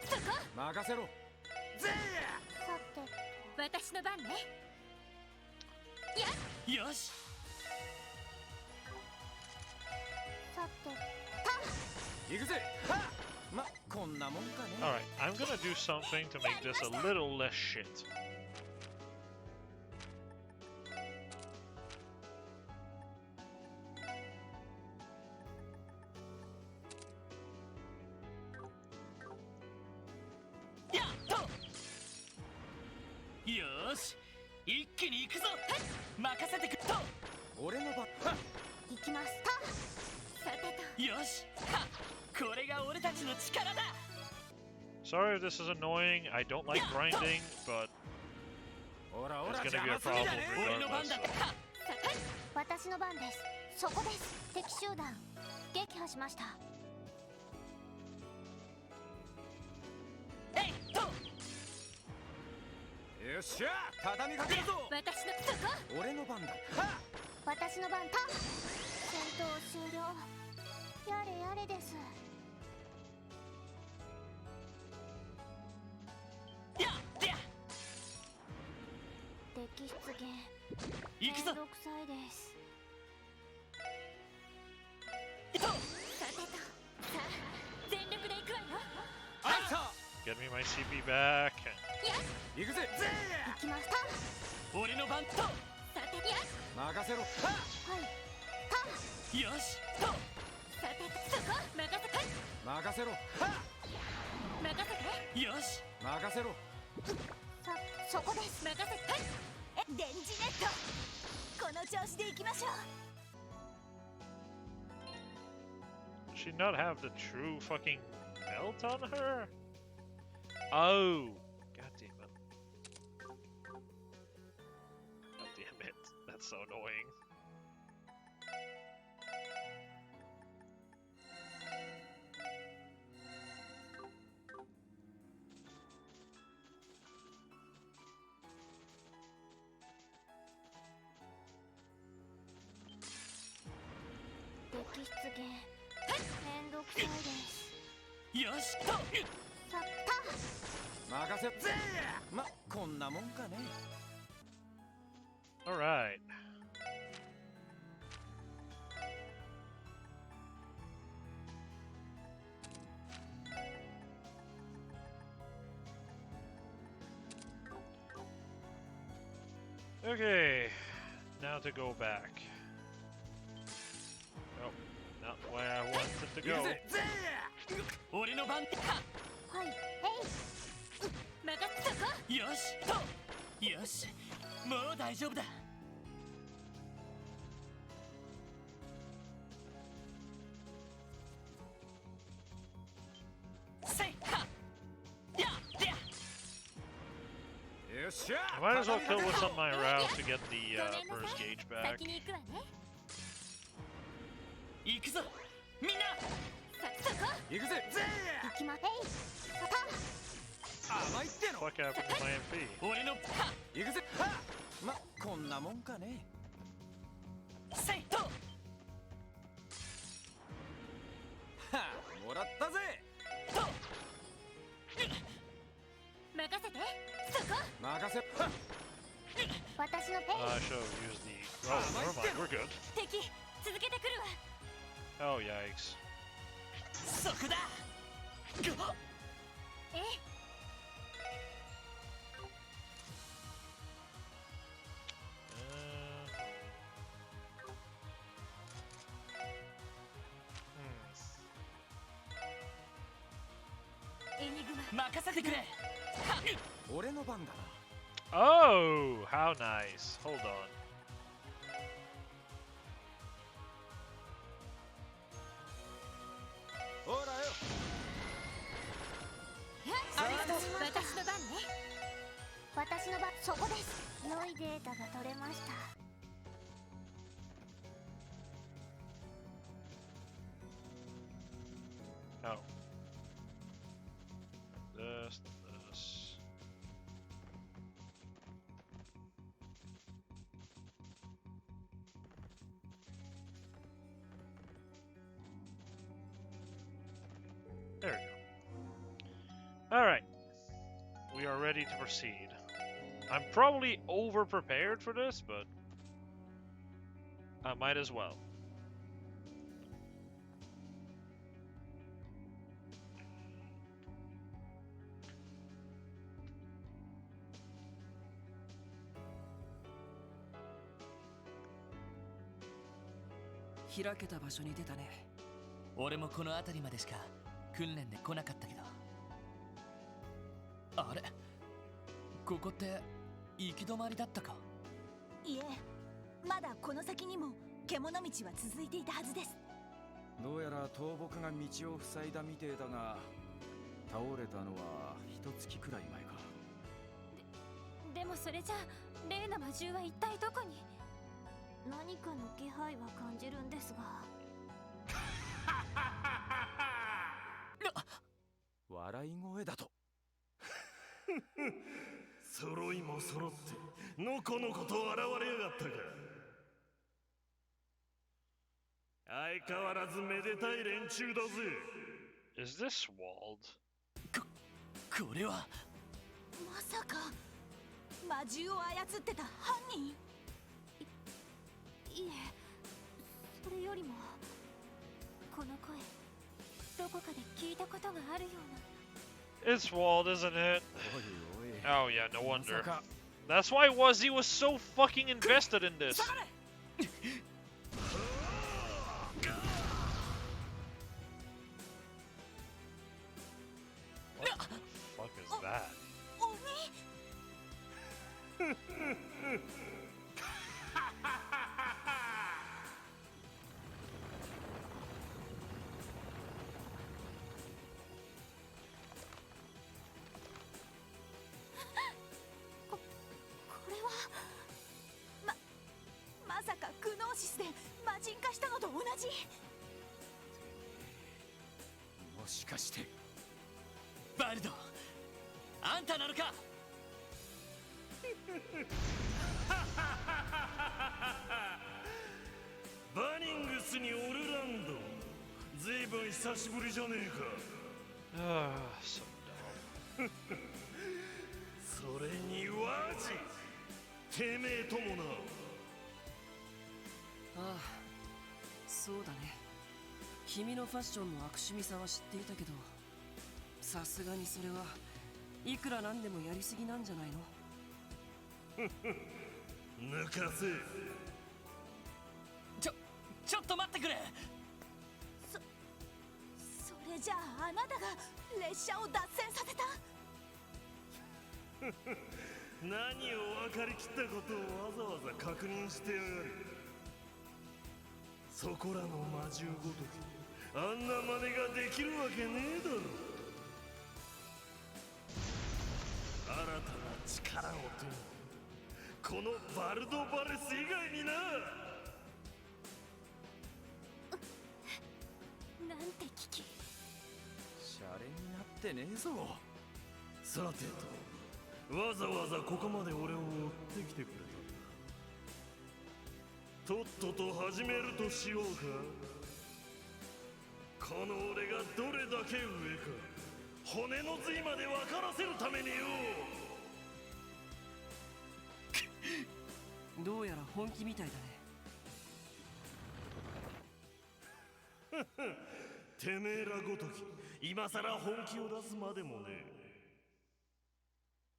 そこ。任せろ。ぜー。さて、私の番ね。や。よし。さて、行くぜ。は。ま、こんなもんかね。Alright, I'm gonna do something to make this a little less shit. Yosh! 一気に行くぞ。任せてくれと。俺の番。行きます。さてと。よし。これが俺たちの力だ。Sorry if this is annoying. I don't like grinding, but it's gonna be a problem regardless. 私の番です。そこです。敵集団撃破しました。えいと。よっしゃ、畳みかけるぞ。私のそこ。俺の番だ。私の番戦闘終了。やれやれです。やでや。敵出現。行くぞ。めんどくさいです。さてと。さあ、全力で行くわよ。あいた。Get me my CP back. 行くぜ。行きました。俺の番と。さてや。任せろ。はい。よし。と。さてそこ任せて。任せろ。任せて。よし。任せろ。そこです。任せて。電磁ネット。この調子で行きましょう。Does she not have the true fucking melt on her? Oh, god damn it. so annoying. All right. Okay, now to go back. Oh, not where I wanted to go. 俺の番はい、任せたか。よしと。よし、もう大丈夫だ。せいは。やや。I might as well kill what's on my route to get the burst gauge back. 先に行くわね。行くぞ、みんな。そこ。行くぜ。行きまへい。甘いっての。 Fuck happened to my MP? 俺の。行くぜ。はま、こんなもんかね。せいと。はもらったぜ。と。任せて。そこ。任せ。私のペイ。I should have used the. Oh, never mind. We're good. 敵、続けてくるわ。 Oh, yikes. そこだ。え。任せてくれ。俺の番だな。 Oh, how nice. Hold on. ほらよ。ありがとう。私の番ね。私の番、そこです。良いデータが取れました。Oh. This. There we go. Alright. We are ready to proceed. I'm probably over-prepared for this, but I might as well. .開けた場所に出たね。俺もこの辺りまでしか訓練で来なかったけど。あれ、ここって行き止まりだったか。いえ、まだこの先にも獣道は続いていたはずです。どうやら倒木が道を塞いだみてえだが、倒れたのは一月くらい前か。でもそれじゃ例の魔獣は一体どこに。何かの気配は感じるんですが。笑い声だと。揃いも揃ってのこのこと現れやがったか。相変わらずめでたい連中だぜ。 Is this walled? これはまさか魔獣を操ってた犯人。いえ、それよりもこの声どこかで聞いたことがあるような。 It's walled, isn't it? Oh yeah, no wonder. That's why Wuzzy was so fucking invested in this. What the fuck is that? これは魔事。もしかしてバルド、あんたなのか？バニングスにオルランド、ずいぶん久しぶりじゃねえか。So dumb. それにワジ、てめえともな。ああ、そうだね。君のファッションの悪趣味さは知っていたけど、さすがにそれはいくらなんでもやりすぎなんじゃないの？抜かせ。ちょっと待ってくれ。それじゃああなたが列車を脱線させた？何を分かりきったことをわざわざ確認してやがる。そこらの魔獣ごときあんな真似ができるわけねえだろ。新たな力を手に、このバルドバレス以外にな。なんて聞き。シャレになってねえぞ。さてと、わざわざここまで俺を追ってきてくれた。とっとと始めるとしようか。この俺がどれだけ上か、骨の髄まで分からせるためによ。どうやら本気みたいだね。てめえらごとき今さら本気を出すまでもねえ。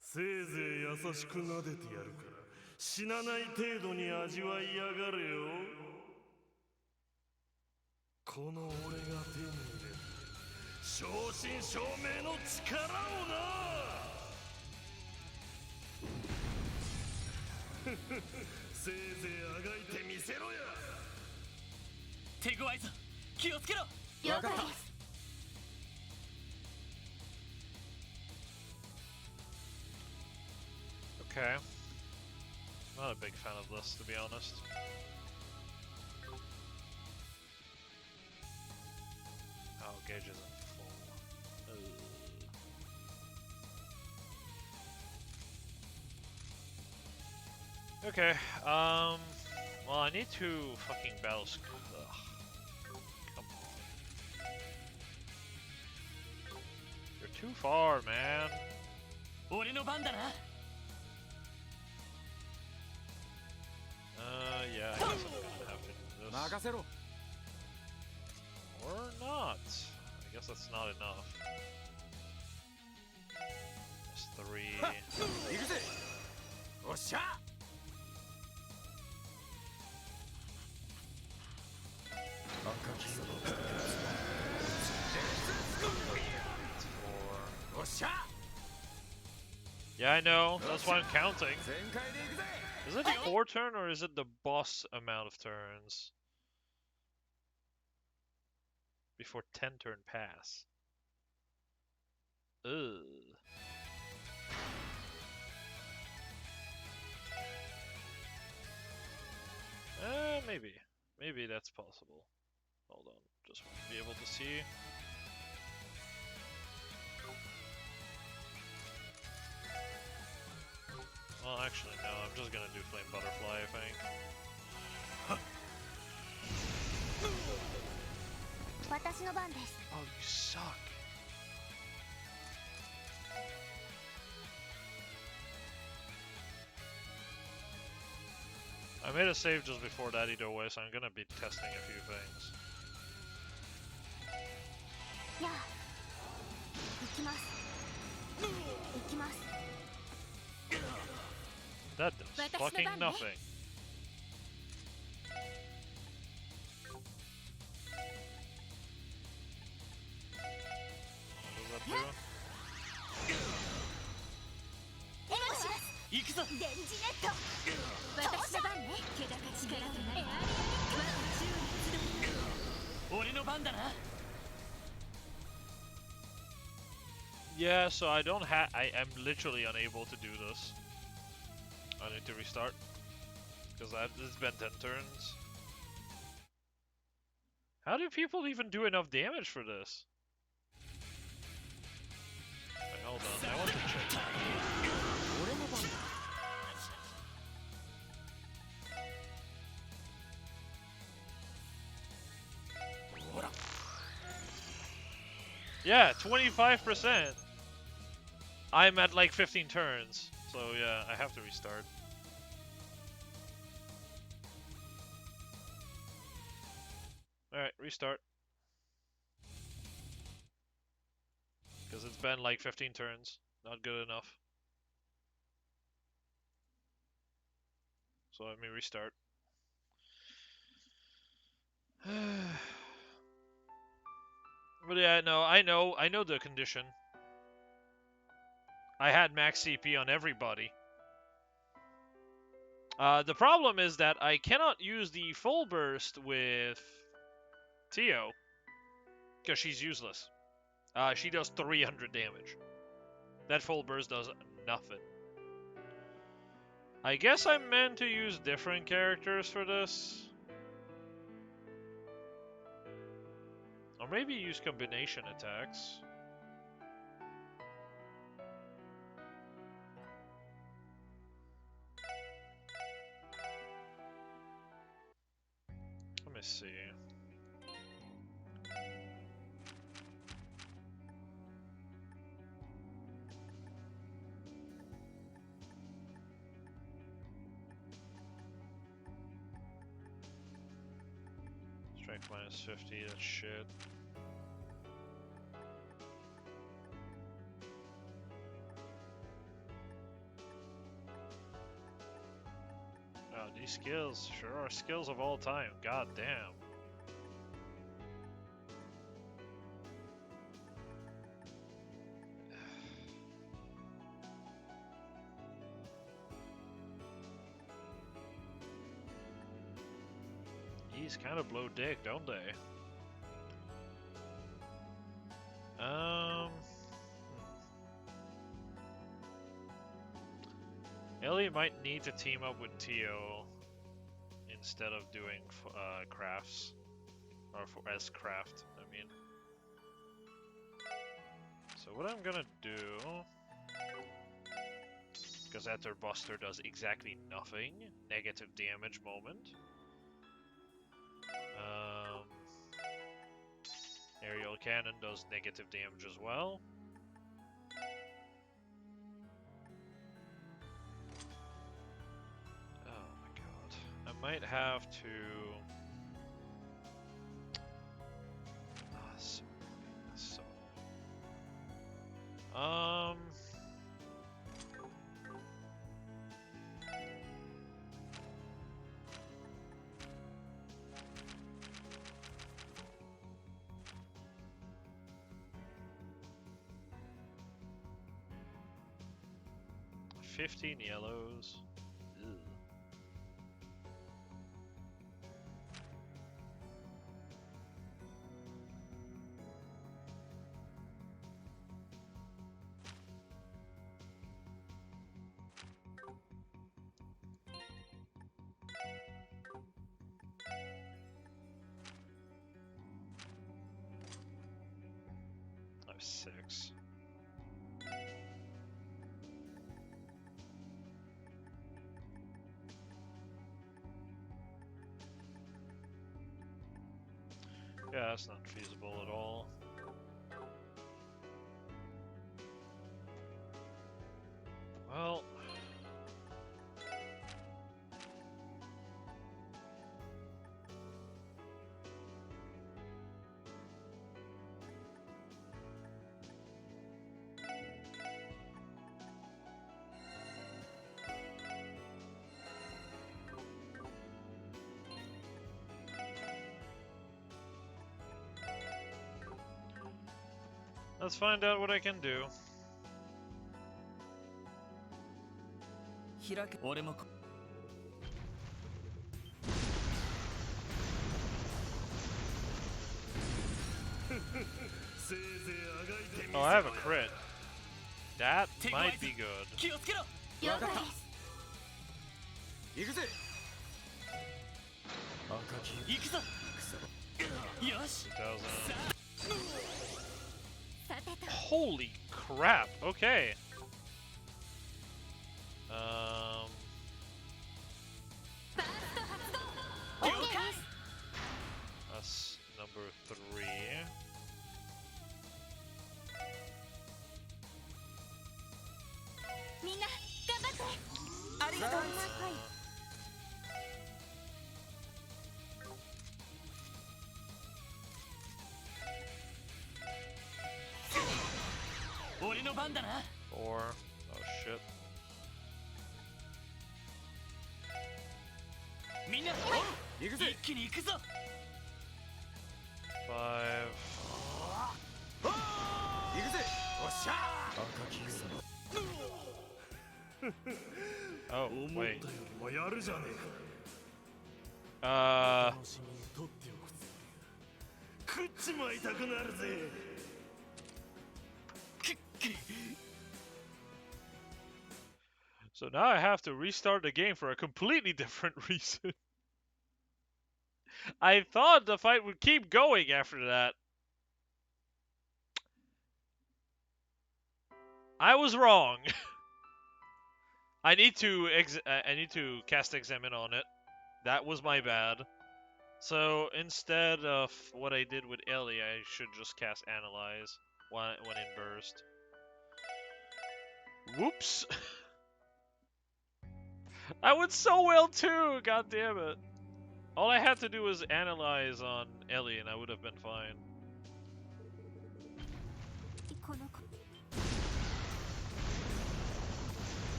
せいぜい優しく撫でてやるから死なない程度に味わいやがれよ。この俺が手に入れる正真正銘の力をな。せいぜいあがいてみせろや。手強いぞ、気をつけろ。了解です。Okay. Not a big fan of this, to be honest. Oh, gauge isn't full. Okay, well, I need to fucking battle Come on. You're too far, man. 俺の番だな。Yeah, I guess I'm gonna have to do this. 任せろ。 Or not. I guess that's not enough. That's 3. 行くぜ。おっしゃ。おっしゃ。 Yeah, I know. That's why I'm counting. Is it the 4 turn or is it the boss amount of turns? Before 10 turn pass. Ugh. Maybe. Maybe that's possible. Hold on. Just want to be able to see. Well, actually, no. I'm just gonna do Flame Butterfly, I think. 私の番です。 Oh, you suck. I made a save just before that either way, so I'm gonna be testing a few things. やあ、行きます。行きます。 That does fucking nothing. What does that do? 行くぞ。レンジネット。私の番ね。気高力となり。俺の番だな。 Yeah, so I don't have. I am literally unable to do this. I need to restart because it's been 10 turns. How do people even do enough damage for this? Wait, hold on, I want to check. Yeah, 25%. I'm at like 15 turns, so yeah, I have to restart. Alright, restart. Because it's been like 15 turns. Not good enough. So let me restart. But yeah, no, I know the condition. I had max CP on everybody. The problem is that I cannot use the full burst with Tio. Because she's useless. She does 300 damage. That full burst does nothing. I guess I'm meant to use different characters for this. Or maybe use combination attacks. Let me see. Strength minus 50, that's shit. Oh, these skills sure are skills of all time. God damn. These kind of blow dick, don't they? Ellie might need to team up with Tio instead of doing crafts. Or as craft, I mean. So what I'm gonna do... Because Ether Buster does exactly nothing. Negative damage moment. Aerial Cannon does negative damage as well. Oh my god. I might have to... so $15 yellows. Ugh. I have 6. Yeah, that's not feasible at all. Well... Let's find out what I can do. 開け俺も Oh, I have a crit. That might be good. 気をつけろ。了解です。行くぜ。赤木行くぞ。くそ Holy crap! Okay. That's number 3. Or oh shit. 5. Oh, wait. So now I have to restart the game for a completely different reason. I thought the fight would keep going after that. I was wrong. I need to cast examine on it. That was my bad. So instead of what I did with Ellie, I should just cast analyze when in burst. Whoops. I would so well too. God damn it. All I had to do was analyze on Ellie, and I would have been fine.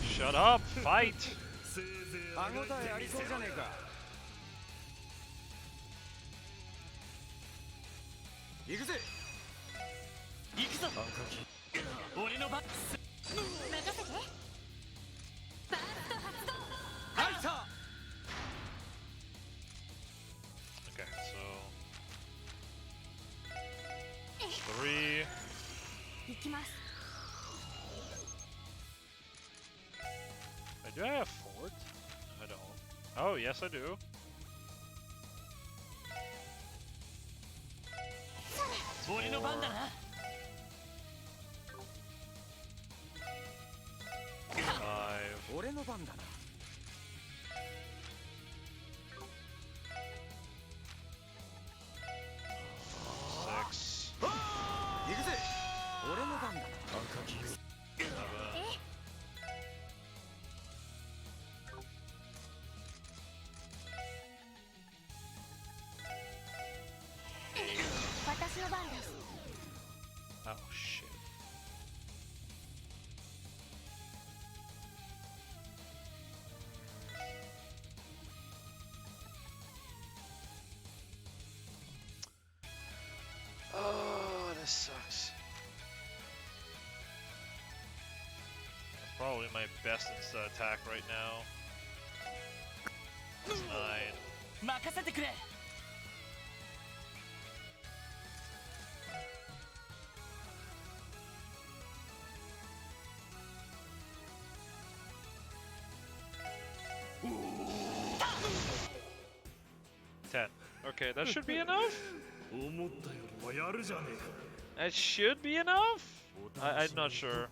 Shut up! Fight! Okay, so 3. Do I have fort? I don't. Oh, yes I do. Four. 5. 6. 7. Oh shit. Oh, this sucks. That's probably my best insta attack right now. That's 9. 10. Okay, that should be enough? That should be enough? I'm not sure.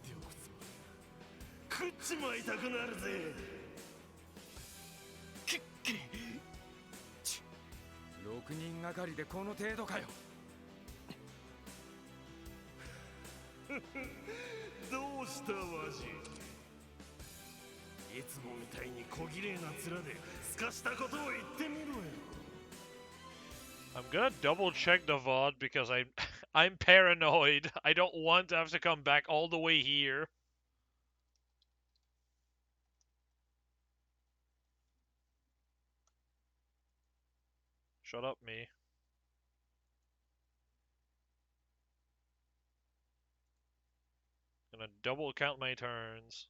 6人がかりでこの程度かよ。どうしたわじ。いつもみたいに小綺麗な面ですかしたことを言ってみろよ。I'm gonna double check the VOD because I'm paranoid. I don't want to have to come back all the way here. Shut up, me. Gonna double count my turns.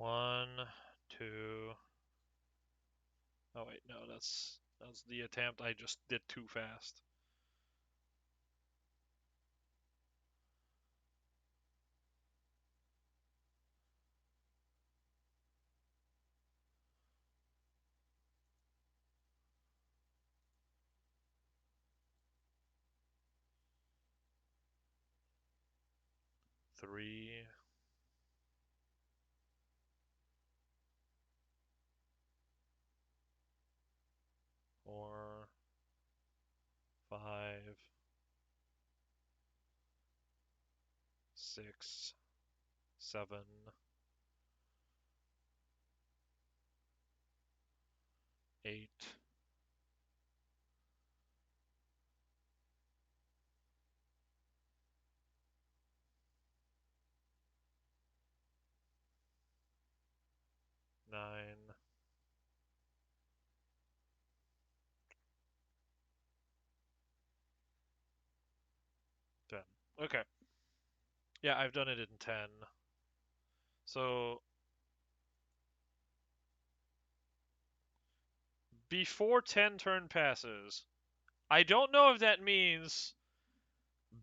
1, 2. Oh wait, no, that's the attempt. I just did too fast. Three. 4, 5, 6, 7, 8, 9, 10. Okay. Yeah, I've done it in 10. So before 10 turn passes, I don't know if that means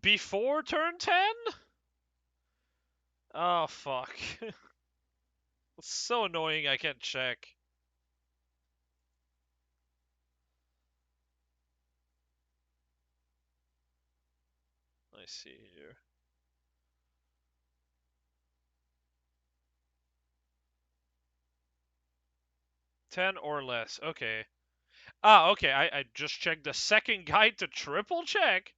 before turn 10? Oh, fuck. It's so annoying I can't check. I see here. $10 or less. Okay. Ah, okay. I just checked the second guide to triple check.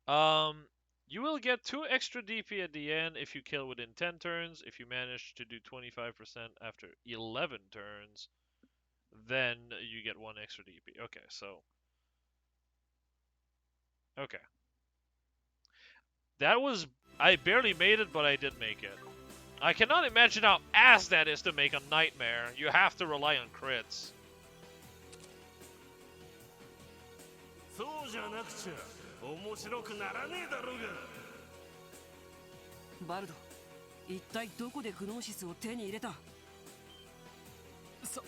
You will get 2 extra DP at the end if you kill within 10 turns. If you manage to do 25% after 11 turns, then you get 1 extra DP. Okay, so. Okay. That was. I barely made it, but I did make it. I cannot imagine how ass that is to make a nightmare. You have to rely on crits. そうじゃなくちゃ面白くならねえだろうが。バルド、一体どこでグノーシスを手に入れた？そ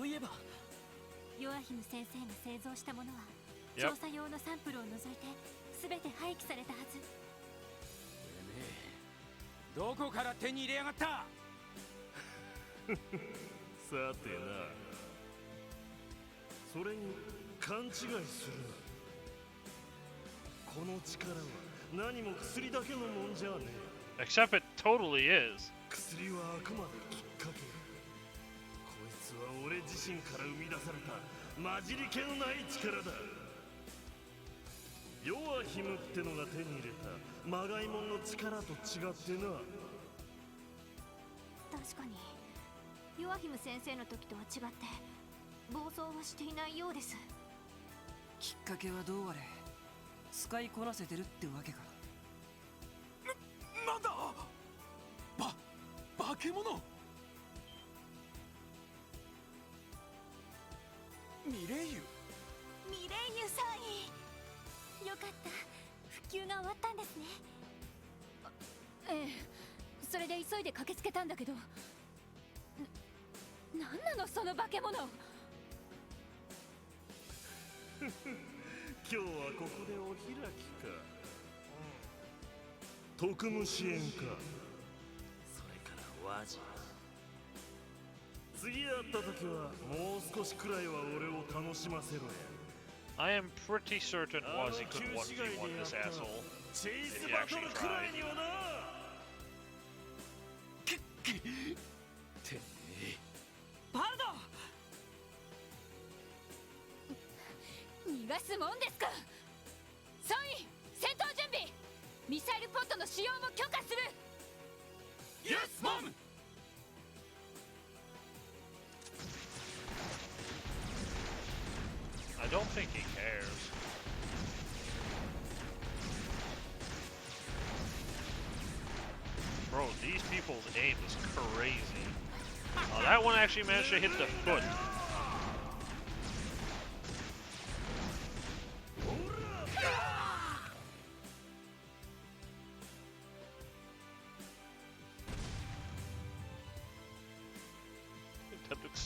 ういえばヨアヒム先生が製造したものは調査用のサンプルを除いて全て廃棄されたはず。どこから手に入れやがった？さてな、それに勘違いするな。この力は何も薬だけのもんじゃねえ。Except it totally is. 薬はあくまできっかけ。こいつは俺自身から生み出された混じり気のない力だ。ヨアヒムってのが手に入れたまがいもんの力と違ってな。確かにヨアヒム先生の時とは違って暴走はしていないようです。きっかけはどうあれ使いこなせてるってわけか。なんだ化け物。ミレイユさん。よかった、復旧が終わったんですね。ええ、それで急いで駆けつけたんだけど、なんなのその化け物。今日はここでお開きか。特務支援か。それから和ジ。次会った時はもう少しくらいは俺を楽しませろや。I am pretty certain Wazzy could 1v1 this asshole if he actually tried. バルド！逃がすもんですか。ソイン、戦闘準備。ミサイルポットの使用も許可する。Yes, Mom! I don't think he cares. Bro, these people's aim is crazy. Oh, that one actually managed to hit the foot.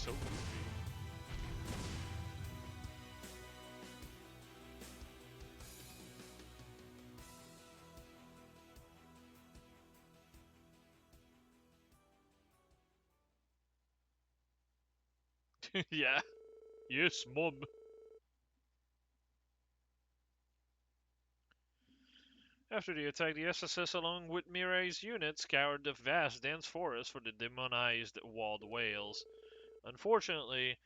so goofy. Yeah. Yes, mom. After the attack, the SSS along with Mirai's unit scoured the vast dense forest for the demonized walled whales. Unfortunately,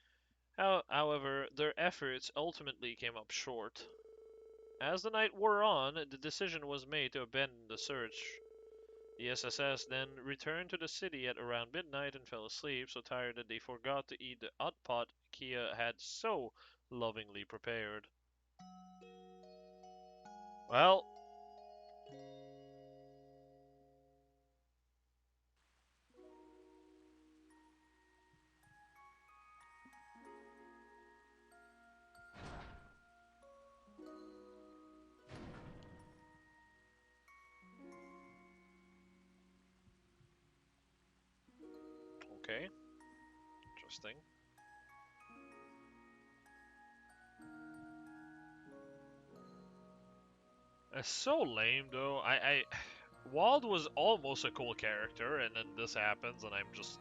however, their efforts ultimately came up short. As the night wore on, the decision was made to abandon the search. The SSS then returned to the city at around midnight and fell asleep, so tired that they forgot to eat the hot pot Kia had so lovingly prepared. Well, okay. Interesting. It's so lame though. Wald was almost a cool character, and then this happens, and I'm just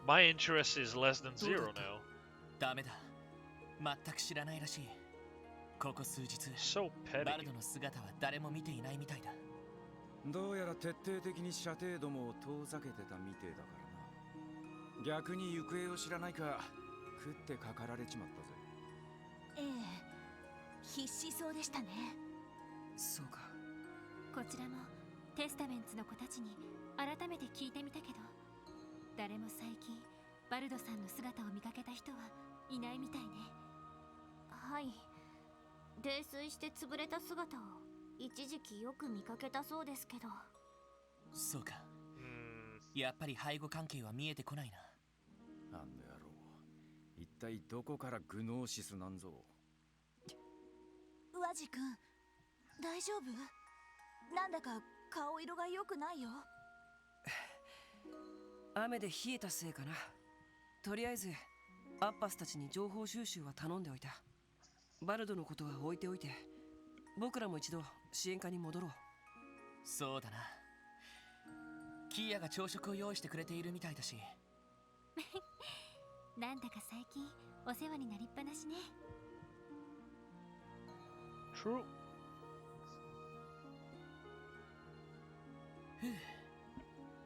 my interest is less than zero now. ダメだ。全く知らないらしい。ここ数日、So petty. バルドの姿は誰も見ていないみたいだ。どうやら徹底的に射程どもを遠ざけてたみてえだからな。逆に行方を知らないか食ってかかられちまったぜ。ええ、必死そうでしたね。そうか。こちらもテスタメンツの子たちに改めて聞いてみたけど、誰も最近バルドさんの姿を見かけた人はいないみたいね。はい、泥酔して潰れた姿を一時期よく見かけたそうですけど。そうか。やっぱり背後関係は見えてこないな。なんだろう。一体どこからグノーシスなんぞ。宇和地君、大丈夫？なんだか顔色が良くないよ。雨で冷えたせいかな。とりあえずアッパスたちに情報収集は頼んでおいた。バルドのことは置いておいて、僕らも一度支援課に戻ろう。そうだな。キーヤが朝食を用意してくれているみたいだし。なんだか最近お世話になりっぱなしね。True.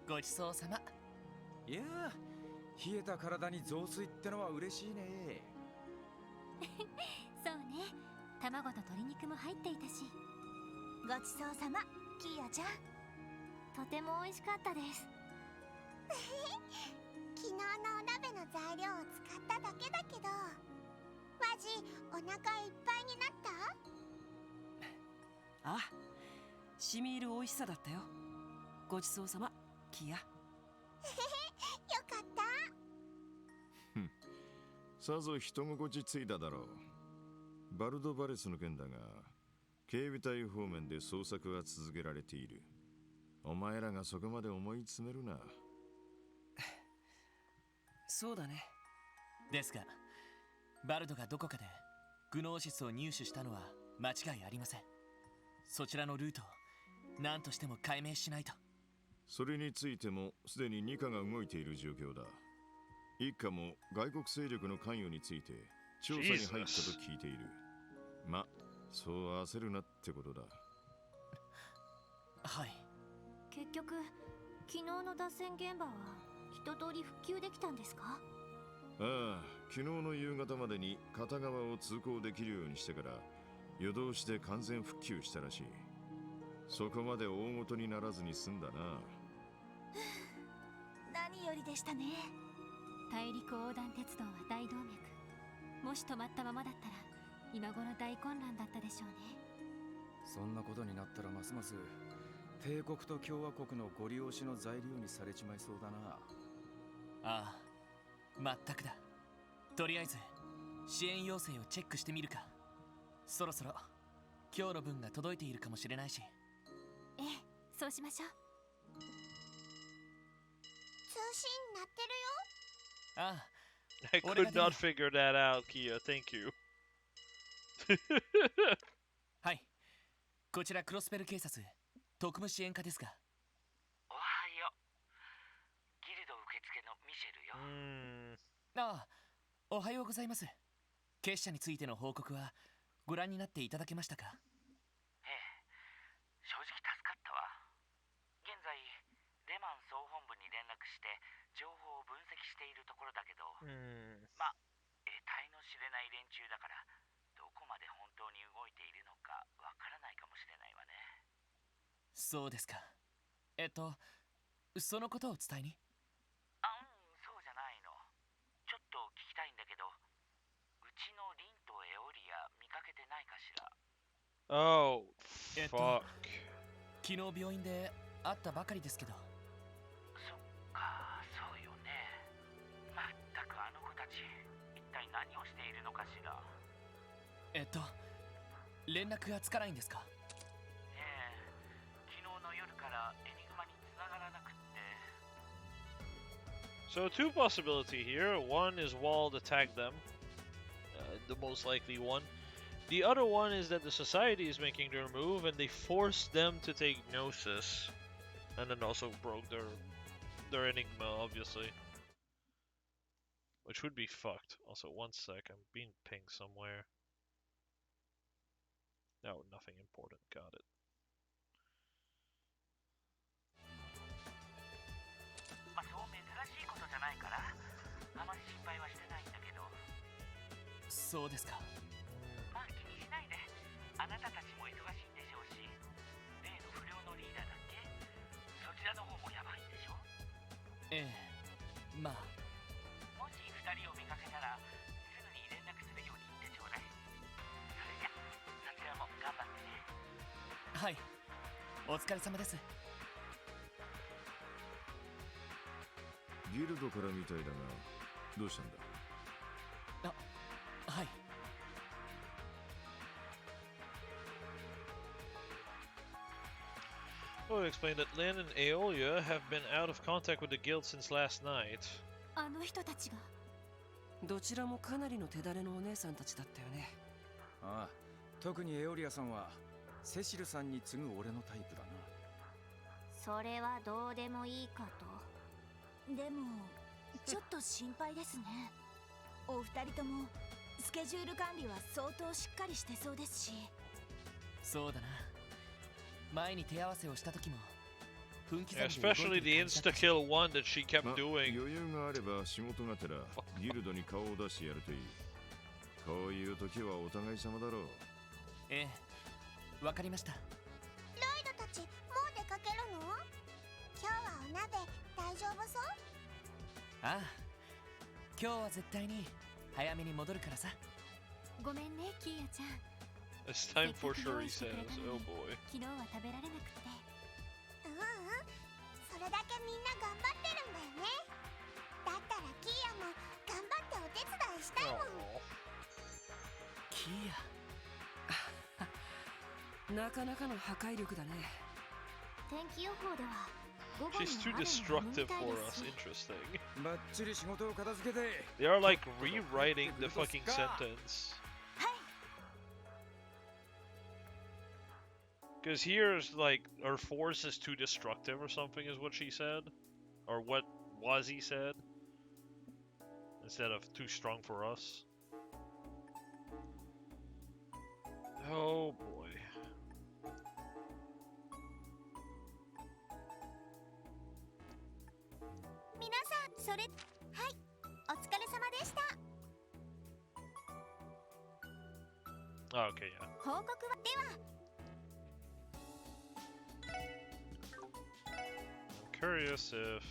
ごちそうさま。いやー、冷えた体に雑炊ってのは嬉しいね。そうね、卵と鶏肉も入っていたし。ごちそうさま、キーヤちゃん。とても美味しかったです。昨日のお鍋の材料を使っただけだけど、マジお腹いっぱいになった？ああ、しみ入る美味しさだったよ。ごちそうさま、キヤ。よかった。さぞ人心地ついただろう。バルドバレスの件だが、警備隊方面で捜索が続けられている。お前らがそこまで思い詰めるな。そうだね。ですが、バルドがどこかでグノーシスを入手したのは間違いありません。そちらのルートを何としても解明しないと。それについてもすでに2課が動いている状況だ。一課も外国勢力の関与について調査に入ったと聞いている。ま、そう焦るなってことだ。はい。結局、昨日の脱線現場は一通り復旧できたんですか？ああ、昨日の夕方までに片側を通行できるようにしてから夜通しで完全復旧したらしい。そこまで大事にならずに済んだな。何よりでしたね。大陸横断鉄道は大動脈。もし止まったままだったら今頃大混乱だったでしょうね。そんなことになったらますます帝国と共和国のご利用しの材料にされちまいそうだな。ああ、まったくだ。とりあえず支援要請をチェックしてみるか。そろそろ今日の分が届いているかもしれないし。ええ、そうしましょう。通信鳴ってるよ。あ I could not figure that out, Kia. Thank you. はい。こちらクロスペル警察特務支援課ですが。おはよう。ギルド受付のミシェルよ。ああ、おはようございます。結社についての報告はご覧になっていただけましたか？ええ、正直助かったわ。現在レマン総本部に連絡して情報を分析しているところだけど、まあ得体の知れない連中だからどこまで本当に動いているのかわからないかもしれないわね。そうですか。そのことを伝えに？そうじゃないの。ちょっと聞きたいんだけど、うちのリンとエオリア見かけてないかしら。Oh, fuck. 昨日病院で会ったばかりですけど。そっか、そうよね。まったくあの子たち、一体何をしているのかしら。連絡がつかないんですか？ええ、昨日の夜からエニグマに繋がらなくって。So two possibility here. One is Wald attacked them, the most likely one. The other one is that the society is making their move and they forced them to take Gnosis, and then also broke their Enigma, obviously, which would be fucked. Also, one sec, I'm being pinged somewhere. No, nothing important. Got it. まあそう珍しいことじゃないからあまり心配はしてないんだけど。そうですか。まあ気にしないで。あなたたちも忙しいんでしょうし、例の不良のリーダーだっけ、そちらの方もやばいんでしょ。ええ、まあもし2人を見かけたらすぐに連絡するように言ってちょうだい。それじゃそちらも頑張ってね。はい、お疲れ様です。ギルドからみたいだが、どうしたんだ？はい。Oh, explain that Lynn and Aeolia have been out of contact with the guild since last night. あの人たちが。どちらもかなりの手だれのお姉さんたちだったよね。ああ、特にエオリアさんはセシルさんに次ぐ俺のタイプだな。それはどうでもいいかと。でもちょっと心配ですね。お二人ともスケジュール管理は相当しっかりしてそうですし。そうだな。前に手合わせをした時も分刻みで Especially the insta-kill one that she kept doing. 余裕があれば仕事がてらギルドに顔を出してやるといい。こういう時はお互い様だろう。ええ、わかりました。ロイドたちもう出かけるの？今日はお鍋大丈夫そう？ああ、今日は絶対に早めに戻るからさ。ごめんね、キーヤちゃん。It's time for sure, he says. Oh boy. 昨日は食べられなくて。それだけみんな頑張ってるんだよね。だったらキーヤも頑張ってお手伝いしたいもん。キーヤ。なかなかの破壊力だね。天気予報では午後に She's too 雨が destructive 降るみ for たいです us. し。 Interesting. バッチリ仕事を片付けて。 They are like rewriting the fucking sentence. Because here's like, our force is too destructive or something is what she said. Or what Wazi said. Instead of too strong for us. Oh boy. 皆さん、それ、はい、お疲れ様でした。 Oh, okay, yeah. 報告はでは。I'm curious if...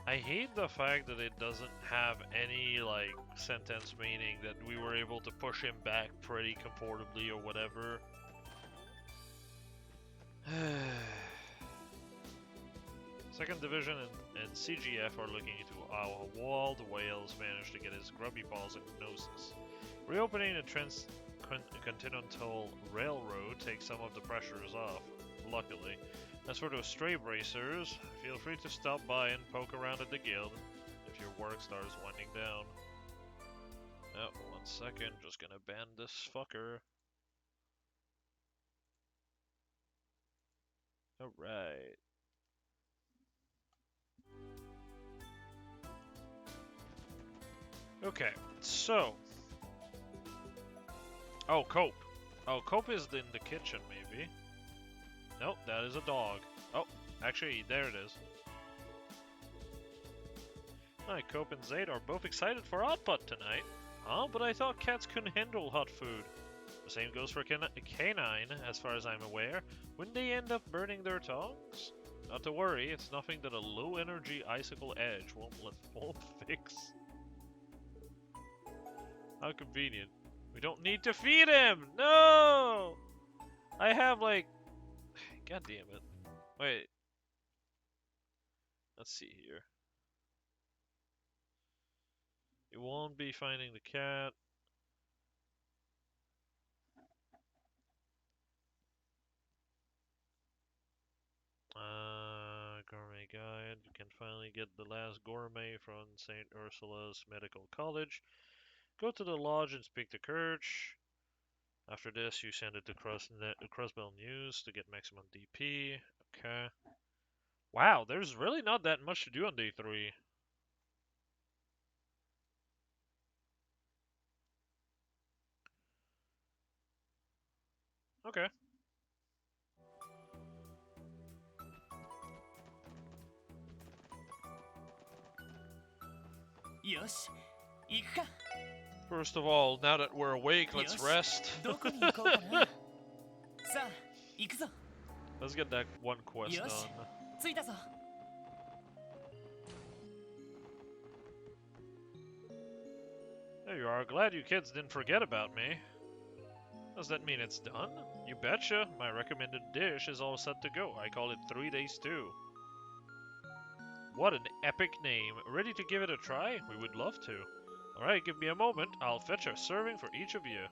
I hate the fact that it doesn't have any, like, sentence meaning that we were able to push him back pretty comfortably or whatever. 2nd Division and CGF are looking into how Walled Wales managed to get his grubby balls at Gnosis. Reopening the Transcontinental Railroad takes some of the pressures off, luckily. As for those stray bracers, feel free to stop by and poke around at the guild if your work starts winding down. Oh, 1 second, just gonna ban this fucker. Alright. Okay, so. Oh, Cope. Oh, Cope is in the kitchen, maybe. Nope, that is a dog. Oh, actually, there it is. Hi, Cope and Zaid are both excited for Output tonight. Huh? But I thought cats couldn't handle hot food. The same goes for Canine, as far as I'm aware. Wouldn't they end up burning their tongues? Not to worry, it's nothing that a low-energy icicle edge won't fix. How convenient. We don't need to feed him! No! I have, like... God damn it. Wait. Let's see here. You won't be finding the cat. Gourmet guide. You can finally get the last gourmet from St. Ursula's Medical College. Go to the lodge and speak to Kirch. After this, you send it to Crossbell News to get maximum DP. Okay. Wow, there's really not that much to do on day 3. Okay. First of all, now that we're awake, let's rest. Let's get that one quest done. There you are. Glad you kids didn't forget about me. Does that mean it's done? You betcha. My recommended dish is all set to go. I call it 3-day stew. What an epic name. Ready to give it a try? We would love to. Alright, give me a moment. I'll fetch a serving for each of you.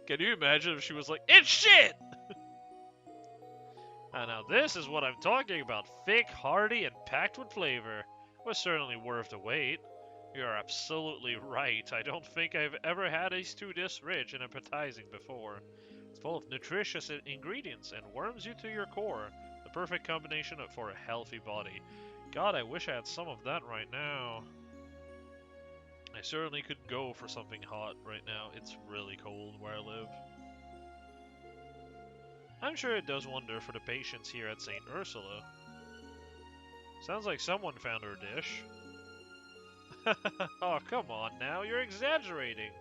Can you imagine if she was like, it's shit! Now this is what I'm talking about. Thick, hearty, and packed with flavor. Was certainly worth the wait. You are absolutely right. I don't think I've ever had a stew this rich and appetizing before. It's full of nutritious ingredients and warms you to your core. The perfect combination for a healthy body. God, I wish I had some of that right now. I certainly could go for something hot right now. It's really cold where I live. I'm sure it does wonder for the patients here at St. Ursula. Sounds like someone found her dish. Oh, come on now, you're exaggerating.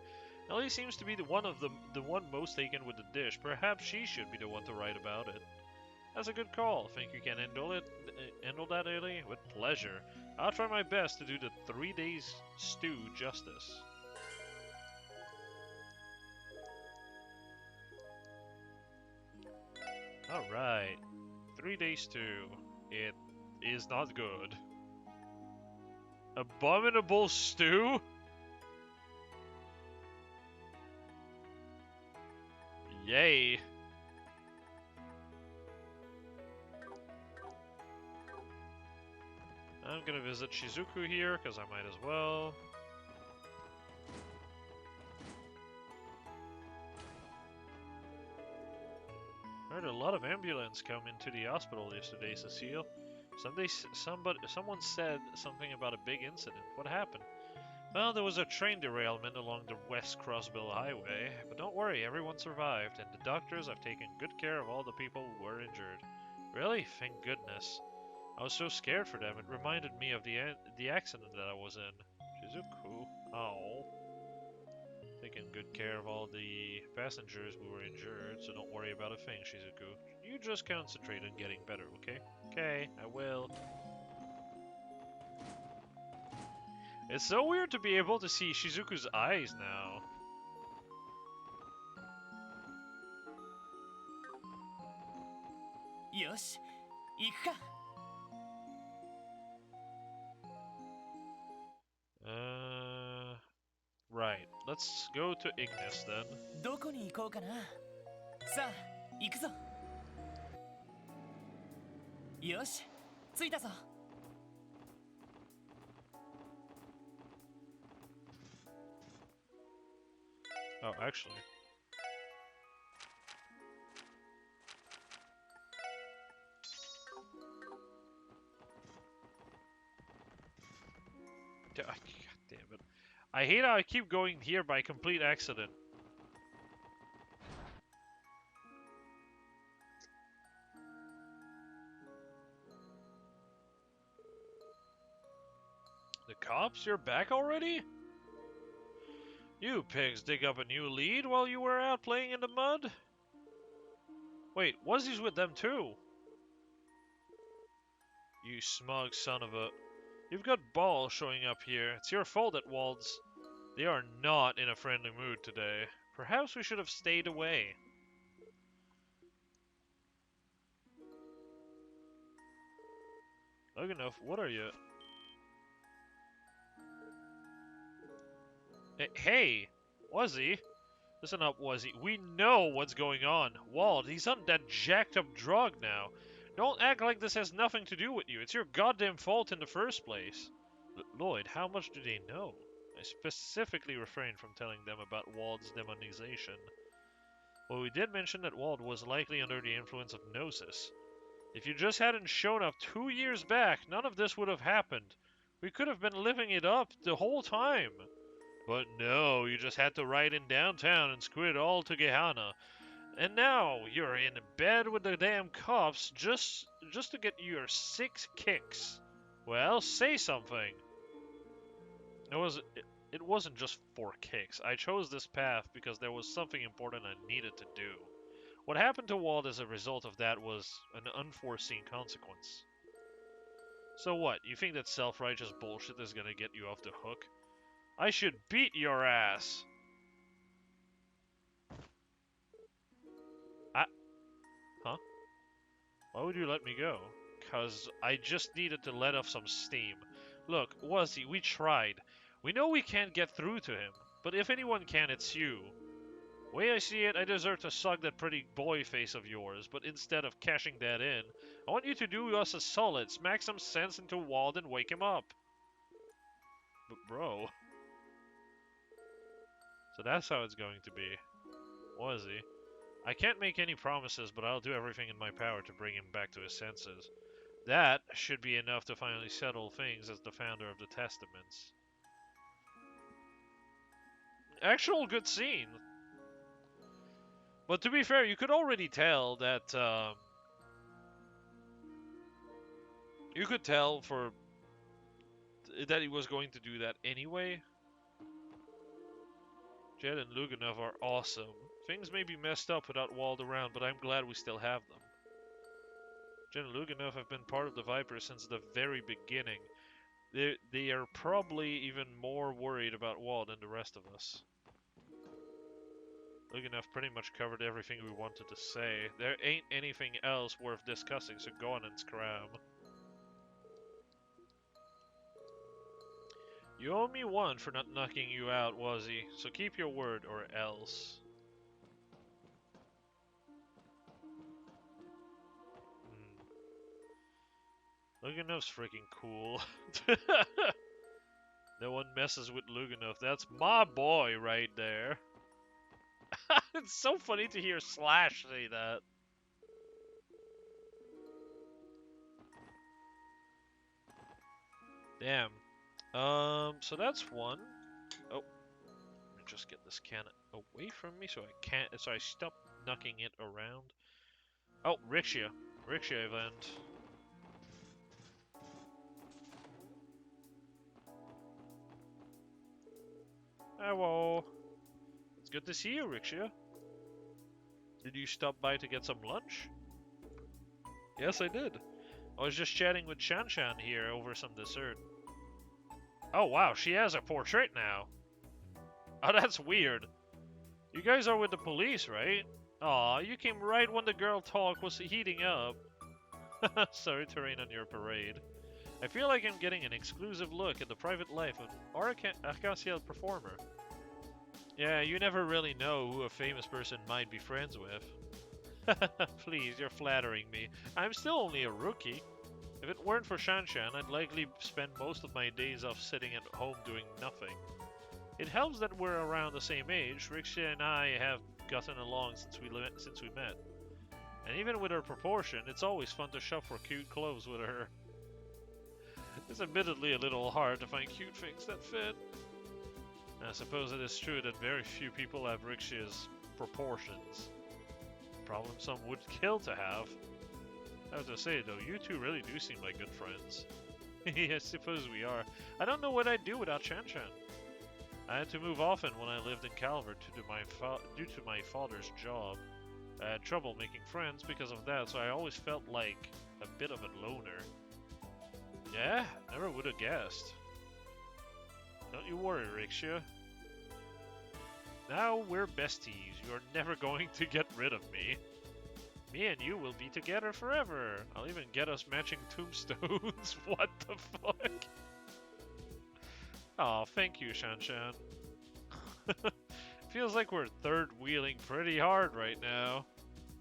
Ellie seems to be the one most taken with the dish. Perhaps she should be the one to write about it. That's a good call. Think you can handle that, Ellie? With pleasure. I'll try my best to do the 3 days stew justice. Alright. 3 days stew. It is not good. Abominable stew? Yay. I'm gonna visit Shizuku here, because I might as well. Heard a lot of ambulance come into the hospital yesterday, Cecile. Someone said something about a big incident. What happened? Well, there was a train derailment along the West Crossbill Highway, but don't worry, everyone survived, and the doctors have taken good care of all the people who were injured. Really? Thank goodness. I was so scared for them, it reminded me of the accident that I was in. Shizuku? Oh. Taking good care of all the passengers who were injured, so don't worry about a thing, Shizuku. You just concentrate on getting better, okay? Okay, I will. It's so weird to be able to see Shizuku's eyes now. よし、行くか。Right. Let's go to Ignis then. どこに行こうかな。さあ、行くぞ。よし、着いたぞ。Oh, actually. God damn it. I hate how I keep going here by complete accident. The cops? You're back already? You pigs dig up a new lead while you were out playing in the mud? Wait, Wuzzy's with them too? You smug son of a... You've got balls showing up here. It's your fault at Wald's. They are not in a friendly mood today. Perhaps we should have stayed away. Look enough, what are you? Hey, Wuzzy. Listen up, Wuzzy. We know what's going on. Wald, he's on that jacked up drug now. Don't act like this has nothing to do with you. It's your goddamn fault in the first place. Lloyd, how much do they know? I specifically refrained from telling them about Wald's demonization. Well, we did mention that Wald was likely under the influence of Gnosis. If you just hadn't shown up 2 years back, none of this would have happened. We could have been living it up the whole time. But no, you just had to ride in downtown and squid all to Gehenna. And now you're in bed with the damn cops just to get your 6 kicks. Well, say something. It wasn't just 4 kicks. I chose this path because there was something important I needed to do. What happened to Wald as a result of that was an unforeseen consequence. So what, you think that self-righteous bullshit is gonna get you off the hook? I should beat your ass! Huh? Why would you let me go? 'Cause I just needed to let off some steam. Look, Wuzzy, we tried. We know we can't get through to him, but if anyone can, it's you. Way I see it, I deserve to suck that pretty boy face of yours, but instead of cashing that in, I want you to do us a solid, smack some sense into Wald and wake him up. But bro... So that's how it's going to be. Wuzzy. I can't make any promises, but I'll do everything in my power to bring him back to his senses. That should be enough to finally settle things as the founder of the Testaments. Actual good scene. But to be fair, you could already tell that, you could tell that he was going to do that anyway. Jed and Luganov are awesome. Things may be messed up without Wald around, but I'm glad we still have them. Jed and Luganov have been part of the Vipers since the very beginning. They are probably even more worried about Wald than the rest of us. Luganov pretty much covered everything we wanted to say. There ain't anything else worth discussing, so go on and scram. You owe me one for not knocking you out, Wuzzy, so keep your word or else. Luganov's freaking cool. No one messes with Luganov. That's my boy right there. It's so funny to hear Slash say that. Damn. So that's one. Oh. Let me just get this can away from me so I stop knocking it around. Oh, Riksha. Riksha event. Hello. It's good to see you, Riksha. Did you stop by to get some lunch? Yes, I did. I was just chatting with Shan Shan here over some dessert. Oh wow, she has a portrait now. Oh, that's weird. You guys are with the police, right? Aw, you came right when the girl talk was heating up. Sorry to rain on your parade. I feel like I'm getting an exclusive look at the private life of our Arc-en-Ciel performer. Yeah, you never really know who a famous person might be friends with. Please, you're flattering me. I'm still only a rookie. If it weren't for Shanshan, I'd likely spend most of my days off sitting at home doing nothing. It helps that we're around the same age. Rixia and I have gotten along since we met. And even with her proportion, it's always fun to shop for cute clothes with her. It's admittedly a little hard to find cute things that fit. I suppose it is true that very few people have Rixia's proportions. Problem some would kill to have. I have to say though, you two really do seem like good friends. I suppose we are. I don't know what I'd do without Shanshan. I had to move often when I lived in Calvert due to my father's job. I had trouble making friends because of that, so I always felt like a bit of a loner. Yeah, never would have guessed. Don't you worry, Rixia. Now we're besties. You're never going to get rid of me. Me and you will be together forever. I'll even get us matching tombstones. What the fuck? Oh, thank you, Shanshan. Feels like we're third-wheeling pretty hard right now.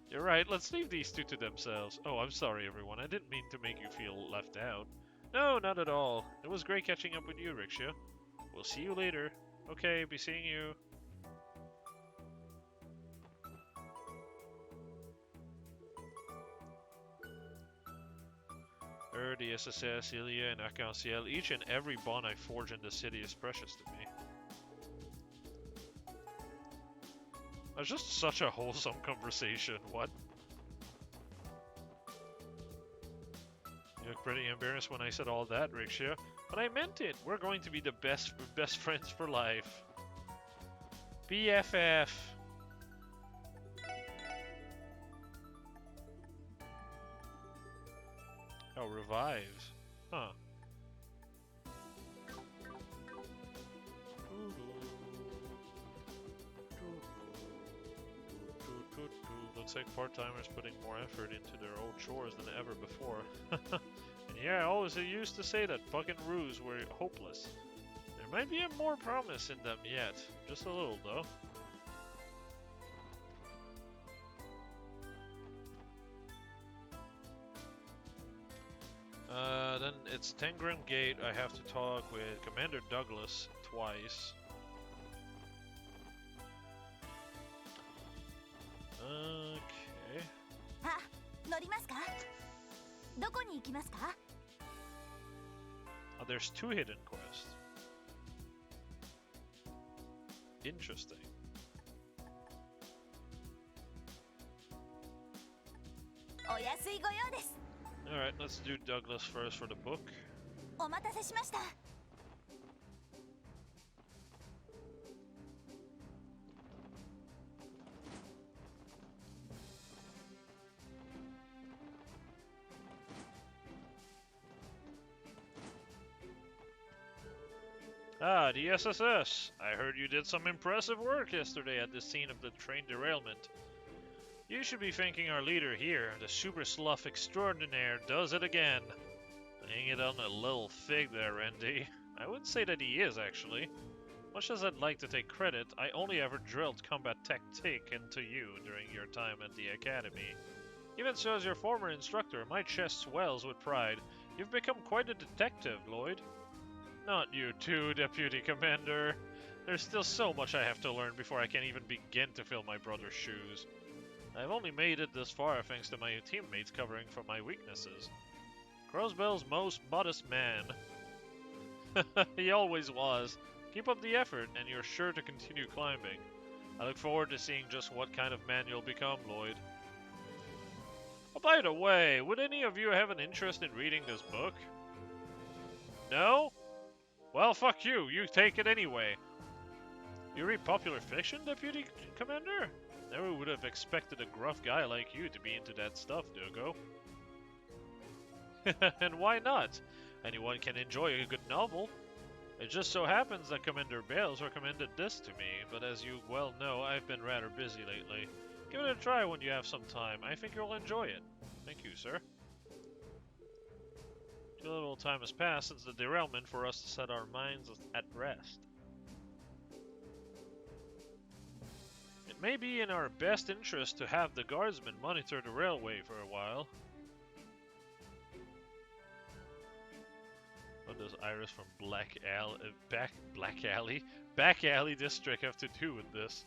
You're right, let's leave these two to themselves. Oh, I'm sorry, everyone. I didn't mean to make you feel left out. No, not at all. It was great catching up with you, Rixia. We'll see you later. Okay, be seeing you. The SSS, Ilya, and Arc-en-Ciel, each and every bond I forge in the city is precious to me. That's just such a wholesome conversation, what? You look pretty embarrassed when I said all that, Rixia. But I meant it! We're going to be the best friends for life. BFF. Oh, revive. Huh. Looks like part-timers putting more effort into their old chores than ever before. And yeah, I always used to say that fucking roos were hopeless. There might be more promise in them yet. Just a little, though. Then it's Tengram Gate. I have to talk with Commander Douglas twice. Okay. あ、乗りますか? どこに行きますか? Oh, there's two hidden quests. Interesting. Alright, let's do Douglas first for the book. お待たせしました. Ah, the SSS. I heard you did some impressive work yesterday at the scene of the train derailment. You should be thanking our leader here. The super slough extraordinaire does it again. Laying it on a little fig there, Randy. I wouldn't say that he is, actually. Much as I'd like to take credit, I only ever drilled combat tactique into you during your time at the academy. Even so, as your former instructor, my chest swells with pride. You've become quite a detective, Lloyd. Not you too, Deputy Commander. There's still so much I have to learn before I can even begin to fill my brother's shoes. I've only made it this far thanks to my teammates covering for my weaknesses. Crowsbell's most modest man. He always was. Keep up the effort, and you're sure to continue climbing. I look forward to seeing just what kind of man you'll become, Lloyd. Oh, by the way, would any of you have an interest in reading this book? No? Well, fuck you. You take it anyway. You read popular fiction, Deputy Commander? Never would have expected a gruff guy like you to be into that stuff, Dogo. And why not? Anyone can enjoy a good novel. It just so happens that Commander Bales recommended this to me, but as you well know, I've been rather busy lately. Give it a try when you have some time. I think you'll enjoy it. Thank you, sir. Too little time has passed since the derailment for us to set our minds at rest. It may be in our best interest to have the guardsmen monitor the railway for a while. What does Iris from Back Alley District have to do with this?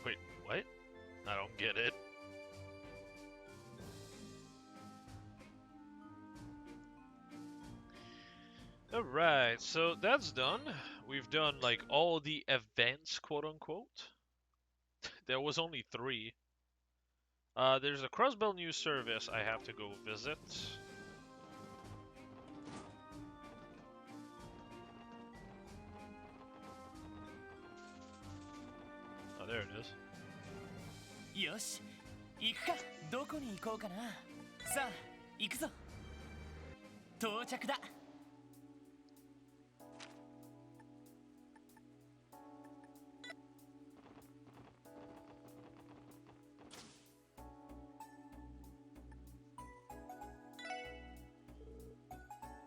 Wait, what? I don't get it. Alright, so that's done. We've done like all the events, quote unquote. There was only 3. There's a Crossbell News Service I have to go visit. Oh, there it is. よし、行くか。どこに行こうかな。さあ、行くぞ。到着だ。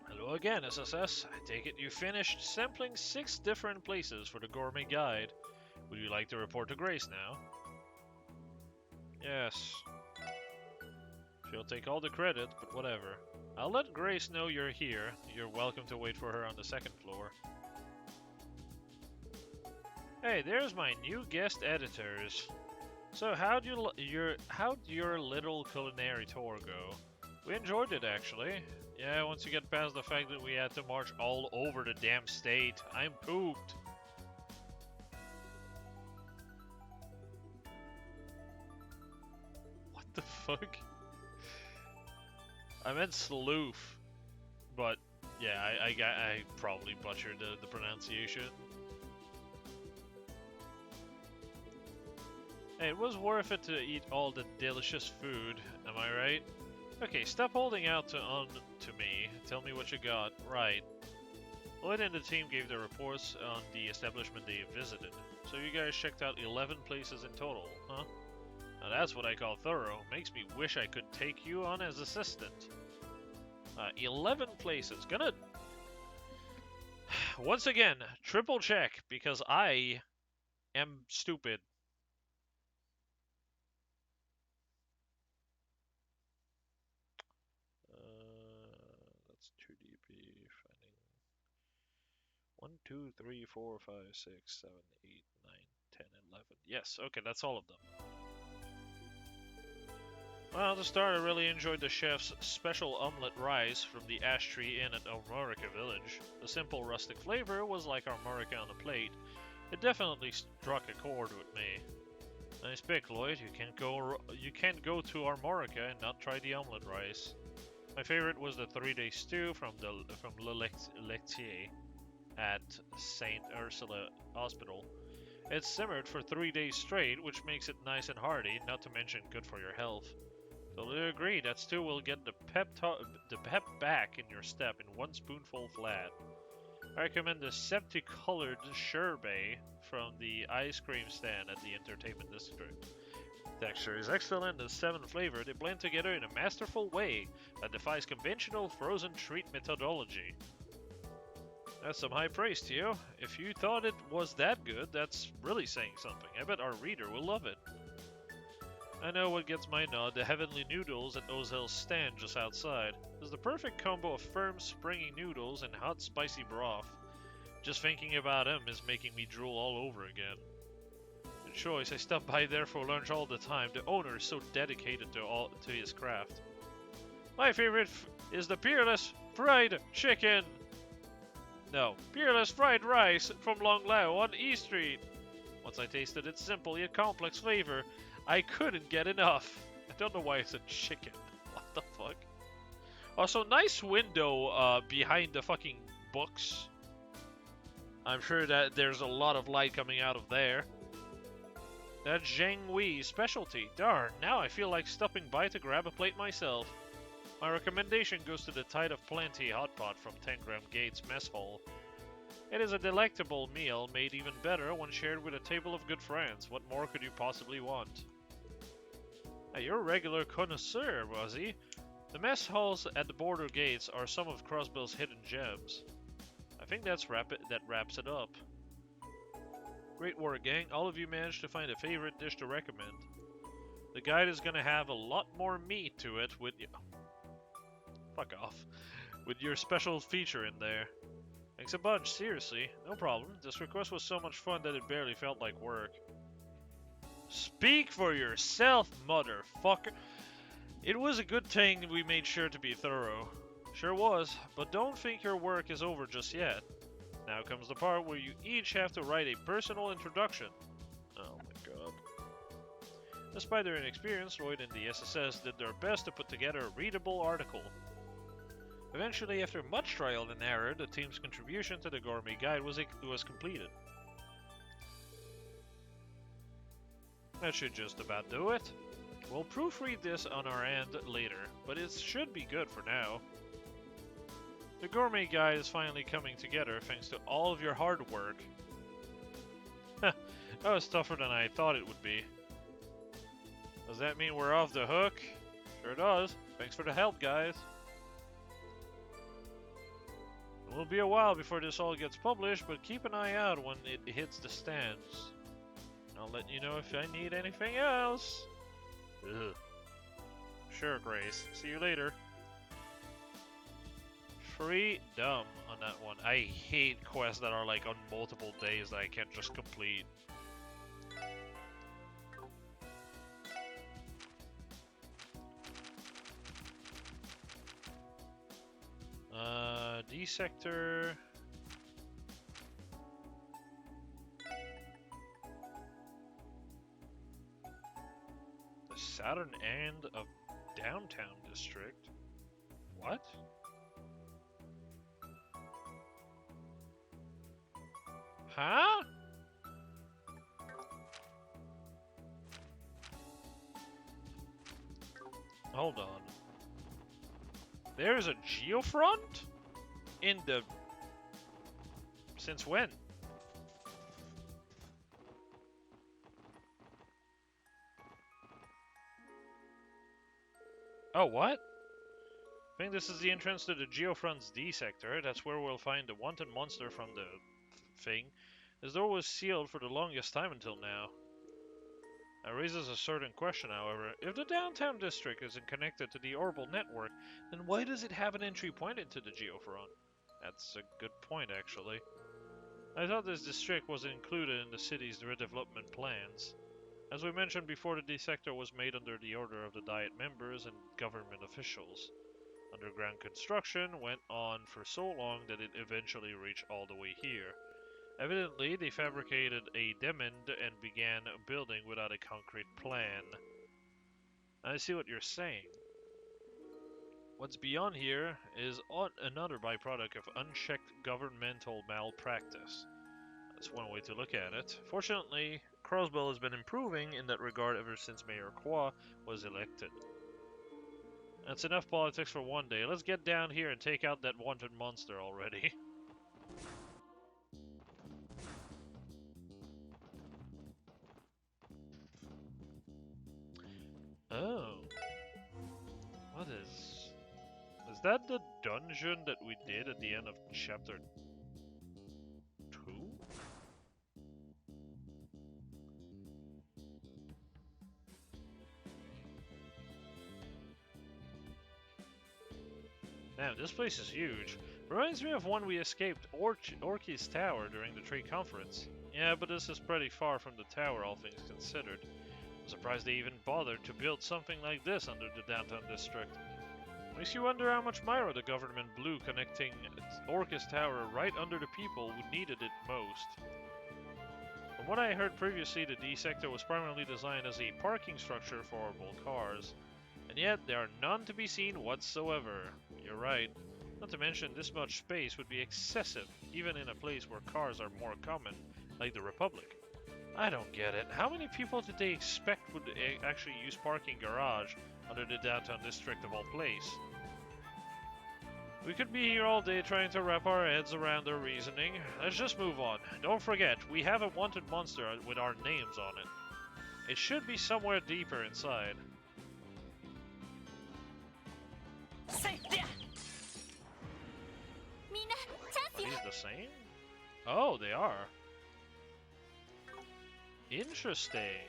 Hello again, SSS. I take it you finished sampling 6 different places for the gourmet guide. Would you like to report to Grace now? Yes. She'll take all the credit, but whatever. I'll let Grace know you're here. You're welcome to wait for her on the 2nd floor. Hey, there's my new guest editors. So how'd your little culinary tour go? We enjoyed it, actually. Yeah, once you get past the fact that we had to march all over the damn state, I'm pooped. What the fuck? I meant sloof, but yeah, I probably butchered the pronunciation. Hey, it was worth it to eat all the delicious food, am I right? Okay, stop holding out to me. Tell me what you got. Right. Lloyd and the team gave their reports on the establishment they visited. So you guys checked out 11 places in total, huh? Now that's what I call thorough. Makes me wish I could take you on as assistant. 11 places. Gonna... Once again, triple check, because I am stupid. That's 2DP finding 1, 2, 3, 4, 5, 6, 7, 8, 9, 10, 11. Yes, okay, that's all of them. Well, to start, I really enjoyed the chef's special omelette rice from the Ash Tree Inn at Armorica Village. The simple rustic flavor was like Armorica on a plate. It definitely struck a chord with me. Nice pick, Lloyd. You can't go to Armorica and not try the omelette rice. My favorite was the 3-day stew from Le Lectier at St. Ursula Hospital. It simmered for 3 days straight, which makes it nice and hearty, not to mention good for your health. Totally agree, that stew will get the pep back in your step in 1 spoonful flat. I recommend the septi-colored sherbet from the ice cream stand at the entertainment district. Texture is excellent, the 7 flavor they blend together in a masterful way that defies conventional frozen treat methodology. That's some high praise to you. If you thought it was that good, that's really saying something. I bet our reader will love it. I know what gets my nod, the heavenly noodles at Ozel's stand just outside. It's the perfect combo of firm, springy noodles and hot, spicy broth. Just thinking about them is making me drool all over again. Good choice, I stop by there for lunch all the time. The owner is so dedicated to his craft. My favorite is the Peerless Fried Chicken! No, Peerless Fried Rice from Long Lao on E Street! Once I tasted its simple yet complex flavor, I couldn't get enough. I don't know why it's a chicken. What the fuck? Also, nice window behind the fucking books. I'm sure that there's a lot of light coming out of there. That Zheng Wei specialty. Darn, now I feel like stopping by to grab a plate myself. My recommendation goes to the Tide of Plenty hot pot from Tangram Gates Mess Hall. It is a delectable meal, made even better when shared with a table of good friends. What more could you possibly want? Hey, you're a regular connoisseur, Wazzy. The mess halls at the border gates are some of Crossbell's hidden gems. I think that wraps it up. Great work, gang. All of you managed to find a favorite dish to recommend. The guide is gonna have a lot more meat to it with you. Fuck off. With your special feature in there. Thanks a bunch, seriously. No problem. This request was so much fun that it barely felt like work. Speak for yourself, motherfucker. It was a good thing we made sure to be thorough. Sure was, but don't think your work is over just yet. Now comes the part where you each have to write a personal introduction. Oh my god. Despite their inexperience, Lloyd and the SSS did their best to put together a readable article. Eventually, after much trial and error, the team's contribution to the gourmet guide was completed. That should just about do it. We'll proofread this on our end later, but it should be good for now. The gourmet guide is finally coming together thanks to all of your hard work. That was tougher than I thought it would be. Does that mean we're off the hook? Sure does. Thanks for the help, guys. It will be a while before this all gets published, but keep an eye out when it hits the stands. I'll let you know if I need anything else. Ugh. Sure, Grace. See you later. Freedom on that one. I hate quests that are like on multiple days that I can't just complete. D sector. The southern end of downtown district. What? Huh? Hold on. There's a geofront? In the... Since when? Oh, what? I think this is the entrance to the Geofront's D sector. That's where we'll find the wanted monster from the thing. This door was sealed for the longest time until now. That raises a certain question, however. If the downtown district isn't connected to the orbital network, then why does it have an entry point into the Geofront? That's a good point, actually. I thought this district was included in the city's redevelopment plans. As we mentioned before, the D sector was made under the order of the Diet members and government officials. Underground construction went on for so long that it eventually reached all the way here. Evidently, they fabricated a demand and began building without a concrete plan. I see what you're saying. What's beyond here is another byproduct of unchecked governmental malpractice. That's one way to look at it. Fortunately, Crossbell has been improving in that regard ever since Mayor Qua was elected. That's enough politics for one day. Let's get down here and take out that wanted monster already. Oh. What is... Is that the dungeon that we did at the end of chapter 2? Damn, this place is huge. Reminds me of one we escaped Orky's Tower during the trade conference. Yeah, but this is pretty far from the tower, all things considered. I'm surprised they even bothered to build something like this under the downtown district. Makes you wonder how much Myro the government blew connecting Orcus Tower right under the people who needed it most. From what I heard previously, the D sector was primarily designed as a parking structure for orbital cars. And yet, there are none to be seen whatsoever. You're right. Not to mention, this much space would be excessive, even in a place where cars are more common, like the Republic. I don't get it. How many people did they expect would actually use parking garage under the downtown district of all place? We could be here all day trying to wrap our heads around their reasoning. Let's just move on. Don't forget, we have a wanted monster with our names on it. It should be somewhere deeper inside. Are these the same? Oh, they are. Interesting.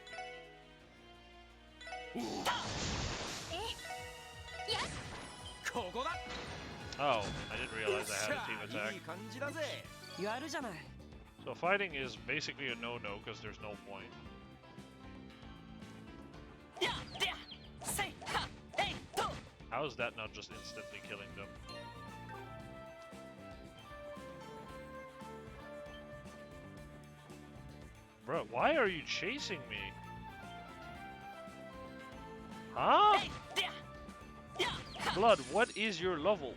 Oh, I didn't realize I had a team attack. So fighting is basically a no-no because there's no point. How is that not just instantly killing them? Bro, why are you chasing me? Huh? Blood, what is your level?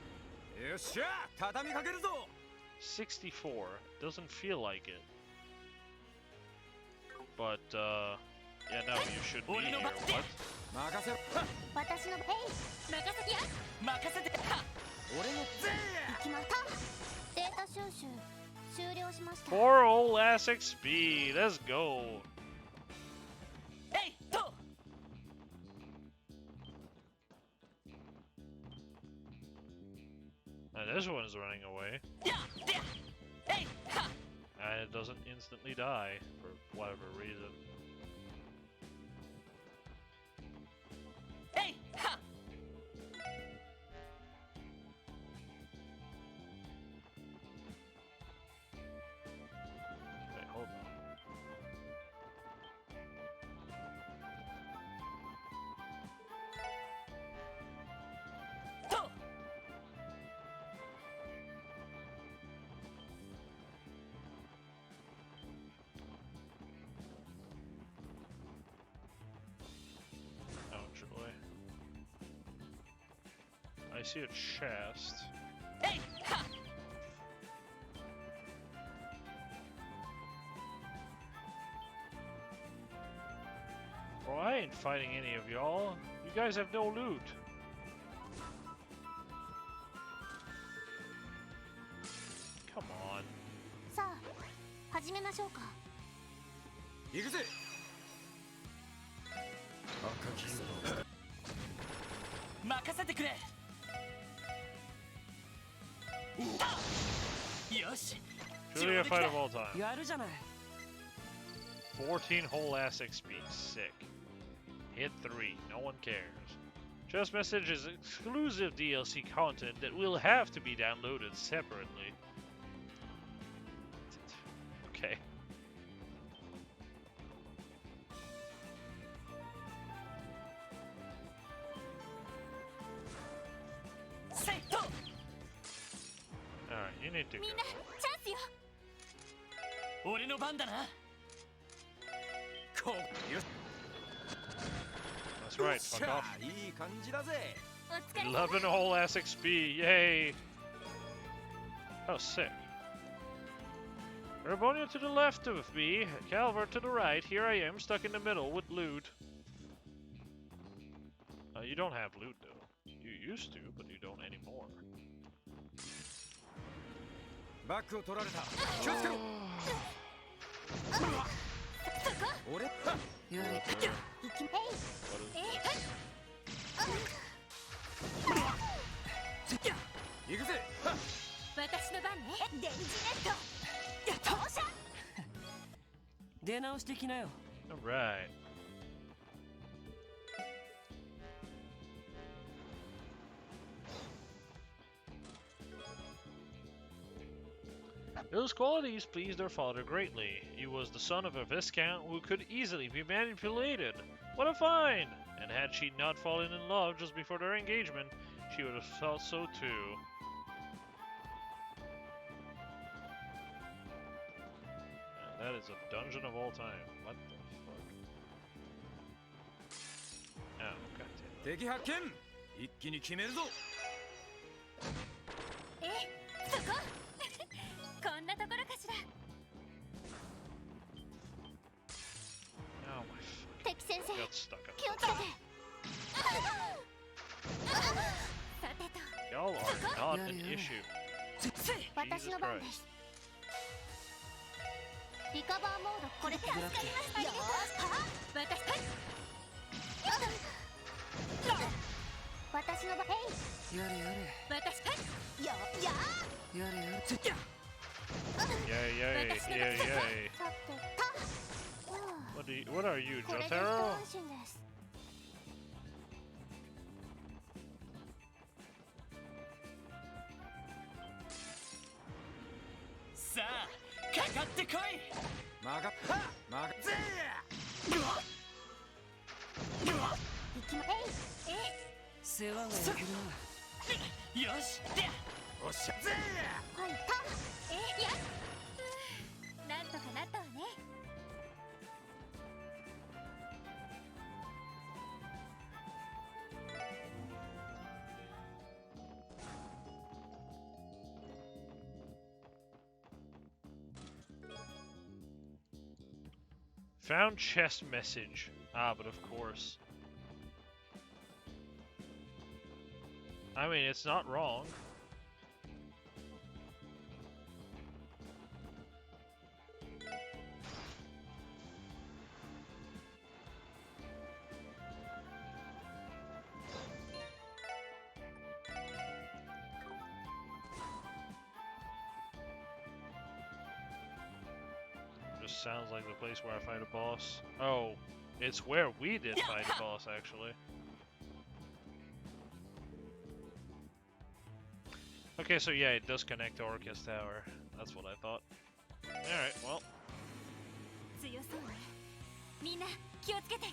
64. Doesn't feel like it. But, yeah, no, you should be here. What? 私のヘイ任せてや任せて俺の行きましたデータ収集終了しました 4 whole ass XP. Let's go. And this one's running away. And it doesn't instantly die for whatever reason. Wait, hold on. Oh, joy. I see a chest. Bro, I ain't fighting any of y'all. You guys have no loot. Come on. さあ始めましょうか行くぜ任せてくれよし Truly a fight of all time. やるじゃない 14 whole ass XP. Sick. Hit 3. No one cares. Just Message is exclusive DLC content that will have to be downloaded separately. Okay. Alright, you need to go. みんなチャンスよ俺の番だな That's right, fuck off. いい感じだぜお疲れ様 11 whole ass XP, yay! Oh, sick. Rabonia to the left of me, Calvert to the right. Here I am, stuck in the middle with loot. You don't have loot, though. You used to, but you don't anymore. バックを取られた気をつけろ俺やる行き行くぜ私の番ね電磁ネット投射出直してきなよ Alright. Those qualities pleased her father greatly. He was the son of a viscount who could easily be manipulated. What a find! And had she not fallen in love just before their engagement, she would have felt so too. And that is a dungeon of all time. What the fuck? Oh, goddammit. 敵発見一気に決めるぞそここんなところかしら Oh my fucking 敵先生 got stuck up. 気をつけてさてと Y'all are not an issue. 私の番ですリカバーモードこれ助かりましたよ私私の場、へい。やれやれ。私、はいややれやれ。Yay, yay, yay, yay. さてと。What are you, これで一 Jotaro? 安心です。さあかかってこい。マガマガぜ行きま、へい。世話が焼けるよしでおっしゃぜはい、た。やなんとかなったわね。Found chest message. Ah, but of course. I mean, it's not wrong. Just sounds like the place where I fight a boss. Oh, it's where we did fight a boss, actually. Okay, so yeah, it does connect to Orcus Tower. That's what I thought. Alright, well. 強そうね。みんな気をつけて。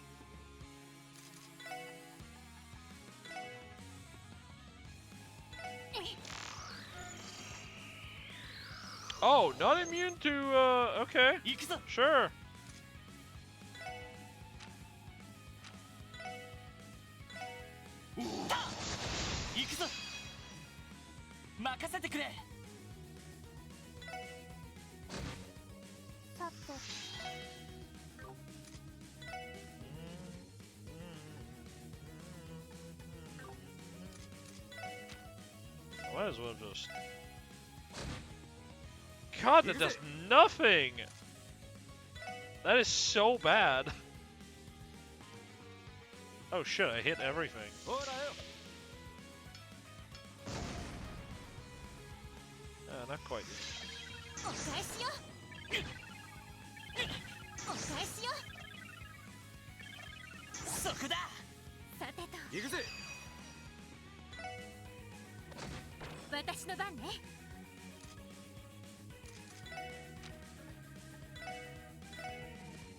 Oh, not immune to, okay. Sure. 行くぞ。任せてくれ。さて。 Might as well just... God, that does nothing! That is so bad. Oh shit, I hit everything. Not quite. お返しよ。お返しよ。そこだ。さてと。行くぜ。私の番ね。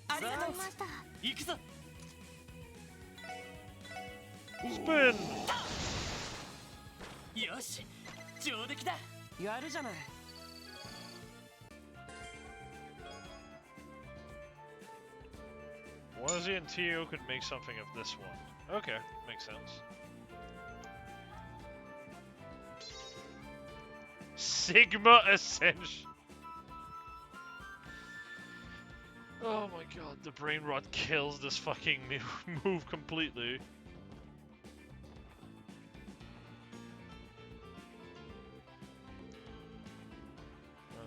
ありがとう。ました。行くぞ。スピン。よし、上出来だ。やるじゃない。 Wazi and Tio could make something of this one. Okay, makes sense. Sigma Ascension. Oh my god, the brain rot kills this fucking move completely.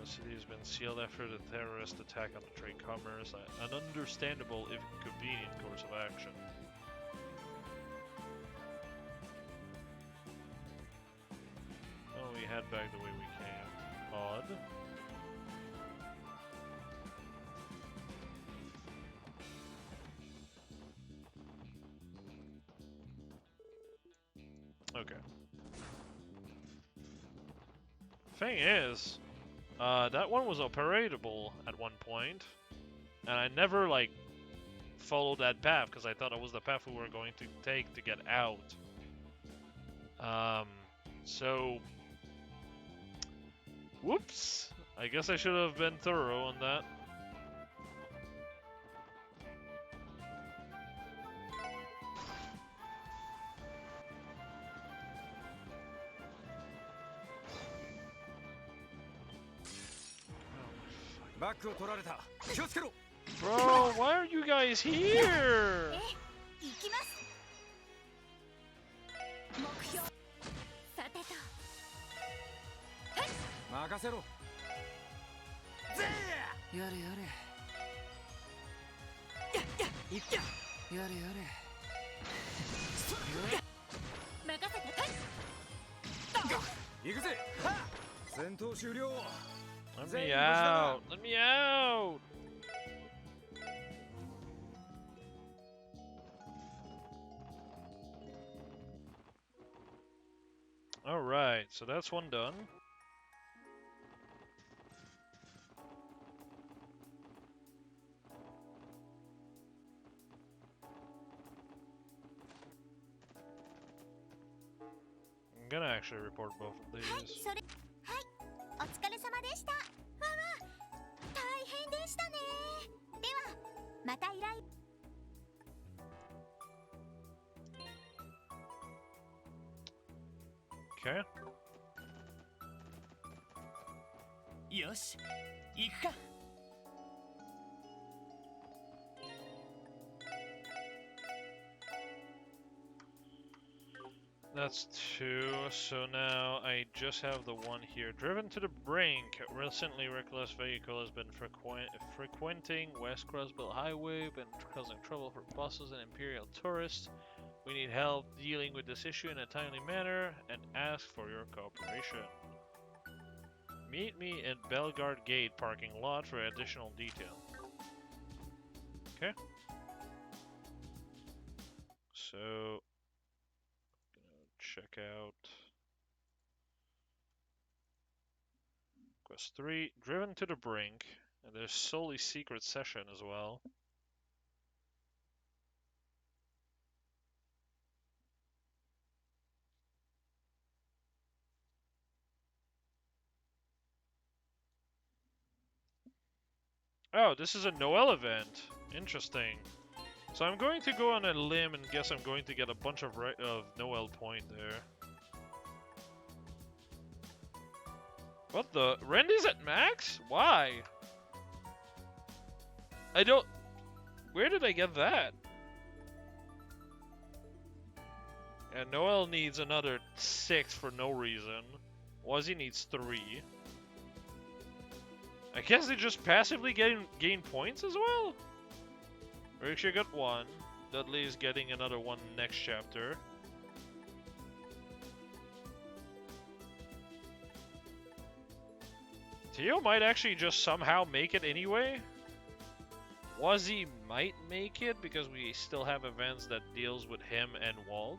The city has been sealed after the terrorist attack on the trade commerce. An understandable, if convenient, course of action. Oh, we head back the way we came. Odd. Okay. Thing is, that one was operatable at one point, and I never, like, followed that path, because I thought it was the path we were going to take to get out. So... Whoops! I guess I should have been thorough on that. Bro, why are you guys here? 行きます。目標。さてと。任せろ。ぜやれやれ。やれやれ。行くぜ。戦闘終了。 Let me out! Let me out! Alright, so that's one done. I'm gonna actually report both of these. はい、お疲れ様でした。わわ、大変でしたね。では、また依頼。Okay. よし、行くか。That's two, so now I just have the one here. Driven to the brink. Recently, reckless vehicle has been frequenting West Crossbill Highway, been causing trouble for buses and Imperial tourists. We need help dealing with this issue in a timely manner and ask for your cooperation. Meet me at Bellegarde Gate parking lot for additional detail. Okay. So, check out Quest 3, Driven to the Brink, and there's solely secret session as well. Oh, this is a Noel event. Interesting. So I'm going to go on a limb and guess I'm going to get a bunch of Noel point there. What the? Randy's at max? Why? I don't... Where did I get that? And Noel needs another 6 for no reason. Wazzy needs 3. I guess they just passively gain points as well? Riksha got 1. Dudley is getting another 1 next chapter. Theo might actually just somehow make it anyway. Wazzy might make it because we still have events that deals with him and Wald.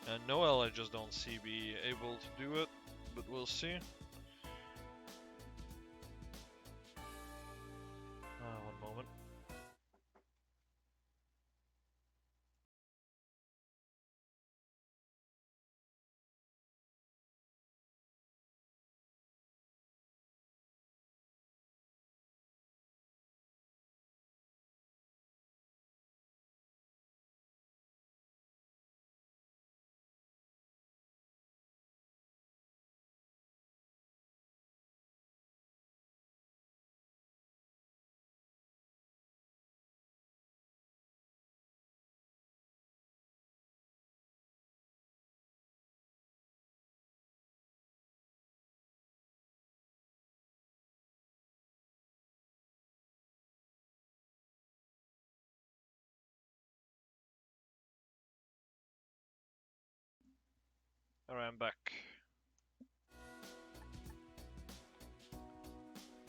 And Noel, I just don't see be able to do it, but we'll see. One moment. Alright, I'm back.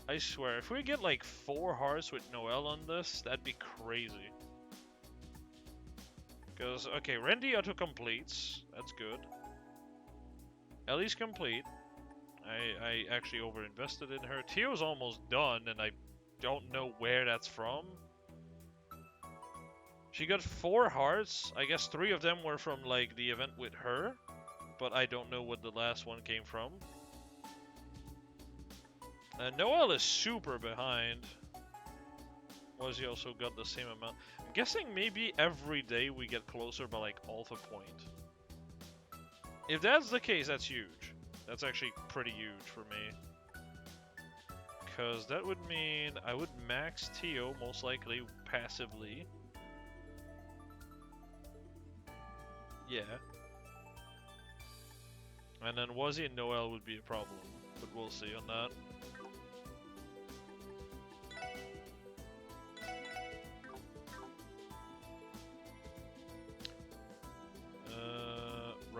I swear, if we get like 4 hearts with Noel on this, that'd be crazy. Because, okay, Randy auto completes. That's good. Ellie's complete. I actually over-invested in her. Theo's almost done, and I don't know where that's from. She got 4 hearts. I guess 3 of them were from, like, the event with her. But I don't know what the last one came from. Noel is super behind. Was he also got the same amount? I'm guessing maybe every day we get closer by like alpha point. If that's the case, that's huge. That's actually pretty huge for me. Because that would mean I would max Tio most likely passively. Yeah. And then Wazzy and Noel would be a problem. But we'll see on that.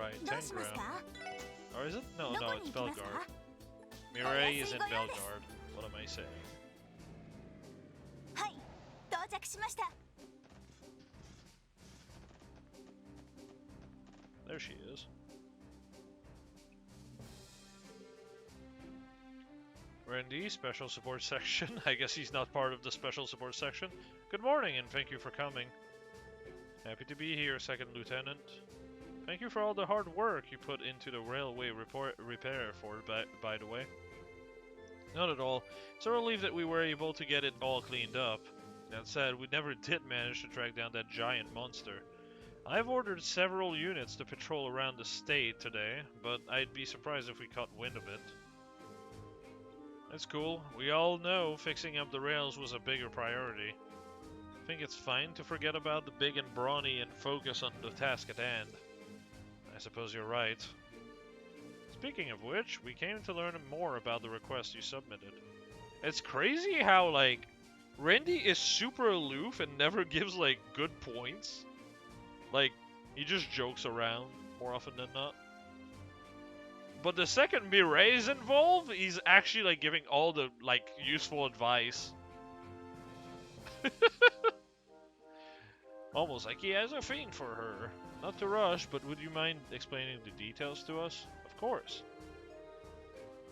Right, Tangram. Or is it? No, it's Belgard. Mirai is in Belgard. What am I saying? There she is. Randy, Special Support Section. I guess he's not part of the Special Support Section. Good morning and thank you for coming. Happy to be here, Second Lieutenant. Thank you for all the hard work you put into the railway repair for it, by the way. Not at all. So relieved that we were able to get it all cleaned up. That said, we never did manage to track down that giant monster. I've ordered several units to patrol around the state today, but I'd be surprised if we caught wind of it. That's cool. We all know fixing up the rails was a bigger priority. I think it's fine to forget about the big and brawny and focus on the task at hand. I suppose you're right. Speaking of which, we came to learn more about the request you submitted. It's crazy how, like, Randy is super aloof and never gives, like, good points. Like, he just jokes around more often than not. But the second Mirai is involved, he's actually, like, giving all the, like, useful advice. Almost like he has a fiend for her. Not to rush, but would you mind explaining the details to us? Of course.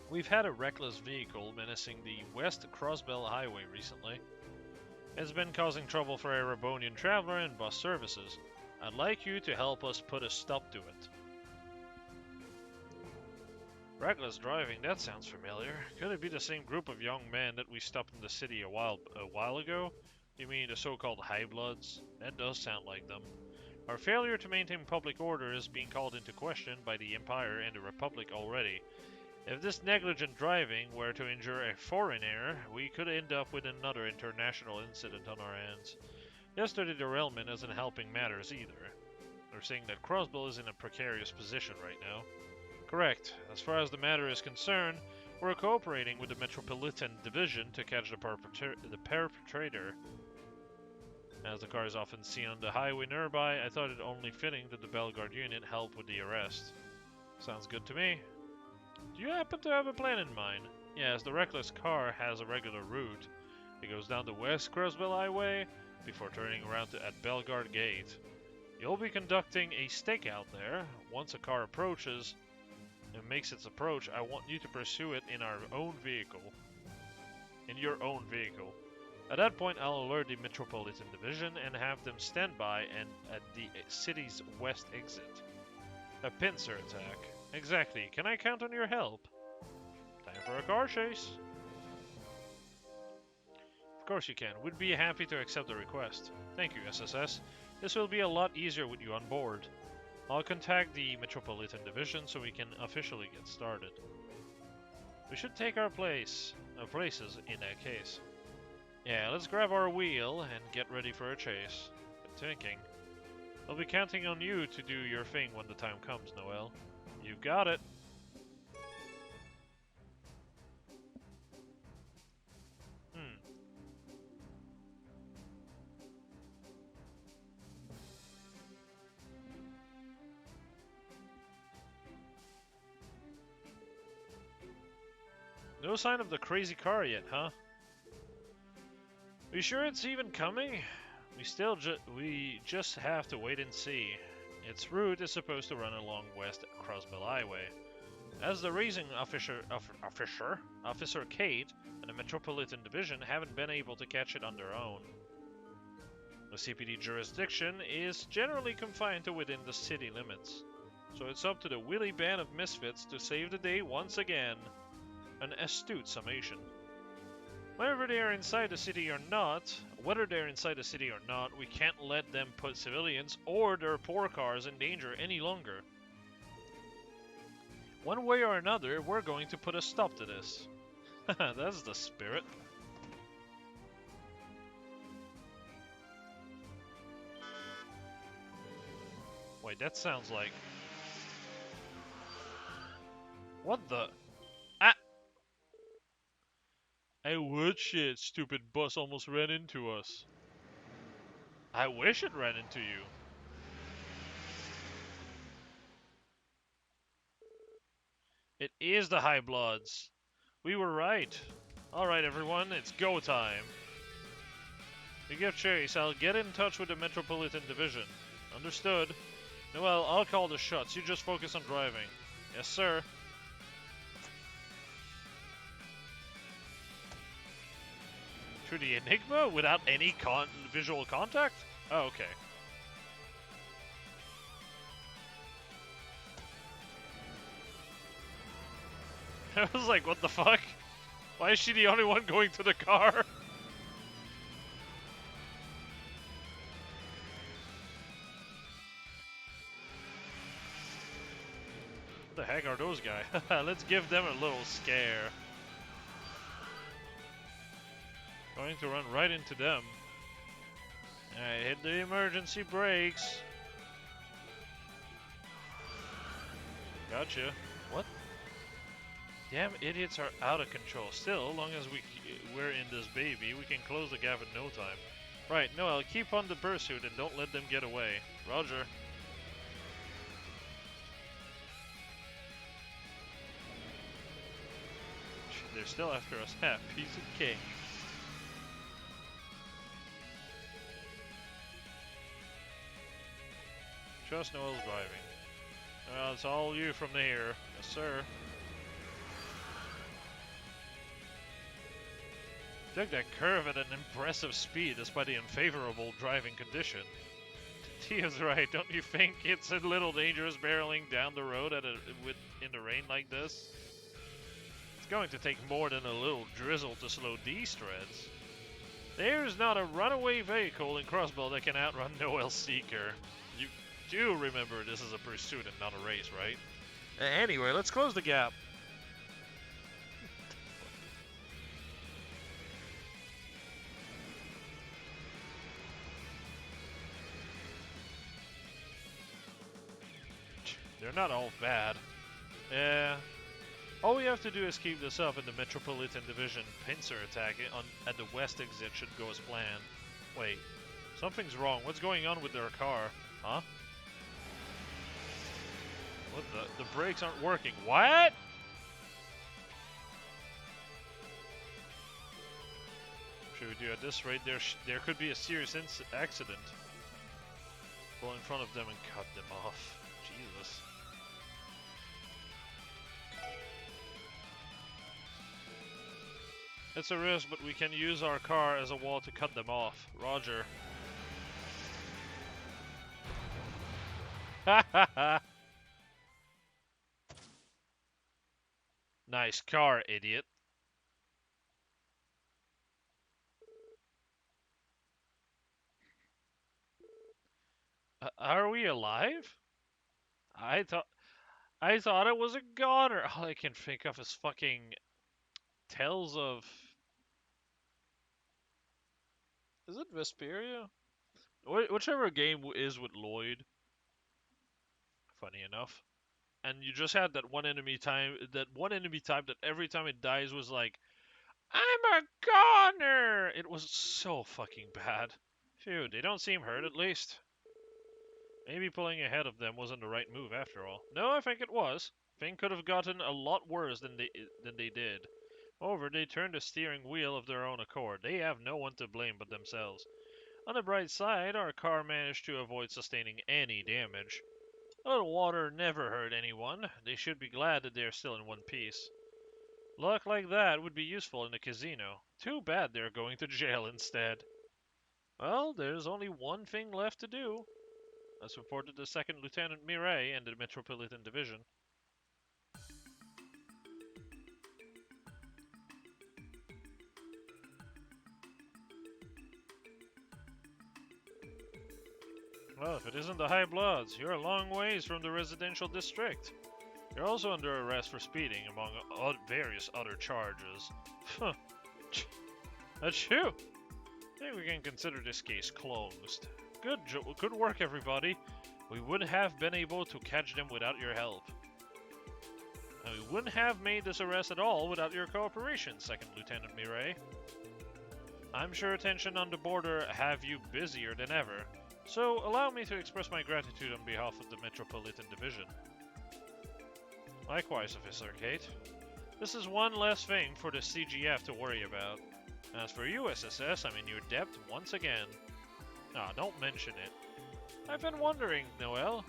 We've had a reckless vehicle menacing the West Crossbell Highway recently. It's been causing trouble for Erebonian traveler and bus services. I'd like you to help us put a stop to it. Reckless driving, that sounds familiar. Could it be the same group of young men that we stopped in the city a while ago? You mean the so-called High Bloods? That does sound like them. Our failure to maintain public order is being called into question by the Empire and the Republic already. If this negligent driving were to injure a foreigner, we could end up with another international incident on our hands. Yesterday derailment isn't helping matters either. They're saying that Crossbell is in a precarious position right now. Correct. As far as the matter is concerned, we're cooperating with the Metropolitan Division to catch the perpetrator. As the car is often seen on the highway nearby, I thought it only fitting that the Belgard unit help with the arrest. Sounds good to me. Do you happen to have a plan in mind? Yes, the reckless car has a regular route. It goes down the West Crossbell Highway before turning around at Belgard Gate. You'll be conducting a stakeout there. Once a car approaches and makes its approach, I want you to pursue it in our own vehicle. In your own vehicle. At that point, I'll alert the Metropolitan Division and have them stand by and at the city's west exit. A pincer attack. Exactly. Can I count on your help? Time for a car chase. Of course you can. We'd be happy to accept the request. Thank you, SSS. This will be a lot easier with you on board. I'll contact the Metropolitan Division so we can officially get started. We should take our places in that case. Yeah, let's grab our wheel and get ready for a chase. Good thinking. I'll be counting on you to do your thing when the time comes, Noel. You've got it. No sign of the crazy car yet, huh? Are you sure it's even coming? We just have to wait and see. Its route is supposed to run along West Crossbell Highway. As the reason Officer Kate and the Metropolitan Division haven't been able to catch it on their own. The CPD jurisdiction is generally confined to within the city limits, so it's up to the wily band of misfits to save the day once again. An astute summation. Whether they're inside the city or not, we can't let them put civilians or their poor cars in danger any longer. One way or another, we're going to put a stop to this. That's the spirit. Wait, that sounds like... What the... Hey, what shit? Stupid bus almost ran into us. I wish it ran into you. It is the High Bloods. We were right. Alright, everyone, it's go time. To give chase, I'll get in touch with the Metropolitan Division. Understood. Noel, I'll call the shots. You just focus on driving. Yes, sir. Through the Enigma without any visual contact? Oh, okay. I was like, what the fuck? Why is she the only one going to the car? What the heck are those guys? Let's give them a little scare. Going to run right into them. Alright, hit the emergency brakes. Gotcha. What? Damn idiots are out of control. Still, as long as we're in this baby, we can close the gap in no time. Right, Noel, keep on the pursuit and don't let them get away. Roger. They're still after us. Ha, piece of cake. Trust Noel's driving. Well, it's all you from here. Yes, sir. Took that curve at an impressive speed despite the unfavorable driving condition. Tia's right, don't you think it's a little dangerous barreling down the road in the rain like this? It's going to take more than a little drizzle to slow these threads. There's not a runaway vehicle in Crossbow that can outrun Noel's Seeker. You do remember this is a pursuit and not a race, right? Anyway, let's close the gap. They're not all bad. Yeah. All we have to do is keep this up and the Metropolitan Division pincer attack at the west exit should go as planned. Wait. Something's wrong. What's going on with their car? Huh? What the brakes aren't working. What? Should we do at this rate? There could be a serious accident. Pull in front of them and cut them off. Jesus. It's a risk, but we can use our car as a wall to cut them off. Roger. Ha ha ha! Nice car, idiot. Are we alive? I thought it was a goner. All I can think of is fucking Tales of... Is it Vesperia? Whichever game is with Lloyd. Funny enough. And you just had that one enemy type that every time it dies was like, I'm a goner! It was so fucking bad. Phew, they don't seem hurt at least. Maybe pulling ahead of them wasn't the right move after all. No, I think it was. Things could have gotten a lot worse than they did. Moreover, they turned the steering wheel of their own accord. They have no one to blame but themselves. On the bright side, our car managed to avoid sustaining any damage. A little water never hurt anyone. They should be glad that they are still in one piece. Luck like that would be useful in the casino. Too bad they're going to jail instead. Well, there's only one thing left to do. As reported to 2nd Lieutenant Mireille and the Metropolitan Division. Well, if it isn't the High Bloods, you're a long ways from the residential district. You're also under arrest for speeding, among various other charges. Huh. That's you. I think we can consider this case closed. Good work, everybody. We wouldn't have been able to catch them without your help. And we wouldn't have made this arrest at all without your cooperation, 2nd Lieutenant Mireille. I'm sure tension on the border have you busier than ever. So, allow me to express my gratitude on behalf of the Metropolitan Division. Likewise, Officer Kate. This is one less thing for the CGF to worry about. As for you, SSS, I'm in your debt once again. Ah, don't mention it. I've been wondering, Noel,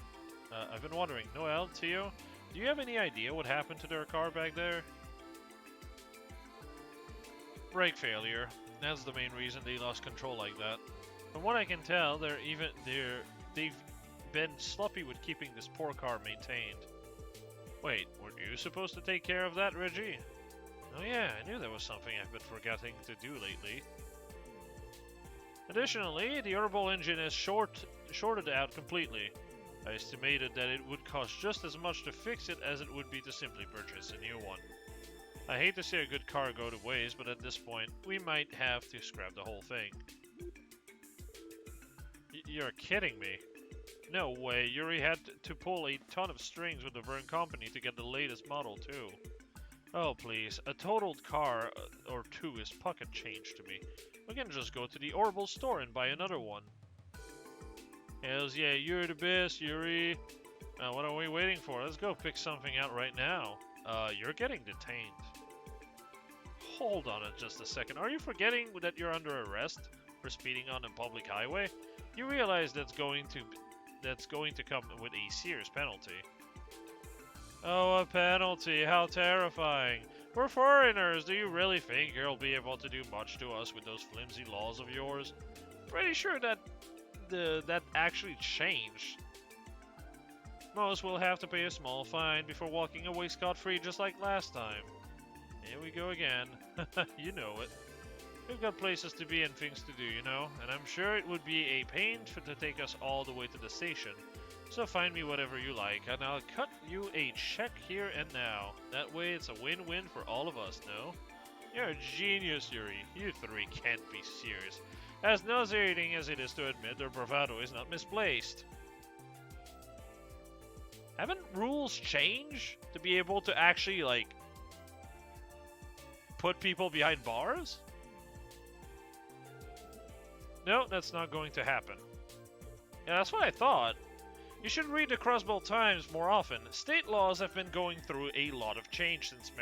Tio, do you have any idea what happened to their car back there? Brake failure. That's the main reason they lost control like that. From what I can tell, they've been sloppy with keeping this poor car maintained. Wait, weren't you supposed to take care of that, Reggie? Oh yeah, I knew there was something I've been forgetting to do lately. Additionally, the Herbal engine is shorted out completely. I estimated that it would cost just as much to fix it as it would be to simply purchase a new one. I hate to see a good car go to waste, but at this point, we might have to scrap the whole thing. You're kidding me. No way, Yuri had to pull a ton of strings with the Verne Company to get the latest model too. Oh please, a totaled car or two is pocket change to me. We can just go to the Orbital store and buy another one. Hells yeah, you're the best, Yuri. What are we waiting for? Let's go pick something out right now. You're getting detained. Hold on just a second. Are you forgetting that you're under arrest for speeding on a public highway? You realize that's going to come with a serious penalty. Oh, a penalty. How terrifying. We're foreigners. Do you really think you'll be able to do much to us with those flimsy laws of yours? Pretty sure that that actually changed. Most will have to pay a small fine before walking away scot-free just like last time. Here we go again. You know it. We've got places to be and things to do, you know, and I'm sure it would be a pain to take us all the way to the station. So find me whatever you like, and I'll cut you a check here and now. That way it's a win-win for all of us, no? You're a genius, Yuri. You three can't be serious. As nauseating as it is to admit, their bravado is not misplaced. Haven't rules changed to be able to actually, like, put people behind bars? No, that's not going to happen. Yeah, that's what I thought. You should read the Crossbow Times more often. State laws have been going through a lot of change since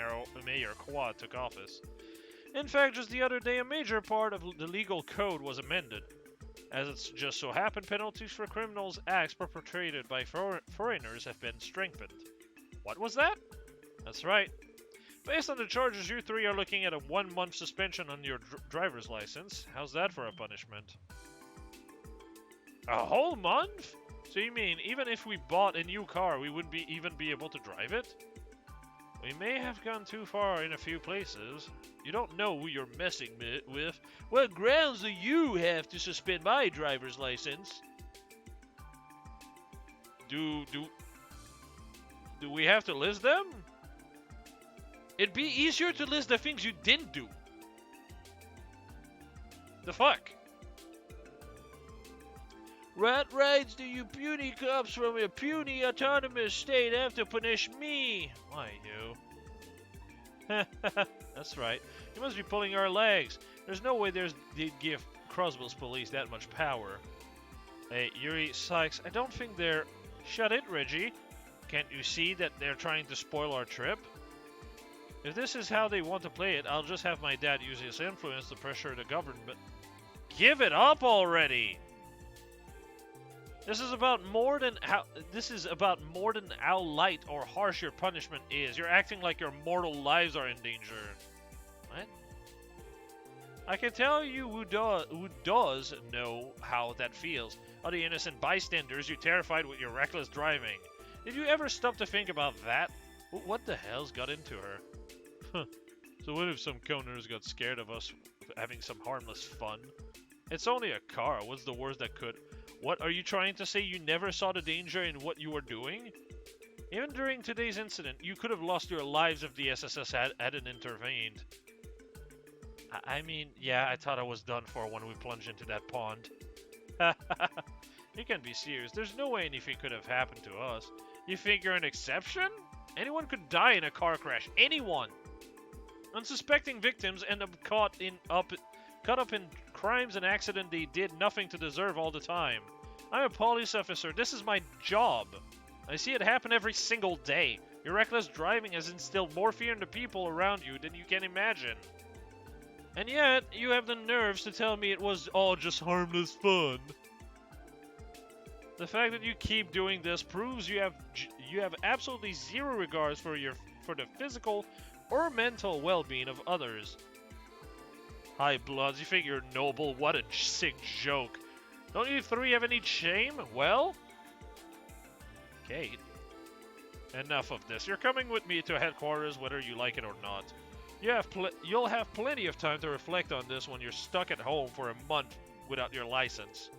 Mayor Quad took office. In fact, just the other day, a major part of the legal code was amended. As it's just so happened, penalties for criminals' acts perpetrated by foreigners have been strengthened. What was that? That's right. Based on the charges, you three are looking at a 1-month suspension on your driver's license. How's that for a punishment? A whole month? So you mean, even if we bought a new car, we wouldn't even be able to drive it? We may have gone too far in a few places. You don't know who you're messing with. What grounds do you have to suspend my driver's license? Do we have to list them? It'd be easier to list the things you didn't do. The fuck? What rights do you puny cops from a puny autonomous state have to punish me? Why, you? That's right. You must be pulling our legs. There's no way they'd give Crossbill's police that much power. Hey, Yuri, Sykes, I don't think they're... Shut it, Reggie. Can't you see that they're trying to spoil our trip? If this is how they want to play it, I'll just have my dad use his influence to pressure the government. Give it up already! This is about more than how light or harsh your punishment is. You're acting like your mortal lives are in danger. What? I can tell you who does know how that feels. All the innocent bystanders you terrified with your reckless driving. Did you ever stop to think about that? What the hell's got into her? Huh. So what if some coners got scared of us having some harmless fun? It's only a car. What's the worst that could... What, are you trying to say you never saw the danger in what you were doing? Even during today's incident, you could have lost your lives if the SSS hadn't intervened. I mean, yeah, I thought I was done for when we plunged into that pond. You can't be serious. There's no way anything could have happened to us. You think you're an exception? Anyone could die in a car crash. Anyone! Unsuspecting victims end up caught up in crimes and accidents they did nothing to deserve all the time. I'm a police officer. This is my job. I see it happen every single day. Your reckless driving has instilled more fear in the people around you than you can imagine. And yet, you have the nerves to tell me it was all just harmless fun. The fact that you keep doing this proves you have absolutely zero regards for the physical or mental well-being of others. Hi, Bloods, you think you're noble? What a sick joke. Don't you three have any shame? Well? Kate? Enough of this. You're coming with me to headquarters whether you like it or not. You'll have plenty of time to reflect on this when you're stuck at home for a month without your license.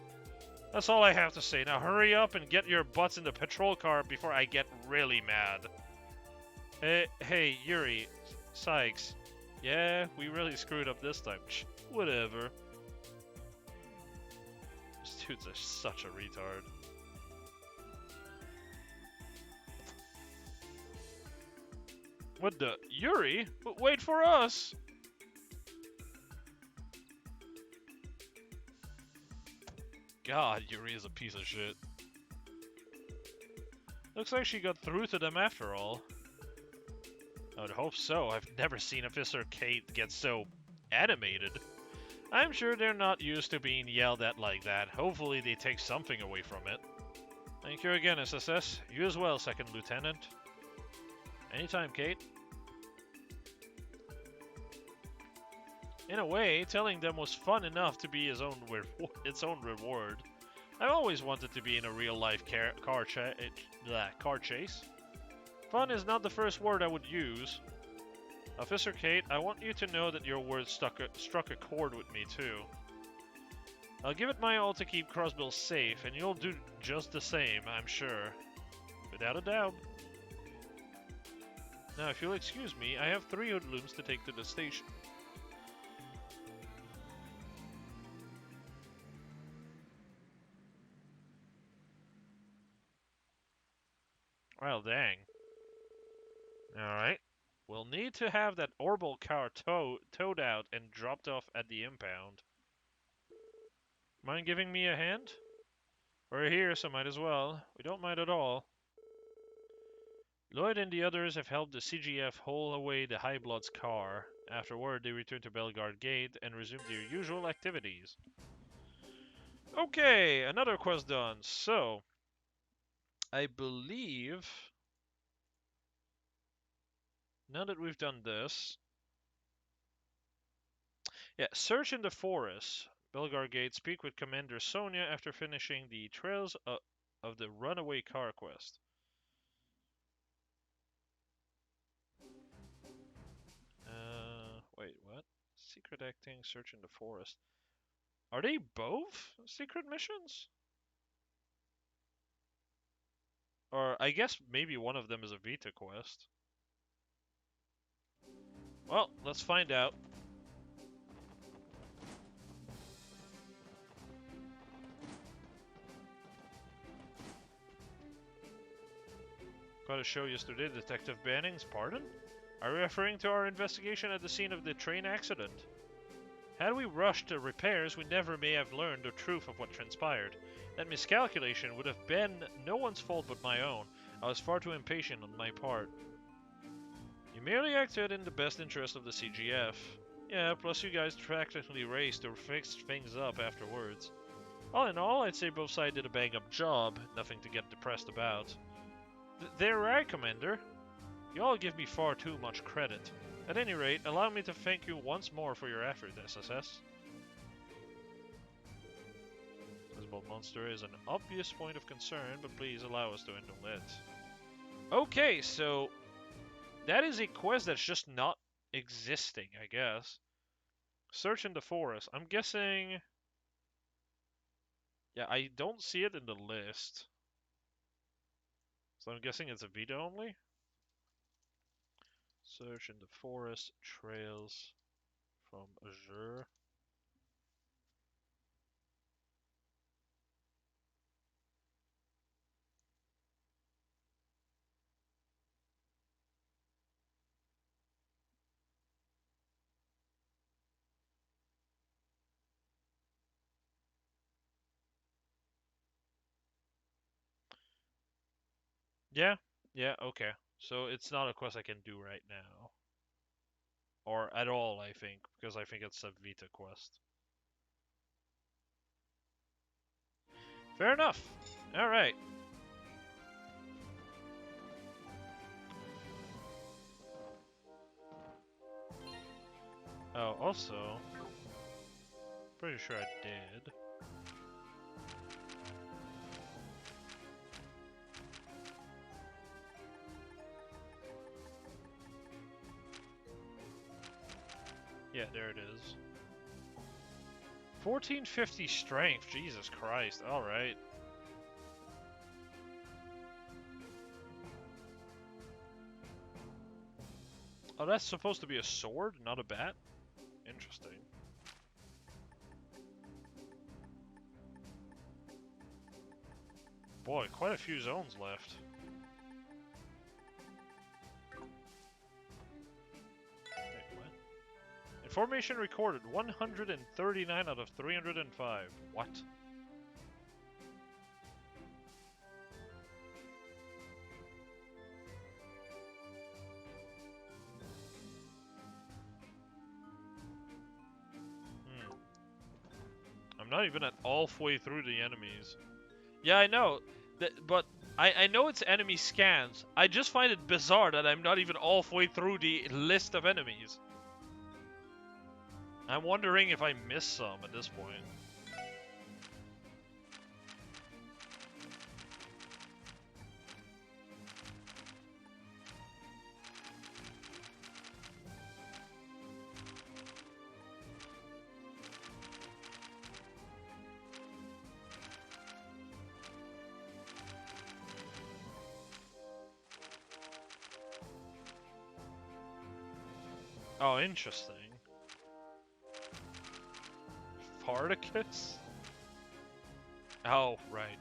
That's all I have to say. Now hurry up and get your butts in the patrol car before I get really mad. Hey, Yuri. Sykes. Yeah, we really screwed up this time. Whatever. This dude's such a retard. What the? Yuri? But wait for us! God, Yuri is a piece of shit. Looks like she got through to them after all. I would hope so. I've never seen Officer Kate get so animated. I'm sure they're not used to being yelled at like that. Hopefully they take something away from it. Thank you again, SSS. You as well, Second Lieutenant. Anytime, Kate. In a way, telling them was fun enough to be its own reward. I always wanted to be in a real-life car chase. Fun is not the first word I would use. Officer Kate, I want you to know that your words struck a chord with me too. I'll give it my all to keep Crossbill safe, and you'll do just the same, I'm sure. Without a doubt. Now, if you'll excuse me, I have 3 hoodlums to take to the station. Well, dang. Alright. We'll need to have that orbital car towed out and dropped off at the impound. Mind giving me a hand? We're here, so might as well. We don't mind at all. Lloyd and the others have helped the CGF haul away the High Blood's car. Afterward, they return to Bellegarde Gate and resume their usual activities. Okay, another quest done. So, I believe... now that we've done this... yeah, search in the forest. Bellegarde Gate, speak with Commander Sonia after finishing the Trails of the Runaway Car quest. Wait, what? Secret acting, search in the forest. Are they both secret missions? Or I guess maybe one of them is a Vita quest. Well, let's find out. Got a show yesterday, Detective Bannings, pardon? Are you referring to our investigation at the scene of the train accident? Had we rushed to repairs, we never may have learned the truth of what transpired. That miscalculation would have been no one's fault but my own. I was far too impatient on my part. You merely acted in the best interest of the CGF. Yeah, plus you guys practically raced to fix things up afterwards. All in all, I'd say both sides did a bang-up job, nothing to get depressed about. They're right, Commander. You all give me far too much credit. At any rate, allow me to thank you once more for your effort, SSS. Visible monster is an obvious point of concern, but please allow us to handle it. Okay, so that is a quest that's just not existing, I guess. Search in the forest. I'm guessing... yeah, I don't see it in the list. So I'm guessing it's a Vita only? Search in the forest, trails from Azure. Yeah, okay. So it's not a quest I can do right now. Or at all, I think, because I think it's a Vita quest. Fair enough. Alright. Oh, also, pretty sure I did. Yeah, there it is. 1450 strength, Jesus Christ, alright. Oh, that's supposed to be a sword, not a bat? Interesting. Boy, quite a few zones left. Wait, what? Information recorded, 139 out of 305. What? I'm not even at halfway through the enemies. Yeah, I know. But I know it's enemy scans. I just find it bizarre that I'm not even halfway through the list of enemies. I'm wondering if I missed some at this point. Oh, interesting. Spartacus? Oh, right.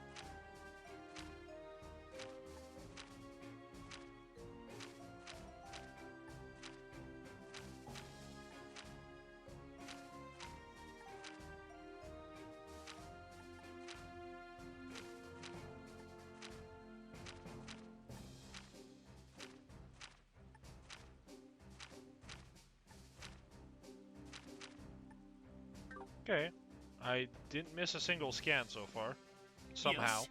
Okay. I didn't miss a single scan so far. Somehow.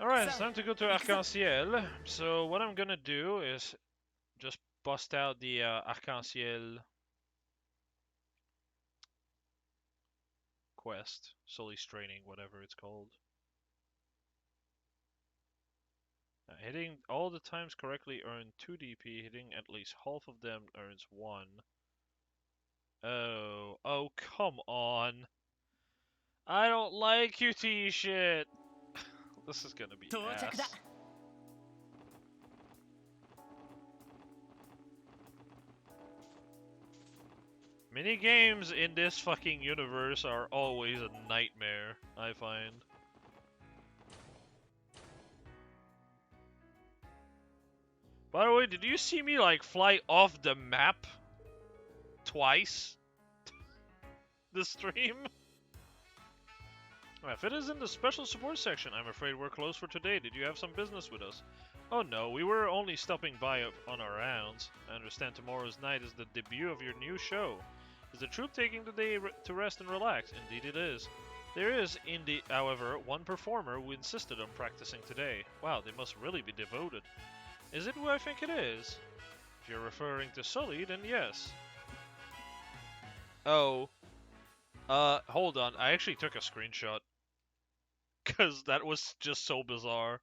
Alright, it's time to go to Arc-en-Ciel. So what I'm gonna do is just bust out the Arc-en-Ciel quest. Sully's Training, whatever it's called. Hitting all the times correctly earn 2 DP. Hitting at least half of them earns 1. Oh, come on. I don't like QT shit. This is gonna be ass. Mini games in this fucking universe are always a nightmare, I find. By the way, did you see me like fly off the map twice? The stream? If it is in the special support section, I'm afraid we're closed for today. Did you have some business with us? Oh no, we were only stopping by on our rounds. I understand tomorrow's night is the debut of your new show. Is the troupe taking the day to rest and relax? Indeed it is. There is, indeed, however, one performer who insisted on practicing today. Wow, they must really be devoted. Is it who I think it is? If you're referring to Sully, then yes. Oh. Hold on. I actually took a screenshot. Because that was just so bizarre.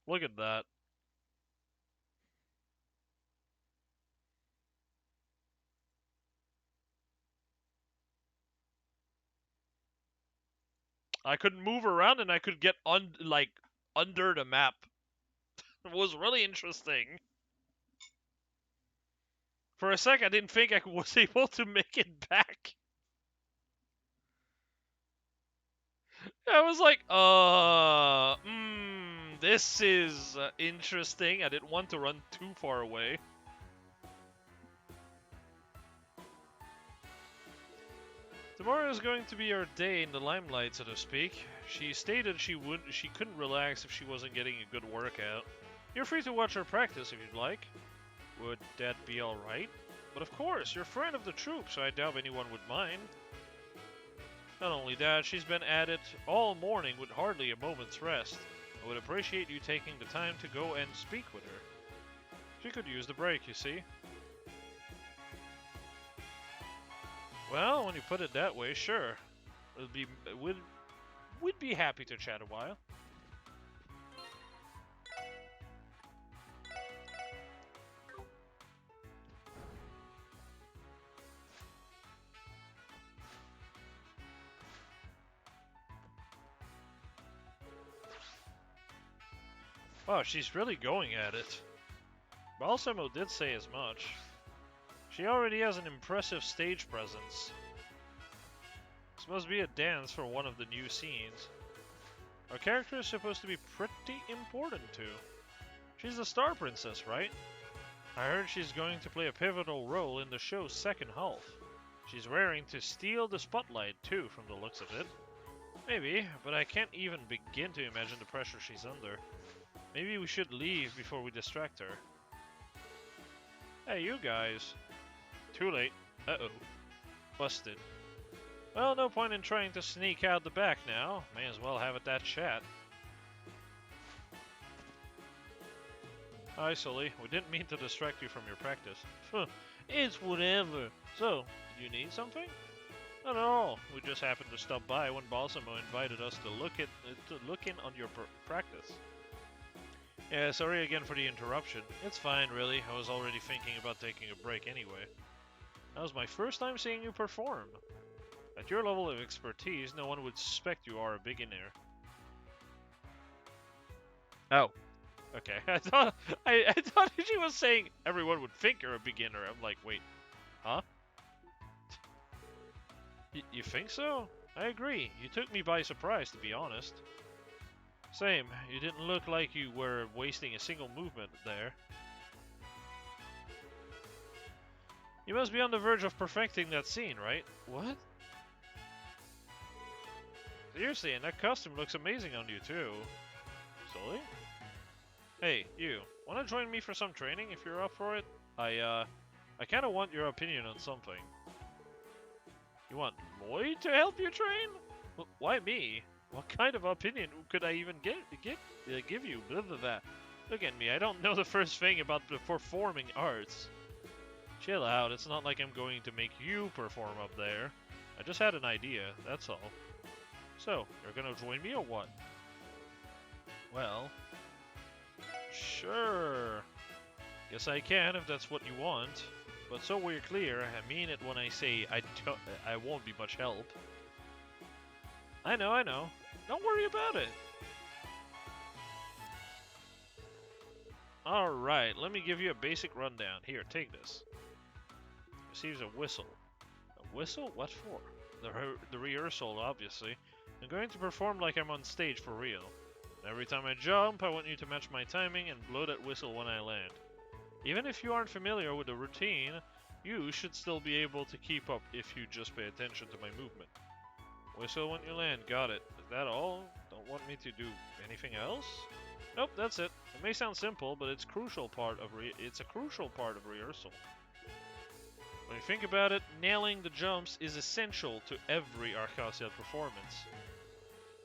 Look at that. I could move around and I could get under the map. It was really interesting. For a sec, I didn't think I was able to make it back. I was like, this is interesting. I didn't want to run too far away. Tomorrow is going to be her day in the limelight, so to speak. She stated she couldn't relax if she wasn't getting a good workout. You're free to watch her practice if you'd like. Would that be alright? But of course, you're a friend of the troop, so I doubt anyone would mind. Not only that, she's been at it all morning with hardly a moment's rest. I would appreciate you taking the time to go and speak with her. She could use the break, you see. Well, when you put it that way, sure. We'd be happy to chat a while. Oh, she's really going at it. Balsamo did say as much. She already has an impressive stage presence. This must be a dance for one of the new scenes. Our character is supposed to be pretty important too. She's the Star Princess, right? I heard she's going to play a pivotal role in the show's second half. She's raring to steal the spotlight too, from the looks of it. Maybe, but I can't even begin to imagine the pressure she's under. Maybe we should leave before we distract her. Hey, you guys. Too late. Uh-oh. Busted. Well, no point in trying to sneak out the back now. May as well have it that chat. Hi, Sully. We didn't mean to distract you from your practice. It's whatever. So, do you need something? Not at all. We just happened to stop by when Balsamo invited us to look in on your practice. Yeah, sorry again for the interruption. It's fine, really. I was already thinking about taking a break anyway. That was my first time seeing you perform. At your level of expertise, no one would suspect you are a beginner. Oh. Okay. I thought she was saying everyone would think you're a beginner. I'm like, wait. Huh? You think so? I agree. You took me by surprise, to be honest. Same. You didn't look like you were wasting a single movement there. You must be on the verge of perfecting that scene, right? What? Seriously, and that costume looks amazing on you too. Sully? Hey, you. Wanna join me for some training if you're up for it? I kinda want your opinion on something. You want Moy to help you train? Why me? What kind of opinion could I even give you? Blah, blah, blah. Look at me, I don't know the first thing about the performing arts. Chill out, it's not like I'm going to make you perform up there. I just had an idea, that's all. So, you're gonna join me or what? Well, sure. Guess I can if that's what you want. But so we're clear, I mean it when I say I won't be much help. I know. Don't worry about it. Alright, let me give you a basic rundown. Here, take this. Receives a whistle. A whistle? What for? The rehearsal, obviously. I'm going to perform like I'm on stage for real. Every time I jump, I want you to match my timing and blow that whistle when I land. Even if you aren't familiar with the routine, you should still be able to keep up if you just pay attention to my movement. Whistle when you land, got it. Is that all? Don't want me to do anything else? Nope, that's it. It may sound simple, but it's a crucial part of rehearsal. When you think about it, nailing the jumps is essential to every Arcasiad performance.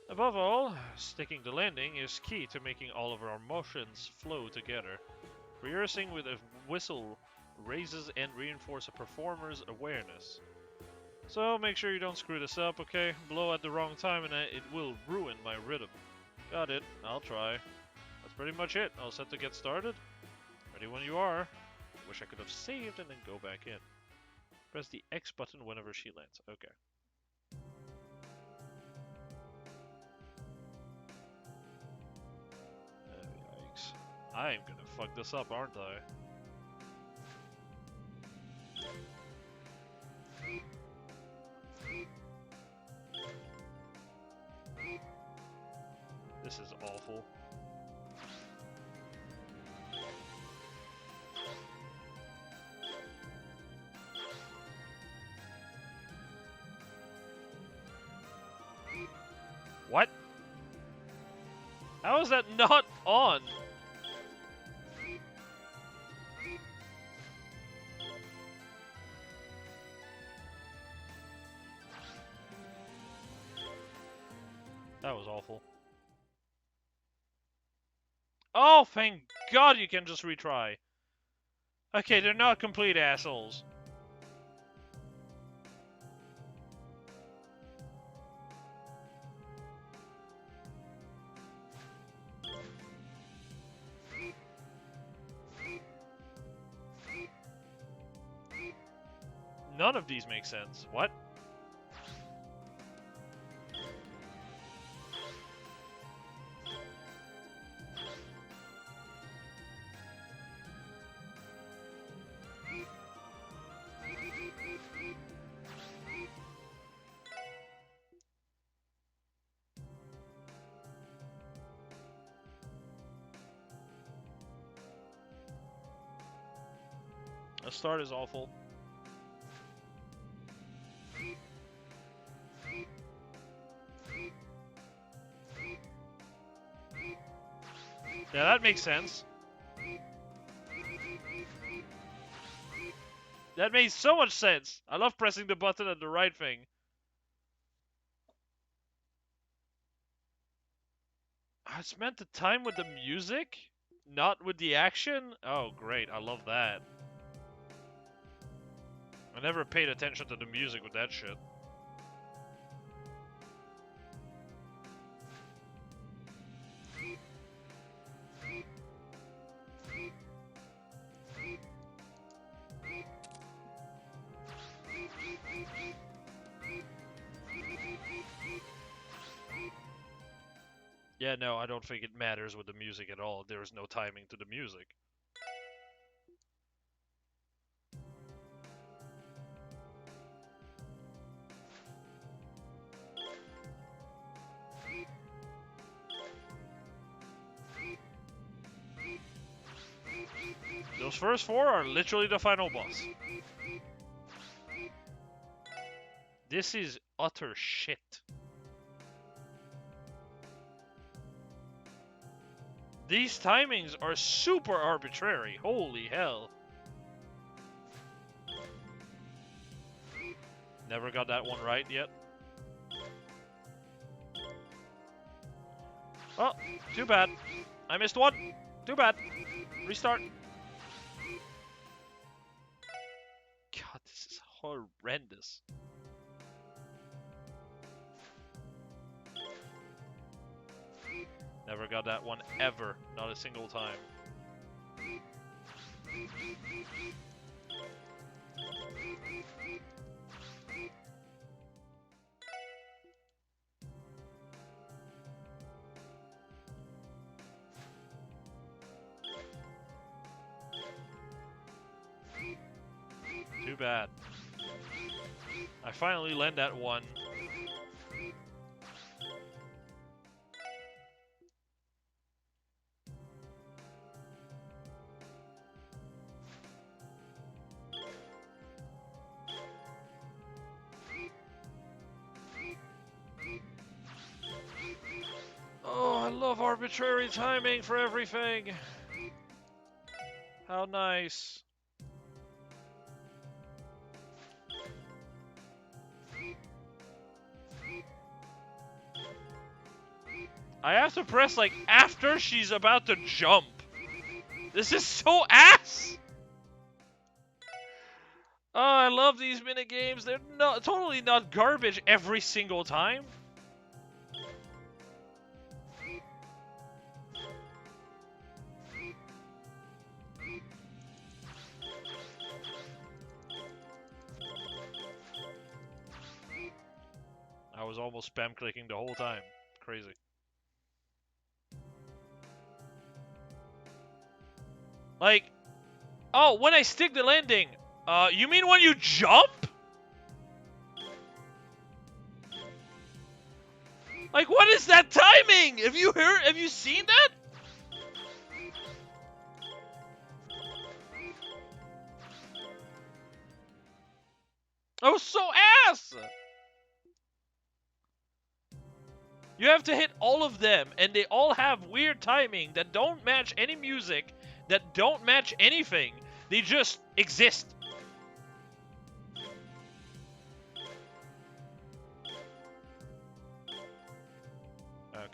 Above all, sticking the landing is key to making all of our motions flow together. Rehearsing with a whistle raises and reinforces a performer's awareness. So make sure you don't screw this up, okay? Blow at the wrong time and it will ruin my rhythm. Got it, I'll try. That's pretty much it. All set to get started? Ready when you are. Wish I could have saved and then go back in. Press the X button whenever she lands. Okay. Yikes. I'm gonna fuck this up, aren't I? This is awful. What? How is that not on? That was awful. Oh, thank God you can just retry. Okay, they're not complete assholes. None of these make sense. What? The start is awful. Yeah, that makes sense. That makes so much sense. I love pressing the button at the right thing. It's meant to time with the music, not with the action? Oh, great. I love that. I never paid attention to the music with that shit. Yeah, no, I don't think it matters with the music at all. There is no timing to the music. Those first four are literally the final boss. This is utter shit. These timings are super arbitrary. Holy hell. Never got that one right yet. Oh, too bad. I missed one. Too bad. Restart. God, this is horrendous. Never got that one ever. Not a single time. Too bad. I finally land that one. Oh, I love arbitrary timing for everything. How nice. I have to press like after she's about to jump. This is so ass! Oh, I love these minigames. They're not totally not garbage every single time. I was almost spam clicking the whole time. Crazy. Like, oh, when I stick the landing, you mean when you jump? Like, what is that timing? Have you seen that? That was so ass! You have to hit all of them, and they all have weird timing that don't match any music, that don't match anything. They just exist.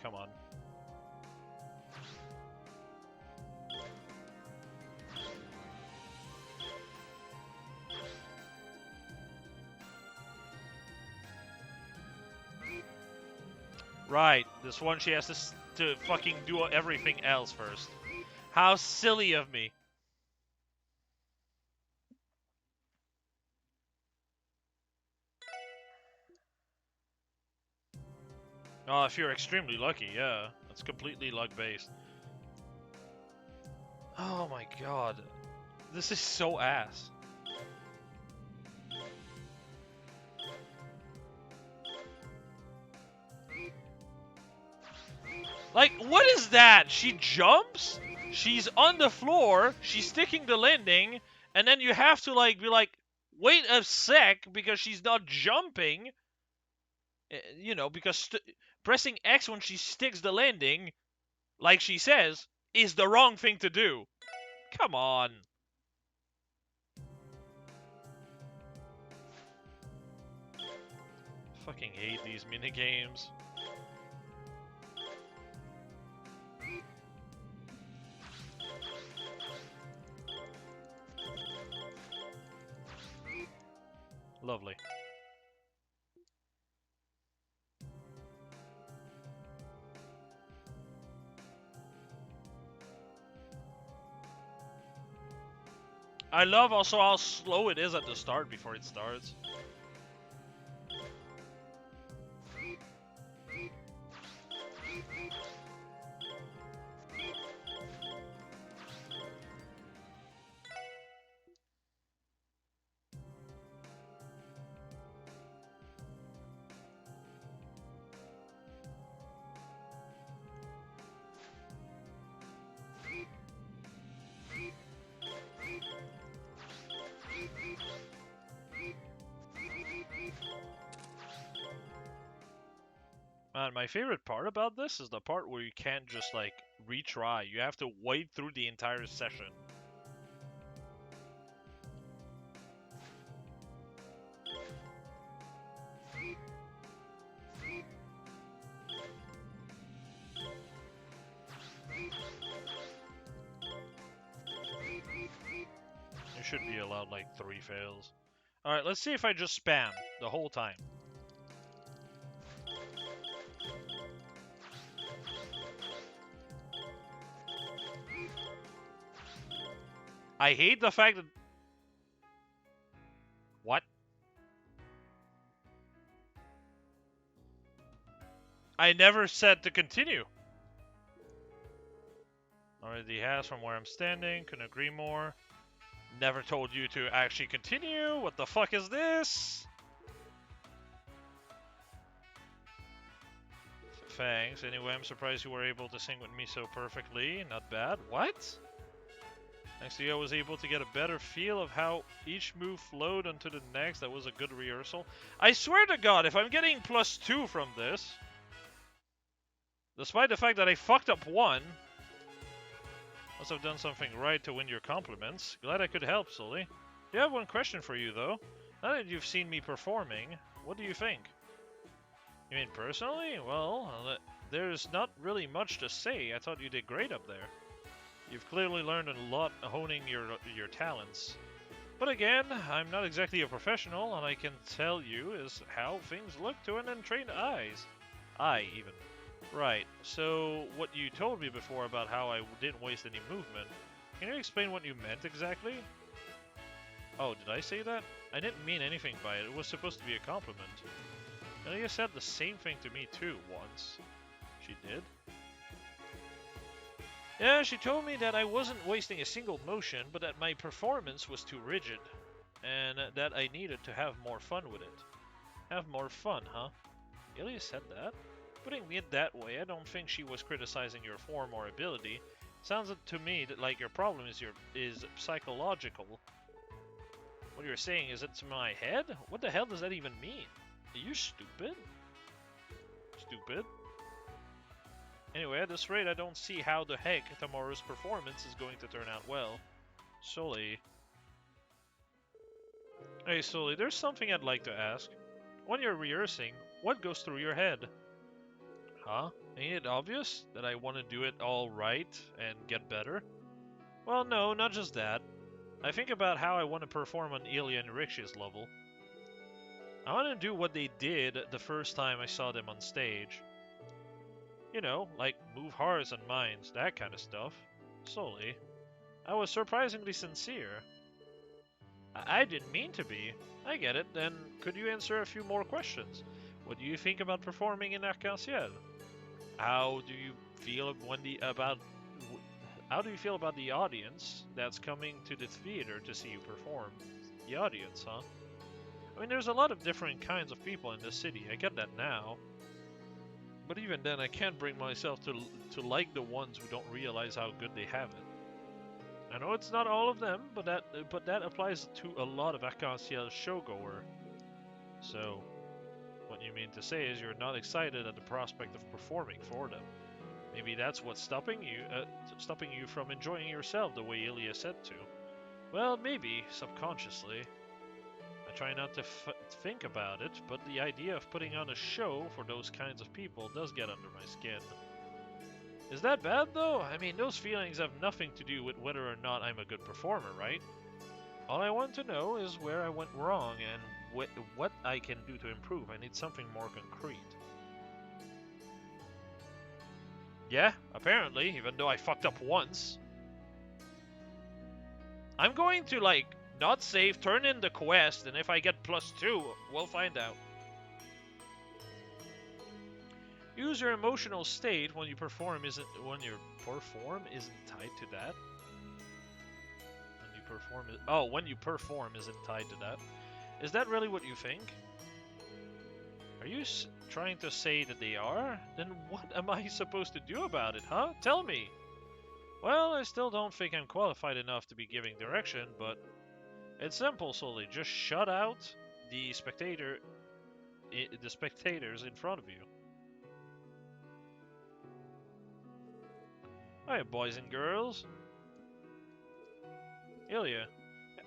Come on. Right, this one she has to fucking do everything else first. How silly of me. Oh, if you're extremely lucky, yeah. That's completely luck-based. Oh my god. This is so ass. Like, what is that? She jumps? She's on the floor, she's sticking the landing, and then you have to, like, be like, wait a sec, because she's not jumping. You know, because pressing X when she sticks the landing, like she says, is the wrong thing to do. Come on. Fucking hate these minigames. Lovely. I love also how slow it is at the start before it starts. Man, my favorite part about this is the part where you can't just, like, retry. You have to wait through the entire session. You should be allowed, like, 3 fails. Alright, let's see if I just spam the whole time. I hate the fact that... What? I never said to continue. Already has from where I'm standing. Couldn't agree more. Never told you to actually continue. What the fuck is this? Thanks. Anyway, I'm surprised you were able to sing with me so perfectly. Not bad. What? Thanks to you, I was able to get a better feel of how each move flowed onto the next. That was a good rehearsal. I swear to God, if I'm getting +2 from this, despite the fact that I fucked up 1, must have done something right to win your compliments. Glad I could help, Sully. I have one question for you, though. Now that you've seen me performing, what do you think? You mean personally? Well, there's not really much to say. I thought you did great up there. You've clearly learned a lot honing your talents. But again, I'm not exactly a professional, and I can tell you is how things look to an untrained eyes. Eye, even. Right, so what you told me before about how I didn't waste any movement, can you explain what you meant exactly? Oh, did I say that? I didn't mean anything by it. It was supposed to be a compliment. Elia said the same thing to me too, once. She did? Yeah, she told me that I wasn't wasting a single motion, but that my performance was too rigid, and that I needed to have more fun with it. Have more fun, huh? Ilya said that? Putting it that way, I don't think she was criticizing your form or ability. Sounds to me that like your problem is psychological. What you're saying is it's my head? What the hell does that even mean? Are you stupid? Stupid. Anyway, at this rate, I don't see how the heck tomorrow's performance is going to turn out well. Sully. Hey, Sully, there's something I'd like to ask. When you're rehearsing, what goes through your head? Huh? Ain't it obvious that I want to do it all right and get better? Well, no, not just that. I think about how I want to perform on Ilya and Rikshi's level. I want to do what they did the first time I saw them on stage. You know, like move hearts and minds, that kind of stuff. Solely. I was surprisingly sincere. I didn't mean to be. I get it. Then could you answer a few more questions? What do you think about performing in Arc-en-Ciel? How do you feel about the audience that's coming to the theater to see you perform? The audience, huh? I mean, there's a lot of different kinds of people in this city. I get that now. But even then, I can't bring myself to like the ones who don't realize how good they have it. I know it's not all of them, but that applies to a lot of Arc-en-Ciel showgoer. So, what you mean to say is you're not excited at the prospect of performing for them. Maybe that's what's stopping you from enjoying yourself the way Ilya said to. Well, maybe subconsciously. I try not to think about it, but the idea of putting on a show for those kinds of people does get under my skin. Is that bad, though? I mean, those feelings have nothing to do with whether or not I'm a good performer, right? All I want to know is where I went wrong and what I can do to improve. I need something more concrete. Yeah, apparently, even though I fucked up once. I'm going to, like, not save, turn in the quest, and if I get +2, we'll find out. Use your emotional state when your perform isn't tied to that. When you perform isn't tied to that. Is that really what you think? Are you trying to say that they are? Then what am I supposed to do about it, huh? Tell me. Well, I still don't think I'm qualified enough to be giving direction, but it's simple, Sully. Just shut out the spectators in front of you. Hi, boys and girls. Ilya,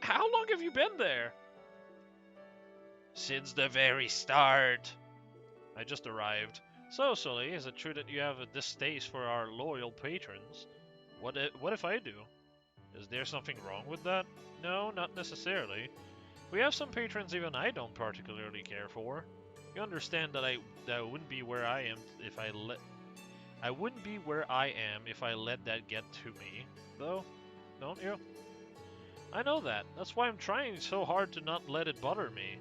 how long have you been there? Since the very start. I just arrived. So, Sully, is it true that you have a distaste for our loyal patrons? What if I do? Is there something wrong with that? No, not necessarily. We have some patrons even I don't particularly care for. You understand that I wouldn't be where I am if I let that get to me, though, don't you? I know that. That's why I'm trying so hard to not let it bother me.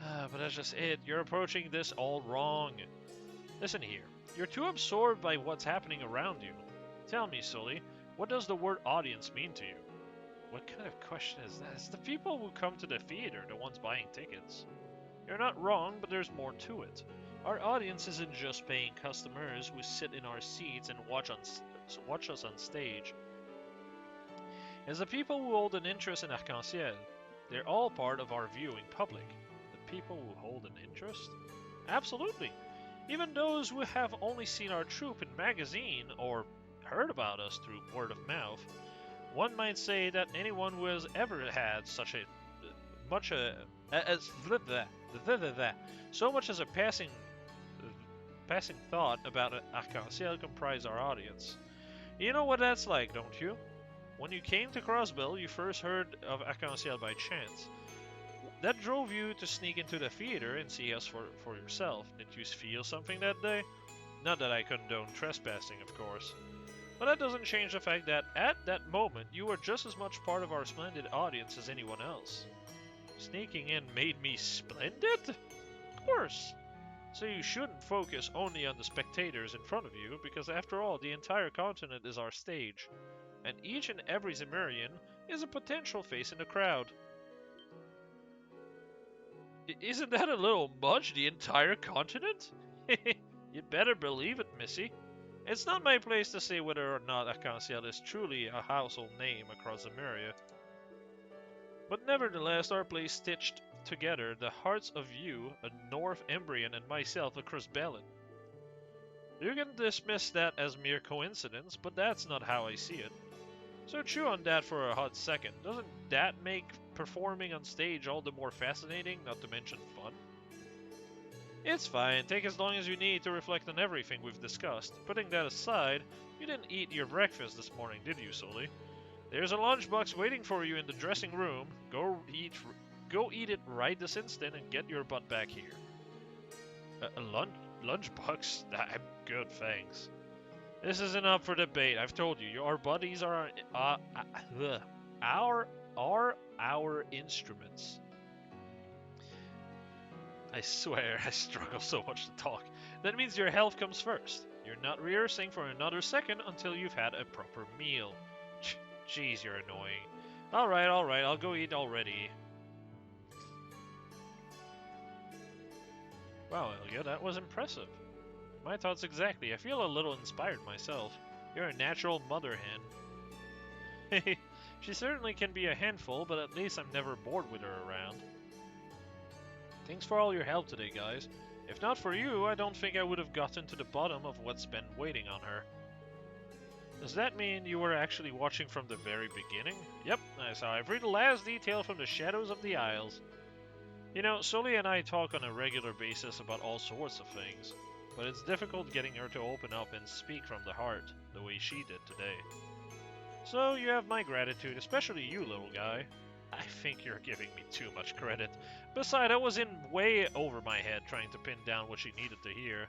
But that's just it. You're approaching this all wrong. Listen here. You're too absorbed by what's happening around you. Tell me, Sully, what does the word audience mean to you? What kind of question is that? It's the people who come to the theater, the ones buying tickets. You're not wrong, but there's more to it. Our audience isn't just paying customers who sit in our seats and watch us on stage. It's the people who hold an interest in Arc-en-Ciel. They're all part of our viewing public. The people who hold an interest? Absolutely. Even those who have only seen our troupe in magazine or heard about us through word of mouth. One might say that anyone who has ever had so much as a passing thought about Arc-en-Ciel comprise our audience. You know what that's like, don't you? When you came to Crossbill, you first heard of Arc-en-Ciel by chance. That drove you to sneak into the theater and see us for yourself. Didn't you feel something that day? Not that I condone trespassing, of course. But that doesn't change the fact that, at that moment, you were just as much part of our splendid audience as anyone else. Sneaking in made me splendid? Of course. So you shouldn't focus only on the spectators in front of you, because after all, the entire continent is our stage. And each and every Zemurian is a potential face in the crowd. Isn't that a little much, the entire continent? You'd better believe it, Missy. It's not my place to say whether or not Arc-en-Ciel is truly a household name across Ameria. But nevertheless, our place stitched together the hearts of you, a North Embrian, and myself across Bellin. You can dismiss that as mere coincidence, but that's not how I see it. So chew on that for a hot second. Doesn't that make performing on stage all the more fascinating, not to mention fun? It's fine, take as long as you need to reflect on everything we've discussed. Putting that aside, you didn't eat your breakfast this morning, did you, Sully? There's a lunchbox waiting for you in the dressing room. Go eat it right this instant and get your butt back here. A lunchbox? I'm good, thanks. This isn't up for debate. I've told you, our bodies are our instruments. I swear, I struggle so much to talk. That means your health comes first. You're not rehearsing for another second until you've had a proper meal. Jeez, you're annoying. Alright, I'll go eat already. Wow, Ilya, that was impressive. My thoughts exactly. I feel a little inspired myself. You're a natural mother hen. She certainly can be a handful, but at least I'm never bored with her around. Thanks for all your help today, guys. If not for you, I don't think I would have gotten to the bottom of what's been waiting on her. Does that mean you were actually watching from the very beginning? Yep, I saw every last detail from the shadows of the Isles. You know, Sully and I talk on a regular basis about all sorts of things, but it's difficult getting her to open up and speak from the heart, the way she did today. So you have my gratitude, especially you, little guy. I think you're giving me too much credit. Besides, I was in way over my head trying to pin down what she needed to hear.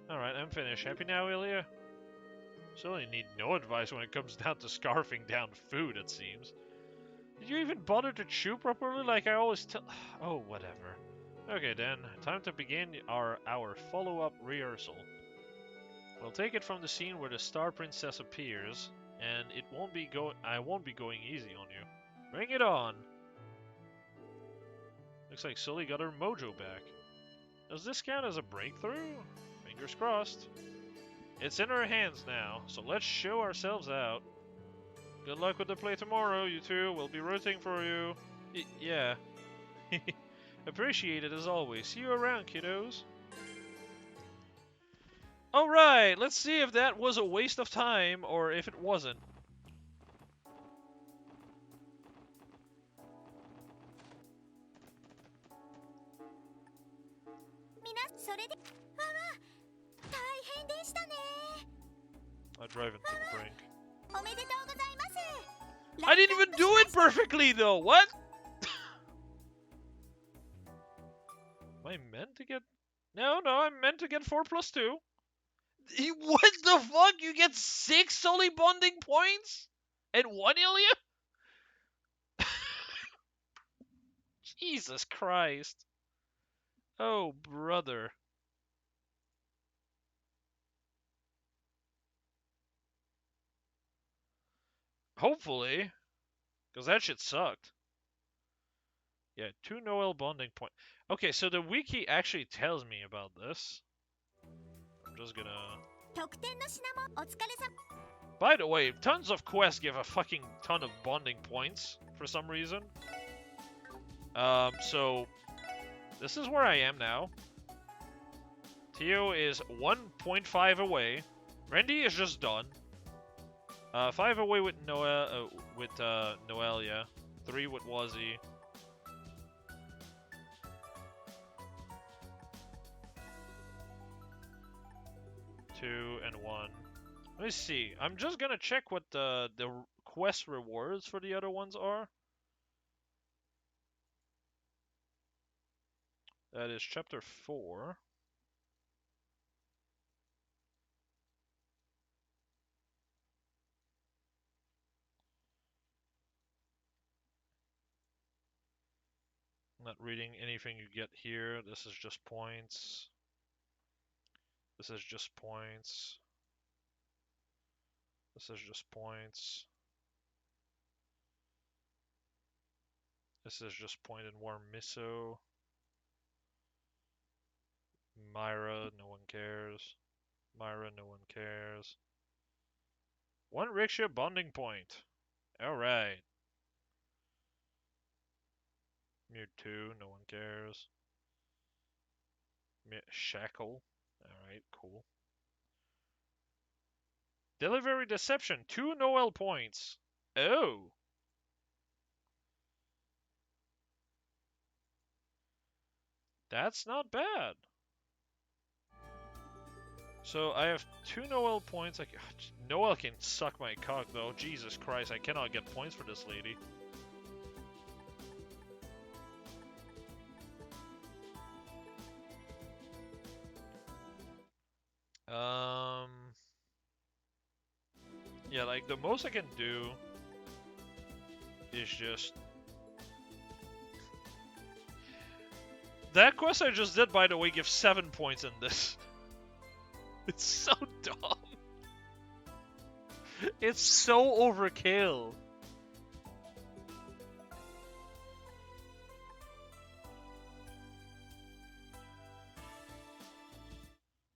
Alright, I'm finished. Happy now, Ilya? Sully need no advice when it comes down to scarfing down food, it seems. Did you even bother to chew properly like I always tell— Oh, whatever. Okay then, time to begin our follow-up rehearsal. We'll take it from the scene where the Star Princess appears, and I won't be going easy on you. Bring it on! Looks like Sully got her mojo back. Does this count as a breakthrough? Fingers crossed. It's in our hands now, so let's show ourselves out. Good luck with the play tomorrow, you two. We'll be rooting for you. Yeah. Appreciate it as always. See you around, kiddos. Alright, let's see if that was a waste of time or if it wasn't. I drive into the brink. I didn't even do it perfectly though, what? Am I meant to get... No, I'm meant to get 4 plus 2. What the fuck? You get 6 Sully bonding points? And 1 Ilya? Jesus Christ. Oh, brother. Hopefully. Because that shit sucked. Yeah, 2 Noel bonding point. Okay, so the wiki actually tells me about this. I'm just gonna... By the way, tons of quests give a fucking ton of bonding points for some reason. So this is where I am now. Tio is 1.5 away. Randy is just done. 5 away with Noelia. 3 with Wazzy. Two and 1. Let me see. I'm just gonna check what the quest rewards for the other ones are. That is chapter 4. I'm not reading anything you get here. This is just points. This is just points. This is just points. This is just point and warm miso. Myra, no one cares. Myra, no one cares. 1 rickshaw bonding point. Alright. Mewtwo, no one cares. Shackle. Alright, cool. Delivery Deception, 2 Noel points. Oh! That's not bad. So I have 2 Noel points. Noel can suck my cock though. Jesus Christ, I cannot get points for this lady. Yeah, like the most I can do is just... That quest I just did, by the way, gives 7 points in this. It's so dumb. It's so overkill.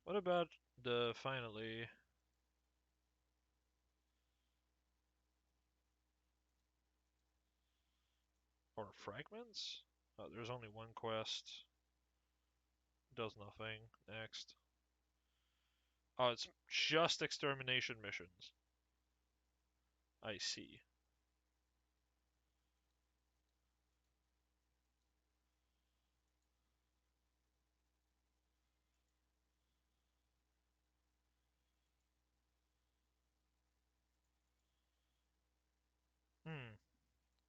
What about the finally... Or fragments? Oh, there's only 1 quest. Does nothing. Next. Oh, it's just extermination missions. I see.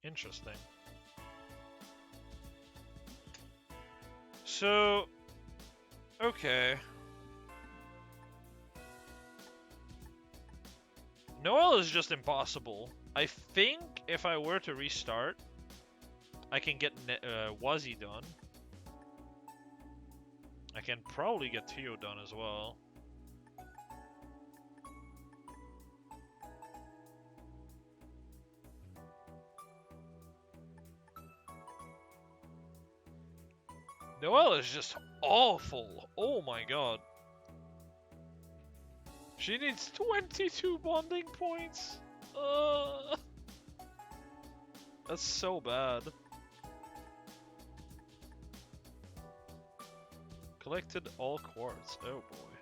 Interesting. So, okay. Noel is just impossible. I think if I were to restart, I can get Wazzy done. I can probably get Tio done as well. Noelle is just awful. Oh my god. She needs 22 bonding points. That's so bad. Collected all quartz. Oh boy.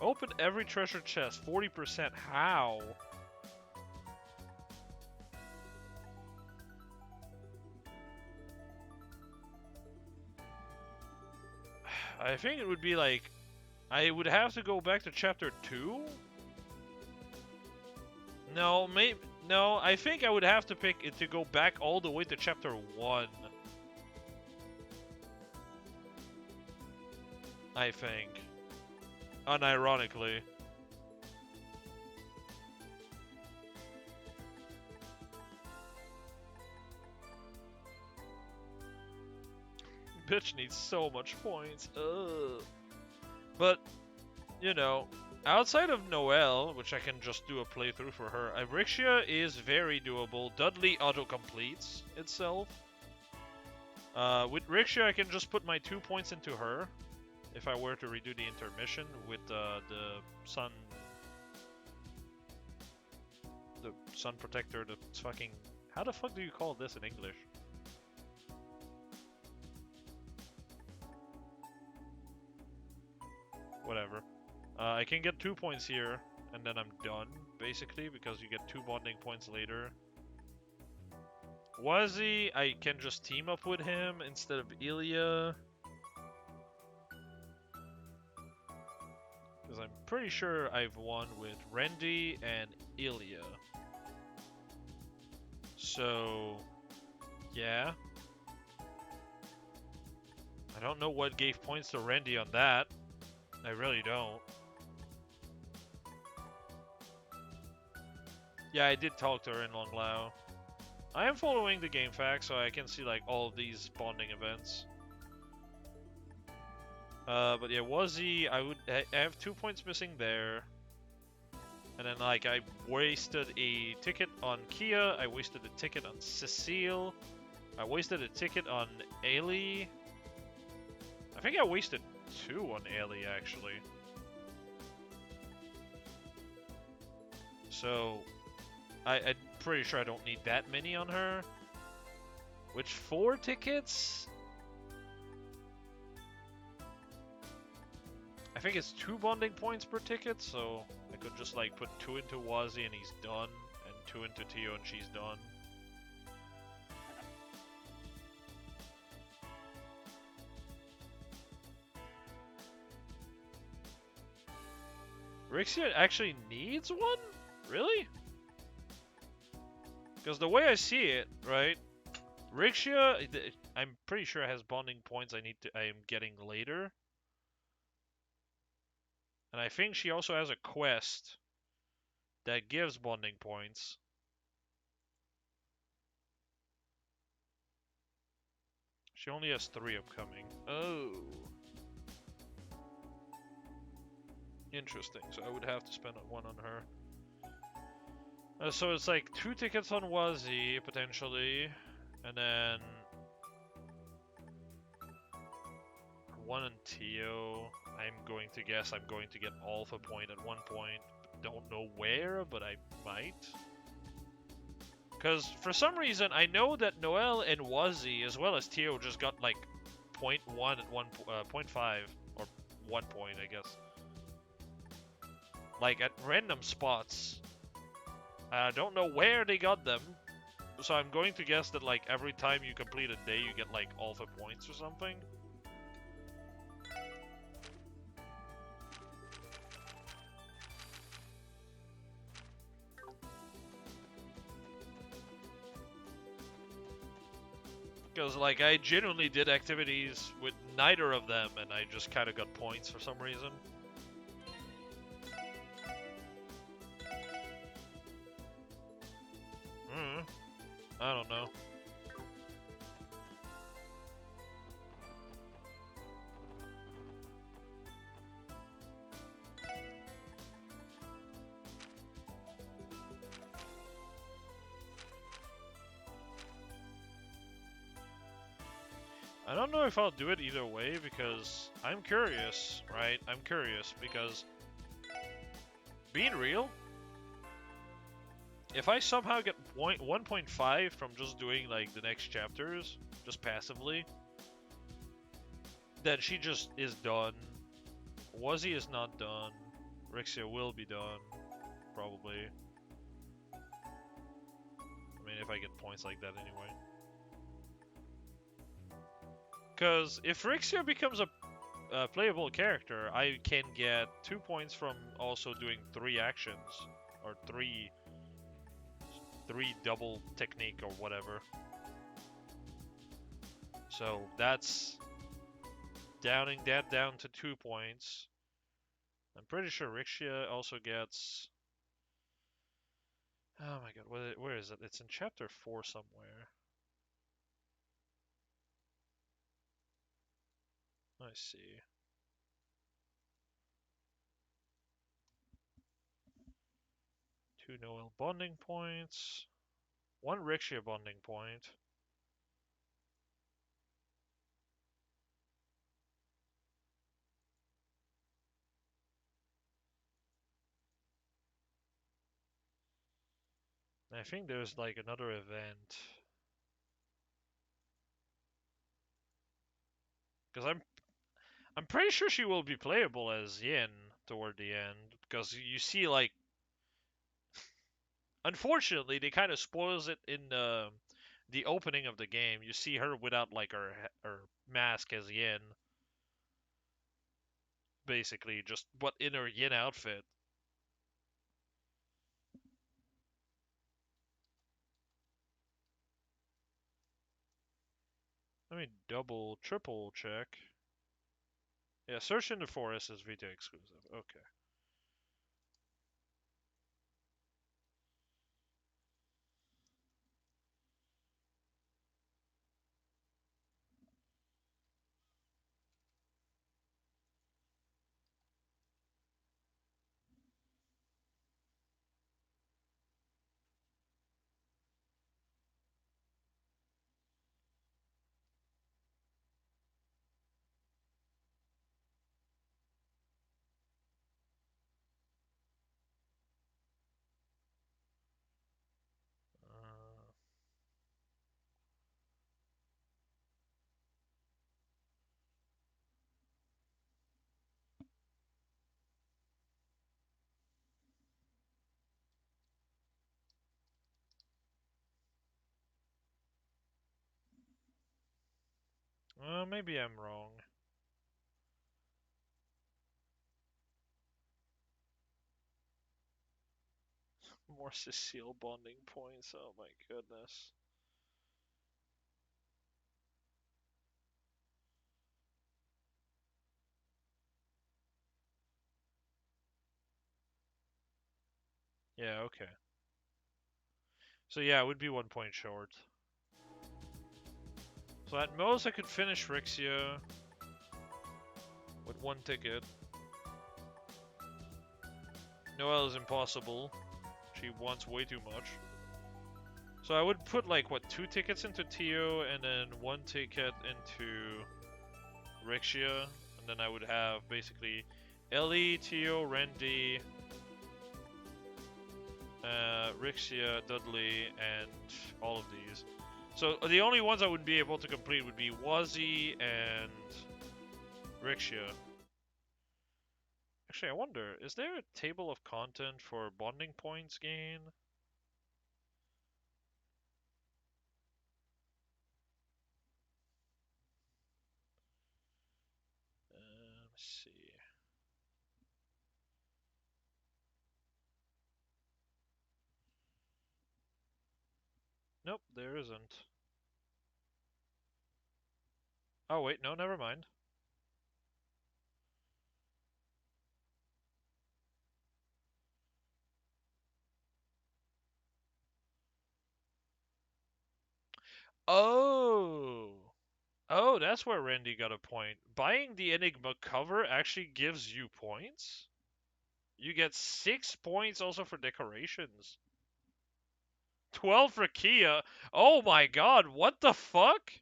Open every treasure chest. 40%. How? I think it would be like... I would have to go back to chapter 2? No, maybe... No, I think I would have to pick it to go back all the way to chapter 1. I think. Unironically. Bitch needs so much points. Ugh. But, you know, outside of Noelle, which I can just do a playthrough for her, Irixia is very doable. Dudley auto-completes itself. With Rixia, I can just put my 2 points into her. If I were to redo the intermission with the sun... The sun protector, the fucking... How the fuck do you call this in English? Whatever. I can get 2 points here, and then I'm done, basically, because you get 2 bonding points later. Wazzy, I can just team up with him instead of Ilya. Because I'm pretty sure I've won with Randy and Ilya. So, yeah. I don't know what gave points to Randy on that. I really don't. Yeah, I did talk to her in Long Lao. I am following the game facts, so I can see like all of these bonding events. But yeah, Wazzy, I have 2 points missing there. And then like I wasted a ticket on Kia, I wasted a ticket on Cecile, I wasted a ticket on Ailey. I think I wasted 2 on Ellie, actually. So, I'm pretty sure I don't need that many on her. Which 4 tickets? I think it's 2 bonding points per ticket, so I could just like put 2 into Wazi and he's done, and 2 into Tio and she's done. Rixia actually needs one? Really? Because the way I see it, right? Rixia, I'm pretty sure has bonding points I am getting later. And I think she also has a quest that gives bonding points. She only has 3 upcoming. Oh. Interesting. So I would have to spend 1 on her. So it's like 2 tickets on Wazi, potentially. And then 1 on Tio. I'm going to guess I'm going to get Alpha Point at one point. Don't know where, but I might. Because for some reason, I know that Noelle and Wazi, as well as Tio, just got like 0.1 at 0.5, or 1 point, I guess. Like at random spots. I don't know where they got them. So I'm going to guess that like every time you complete a day, you get like alpha points or something. Because like I genuinely did activities with neither of them and I just kind of got points for some reason. I don't know. I don't know if I'll do it either way because I'm curious, right? I'm curious because being real, if I somehow get 1.5 from just doing like the next chapters, just passively, then she just is done. Wuzzy is not done. Rixia will be done, probably. I mean, if I get points like that anyway. Because if Rixia becomes a playable character, I can get 2 points from also doing 3 actions, or 3 double technique or whatever. So that's downing that down to 2 points. I'm pretty sure Rixia also gets... Oh my god, where is it? It's in chapter 4 somewhere. I see. Two Noel bonding points. 1 Rixia bonding point. I think there's like another event. Because I'm pretty sure she will be playable as Yin toward the end. Because you see like... Unfortunately, they kind of spoils it in the opening of the game. You see her without like her mask as Yin. Basically, just but in her Yin outfit. Let me triple check. Yeah, Search in the Forest is Vita exclusive. Okay. Maybe I'm wrong. More Cecile bonding points. Oh my goodness. Yeah, okay. So yeah, it would be 1 point short. So at most I could finish Rixia with 1 ticket. Noelle is impossible. She wants way too much. So I would put like, what, 2 tickets into Tio and then 1 ticket into Rixia. And then I would have basically Ellie, Tio, Randy, Rixia, Dudley, and all of these. So the only ones I would be able to complete would be Wazzy and Rixia. Actually, I wonder, is there a table of content for bonding points gain? Let's see. Nope, there isn't. Oh wait, no, never mind. Oh! Oh, that's where Randy got a point. Buying the Enigma cover actually gives you points? You get 6 points also for decorations. 12 for Kia. Oh my god, what the fuck?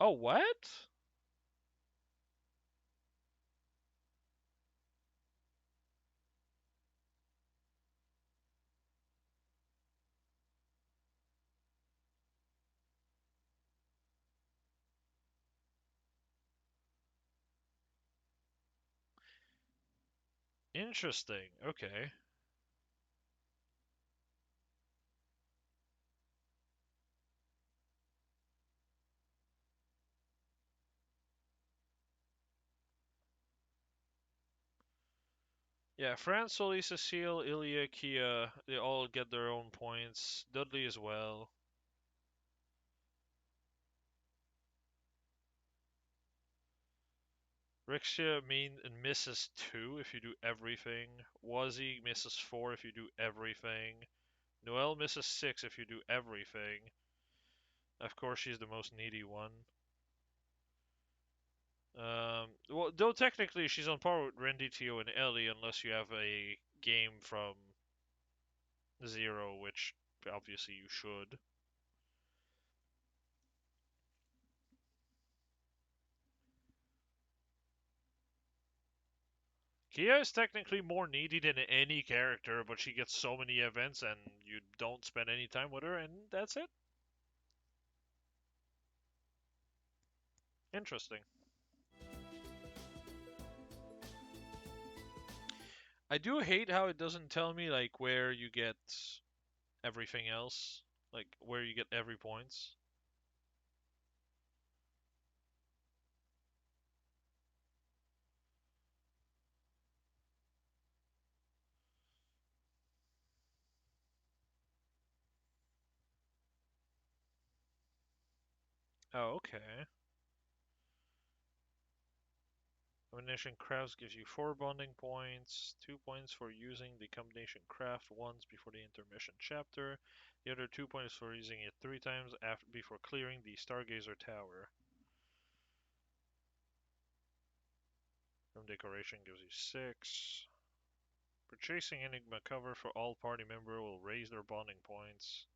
Oh, what? Interesting. Okay. Yeah, Fran, Sully, Cecile, Ilya, Kia, they all get their own points. Dudley as well. Rixia misses 2 if you do everything. Wazzy misses 4 if you do everything. Noelle misses 6 if you do everything. Of course, she's the most needy one. Well, though technically she's on par with Randy, Tio, and Ellie, unless you have a game from 0, which obviously you should. Kia is technically more needy than any character, but she gets so many events and you don't spend any time with her, and that's it. Interesting. I do hate how it doesn't tell me, like, where you get everything else. Like, where you get every points. Oh, okay. Combination crafts gives you 4 bonding points, 2 points for using the combination craft once before the intermission chapter. The other 2 points for using it 3 times before clearing the Stargazer Tower. Room decoration gives you 6. Purchasing Enigma cover for all party member will raise their bonding points.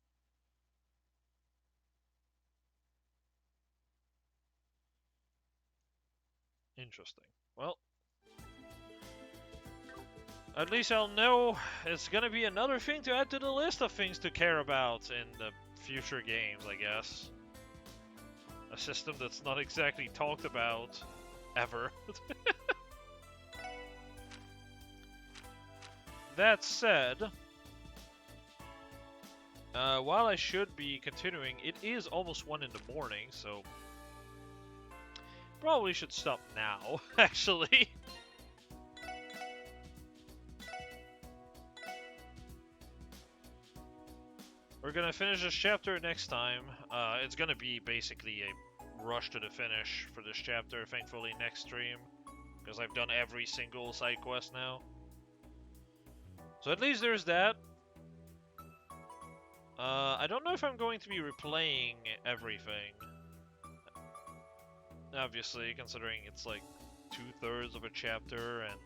Interesting. Well, at least I'll know it's gonna be another thing to add to the list of things to care about in the future games, I guess. A system that's not exactly talked about ever. that said, while I should be continuing, it is almost 1 in the morning, so probably should stop now, actually. We're gonna finish this chapter next time. It's gonna be basically a rush to the finish for this chapter, thankfully, next stream. Because I've done every single side quest now. So at least there's that. I don't know if I'm going to be replaying everything. Obviously, considering it's like 2/3 of a chapter and...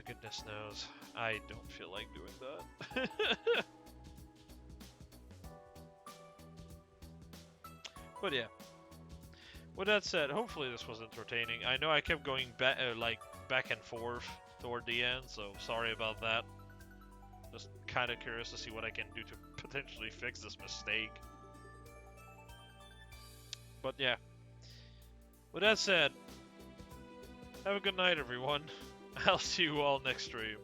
goodness knows. I don't feel like doing that. But yeah. With that said, hopefully this was entertaining. I know I kept going back and forth toward the end, so sorry about that. Just kind of curious to see what I can do to potentially fix this mistake. But yeah. With that said, have a good night, everyone. I'll see you all next stream.